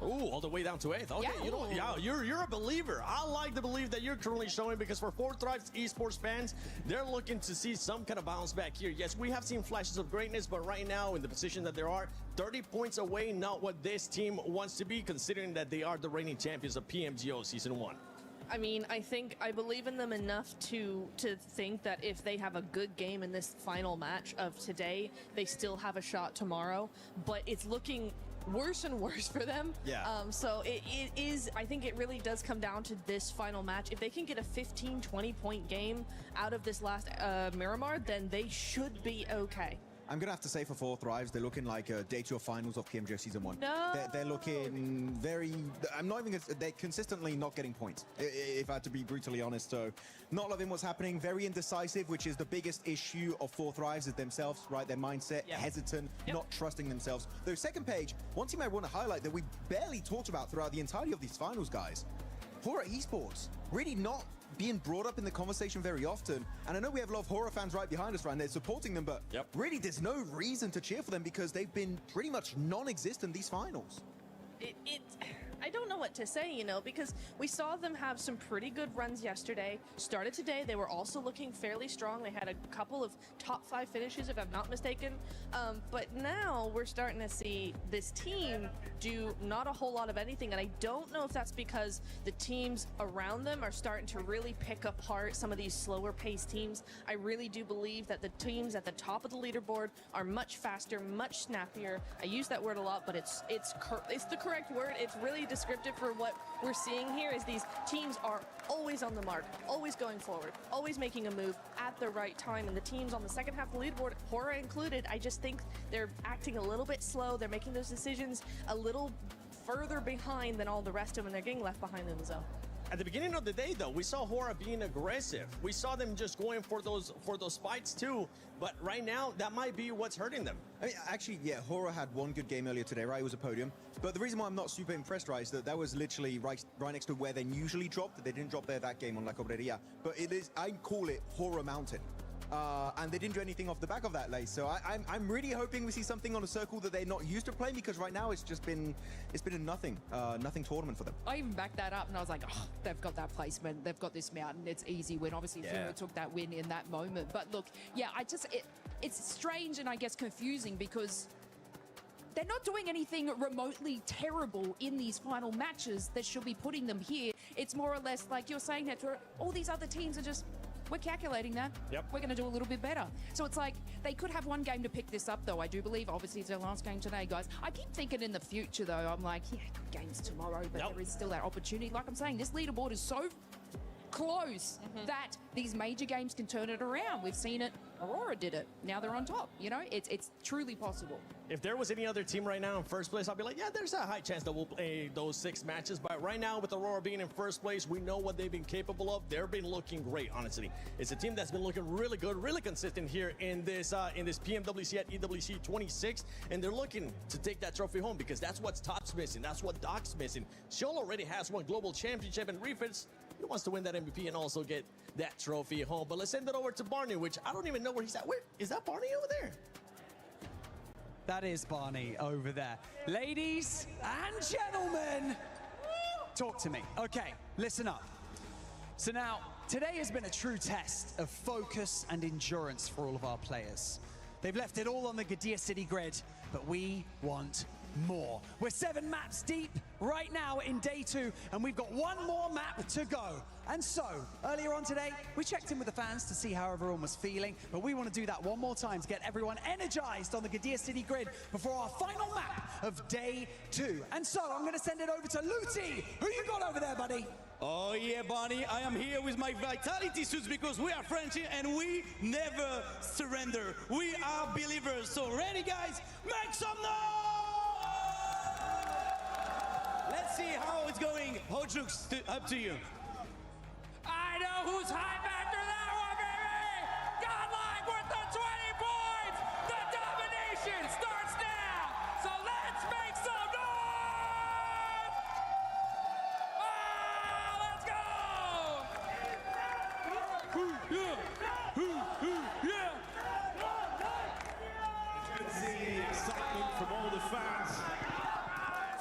Ooh, all the way down to 8th. Okay, Yeah. you know, yeah, you're a believer. I like the belief that you're currently showing, because for 4Thrives esports fans, they're looking to see some kind of bounce back here. Yes, we have seen flashes of greatness, but right now, in the position that there are, 30 points away, not what this team wants to be, considering that they are the reigning champions of PMGO Season 1. I mean, I believe in them enough to think that if they have a good game in this final match of today, they still have a shot tomorrow. But it's looking worse and worse for them. Yeah. So it is, I think it really does come down to this final match. If they can get a 15-20 point game out of this last Miramar, then they should be okay. I'm going to have to say for 4Thrives, they're looking like day 2 of finals of PMGO Season 1. No! They're looking very... I'm not even going to... They're consistently not getting points, if I had to be brutally honest. So, not loving what's happening. Very indecisive, which is the biggest issue of 4Thrives is themselves, right? Their mindset, hesitant, not trusting themselves. Though, second page, one team I want to highlight that we barely talked about throughout the entirety of these finals, guys. Horror Esports. Really not being brought up in the conversation very often. And I know we have a lot of horror fans right behind us, right? And they're supporting them, but really there's no reason to cheer for them because they've been pretty much non-existent these finals. I don't know what to say, you know, because we saw them have some pretty good runs yesterday. Started today, they were also looking fairly strong. They had a couple of top 5 finishes, if I'm not mistaken. But now we're starting to see this team do not a whole lot of anything, and I don't know if that's because the teams around them are starting to really pick apart some of these slower paced teams. I really do believe that the teams at the top of the leaderboard are much faster, much snappier. I use that word a lot, but it's the correct word. It's really descriptive for what we're seeing here. Is these teams are always on the mark, always going forward, always making a move at the right time. And the teams on the second half of the leaderboard, Horror included, I just think they're acting a little bit slow. They're making those decisions a little further behind than all the rest of them, and they're getting left behind in the zone. At the beginning of the day, though, we saw Horror being aggressive. We saw them just going for those fights too. But right now, that might be what's hurting them. I mean, actually, yeah, Horror had one good game earlier today, right? It was a podium. But the reason why I'm not super impressed, right, is that was literally right next to where they usually dropped. They didn't drop there that game on La Cobreria. But it is, I call it Horror Mountain. And they didn't do anything off the back of that, Lace. So I'm really hoping we see something on a circle that they're not used to playing, because right now it's been a nothing tournament for them. I even backed that up and I was like, oh, they've got that placement, they've got this mountain, it's easy win. Obviously, Fumo took that win in that moment. But look, yeah, it's strange and I guess confusing because they're not doing anything remotely terrible in these final matches that should be putting them here. It's more or less like you're saying that all these other teams are just, we're calculating that. We're going to do a little bit better. So it's like they could have one game to pick this up, though. I do believe, obviously, it's their last game today, guys. I keep thinking in the future, though, I'm like, yeah, games tomorrow, but there is still that opportunity. Like I'm saying, this leaderboard is so close that these major games can turn it around. We've seen it. Aurora did it. Now they're on top. You know, it's truly possible. If there was any other team right now in first place, I'd be like, yeah, there's a high chance that we'll play those 6 matches. But right now, with Aurora being in first place, we know what they've been capable of. They've been looking great, honestly. It's a team that's been looking really good, really consistent here in this PMWC at EWC 26, and they're looking to take that trophy home because that's what Top's missing. That's what Doc's missing. Sheol already has one global championship, and Refits, he wants to win that MVP and also get that trophy home. But let's send it over to Barney, which I don't even know where he's at. Where is that, Barney over there? That is Barney over there. Ladies and gentlemen, talk to me. Okay, listen up. So now, today has been a true test of focus and endurance for all of our players. They've left it all on the Gadir City grid, but we want more. We're 7 maps deep right now in day 2, and we've got 1 more map to go. And so, earlier on today, we checked in with the fans to see how everyone was feeling, but we want to do that one more time to get everyone energized on the Gadir City grid before our final map of day 2. And so, I'm going to send it over to Luti. Who you got over there, buddy? Oh yeah, Bonnie, I am here with my vitality suits because we are French and we never surrender. We are believers. So ready, guys? Make some noise! Let's see how it's going. Hojux, up to you. I know who's hype after that one, baby! Godlike with the 20 points! The domination starts now! So let's make some noise! Ah, let's go! Yeah! Good to see the excitement from all the fans.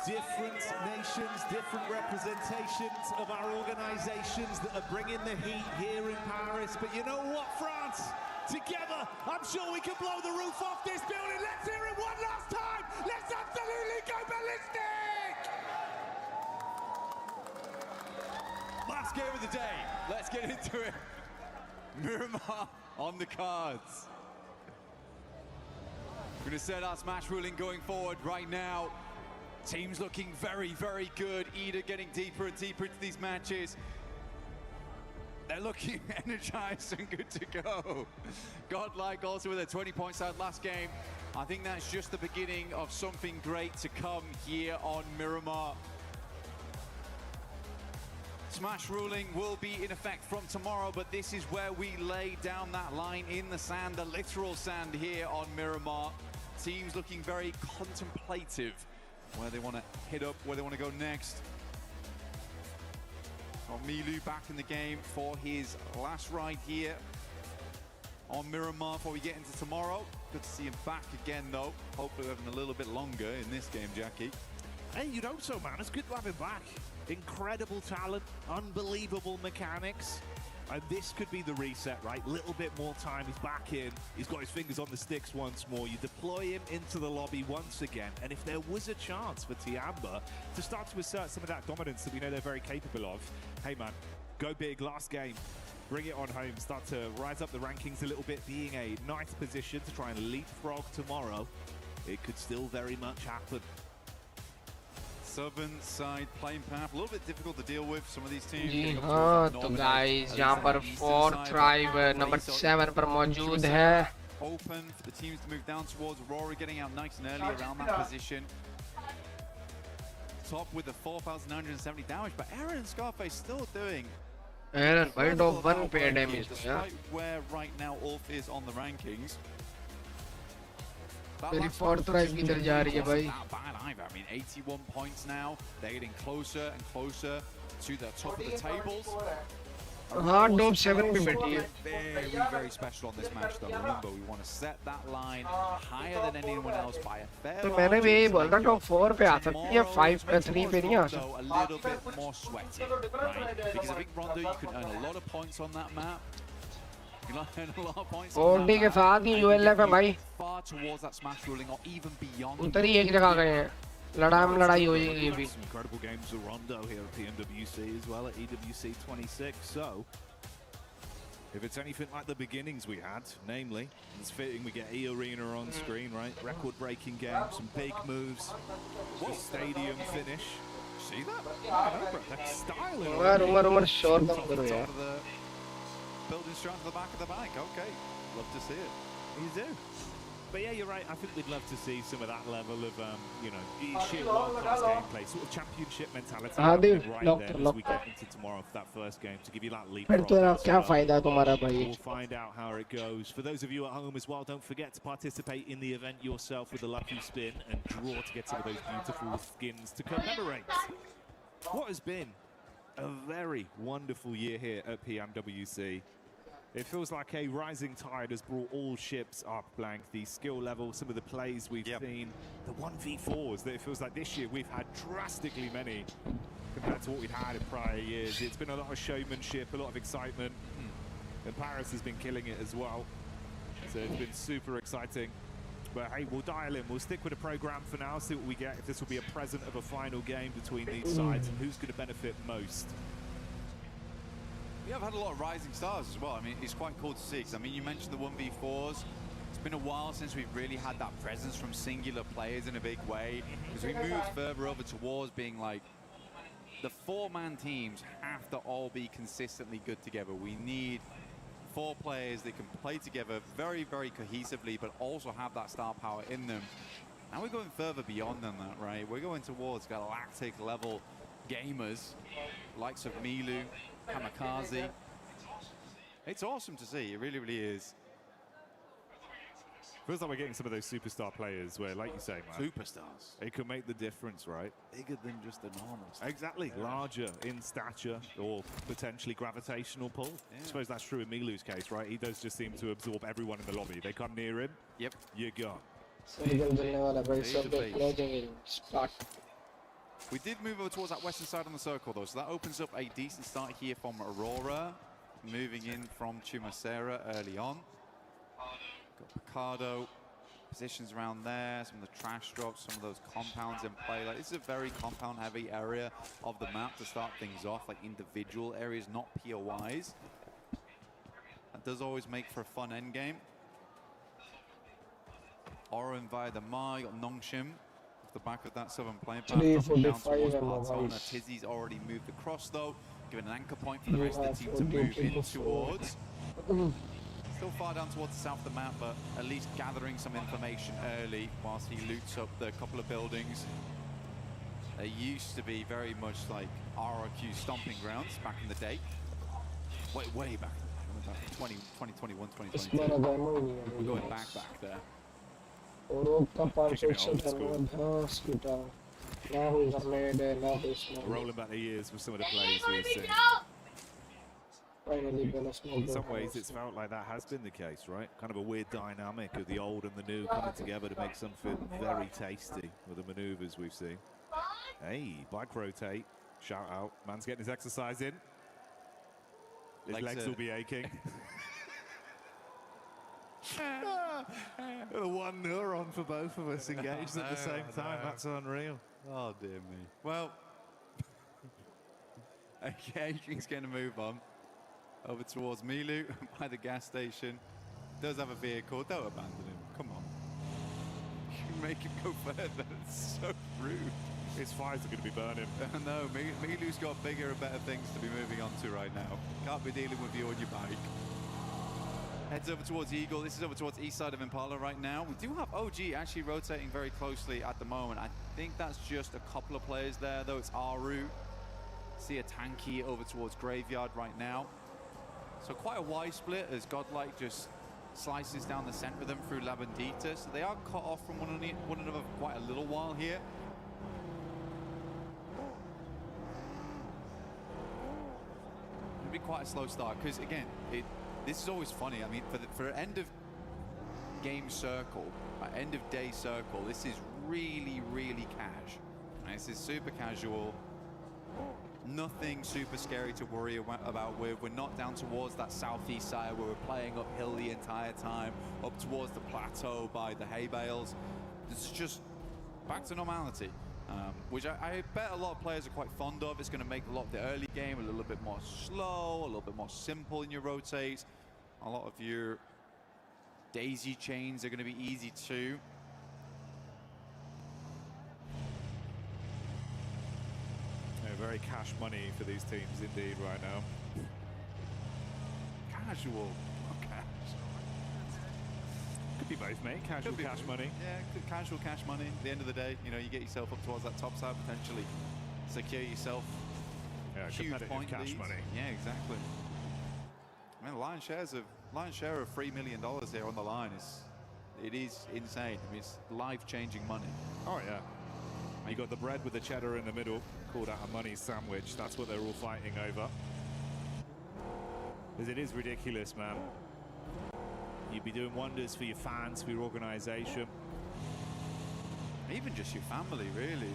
Different nations, different representations of our organizations that are bringing the heat here in Paris. But you know what, France? Together, I'm sure we can blow the roof off this building. Let's hear it one last time. Let's absolutely go ballistic. Last game of the day. Let's get into it. Miramar on the cards. We're going to set our smash ruling going forward right now. Teams looking very, very good. Ida getting deeper and deeper into these matches. They're looking energized and good to go. Godlike also with a 20 points out last game. I think that's just the beginning of something great to come here on Miramar. Smash ruling will be in effect from tomorrow, but this is where we lay down that line in the sand, the literal sand here on Miramar. Teams looking very contemplative. Where they want to hit up, where they want to go next. Milu back in the game for his last ride here on Miramar before we get into tomorrow. Good to see him back again, though. Hopefully having a little bit longer in this game, Jackie. Hey, you'd hope so, man. It's good to have him back. Incredible talent, unbelievable mechanics. And this could be the reset, right? Little bit more time, he's back in. He's got his fingers on the sticks once more. You deploy him into the lobby once again. And if there was a chance for Tiamba to start to assert some of that dominance that we know they're very capable of, hey man, go big last game. Bring it on home, start to rise up the rankings a little bit, being a nice position to try and leapfrog tomorrow. It could still very much happen. Southern side playing path, a little bit difficult to deal with some of these teams. जी हाँ तो guys यहाँ पर 4th drive number 7 पर मौजूद है. Open for the teams to move down towards Aurora, getting out nice and early around that position. Top with the 4,970 damage, but Aaron and Scarface still doing. Aaron भाई top 1 पे damage है. Despite where right now Ulf is on the rankings. मेरी 4th drive किधर जा रही है भाई? I mean, 81 points now. They're getting closer and closer to the top of the tables. हाँ, top 7 भी बैठी है. Very, very special on this match, though. Remember, we want to set that line higher than anyone else by a fair तो मैंने भी यही बोला था top 4 पे आ सकती है, 5 पे 3 पे नहीं आ सकती. A little bit more sweaty, right? Because I think Rondo, you can earn a lot of points on that map. You can earn a lot of points on that OD के साथ ही ULF है भाई. Far towards that smash ruling or even beyond. उधर ही एक जगह गए हैं. लड़ाई होगी ये भी. Some incredible games of Rondo here at PMWC as well at EWC 26. So, if it's anything like the beginnings we had, namely, it's fitting we get E-Arena on screen, right? Record-breaking game, some big moves, the stadium finish. See that? That's styling. Umar, short kam karo yaar. Building strong to the back of the bike. Okay, love to see it. You do. But yeah, you're right. I think we'd love to see some of that level of, you know, sheer world-class gameplay, sort of championship mentality right there as we get into tomorrow for that first game to give you that leap. We'll find out how it goes. For those of you at home as well, don't forget to participate in the event yourself with a lucky spin and draw to get some of those beautiful skins to commemorate what has been a very wonderful year here at PMWC. It feels like a rising tide has brought all ships up, Blank. The skill level, some of the plays we've seen, the 1v4s that it feels like this year we've had drastically many compared to what we'd had in prior years. It's been a lot of showmanship, a lot of excitement, and Paris has been killing it as well. So it's been super exciting. But hey, we'll dial in. We'll stick with the program for now, see what we get, if this will be a present of a final game between these sides, and who's going to benefit most. We have had a lot of rising stars as well. I mean, it's quite cool to see. 'Cause, I mean, you mentioned the 1v4s. It's been a while since we've really had that presence from singular players in a big way. As we move further over towards being like, the 4-man teams have to all be consistently good together. We need 4 players that can play together very, very cohesively, but also have that star power in them. Now we're going further beyond than that, right? We're going towards galactic level gamers, likes of Milu, Kamikaze. It's awesome to see, it really, really is. Feels like we're getting some of those superstar players where, like you say, man, superstars. It can make the difference, right? Bigger than just the normal stuff. Exactly. Yeah. Larger in stature or potentially gravitational pull. Yeah. I suppose that's true in Milu's case, right? He does just seem to absorb everyone in the lobby. They come near him. Yep. You're gone. We did move over towards that western side on the circle, though, so that opens up a decent start here from Aurora, moving in from Chumacera early on. Got Picardo, positions around there, some of the trash drops, some of those compounds in play. Like, this is a very compound-heavy area of the map to start things off, like individual areas, not POIs. That does always make for a fun endgame. Orin via the Ma, you got Nongshim off the back of that southern plane path. Down towards Bartona. Tizzy's already moved across, though, giving an anchor point for the rest of the team to move in towards. Still far down towards the south of the map, but at least gathering some information early whilst he loots up the couple of buildings. They used to be very much like RRQ stomping grounds back in the day. Way back. 2021, 2022. We're going back there. Rolling back the years with some of the plays we've seen. In some ways, it's felt like that has been the case, right? Kind of a weird dynamic of the old and the new coming together to make something very tasty with the maneuvers we've seen. Hey, bike rotate, shout out. Man's getting his exercise in. His legs will be aching. The one neuron for both of us engaged at the same time. That's unreal. Oh, dear me. Well, Adrian's going to move on over towards Milu by the gas station. Does have a vehicle. Don't abandon him. Come on. You make him go further. It's so rude. His fires are going to be burning. No, Milu's got bigger and better things to be moving on to right now. Can't be dealing with you on your bike. Heads over towards Eagle. This is over towards east side of Impala right now. We do have OG actually rotating very closely at the moment. I think that's just a couple of players there, though. It's Aru. See a tanky over towards Graveyard right now. So quite a wide split as Godlike just slices down the center of them through Labandita. So they are cut off from one another for quite a little while here. It'll be quite a slow start because, again, this is always funny. I mean, for an end of game circle, end of day circle, this is really, really cash. Right? This is super casual. Nothing super scary to worry about with. We're not down towards that southeast side where we're playing uphill the entire time, up towards the plateau by the hay bales. It's just back to normality, which I bet a lot of players are quite fond of. It's going to make a lot of the early game a little bit more slow, a little bit more simple in your rotates. A lot of your daisy chains are going to be easy too. Very cash money for these teams indeed right now. Casual, not cash. Could be both, mate. Casual cash money. Yeah, casual cash money. At the end of the day, you know, you get yourself up towards that top side, potentially secure yourself. Yeah, huge point cash leads. money. Yeah, exactly. I mean, lion's share of $3 million here on the line it is insane. I mean, it's life-changing money. Oh yeah. You got the bread with the cheddar in the middle, called out a money sandwich. That's what they're all fighting over. Because it is ridiculous, man. You'd be doing wonders for your fans, for your organization. Even just your family, really.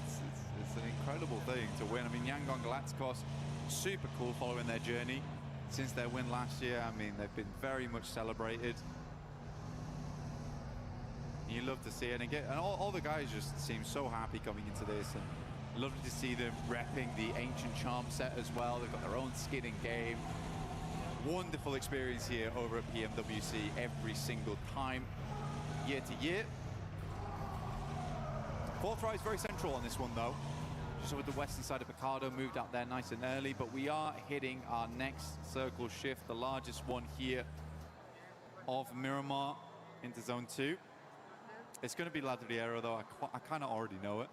It's an incredible thing to win. I mean, Yangon Galacticos, super cool following their journey. Since their win last year, I mean, they've been very much celebrated. You love to see it, and again, and all the guys just seem so happy coming into this, and lovely to see them repping the Ancient Charm set as well. They've got their own skin in game. Wonderful experience here over at PMWC every single time, year to year. Fourth Rise very central on this one though. Just with the western side of Picardo, moved out there nice and early, but we are hitting our next circle shift, the largest one here of Miramar into Zone 2. It's going to be Ladriero though, I kind of already know it.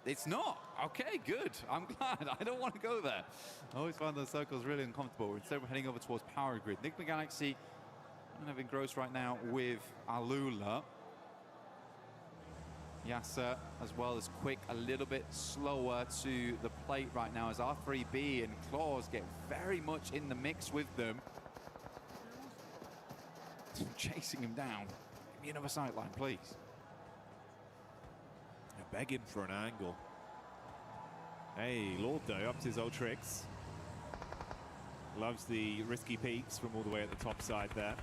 It's not. Okay, good. I'm glad. I don't want to go there. I always find those circles really uncomfortable. Instead, we're heading over towards Power Grid. Enigma Galaxy kind of engrossed right now with Alula. Yasser, as well as Quick, a little bit slower to the plate right now as R3B and Claws get very much in the mix with them. Chasing him down. Give me another sightline, please. They're begging for an angle. Hey, Lord though, up to his old tricks. Loves the risky peaks from all the way at the top side there.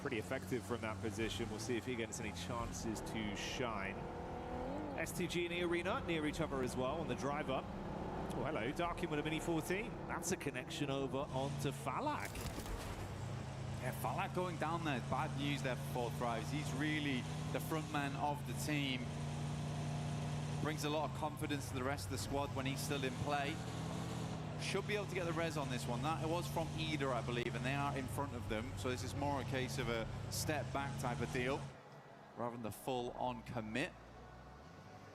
Pretty effective from that position. We'll see if he gets any chances to shine. S2G and E-Arena near each other as well on the drive up. Oh, hello, Darkin with a Mini 14. That's a connection over onto Falak. Yeah, Falak going down there. Bad news there for Fourth Rise. He's really the front man of the team. Brings a lot of confidence to the rest of the squad when he's still in play. Should be able to get the res on this one. That it was from Ida, I believe, and they are in front of them. So this is more a case of a step back type of deal rather than the full-on commit.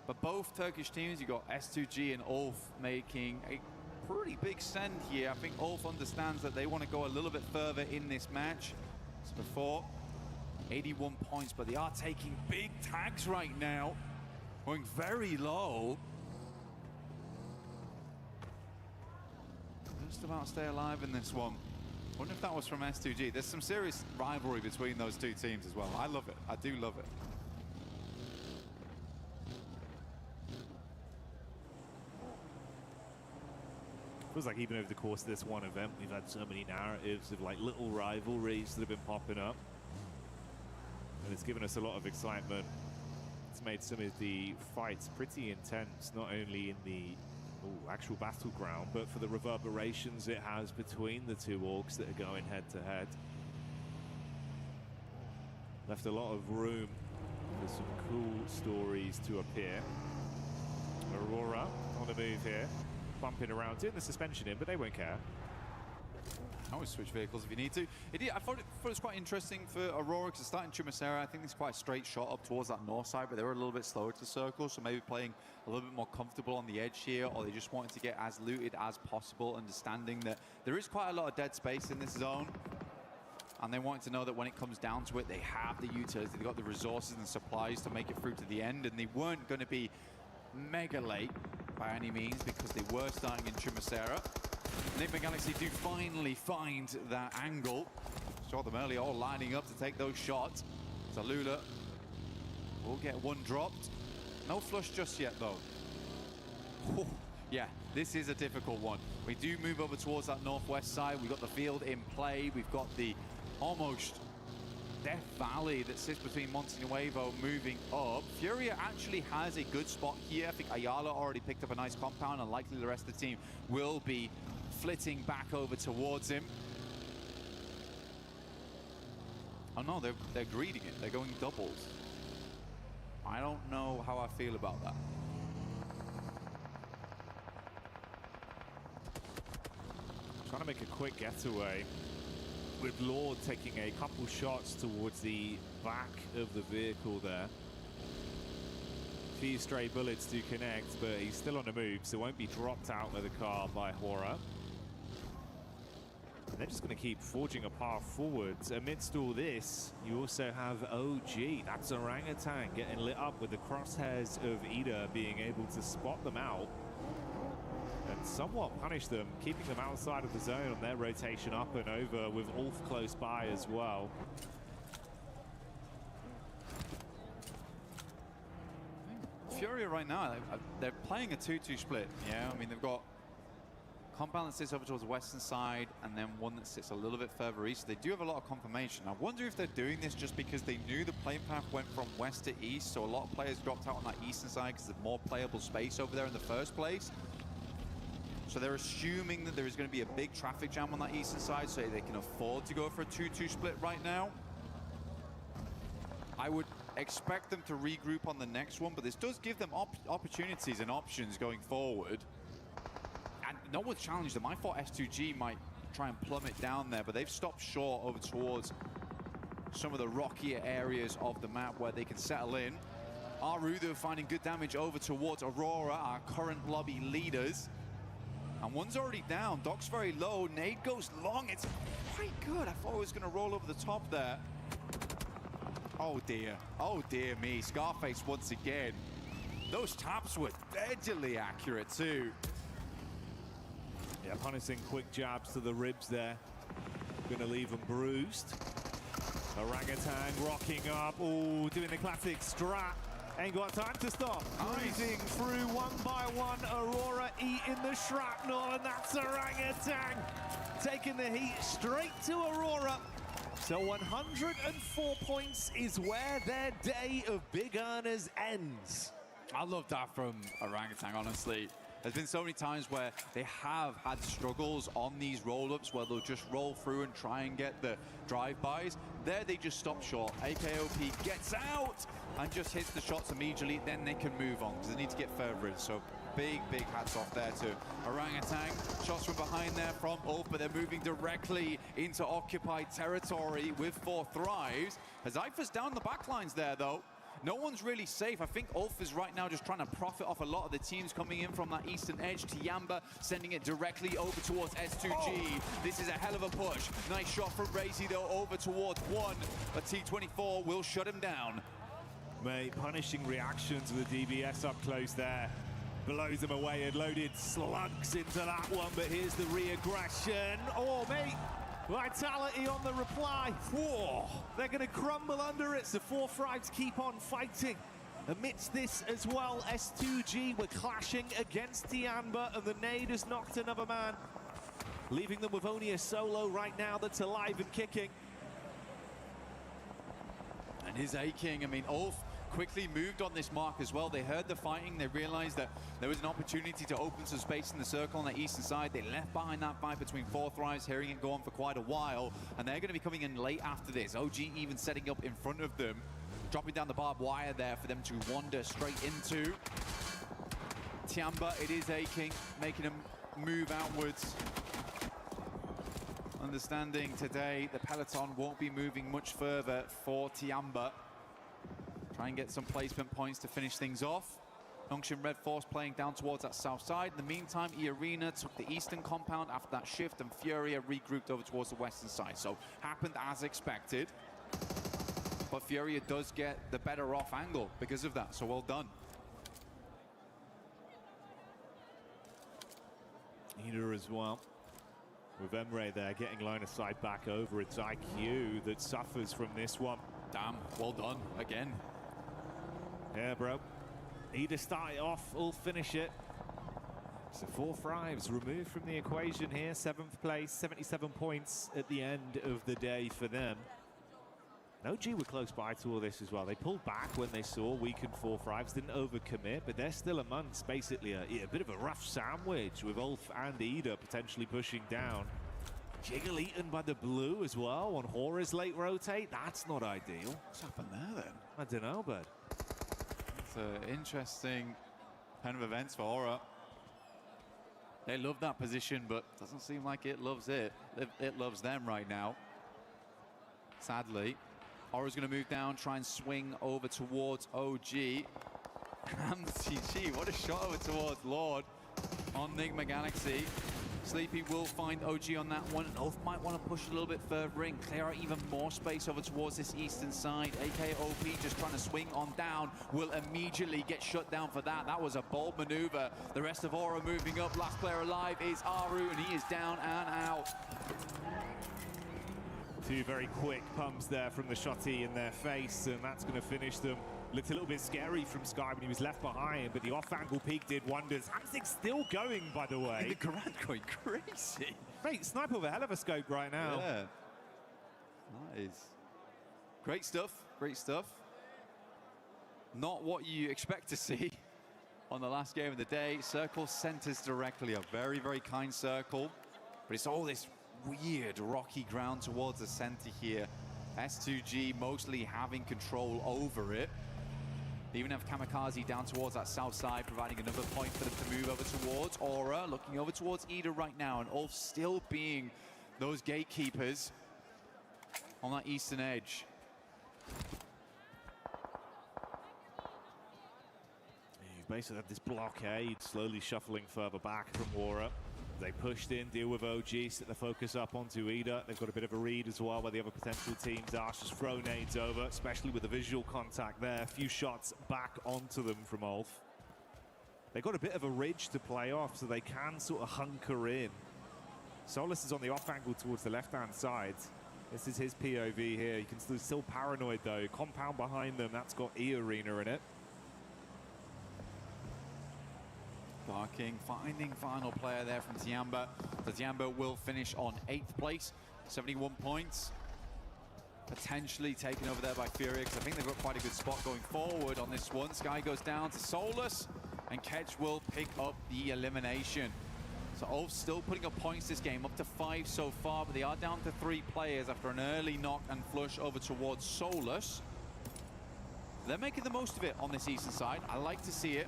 But both Turkish teams, you got S2G and Ulf making a pretty big send here. I think Ulf understands that they want to go a little bit further in this match. As before, 81 points, but they are taking big tags right now. Going very low. Just about to stay alive in this one. Wonder if that was from S2G. There's some serious rivalry between those two teams as well. I love it. I do love it. Feels like even over the course of this one event, we've had so many narratives of like little rivalries that have been popping up. And it's given us a lot of excitement. It's made some of the fights pretty intense, not only in the actual battleground, but for the reverberations it has between the two orgs that are going head to head. Left a lot of room for some cool stories to appear. Aurora on the move here, bumping around, doing the suspension in, but they won't care. Always switch vehicles if you need to. I thought it was quite interesting for Aurora because starting Chumacera, I think it's quite a straight shot up towards that north side, but they were a little bit slower to the circle, so maybe playing a little bit more comfortable on the edge here, or they just wanted to get as looted as possible, understanding that there is quite a lot of dead space in this zone. And they wanted to know that when it comes down to it, they have the utility, they've got the resources and supplies to make it through to the end, and they weren't going to be mega late by any means because they were starting in Chumacera. Enigma Galaxy do finally find that angle. Saw them early, all lining up to take those shots. Zalula will get one dropped. No flush just yet, though. Whew. Yeah, this is a difficult one. We do move over towards that northwest side. We've got the field in play. We've got the almost Death Valley that sits between Monte Nuevo moving up. Furia actually has a good spot here. I think Ayala already picked up a nice compound, and likely the rest of the team will be flitting back over towards him. Oh no, they're greeting it. They're going doubles. I don't know how I feel about that. Trying to make a quick getaway with Lord taking a couple shots towards the back of the vehicle there. A few stray bullets to connect, but he's still on the move, so won't be dropped out of the car by Hora. And they're just going to keep forging a path forwards. Amidst all this, you also have OG, that's Orangutan, getting lit up with the crosshairs of Ida being able to spot them out and somewhat punish them, keeping them outside of the zone on their rotation up and over, with Ulf close by as well. Furia right now, they're playing a 2-2 split. Yeah, I mean, they've got compound that sits over towards the western side, and then one that sits a little bit further east. They do have a lot of confirmation. I wonder if they're doing this just because they knew the playing path went from west to east, so a lot of players dropped out on that eastern side because there's more playable space over there in the first place. So they're assuming that there is going to be a big traffic jam on that eastern side, so they can afford to go for a 2-2 split right now. I would expect them to regroup on the next one, but this does give them opportunities and options going forward. And no one's challenged them. I thought S2G might try and plummet down there, but they've stopped short over towards some of the rockier areas of the map where they can settle in. Aru, though, finding good damage over towards Aurora, our current lobby leaders. And one's already down. Doc's very low. Nade goes long. It's quite good. I thought it was going to roll over the top there. Oh dear me. Scarface once again. Those taps were deadly accurate too. Yeah, punishing quick jabs to the ribs there. Gonna leave them bruised. Orangutan rocking up. Oh, doing the classic strat. Ain't got time to stop. Cruising through one by one. Aurora eating the shrapnel, and that's Orangutan taking the heat straight to Aurora. So 104 points is where their day of big earners ends. I love that from Orangutan, honestly. There's been so many times where they have had struggles on these roll-ups where they'll just roll through and try and get the drive-bys. There they just stop short. AKOP gets out and just hits the shots immediately. Then they can move on because they need to get further in. So big hats off there to Orangutan. Shots from behind there from Ulf, but they're moving directly into occupied territory with 4 Thrives. Zypher's down the backlines there, though. No one's really safe. I think Ulf is right now just trying to profit off a lot of the teams coming in from that eastern edge. Tiamba sending it directly over towards S2G. This is a hell of a push. Nice shot from Razy, though, over towards 1. But T24 will shut him down. Mate, punishing reactions with the DBS up close there. Blows them away and loaded slugs into that one, but here's the re-aggression. Oh, mate. Vitality on the reply. Whoa, they're going to crumble under it, so 4 Thrives keep on fighting. Amidst this as well, S2G were clashing against Tiamba, and the nade has knocked another man, leaving them with only a solo right now that's alive and kicking. And his A-King, I mean, Ulf quickly moved on this mark as well. They heard the fighting. They realized that there was an opportunity to open some space in the circle on the eastern side. They left behind that fight between 4 Thrives, hearing it go on for quite a while. And they're going to be coming in late after this. OG even setting up in front of them, dropping down the barbed wire there for them to wander straight into. Tiamba, it is A-King, making him move outwards. Understanding today the peloton won't be moving much further for Tiamba. Try and get some placement points to finish things off. Nongshim Red Force playing down towards that south side. In the meantime, E-Arena took the eastern compound after that shift, and Furia regrouped over towards the western side. So, happened as expected. But Furia does get the better off angle because of that, so well done. Ida as well. With Emre there getting line of sight back over. It's IQ that suffers from this one. Damn, well done again. Yeah, bro. Ida start it off, all finish it. So 4 Thrives removed from the equation here. 7th place, 77 points at the end of the day for them. OG were close by to all this as well. They pulled back when they saw weakened 4 Thrives, didn't overcommit, but they're still amongst basically a bit of a rough sandwich with Ulf and Ida potentially pushing down. Jiggle eaten by the blue as well on Horror's late rotate. That's not ideal. What's happened there then? I don't know, bud. It's an interesting kind of events for Aura. They love that position, but doesn't seem like it loves it. It loves them right now. Sadly. Aura's going to move down, try and swing over towards OG. And CG, what a shot over towards Lord on Nigma Galaxy. Sleepy will find OG on that one. Ulf might want to push a little bit further in, clear out even more space over towards this eastern side. AKOP just trying to swing on down, will immediately get shut down for that. That was a bold maneuver. The rest of Aura moving up. Last player alive is Aru, and he is down and out. 2 very quick pumps there from the shotty in their face, and that's going to finish them. Looked a little bit scary from Sky when he was left behind, but the off-angle peek did wonders. Hamzik's still going, by the way. The Garand going crazy. Mate, Sniper with a hell of a scope right now. Yeah. That is great stuff, great stuff. Not what you expect to see on the last game of the day. Circle centers directly, a very, very kind circle. But it's all this weird rocky ground towards the center here. S2G mostly having control over it. They even have Kamikaze down towards that south side, providing another point for them to move over towards. Aura looking over towards Ida right now, and Ulf still being those gatekeepers on that eastern edge. You've basically had this blockade slowly shuffling further back from Aura. They pushed in, deal with OG, set the focus up onto Ida. They've got a bit of a read as well where the other potential teams are. Just throw nades over, especially with the visual contact there. A few shots back onto them from Ulf. They've got a bit of a ridge to play off, so they can sort of hunker in. Solus is on the off angle towards the left-hand side. This is his POV here. You can still paranoid though. Compound behind them, that's got E-Arena in it. Barking, finding final player there from Tiamba. So Tiamba will finish on 8th place, 71 points. Potentially taken over there by Fury, because I think they've got quite a good spot going forward on this one. Sky goes down to Solus, and Ketch will pick up the elimination. So Ulf still putting up points this game, up to 5 so far, but they are down to 3 players after an early knock and flush over towards Solus. They're making the most of it on this eastern side. I like to see it.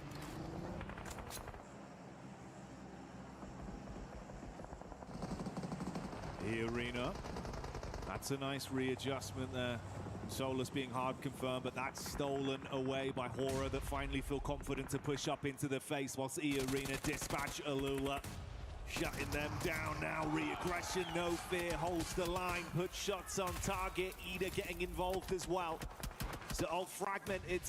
E-Arena. That's a nice readjustment there. Solus being hard confirmed, but that's stolen away by Horror that finally feel confident to push up into the face, whilst E-Arena dispatch Alula. Shutting them down now. Re-aggression, no fear, holds the line, puts shots on target. Ida getting involved as well. So all fragmented.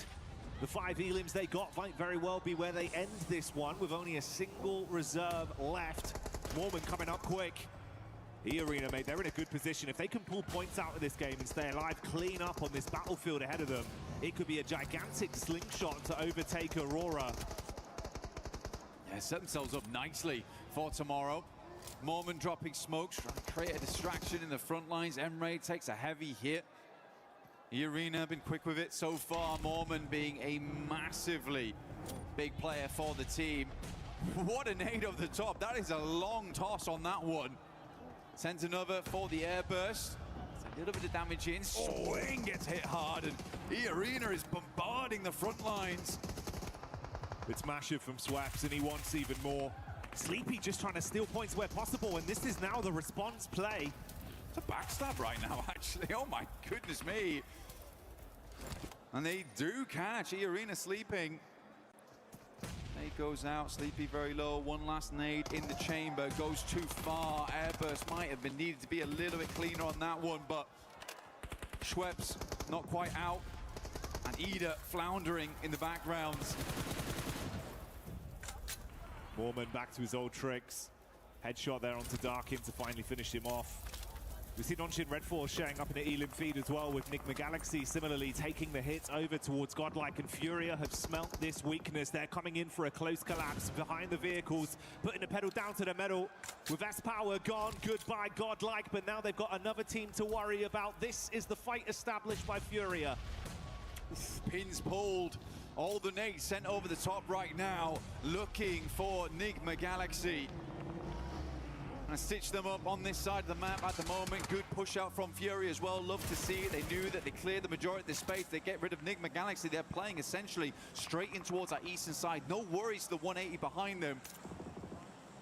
The 5 elims they got might very well be where they end this one with only a single reserve left. Mormon coming up quick. E-Arena, mate, they're in a good position. If they can pull points out of this game and stay alive, clean up on this battlefield ahead of them, it could be a gigantic slingshot to overtake Aurora. Yeah, set themselves up nicely for tomorrow. Mormon dropping smokes, trying to create a distraction in the front lines. Emre takes a heavy hit. E-Arena been quick with it so far. Mormon being a massively big player for the team. What a nade over the top. That is a long toss on that one. Sends another for the airburst. It's a little bit of damage in. Swing gets hit hard, and E-Arena is bombarding the front lines. It's Masher from Swaps, and he wants even more. Sleepy just trying to steal points where possible, and this is now the response play. It's a backstab right now, actually. Oh my goodness me. And they do catch E-Arena sleeping. Nade goes out, Sleepy very low. One last nade in the chamber, goes too far. Airburst might have been needed to be a little bit cleaner on that one, but Schweppes not quite out. And Ida floundering in the backgrounds. Mormon back to his old tricks. Headshot there onto Darkin to finally finish him off. We see Nonshin Redforce showing up in the Elim feed as well, with Nigma Galaxy similarly taking the hits over towards Godlike, and Furia have smelt this weakness. They're coming in for a close collapse behind the vehicles, putting the pedal down to the metal. With S-Power gone, goodbye Godlike, but now they've got another team to worry about. This is the fight established by Furia. Pins pulled. All the nades sent over the top right now, looking for Nigma Galaxy. And stitch them up on this side of the map at the moment. Good push out from Fury as well. Love to see it. They knew that they cleared the majority of this space. They get rid of Nigma Galaxy. They're playing essentially straight in towards that eastern side. No worries to the 180 behind them.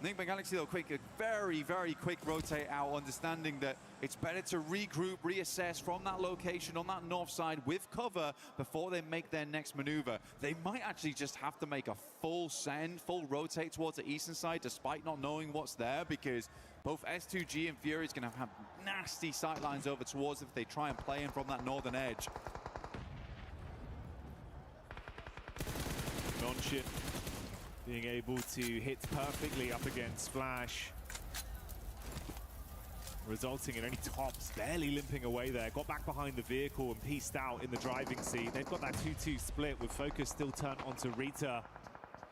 Nigma Galaxy, though, quick, a very, very quick rotate out, understanding that it's better to regroup, reassess from that location on that north side with cover before they make their next maneuver. They might actually just have to make a full send, full rotate towards the eastern side, despite not knowing what's there, because both S2G and Fury is going to have nasty sightlines over towards if they try and play in from that northern edge. Nonshin being able to hit perfectly up against Flash. resulting in only Tops barely limping away there. Got back behind the vehicle and pieced out in the driving seat. They've got that 2-2 split with focus still turned onto Rita.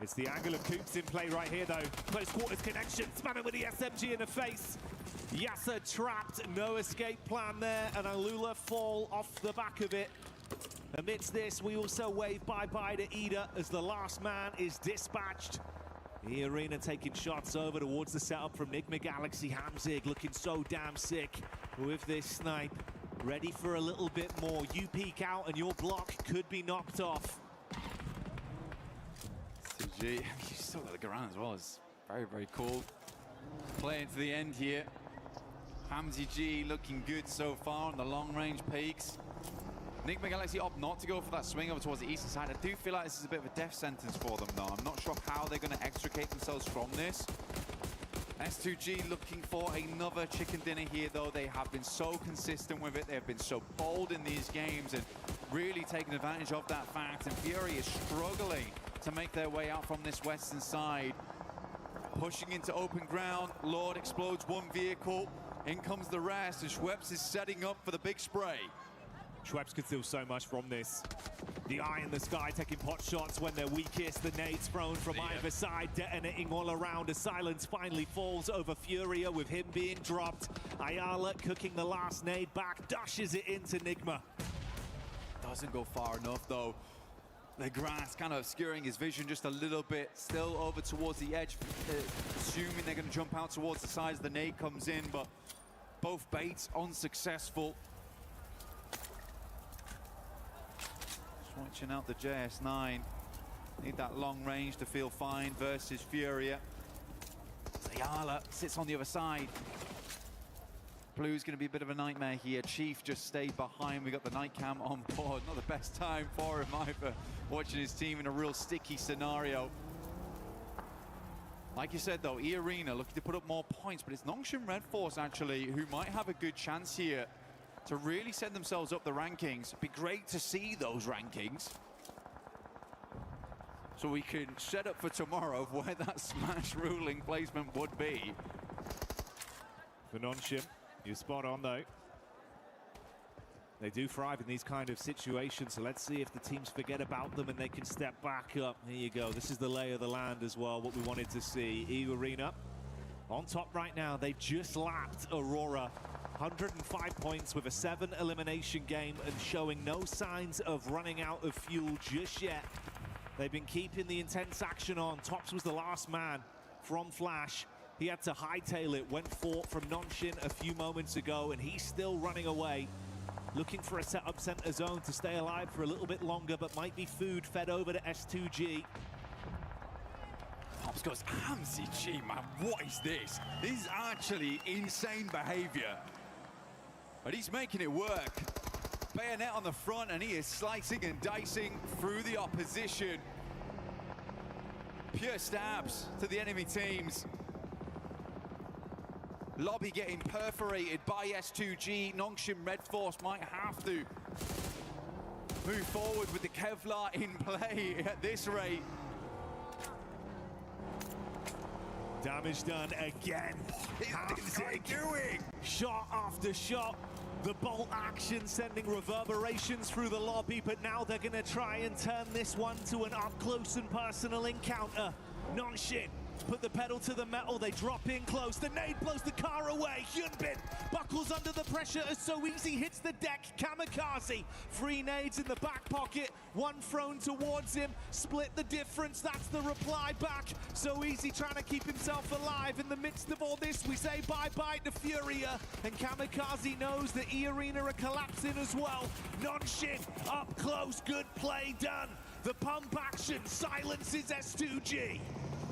It's the angle of Coops in play right here though. Close quarters connection, spam it with the SMG in the face. Yasser trapped, no escape plan there, and Alula fall off the back of it. Amidst this, we also wave bye-bye to Ida as the last man is dispatched. E-Arena taking shots over towards the setup from Nigma Galaxy. Hamzig looking so damn sick with this snipe. Ready for a little bit more. You peek out and your block could be knocked off. CG, you still got the Garand as well. It's very, very cool. Playing to the end here. Hamzy G looking good so far on the long-range peaks. Nigma Galaxy opt not to go for that swing over towards the eastern side. I do feel like this is a bit of a death sentence for them though. I'm not sure how they're going to extricate themselves from this. S2G looking for another chicken dinner here though. They have been so consistent with it. They have been so bold in these games and really taking advantage of that fact. And Fury is struggling to make their way out from this western side. Pushing into open ground. Lord explodes one vehicle. In comes the rest, and Schweppes is setting up for the big spray. Schweppes could steal so much from this. The eye in the sky taking pot shots when they're weakest. The nades thrown from either side, detonating all around as silence finally falls over Furia with him being dropped. Ayala cooking the last nade back, dashes it into Nigma. Doesn't go far enough though. The grass kind of obscuring his vision just a little bit. Still over towards the edge, assuming they're going to jump out towards the sides. The nade comes in, but both baits unsuccessful. Switching out the JS9. Need that long range to feel fine versus Furia. Ayala sits on the other side. Blue's going to be a bit of a nightmare here. Chief just stayed behind. We got the night cam on board. Not the best time for him either. Watching his team in a real sticky scenario. Like you said though, E-Arena looking to put up more points, but it's Nongshim Red Force actually who might have a good chance here to really set themselves up the rankings. It'd be great to see those rankings, so we can set up for tomorrow where that smash ruling placement would be. For Nongshim, you're spot on though. They do thrive in these kind of situations, so let's see if the teams forget about them and they can step back up. Here you go, this is the lay of the land as well, what we wanted to see. E-Arena on top right now. They just lapped Aurora. 105 points with a 7 elimination game and showing no signs of running out of fuel just yet. They've been keeping the intense action on. Tops was the last man from Flash. He had to hightail it, went for from Nongshim a few moments ago, and he's still running away. Looking for a setup center zone to stay alive for a little bit longer, but might be food fed over to S2G. Tops goes, MCG, man, what is this? This is actually insane behavior. But he's making it work. Bayonet on the front, and he is slicing and dicing through the opposition. Pure stabs to the enemy teams. Lobby getting perforated by S2G. Nongshim Red Force might have to move forward with the Kevlar in play at this rate. Damage done again. What is he doing? Shot after shot. The bolt action sending reverberations through the lobby, but now they're going to try and turn this one to an up-close and personal encounter. Nongshim put the pedal to the metal, they drop in close, the nade blows the car away, Hyunbin buckles under the pressure as So Easy hits the deck, Kamikaze, 3 nades in the back pocket, 1 thrown towards him, split the difference, that's the reply back. So Easy trying to keep himself alive. In the midst of all this, we say bye-bye to Furia, and Kamikaze knows that E-Arena are collapsing as well. Nongshim up close, good play done. The pump action silences S2G.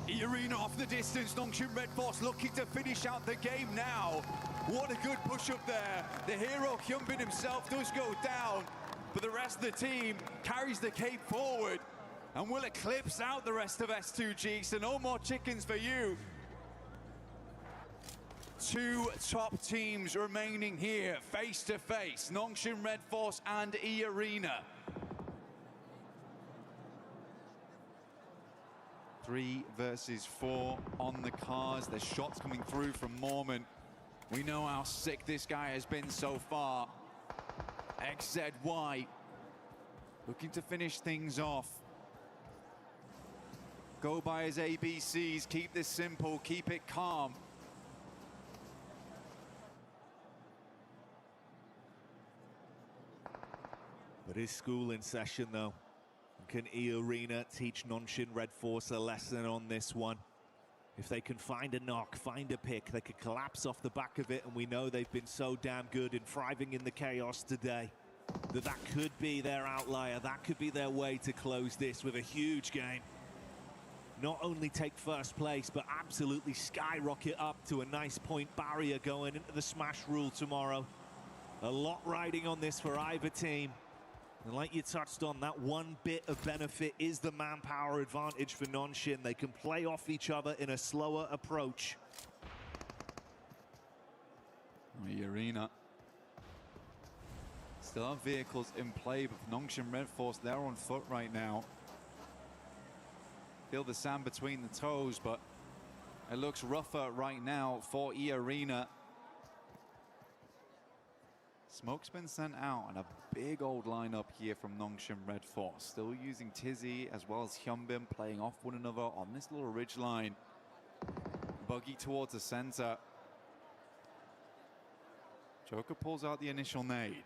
E-Arena off the distance. Nongshim Red Force looking to finish out the game now. What a good push up there. The hero Hyunbin himself does go down, but the rest of the team carries the cape forward and will eclipse out the rest of S2G, so no more chickens for you. 2 top teams remaining here face to face, Nongshim Red Force and E-Arena. 3 versus 4 on the cars. There's shots coming through from Mormon. We know how sick this guy has been so far. XZY looking to finish things off. Go by his ABCs, keep this simple, keep it calm. But is school in session though? Can E-Arena teach Nonshin Red Force a lesson on this one? If they can find a knock, find a pick, they could collapse off the back of it, and we know they've been so damn good in thriving in the chaos today. That could be their outlier, that could be their way to close this with a huge game. Not only take first place, but absolutely skyrocket up to a nice point barrier going into the Smash rule tomorrow. A lot riding on this for either team. And like you touched on, that one bit of benefit is the manpower advantage for Nonshin. They can play off each other in a slower approach. E-Arena still have vehicles in play, but Nonshin Red Force, they're on foot right now. Feel the sand between the toes, but it looks rougher right now for E-Arena. Smoke's been sent out, and a big old lineup here from Nonshin Red Force. Still using Tizzy as well as Hyunbin, playing off one another on this little ridge line. Buggy towards the center. Joker pulls out the initial nade.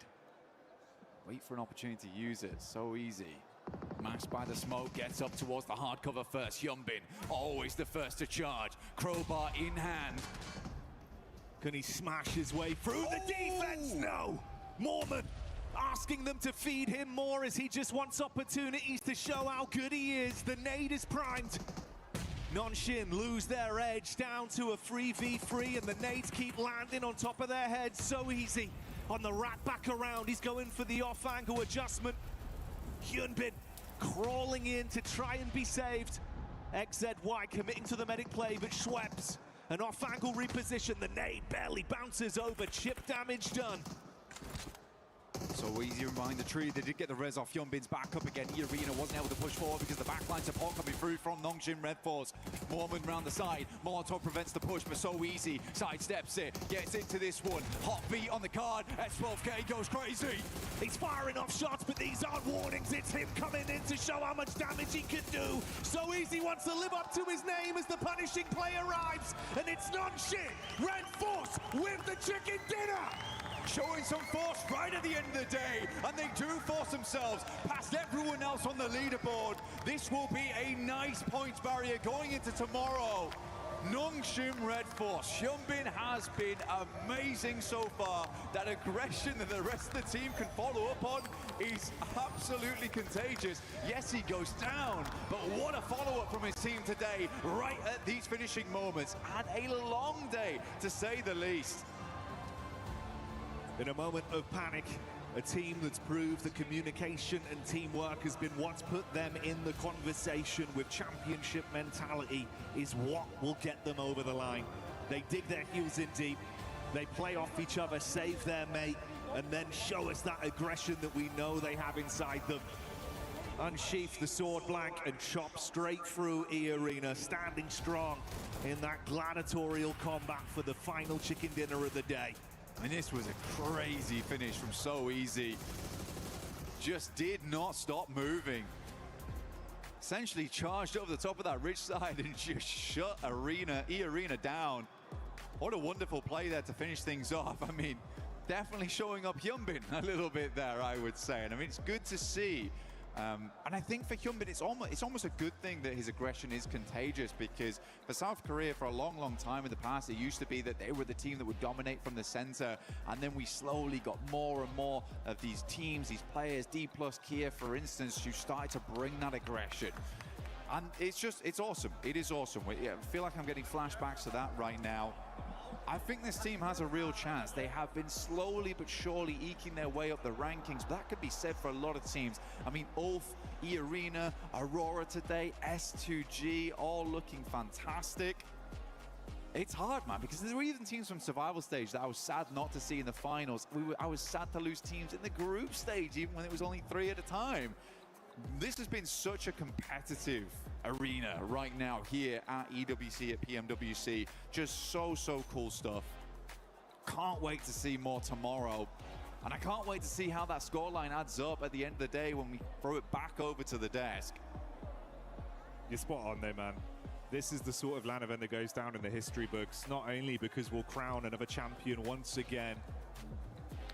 Wait for an opportunity to use it. So easy. Mashed by the smoke, gets up towards the hard cover first. Hyunbin, always the first to charge. Crowbar in hand. Can he smash his way through the defense? No! Mormon asking them to feed him more as he just wants opportunities to show how good he is. The nade is primed. Nonshin lose their edge down to a 3v3, and the nades keep landing on top of their heads so easy. On the rat back around, he's going for the off-angle adjustment. Hyunbin crawling in to try and be saved. XZY committing to the medic play, but Schweppes, an off-angle reposition. The nade barely bounces over. Chip damage done. So easy behind the tree. They did get the res off. Hyunbin's back up again. E-Arena wasn't able to push forward because the backline support coming through from Nonshin Red Force. Mormon round the side. Molotov prevents the push, but so easy. Sidesteps it. Gets into this one. Hot beat on the card. S12K goes crazy. He's firing off shots, but these aren't warnings. It's him coming in to show how much damage he can do. So easy wants to live up to his name as the punishing play arrives. And it's Nonshin Red Force with the chicken dinner. Showing some force right at the end of the day, and they do force themselves past everyone else on the leaderboard. This will be a nice points barrier going into tomorrow. Nonshin Red Force, Hyunbin has been amazing so far. That aggression that the rest of the team can follow up on is absolutely contagious. Yes, he goes down, but what a follow-up from his team today, right at these finishing moments, and a long day to say the least. In a moment of panic, a team that's proved that communication and teamwork has been what's put them in the conversation with championship mentality is what will get them over the line. They dig their heels in deep, they play off each other, save their mate, and then show us that aggression that we know they have inside them. Unsheath the sword blank and chop straight through E-Arena, standing strong in that gladiatorial combat for the final chicken dinner of the day. And this was a crazy finish from So Easy. Just did not stop moving. Essentially charged over the top of that ridge side and just shut E-Arena down. What a wonderful play there to finish things off. I mean, definitely showing up Hyunbin a little bit there, I would say. And I mean, it's good to see. And I think for Hyunbin, it's almost a good thing that his aggression is contagious, because for South Korea, for a long, long time in the past, it used to be that they were the team that would dominate from the center. And then we slowly got more and more of these teams, these players, D+ Kia, for instance, who started to bring that aggression. And it's awesome. It is awesome. I feel like I'm getting flashbacks to that right now. I think this team has a real chance. They have been slowly but surely eking their way up the rankings. But that could be said for a lot of teams. I mean, Ulf, E-Arena, Aurora today, S2G, all looking fantastic. It's hard, man, because there were even teams from survival stage that I was sad not to see in the finals. I was sad to lose teams in the group stage, even when it was only 3 at a time. This has been such a competitive arena right now here at EWC, at PMWC. Just so cool stuff. can't wait to see more tomorrow. And I can't wait to see how that scoreline adds up at the end of the day when we throw it back over to the desk. You're spot on there, man. This is the sort of LAN event that goes down in the history books, not only because we'll crown another champion once again,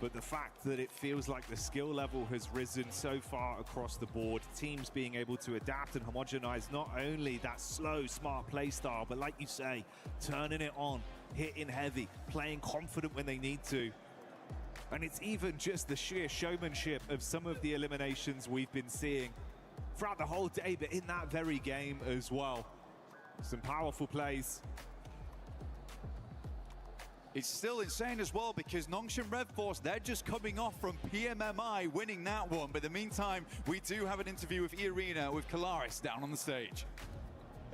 but the fact that it feels like the skill level has risen so far across the board, teams being able to adapt and homogenize not only that slow, smart play style, but like you say, turning it on, hitting heavy, playing confident when they need to. And it's even just the sheer showmanship of some of the eliminations we've been seeing throughout the whole day, but in that very game as well. Some powerful plays. It's still insane as well because Nongshim Red Force, they're just coming off from PMMI winning that one. But in the meantime, we do have an interview with E-Arena with Kalaris down on the stage.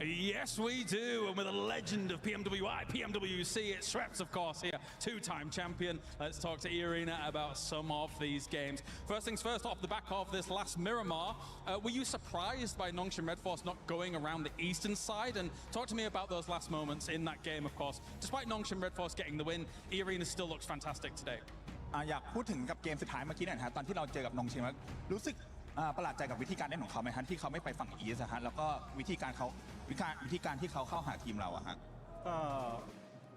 Yes, we do, and with a legend of PMWI, PMWC, it's Shreps, of course, here, two-time champion. Let's talk to E-Arena about some of these games. First things first, off the back of this last Miramar, were you surprised by Nongshim Red Force not going around the eastern side? And talk to me about those last moments in that game, of course. Despite Nongshim Red Force getting the win, E-Arena still looks fantastic today. อยากพูดถึงกับเกมสุดท้ายเมื่อกี้นะฮะตอนที่เราเจอกับนงชิมรู้สึกประหลาดใจกับวิธีการเล่นของเขาไหมฮะที่เขาไม่ไปฝั่งอีสฮะแล้วก็วิธีการที่เขาเข้าหาทีมเราอะฮะก็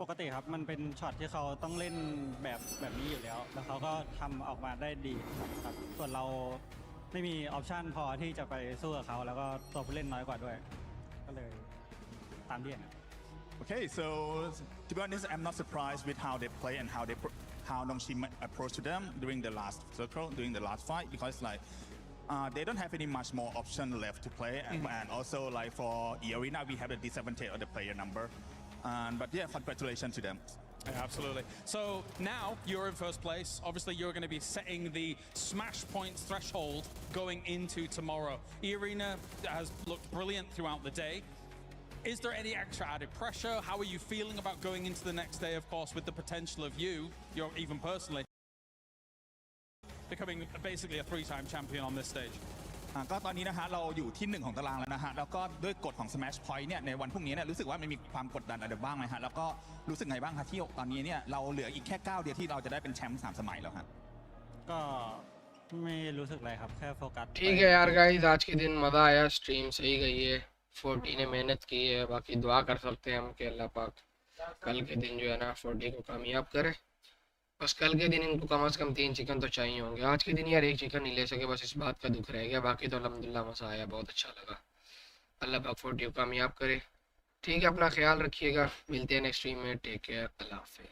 ปกติครับมันเป็นช็อตที่เขาต้องเล่นแบบนี้อยู่แล้วแล้วเขาก็ทำออกมาได้ดีครับส่วนเราไม่มีออปชันพอที่จะไปสู้กับเขาแล้วก็ตัวผู้เล่นน้อยกว่าด้วยก็เลยตามที่เห็น Okay, so to be honest, I'm not surprised with how they play and how Nongshim approach to them during the last circle, during the last fight, because like they don't have any much more option left to play, and also like for E-Arena we have the disadvantage of the player number, but yeah, congratulations to them. Yeah, absolutely. So now you're in first place. Obviously, you're going to be setting the smash points threshold going into tomorrow. E-Arena has looked brilliant throughout the day. Is there any extra added pressure? How are you feeling about going into the next day, of course, with the potential of you're even personally becoming basically a three-time champion on this stage? ก็ตอนนี้นะฮะเราอยู่ที่1ของตารางแล้วนะฮะแล้วก็ด้วยกฎของ Smash Point เนี่ยในวันพรุ่งนี้เนี่ยรู้สึกว่ามันมีความกดดันอะไรบ้างไหมฮะแล้วก็รู้สึกไงบ้างครับที่ตอนนี้เนี่ยเราเหลืออีกแค่ก้าวเดียวที่เราจะได้เป็นแชมป์3สมัยแล้วฮะก็ไม่รู้สึกอะไรครับแค่โฟกัส ठीक है यार guys आज के दिन मजा आया stream सही गई है 40 ने मेहनत की है बाकी दुआ कर सकते हैं हम कि अल्लाह पाक कल के दिन जो है ना 40 को कामयाब करे बस कल के दिन इनको कम से कम 3 चिकन तो चाहिए होंगे आज के दिन यार 1 चिकन नहीं ले सके बस इस बात का दुख रह गया बाकी तो अल्हम्दुलिल्लाह मज़ा आया बहुत अच्छा लगा अल्लाह पाक 40 को कामयाब करे ठीक है अपना ख्याल रखिएगा मिलते हैं नेक्स्ट स्ट्रीम में टेक केयर अल्लाह हाफ़िज़